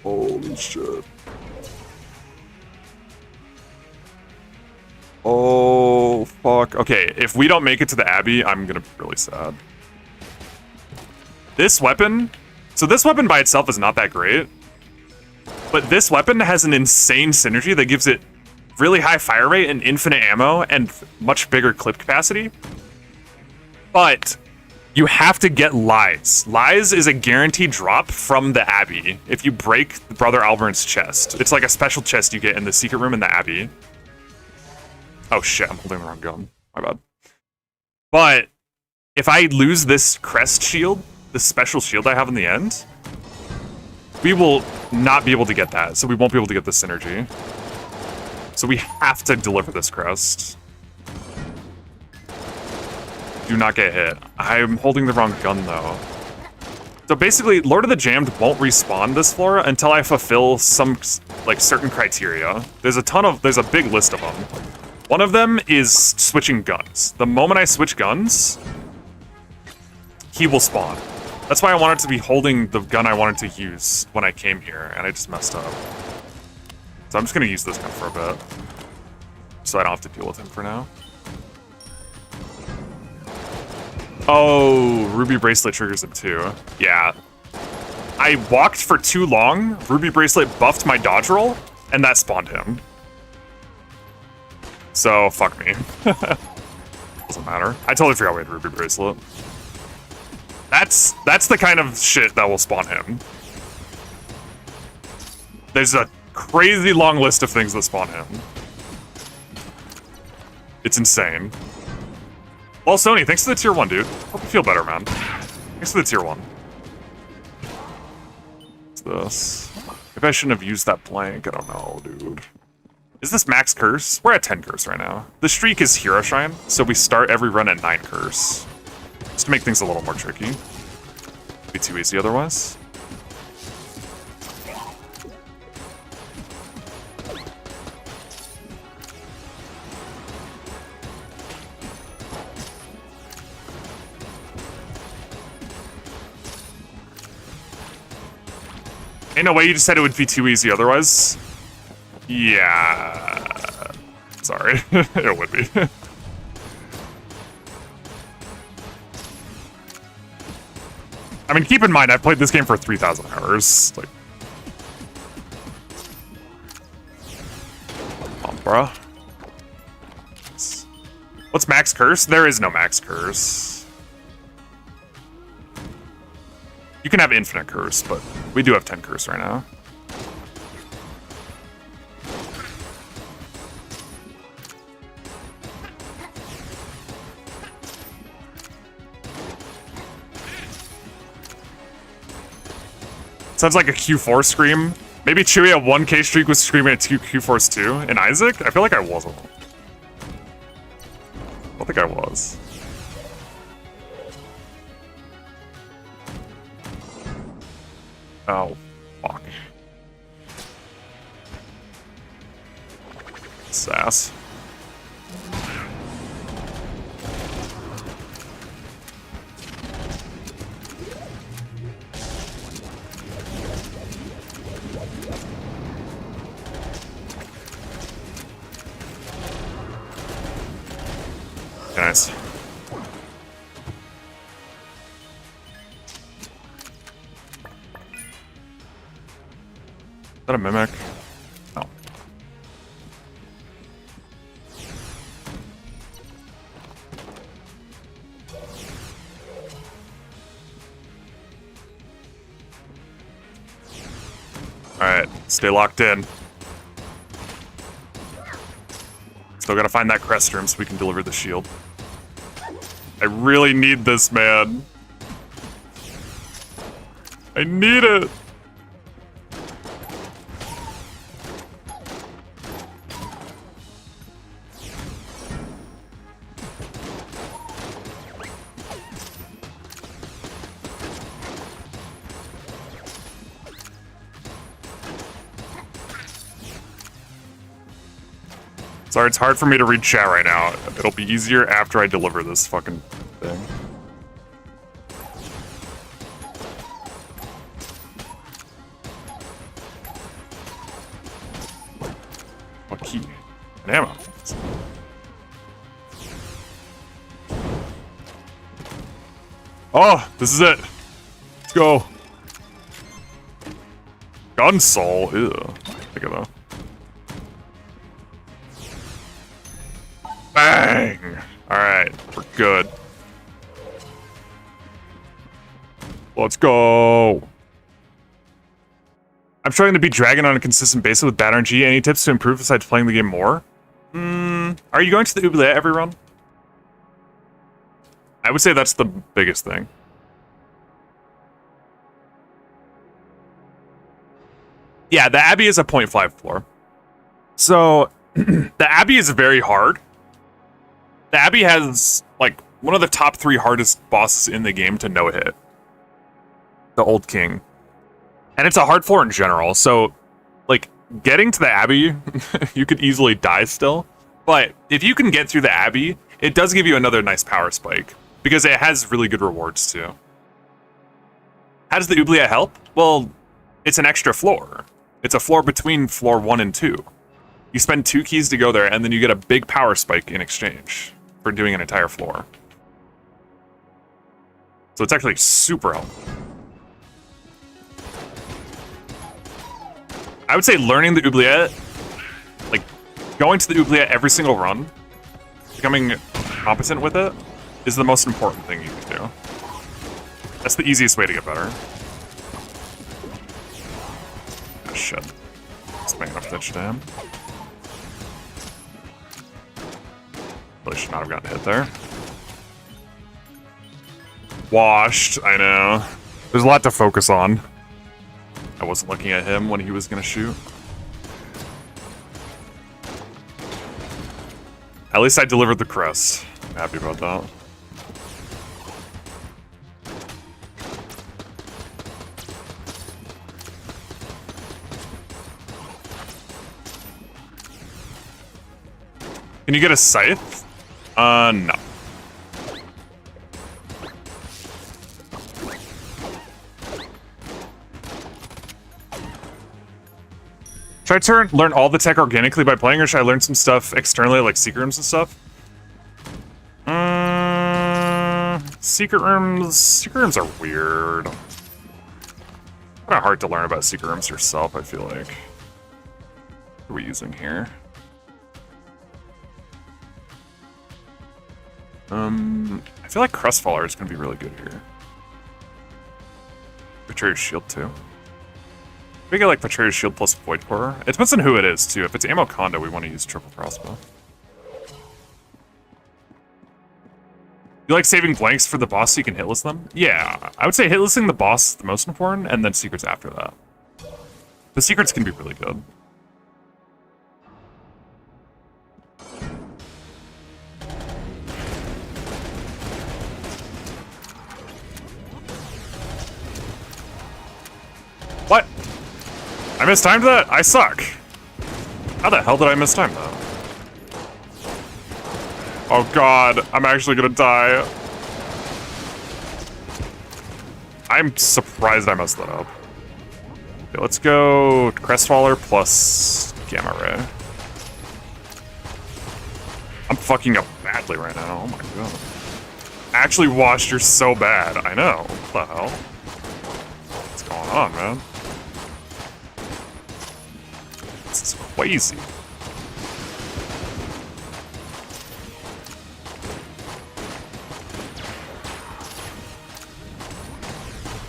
Holy shit. Oh, fuck. Okay, if we don't make it to the Abbey, I'm gonna be really sad. This weapon... So this weapon by itself is not that great. But this weapon has an insane synergy that gives it really high fire rate and infinite ammo and much bigger clip capacity. But you have to get Lies. Lies is a guaranteed drop from the Abbey if you break Brother Albern's chest. It's like a special chest you get in the secret room in the Abbey. Oh shit, I'm holding the wrong gun. My bad. But if I lose this crest shield, this special shield I have in the end, we will not be able to get that, so we won't be able to get the synergy. So we have to deliver this crest. Do not get hit. I'm holding the wrong gun, though. So basically, Lord of the Jammed won't respawn this floor until I fulfill some, like, certain criteria. There's a big list of them. One of them is switching guns. The moment I switch guns, he will spawn. That's why I wanted to be holding the gun I wanted to use when I came here, and I just messed up. So I'm just gonna use this gun for a bit, so I don't have to deal with him for now. Oh, Ruby Bracelet triggers him too. Yeah. I walked for too long, Ruby Bracelet buffed my dodge roll, and that spawned him. So, fuck me. Doesn't matter. I totally forgot we had Ruby Bracelet. That's the kind of shit that will spawn him. There's a crazy long list of things that spawn him. It's insane. Well, Sony, thanks to the tier 1, dude. Hope you feel better, man. Thanks to the tier 1. What's this? Maybe I shouldn't have used that blank. I don't know, dude. Is this max curse? We're at 10 curse right now. The streak is Hero Shrine, so we start every run at 9 curse. Just to make things a little more tricky. It'd be too easy otherwise. Ain't no way you just said it would be too easy otherwise. Yeah. Sorry. It would be. I mean, keep in mind, I've played this game for 3,000 hours. Like, come on, bruh. What's max curse? There is no max curse. You can have infinite curse, but we do have 10 curse right now. Sounds like a Q4 scream. Maybe Chewie at 1K streak was screaming at Q4s too. And Isaac? I feel like I wasn't. I don't think I was. Oh, fuck. Sass. Nice. Is that a mimic? No. Alright, stay locked in. Still gotta find that crest room so we can deliver the shield. I really need this, man. I need it. Sorry, it's hard for me to read chat right now. It'll be easier after I deliver this fucking thing. What key? An ammo. Oh, this is it. Let's go. Gun soul. Ew. Think of that. Bang! Alright, we're good. Let's go. I'm trying to beat Dragon on a consistent basis with bad RNG. Any tips to improve besides playing the game more? Are you going to the oubliette every run? I would say that's the biggest thing. Yeah, the Abbey is a 0.5 floor. So, the Abbey is very hard. The Abbey has, like, one of the top 3 hardest bosses in the game to no-hit. The Old King. And it's a hard floor in general, so, like, getting to the Abbey, you could easily die still. But if you can get through the Abbey, it does give you another nice power spike. Because it has really good rewards, too. How does the oubliette help? Well, it's an extra floor. It's a floor between floor 1 and 2. You spend 2 keys to go there, and then you get a big power spike in exchange for doing an entire floor. So it's actually super helpful. I would say learning the oubliette, like going to the oubliette every single run, becoming competent with it, is the most important thing you can do. That's the easiest way to get better. Oh, shit. Let's make enough pitch to him. Really should not have gotten hit there. Washed, I know. There's a lot to focus on. I wasn't looking at him when he was gonna shoot. At least I delivered the crest. I'm happy about that. Can you get a scythe? No. Should I learn all the tech organically by playing, or should I learn some stuff externally, like secret rooms and stuff? Secret rooms are weird. Kind of hard to learn about secret rooms yourself, I feel like. What are we using here? I feel like Crestfaller is going to be really good here. Betrayer's Shield, too. We get like Betrayer's Shield plus Void Core. It depends on who it is, too. If it's Ammo Condo, we want to use Triple Crossbow. You like saving blanks for the boss so you can hitless them? Yeah, I would say hitlisting the boss is the most important, and then secrets after that. The secrets can be really good. What? I mistimed that? I suck. How the hell did I mistime that? Oh god, I'm actually gonna die. I'm surprised I messed that up. Okay, let's go Crestfaller plus Gamma Ray. I'm fucking up badly right now, oh my god. Actually, Washed, you're so bad. I know, what the hell? What's going on, man? This is crazy.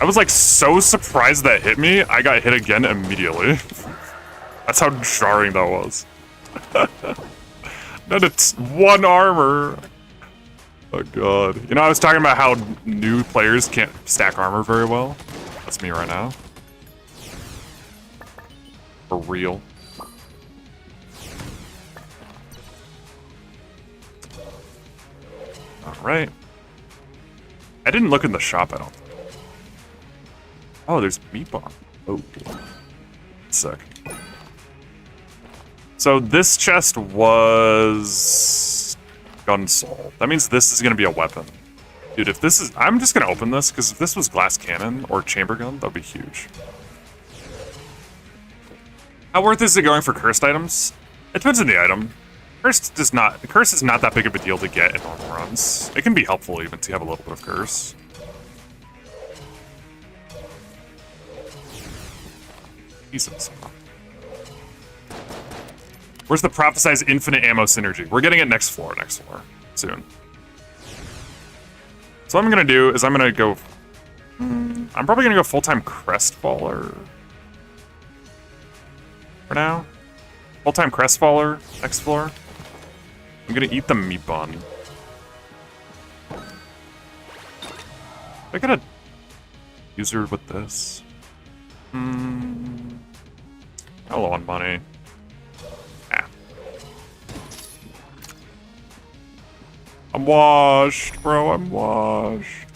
I was like so surprised that hit me, I got hit again immediately. That's how jarring that was. Not it's 1 armor. Oh god. You know, I was talking about how new players can't stack armor very well. That's me right now. For real. Alright. I didn't look in the shop, I don't think. Oh, there's meat bomb. Oh. Sick. So this chest was gun soul. That means this is gonna be a weapon. Dude, if this is... I'm just gonna open this, because if this was glass cannon or chamber gun, that'd be huge. How worth is it going for cursed items? It depends on the item. Curse is not that big of a deal to get in normal runs. It can be helpful even to have a little bit of curse. Jesus. Where's the prophesized infinite ammo synergy? We're getting it next floor, soon. So what I'm gonna do is I'm gonna go... I'm probably gonna go full-time Crestfaller. For now. Full-time Crestfaller, next floor. I'm gonna eat the meat bun. I got a user with this. Hello on money. Ah. I'm washed, bro. I'm washed.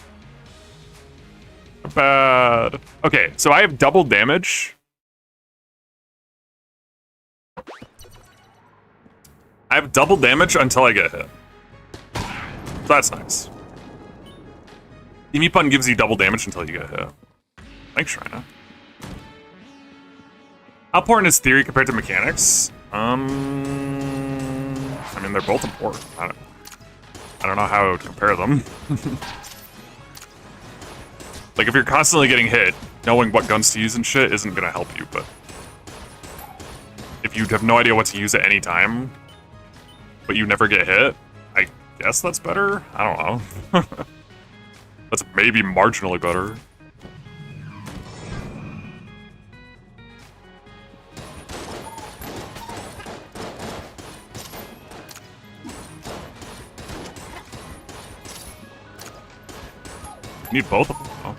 Bad. Okay, so I have double damage. I have double damage until I get hit. That's nice. The meat button gives you double damage until you get hit. Thanks, Shrina. How important is theory compared to mechanics? I mean, they're both important. I don't know how I would compare them. Like, if you're constantly getting hit, knowing what guns to use and shit isn't gonna help you, but... if you have no idea what to use at any time, but you never get hit, I guess that's better? I don't know. That's maybe marginally better. Need both of them, though.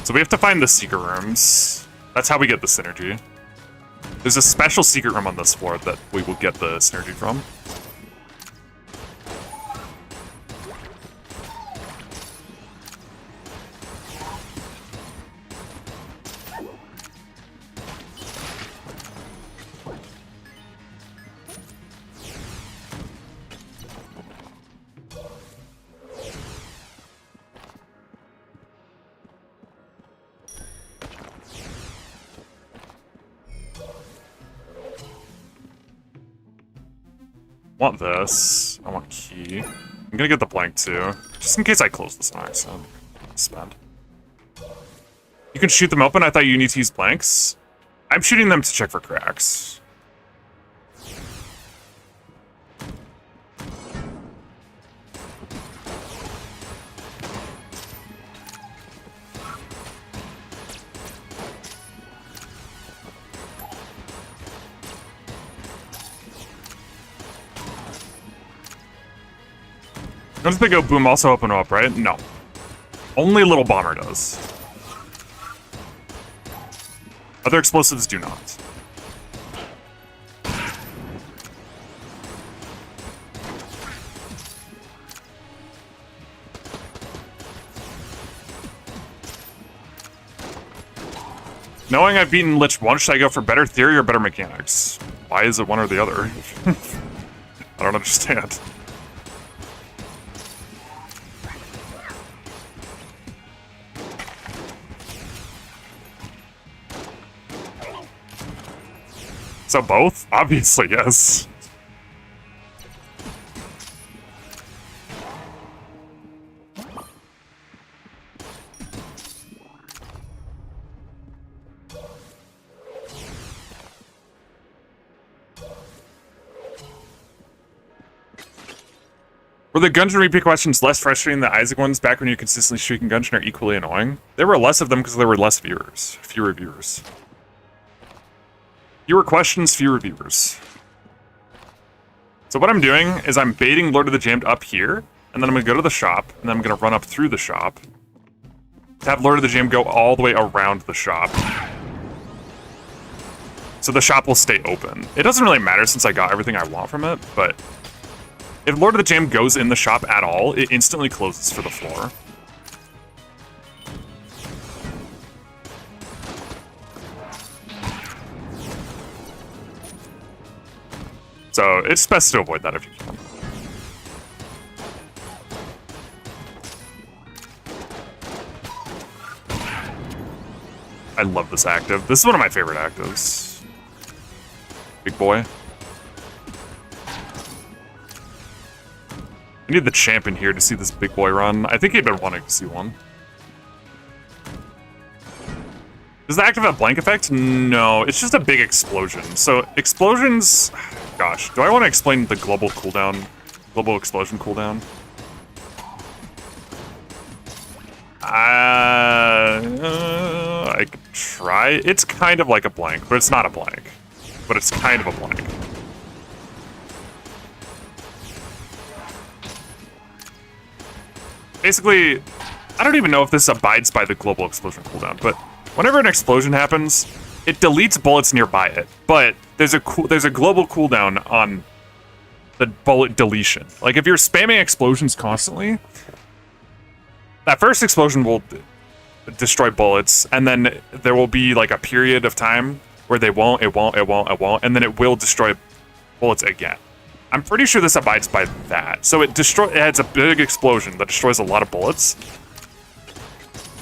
So we have to find the secret rooms. That's how we get the synergy. There's a special secret room on this floor that we will get the synergy from. I want this. I want key. I'm gonna get the blank too, just in case I close this on accident. Spend. You can shoot them open? I thought you need to use blanks. I'm shooting them to check for cracks. Once they go boom, also open up, right? No. Only Little Bomber does. Other explosives do not. Knowing I've beaten Lich once, should I go for better theory or better mechanics? Why is it one or the other? I don't understand. So both? Obviously, yes. Were the Gungeon repeat questions less frustrating than the Isaac ones back when you consistently streaking Gungeon are equally annoying? There were less of them because there were less viewers. Fewer viewers. Fewer questions, fewer viewers. So what I'm doing is I'm baiting Lord of the Jammed up here, and then I'm going to go to the shop, and then I'm going to run up through the shop to have Lord of the Jammed go all the way around the shop. So the shop will stay open. It doesn't really matter since I got everything I want from it, but if Lord of the Jammed goes in the shop at all, it instantly closes for the floor. So it's best to avoid that if you can. I love this active. This is one of my favorite actives. Big boy. I need the champion here to see this big boy run. I think he'd been wanting to see one. Does the active have blank effect? No, it's just a big explosion. So explosions, gosh, do I want to explain the global cooldown, global explosion cooldown? I could try. It's kind of like a blank, but it's not a blank. But it's kind of a blank. Basically, I don't even know if this abides by the global explosion cooldown, but whenever an explosion happens, it deletes bullets nearby it. But there's a global cooldown on the bullet deletion. Like if you're spamming explosions constantly, that first explosion will destroy bullets, and then there will be like a period of time where it won't, and then it will destroy bullets again. I'm pretty sure this abides by that. So it has a big explosion that destroys a lot of bullets,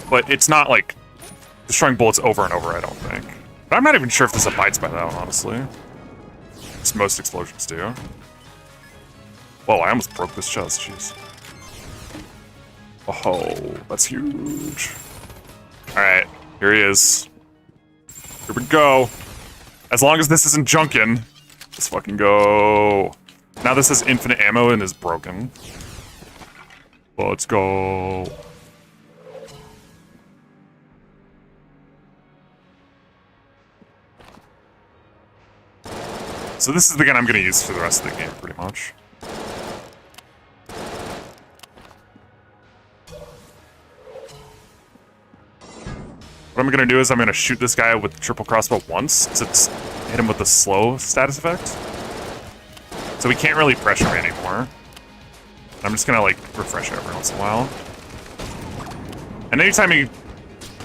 but it's not like destroying bullets over and over, I don't think. But I'm not even sure if this abides by that one, honestly. As most explosions do. Whoa, I almost broke this chest, jeez. Oh, that's huge. Alright, here he is. Here we go. As long as this isn't junkin', let's fucking go. Now this has infinite ammo and is broken. Let's go. So this is the gun I'm gonna use for the rest of the game, pretty much. What I'm gonna do is I'm gonna shoot this guy with the triple crossbow once to hit him with the slow status effect. So we can't really pressure me anymore. I'm just gonna like refresh it every once in a while. And anytime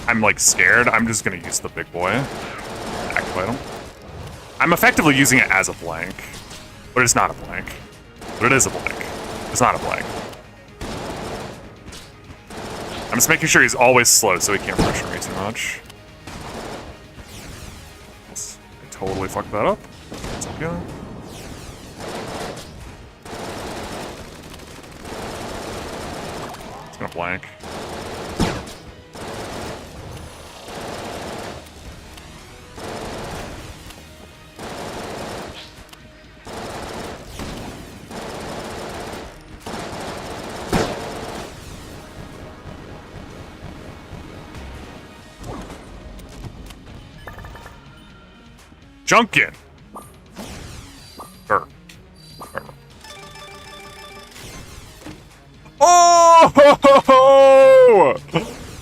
I'm like scared, I'm just gonna use the big boy. Activate him. I'm effectively using it as a blank. But it's not a blank. But it is a blank. It's not a blank. I'm just making sure he's always slow so he can't pressure me too much. I totally fucked that up. It's okay. It's gonna blank. Junkin! Oh!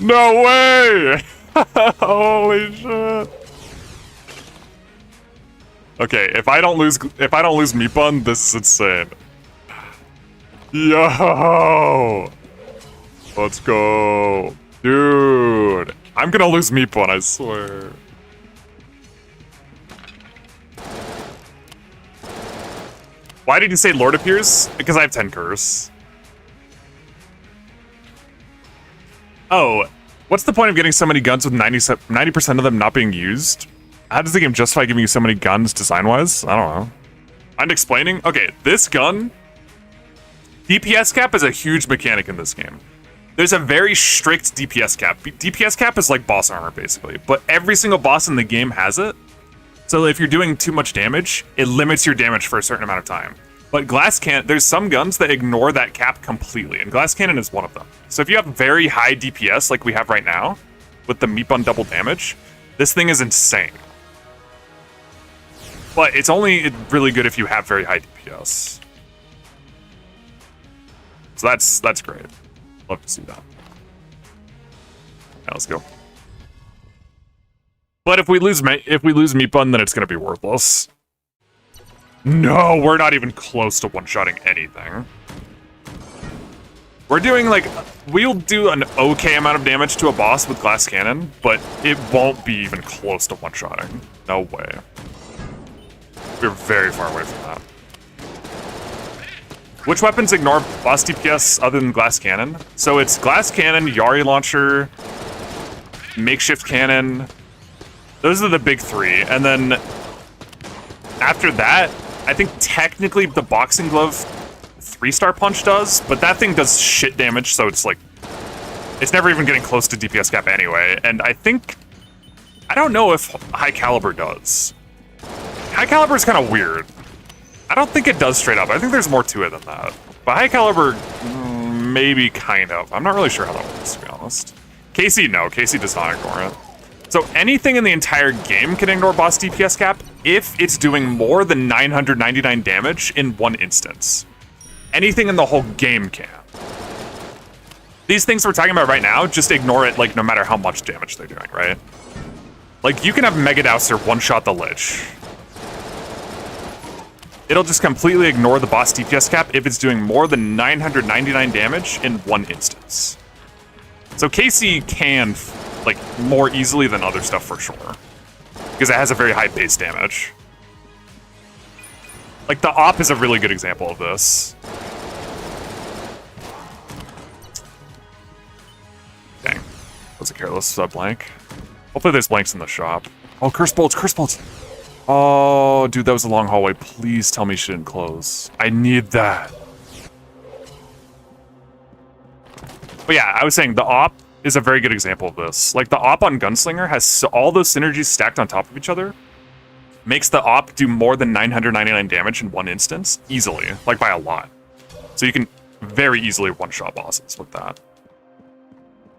No way! Holy shit! Okay, if I don't lose meat bun, this is insane. Yo! Let's go, dude! I'm gonna lose meat bun, I swear. Why did you say Lord appears? Because I have 10 curse. Oh, what's the point of getting so many guns with 90% of them not being used? How does the game justify giving you so many guns design-wise? I don't know. I'm explaining? Okay, this gun, DPS cap is a huge mechanic in this game. There's a very strict DPS cap. DPS cap is like boss armor, basically. But every single boss in the game has it. So if you're doing too much damage, it limits your damage for a certain amount of time. But glass cannon, there's some guns that ignore that cap completely, and glass cannon is one of them. So if you have very high DPS, like we have right now, with the meat bun double damage, this thing is insane. But it's only really good if you have very high DPS. So that's great. Love to see that. Yeah, let's go. But if we lose meat bun, then it's gonna be worthless. No, we're not even close to one-shotting anything. We're doing like, we'll do an okay amount of damage to a boss with glass cannon, but it won't be even close to one-shotting. No way. We're very far away from that. Which weapons ignore boss DPS other than glass cannon? So it's glass cannon, Yari launcher, makeshift cannon. Those are the big three, and then after that, I think technically the boxing glove 3-star punch does, but that thing does shit damage, so it's like, it's never even getting close to DPS cap anyway. And I don't know if high caliber does. High caliber is kind of weird. I don't think it does straight up. I think there's more to it than that. But high caliber, maybe kind of. I'm not really sure how that works, to be honest. Casey, no. Casey does not ignore it. So anything in the entire game can ignore boss DPS cap if it's doing more than 999 damage in one instance. Anything in the whole game can. These things we're talking about right now, just ignore it, like, no matter how much damage they're doing, right? Like, you can have Mega Dowser one-shot the Lich. It'll just completely ignore the boss DPS cap if it's doing more than 999 damage in one instance. So Casey can, like, more easily than other stuff for sure. Because it has a very high base damage. Like, the Op is a really good example of this. Dang. Was a careless blank. Hopefully there's blanks in the shop. Oh, curse bolts, curse bolts! Oh, dude, that was a long hallway. Please tell me she didn't close. I need that. But yeah, I was saying the Op is a very good example of this. Like, the Op on Gunslinger has all those synergies stacked on top of each other. Makes the Op do more than 999 damage in one instance, easily. Like, by a lot. So you can very easily one-shot bosses with that.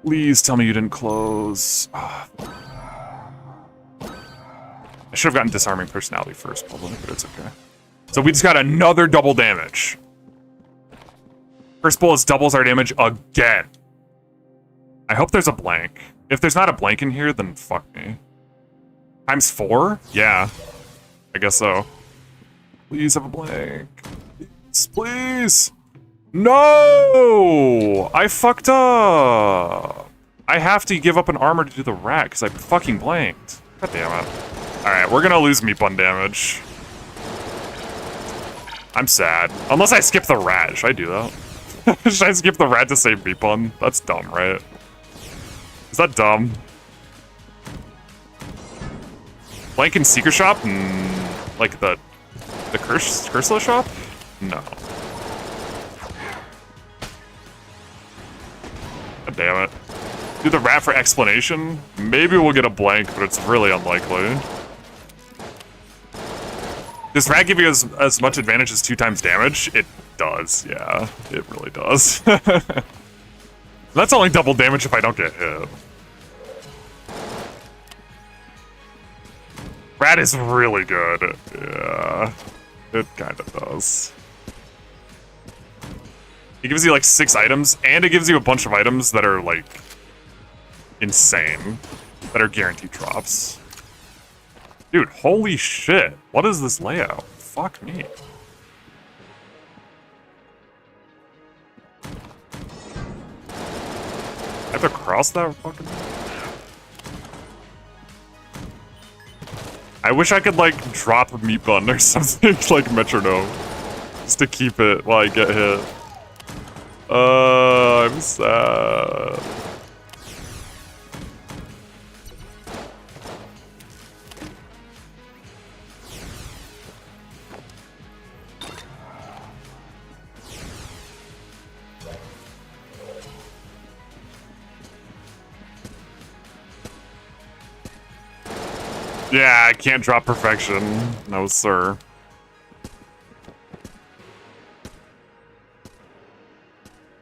Please tell me you didn't close. Oh. I should have gotten Disarming Personality first, probably, but it's okay. So we just got another double damage. First bullets doubles our damage again. I hope there's a blank. If there's not a blank in here, then fuck me. Times 4? Yeah. I guess so. Please have a blank. Please, please. No! I fucked up. I have to give up an armor to do the rat because I fucking blanked. God damn it. Alright, we're gonna lose meat bun damage. I'm sad. Unless I skip the rat. Should I do that? Should I skip the rat to save meat bun? That's dumb, right? Is that dumb? Blank in Secret Shop? Like the Curseless shop? No. God damn it. Do the rat for explanation? Maybe we'll get a blank, but it's really unlikely. Does rat give you as much advantage as 2 times damage? It does, yeah. It really does. That's only double damage if I don't get hit. Rat is really good. Yeah. It kind of does. It gives you like 6 items, and it gives you a bunch of items that are like insane. That are guaranteed drops. Dude, holy shit. What is this layout? Fuck me. I have to cross that fucking... I wish I could, like, drop a meat bun or something like Metronome. Just to keep it while I get hit. I'm sad. Yeah, I can't drop perfection. No, sir.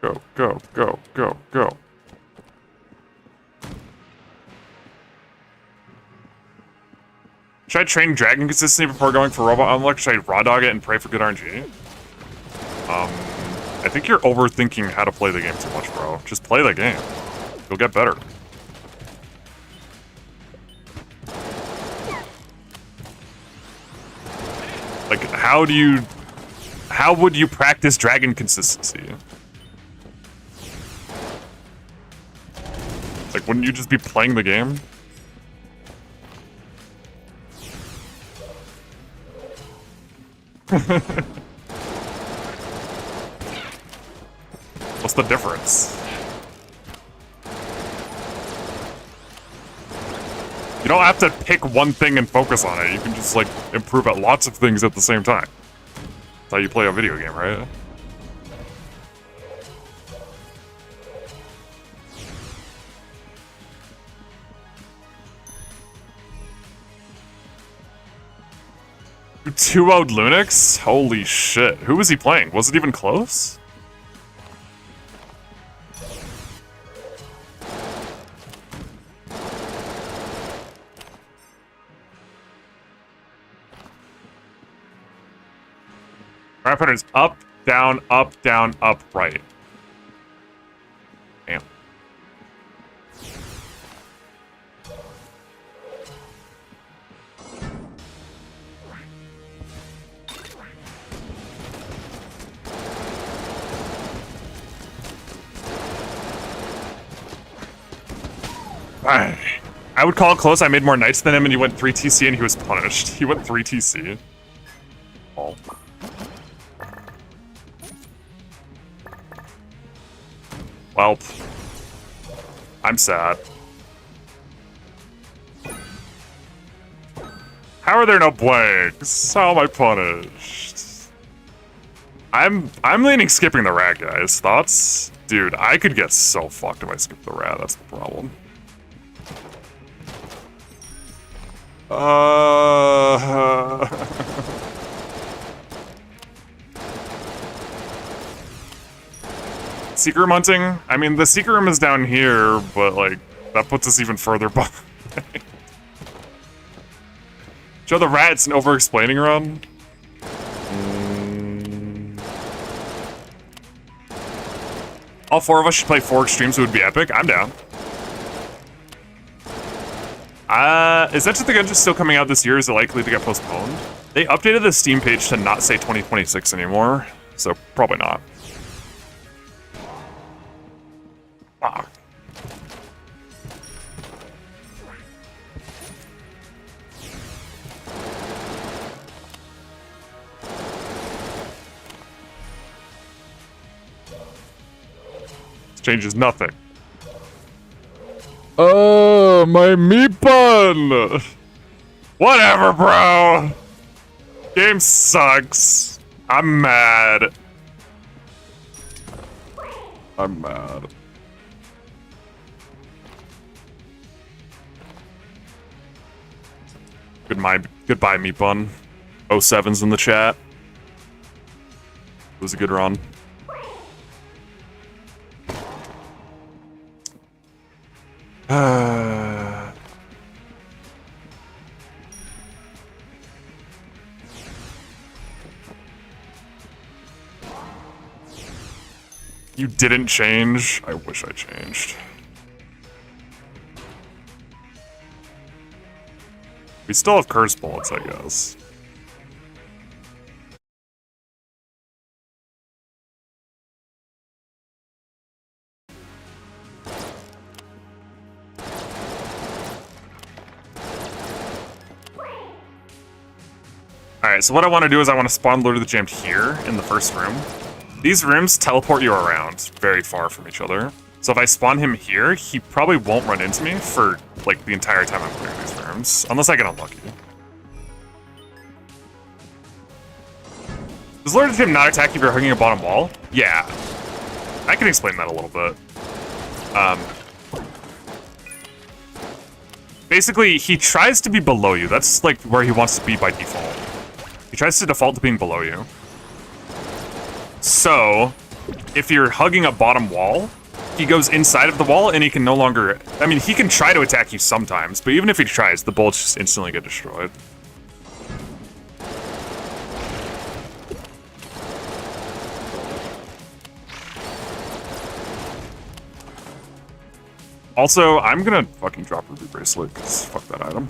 Go, go, go, go, go. Should I train Dragon consistency before going for Robot Unlock? Should I raw dog it and pray for good RNG? I think you're overthinking how to play the game too much, bro. Just play the game. You'll get better. Like, how would you practice Dragon consistency? Like, wouldn't you just be playing the game? What's the difference? You don't have to pick one thing and focus on it. You can just, like, improve at lots of things at the same time. That's how you play a video game, right? 2-0'd Lunix? Holy shit. Who was he playing? Was it even close? Right pattern is up, down, up, right. Damn. I would call it close. I made more knights than him and he went 3 TC and he was punished. He went 3 TC. Oh. Well, I'm sad. How are there no blanks? How am I punished? I'm leaning skipping the rat, guys. Thoughts? Dude, I could get so fucked if I skip the rat. That's the problem. Secret room hunting? I mean, the secret room is down here, but, like, that puts us even further behind. Show the rat, it's an over-explaining run. All 4 of us should play 4 extremes, it would be epic. I'm down. Is that just the gun just still coming out this year? Is it likely to get postponed? They updated the Steam page to not say 2026 anymore, so probably not. Fuck. This changes nothing. Oh, my meat bun! Whatever, bro! Game sucks. I'm mad. I'm mad. Goodbye, meat bun. 07's in the chat. It was a good run. You didn't change? I wish I changed. We still have curse bullets, I guess. Alright, so what I want to do is I want to spawn Lord of the Jammed here in the first room. These rooms teleport you around very far from each other. So if I spawn him here, he probably won't run into me for, like, the entire time I'm clearing these rooms. Unless I get unlucky. Does Lord of the Jammed not attack if you're hugging a bottom wall? Yeah. I can explain that a little bit. Basically, he tries to be below you. That's, like, where he wants to be by default. He tries to default to being below you. So, if you're hugging a bottom wall, he goes inside of the wall and he can no longer... I mean, he can try to attack you sometimes, but even if he tries, the bullets just instantly get destroyed. Also, I'm gonna fucking drop Ruby Bracelet, because fuck that item.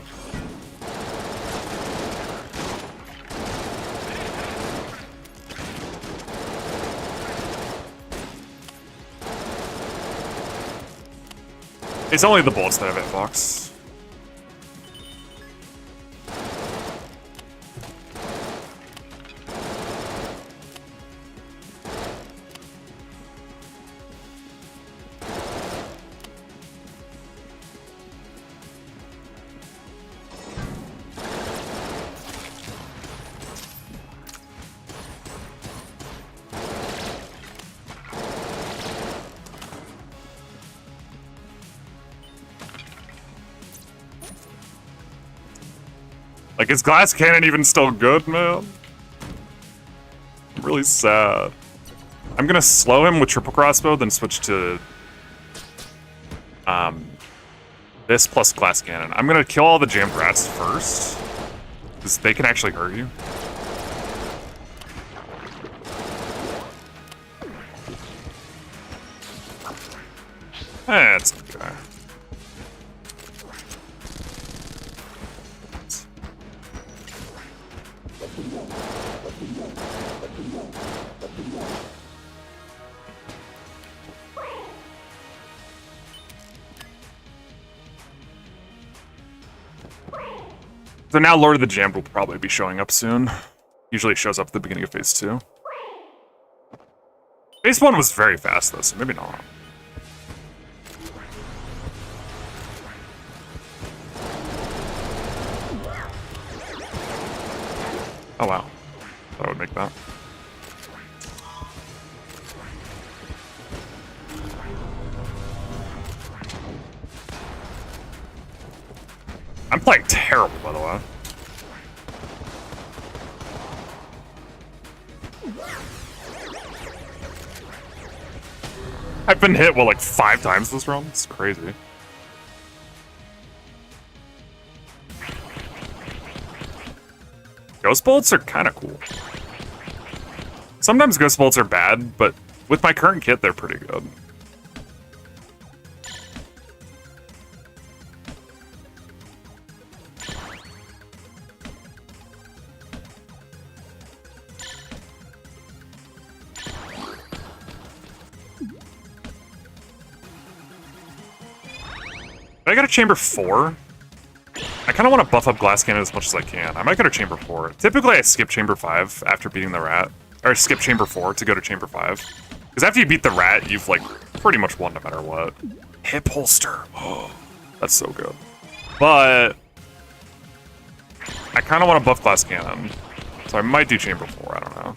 It's only the bullets that have hitbox. Like, is glass cannon even still good, man? I'm really sad. I'm gonna slow him with triple crossbow, then switch to this plus glass cannon. I'm gonna kill all the jammed rats first, because they can actually hurt you. It's okay. So now Lord of the Jammed will probably be showing up soon. Usually shows up at the beginning of phase 2. Phase 1 was very fast though, so maybe not. Oh wow. That would make that. I'm playing terrible, by the way. I've been hit, what, like 5 times this round? It's crazy. Ghost bolts are kind of cool. Sometimes ghost bolts are bad, but with my current kit, they're pretty good. I got a chamber 4. I kind of want to buff up glass cannon as much as I can. I might go to chamber 4. Typically, I skip chamber 5 after beating the rat. Or skip chamber 4 to go to chamber 5. Because after you beat the rat, you've, like, pretty much won no matter what. Hip holster. Oh, that's so good. But I kind of want to buff glass cannon. So I might do chamber 4. I don't know.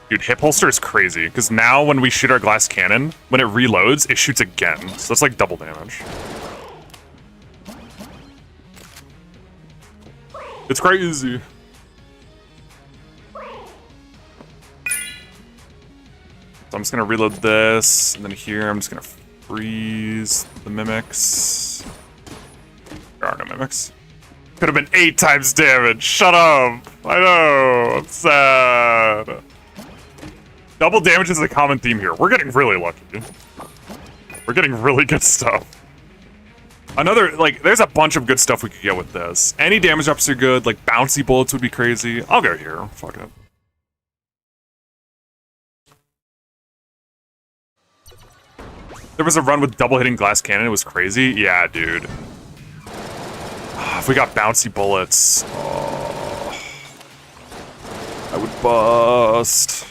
Dude, hip holster is crazy, because now when we shoot our glass cannon, when it reloads, it shoots again. So that's like double damage. It's crazy. So I'm just gonna reload this, and then here I'm just gonna freeze the mimics. There are no mimics. Could have been 8 times damage. Shut up. I know. I'm sad. Double damage is a common theme here. We're getting really lucky. We're getting really good stuff. Another, like, there's a bunch of good stuff we could get with this. Any damage ups are good. Like, bouncy bullets would be crazy. I'll go here. Fuck it. There was a run with double hitting glass cannon. It was crazy. Yeah, dude. If we got bouncy bullets. Oh, I would bust.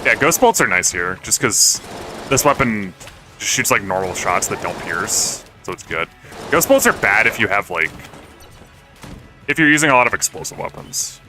Yeah, ghost bolts are nice here, just because this weapon just shoots like normal shots that don't pierce, so it's good. Ghost bolts are bad if you have like, if you're using a lot of explosive weapons.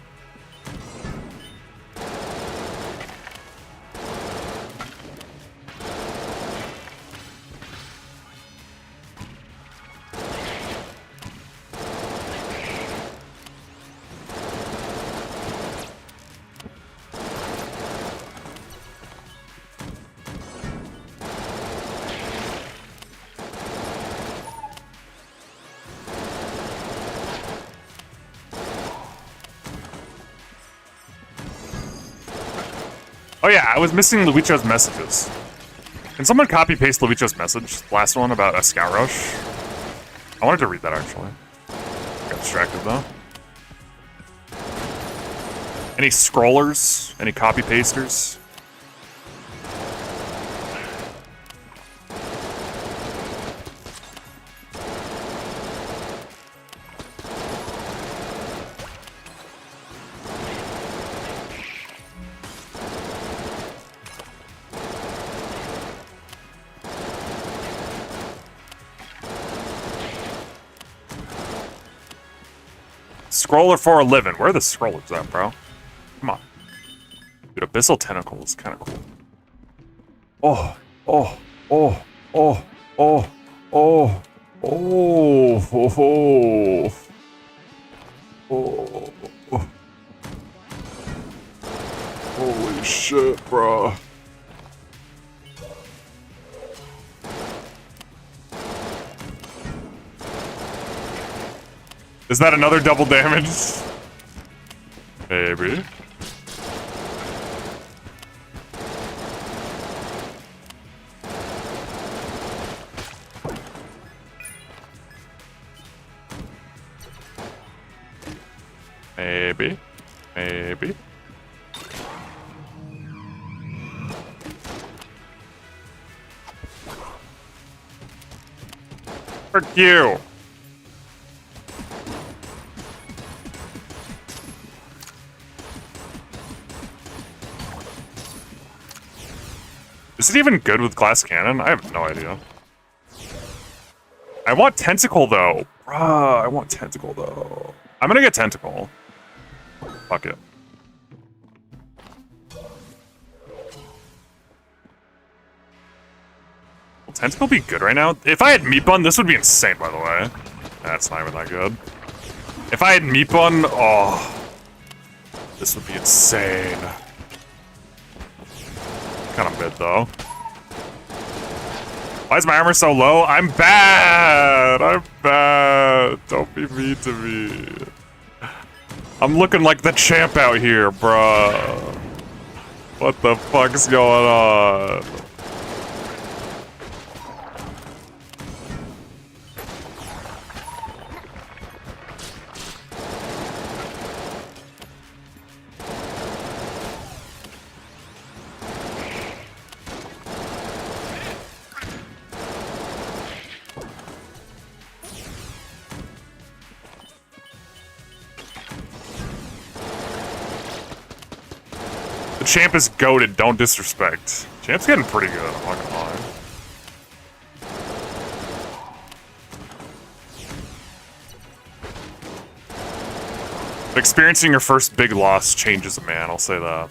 Oh yeah, I was missing Luicho's messages. Can someone copy-paste Luicho's message? The last one about a scout rush? I wanted to read that, actually. Got distracted, though. Any scrollers? Any copy-pasters? scroller for a living. Where are the scrollers at, bro? Come on. Dude, Abyssal Tentacle is kind of cool. Oh, oh, oh, oh, oh, oh, oh, oh, oh, oh. Holy shit, bro. Is that another double damage? Maybe. Maybe. Maybe. Frick you! Is it even good with glass cannon? I have no idea. I want tentacle though. Bruh, I want tentacle though. I'm gonna get tentacle. Fuck it. Will tentacle be good right now? If I had meat bun, this would be insane, by the way. That's not even that good. If I had meat bun, oh, this would be insane. Kind of mid though. Why is my armor so low? I'm bad! I'm bad! Don't be mean to me. I'm looking like the champ out here, bruh. What the fuck's going on? Champ is goated, don't disrespect. Champ's getting pretty good, I'm not gonna lie. Experiencing your first big loss changes a man, I'll say that.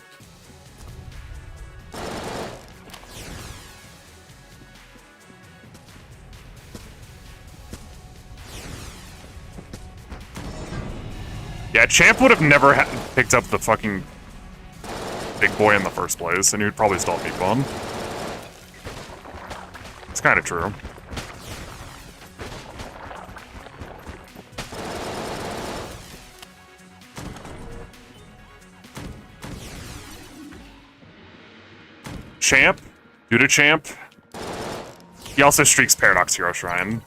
Yeah, Champ would have never picked up the fucking big boy in the first place, and he would probably still be fun. It's kind of true. Champ, due to Champ, he also streaks Paradox Hero Shrine.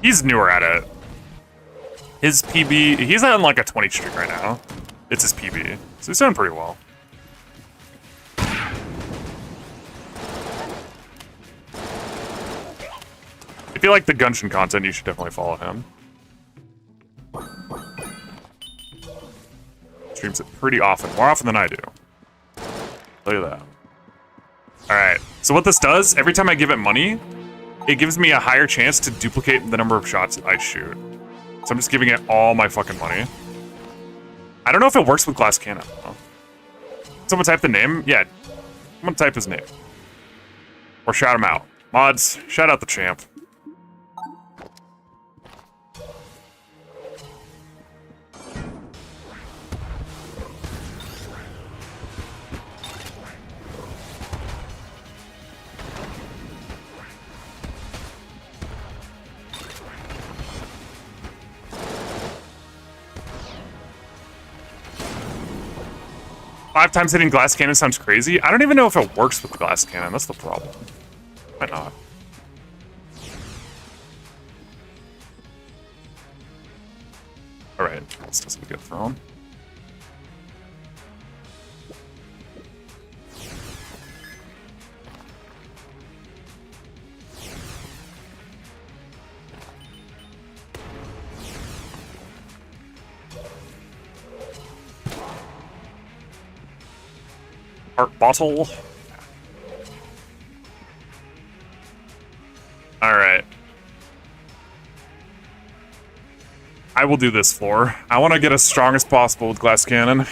He's newer at it. His PB, he's on like a 20 streak right now. It's his PB, so he's doing pretty well. If you like the Genshin content, you should definitely follow him. Streams it pretty often, more often than I do. Look at that. Alright, so what this does, every time I give it money, it gives me a higher chance to duplicate the number of shots I shoot. So I'm just giving it all my fucking money. I don't know if it works with glass cannon. Huh? Someone type the name? Yeah, someone type his name. Or shout him out. Mods, shout out the champ. Five times hitting glass cannon sounds crazy. I don't even know if it works with glass cannon. That's the problem. Might not. Alright, this doesn't get thrown. Heart bottle. Alright. I will do this floor. I want to get as strong as possible with glass cannon.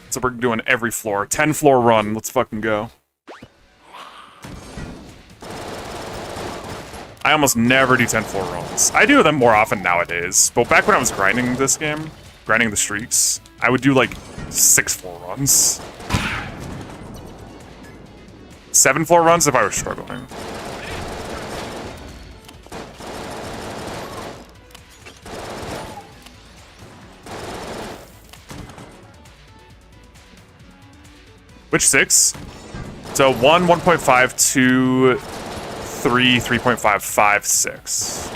So we're doing every floor. 10 floor run. Let's fucking go. I almost never do 10 floor runs. I do them more often nowadays. But back when I was grinding this game, grinding the streaks, I would do like 6 floor runs. 7 floor runs if I was struggling. Which 6? So 1, 1.5, 2, 3, 3.5, 5, 6.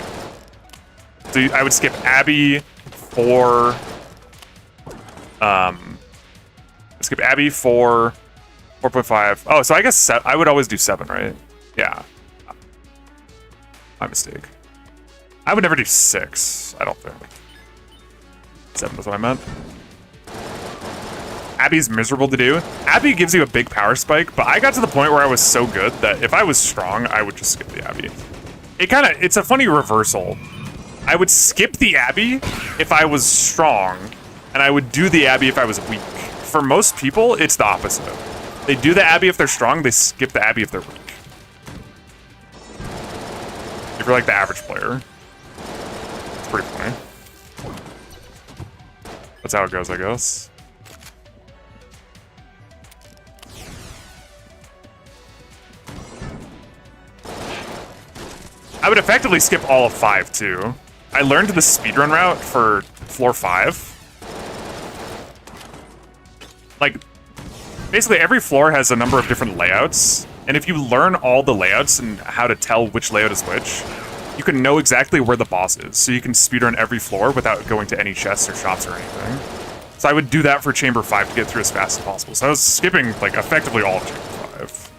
So I would skip Abby, 4. Skip Abby, 4, 4.5. Oh, so I guess I would always do 7, right? Yeah. My mistake. I would never do 6, I don't think. 7 is what I meant. Abby's miserable to do. Abby gives you a big power spike, but I got to the point where I was so good that if I was strong, I would just skip the Abby. It's a funny reversal. I would skip the Abby if I was strong, and I would do the Abby if I was weak. For most people, it's the opposite. They do the Abby if they're strong, they skip the Abby if they're weak. If you're like the average player. It's pretty funny. That's how it goes, I guess. I would effectively skip all of 5, too. I learned the speedrun route for floor 5. Like, basically every floor has a number of different layouts, and if you learn all the layouts and how to tell which layout is which, you can know exactly where the boss is, so you can speedrun every floor without going to any chests or shops or anything. So I would do that for Chamber 5 to get through as fast as possible. So I was skipping, like, effectively all of Chamber 5.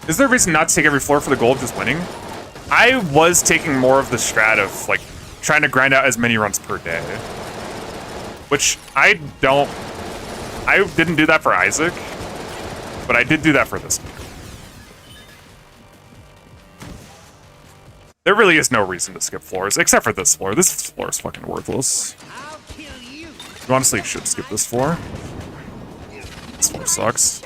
Is there a reason not to take every floor for the goal of just winning? I was taking more of the strat of, like, trying to grind out as many runs per day. Which I didn't do that for Isaac, but I did do that for this game. There really is no reason to skip floors, except for this floor. This floor is fucking worthless. You honestly should skip this floor. This floor sucks.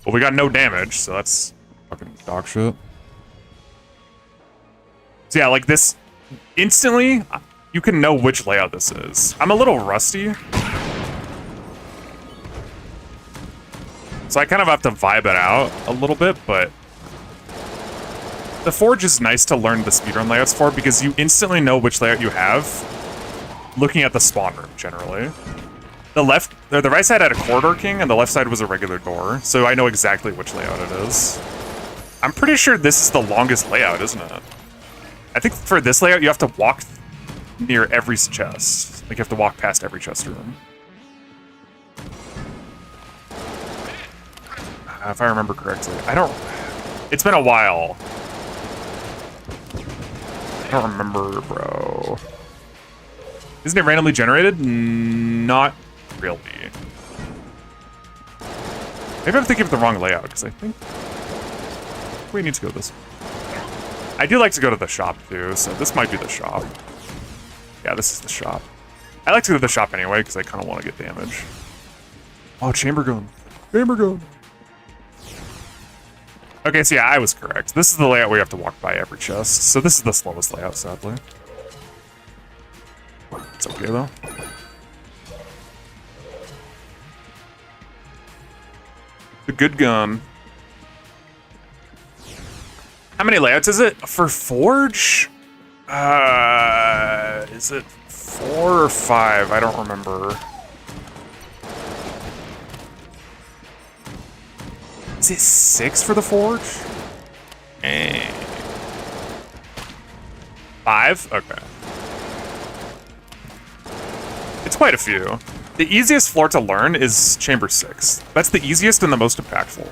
Well, we got no damage, so that's fucking dog shit. So yeah, like this, instantly, you can know which layout this is. I'm a little rusty, so I kind of have to vibe it out a little bit, but the Forge is nice to learn the speedrun layouts for because you instantly know which layout you have looking at the spawn room, generally. The right side had a corridor king, and the left side was a regular door, so I know exactly which layout it is. I'm pretty sure this is the longest layout, isn't it? I think for this layout, you have to walk near every chest. Like, you have to walk past every chest room. If I remember correctly. It's been a while. I don't remember, bro. Isn't it randomly generated? Not really. Maybe I'm thinking of the wrong layout, because I think we need to go this way. I do like to go to the shop, too, so this might be the shop. Yeah, this is the shop. I like to go to the shop anyway, because I kind of want to get damage. Oh, chamber gun. Chamber gun. Okay, so yeah, I was correct. This is the layout where you have to walk by every chest. So this is the slowest layout, sadly. It's okay, though. The good gun. How many layouts is it? For Forge? Is it 4 or 5? I don't remember. Is it 6 for the forge? Eh. 5? Okay. It's quite a few. The easiest floor to learn is Chamber 6. That's the easiest and the most impactful.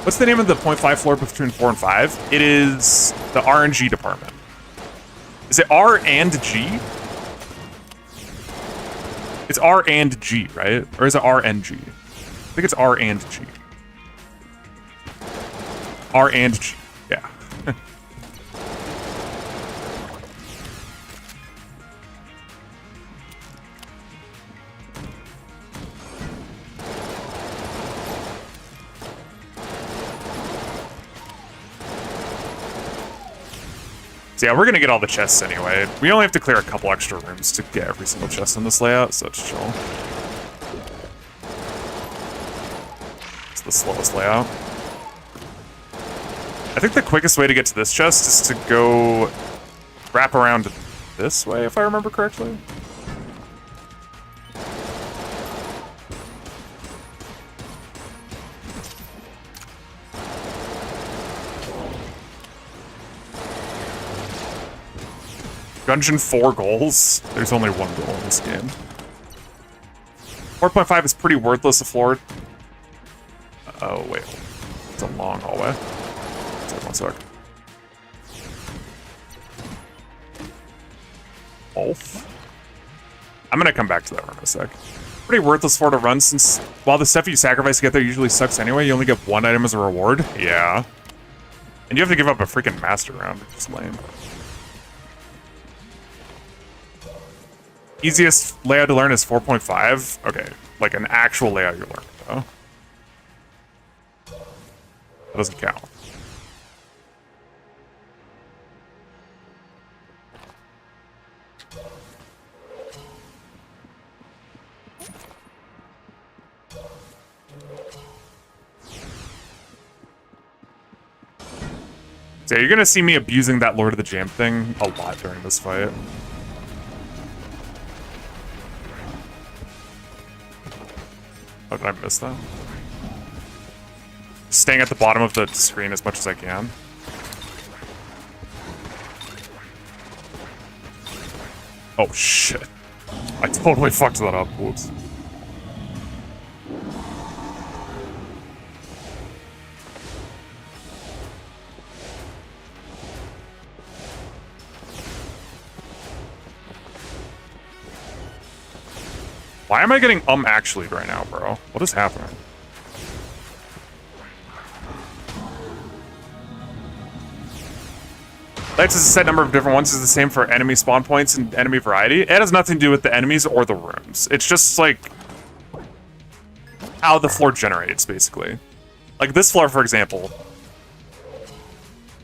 What's the name of the 0.5 floor between 4 and 5? It is the RNG department. Is it R and G? It's R and G, right? Or is it R and G? I think it's R and G. R and G, yeah. So yeah, we're gonna get all the chests anyway. We only have to clear a couple extra rooms to get every single chest in this layout, so it's chill. It's the slowest layout. I think the quickest way to get to this chest is to go wrap around this way, if I remember correctly. Dungeon 4 goals. There's only one goal in this game. 4.5 is pretty worthless, a floor. Oh, wait. It's a long hallway. One sec. Wolf. I'm gonna come back to that room in a sec. Pretty worthless floor to run since while the stuff you sacrifice to get there usually sucks anyway, you only get one item as a reward. Yeah. And you have to give up a freaking master round. It's lame. Easiest layout to learn is 4.5. Okay, like an actual layout you learn, though. That doesn't count. So yeah, you're gonna see me abusing that Lord of the Jam thing a lot during this fight. Oh, did I miss that? Staying at the bottom of the screen as much as I can. Oh shit. I totally fucked that up. Whoops. Why am I getting actually right now, bro? What is happening? Lights is a set number of different ones is the same for enemy spawn points and enemy variety. It has nothing to do with the enemies or the rooms. It's just like how the floor generates, basically. Like this floor, for example.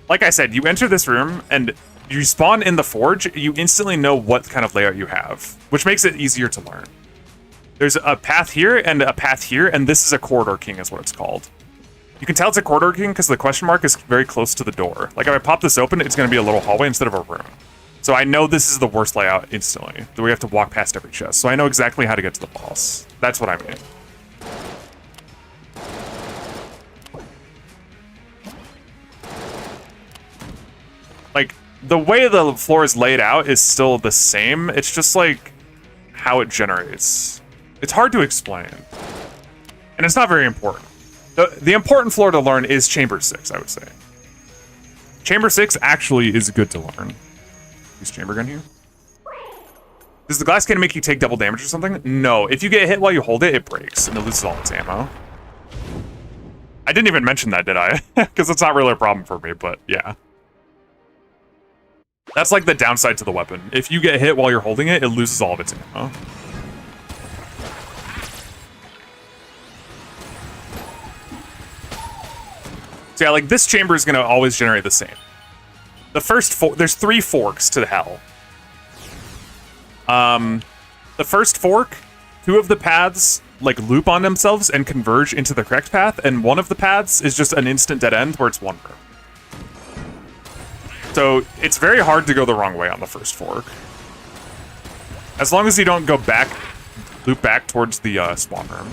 Like I said, you enter this room and you spawn in the forge, you instantly know what kind of layout you have, which makes it easier to learn. There's a path here and a path here, and this is a corridor king is what it's called. You can tell it's a corridor king because the question mark is very close to the door. Like if I pop this open, it's going to be a little hallway instead of a room. So I know this is the worst layout instantly, that we have to walk past every chest. So I know exactly how to get to the boss. That's what I mean. Like, the way the floor is laid out is still the same. It's just like how it generates. It's hard to explain. And it's not very important. The important floor to learn is Chamber 6, I would say. Chamber 6 actually is good to learn. Use chamber gun here. Does the glass cannon make you take double damage or something? No. If you get hit while you hold it, it breaks and it loses all its ammo. I didn't even mention that, did I? Because it's not really a problem for me, but yeah. That's like the downside to the weapon. If you get hit while you're holding it, it loses all of its ammo. So yeah, like this chamber is going to always generate the same. The first there's 3 forks to the hell. The first fork, 2 of the paths like loop on themselves and converge into the correct path, and one of the paths is just an instant dead end where it's one room. So it's very hard to go the wrong way on the first fork. As long as you don't go back, loop back towards the spawn room.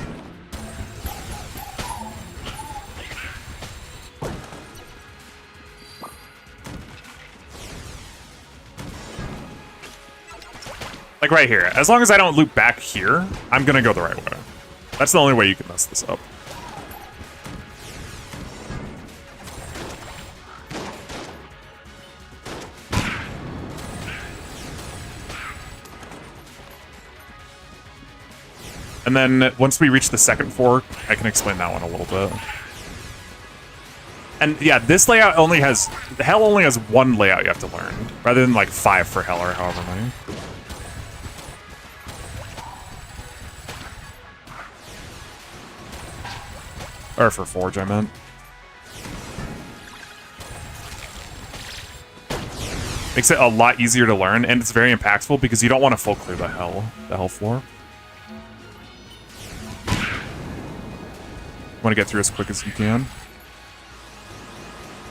Like right here. As long as I don't loop back here, I'm gonna go the right way. That's the only way you can mess this up. And then once we reach the second fork, I can explain that one a little bit. And yeah, this layout only has... Hell only has one layout you have to learn, rather than like 5 for Hell or however many. Or for Forge, I meant. Makes it a lot easier to learn, and it's very impactful because you don't want to full clear the hell floor. You want to get through as quick as you can.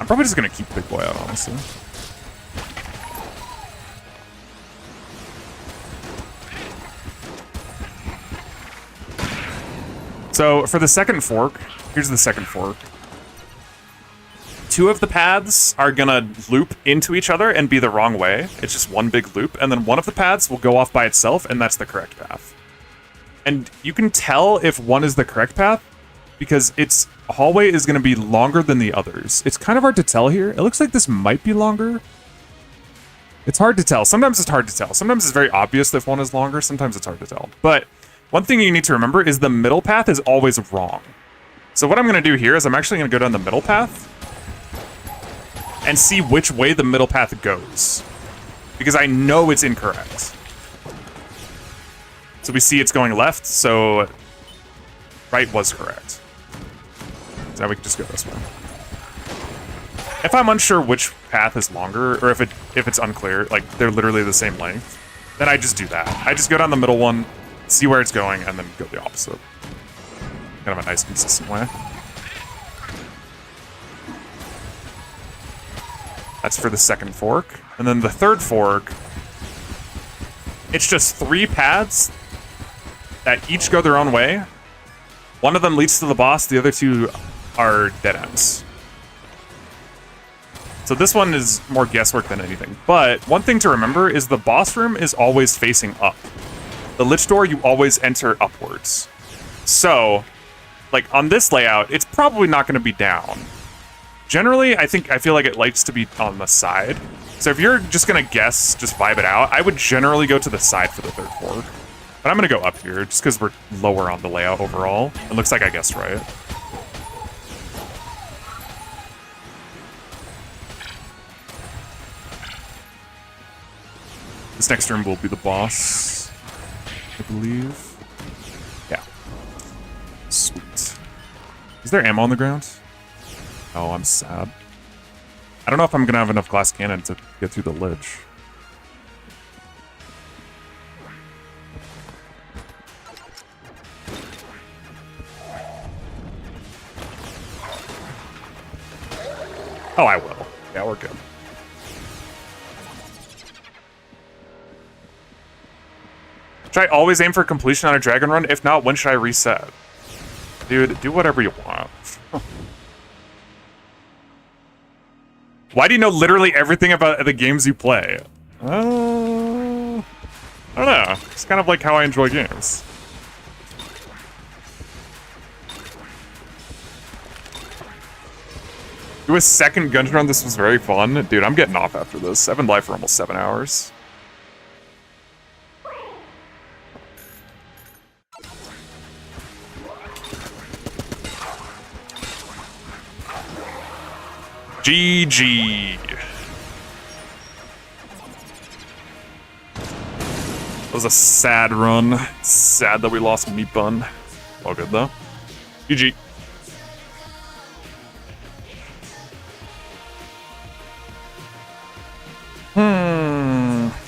I'm probably just going to keep Big Boy out, honestly. So, for the second fork, here's the second fork. 2 of the paths are gonna loop into each other and be the wrong way. It's just one big loop, and then one of the paths will go off by itself, and that's the correct path. And you can tell if one is the correct path because its hallway is gonna be longer than the others. It's kind of hard to tell here. It looks like this might be longer. It's hard to tell. Sometimes it's hard to tell. Sometimes it's very obvious if one is longer. Sometimes it's hard to tell. But one thing you need to remember is the middle path is always wrong. So what I'm gonna do here is I'm actually gonna go down the middle path and see which way the middle path goes, because I know it's incorrect. So we see it's going left, so right was correct. So now we can just go this way. If I'm unsure which path is longer, or if it's unclear, like they're literally the same length, then I just do that. I just go down the middle one, see where it's going, and then go the opposite. Kind of a nice, consistent way. That's for the second fork. And then the third fork, it's just 3 paths that each go their own way. One of them leads to the boss, the other 2 are dead ends. So this one is more guesswork than anything. But one thing to remember is the boss room is always facing up. The Lich door, you always enter upwards. So, like on this layout, it's probably not going to be down. Generally, I feel like it likes to be on the side. So if you're just gonna guess, just vibe it out, I would generally go to the side for the third fork. But I'm gonna go up here, just because we're lower on the layout overall. It looks like I guessed right. This next room will be the boss, I believe. Yeah. Sweet. Is there ammo on the ground? Oh, I'm sad. I don't know if I'm gonna have enough glass cannon to get through the lich. Oh, I will. Yeah, we're good. Should I always aim for completion on a dragon run? If not, when should I reset? Dude, do whatever you want. Why do you know literally everything about the games you play? I don't know. It's kind of like how I enjoy games. Do a second gungeon run. This was very fun. Dude, I'm getting off after this. I've been live for almost 7 hours. GG. That was a sad run. Sad that we lost Meat Bun. All good though. GG.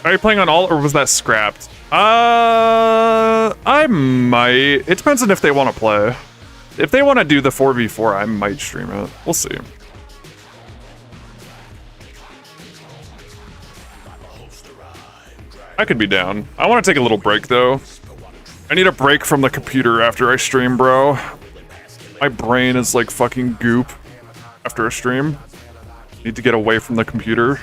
Are you playing on alt or was that scrapped? I might. It depends on if they want to play. If they want to do the 4v4, I might stream it. We'll see. I could be down. I want to take a little break, though. I need a break from the computer after I stream, bro. My brain is like fucking goop after a stream. Need to get away from the computer.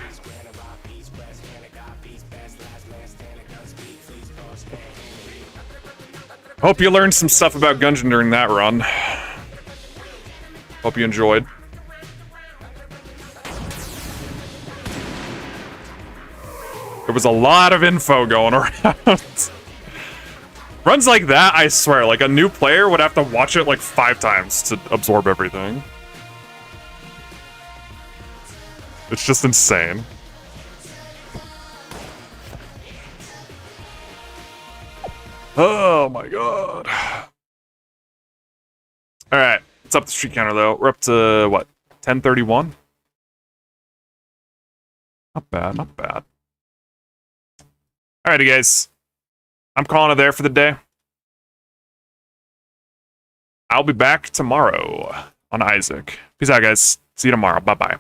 Hope you learned some stuff about Gungeon during that run. Hope you enjoyed. There was a lot of info going around. Runs like that, I swear, like a new player would have to watch it like 5 times to absorb everything. It's just insane. Oh my god. Alright, it's up the street counter though. We're up to, what, 1031? Not bad, not bad. Alrighty guys. I'm calling it there for the day. I'll be back tomorrow on Isaac. Peace out guys. See you tomorrow. Bye-bye.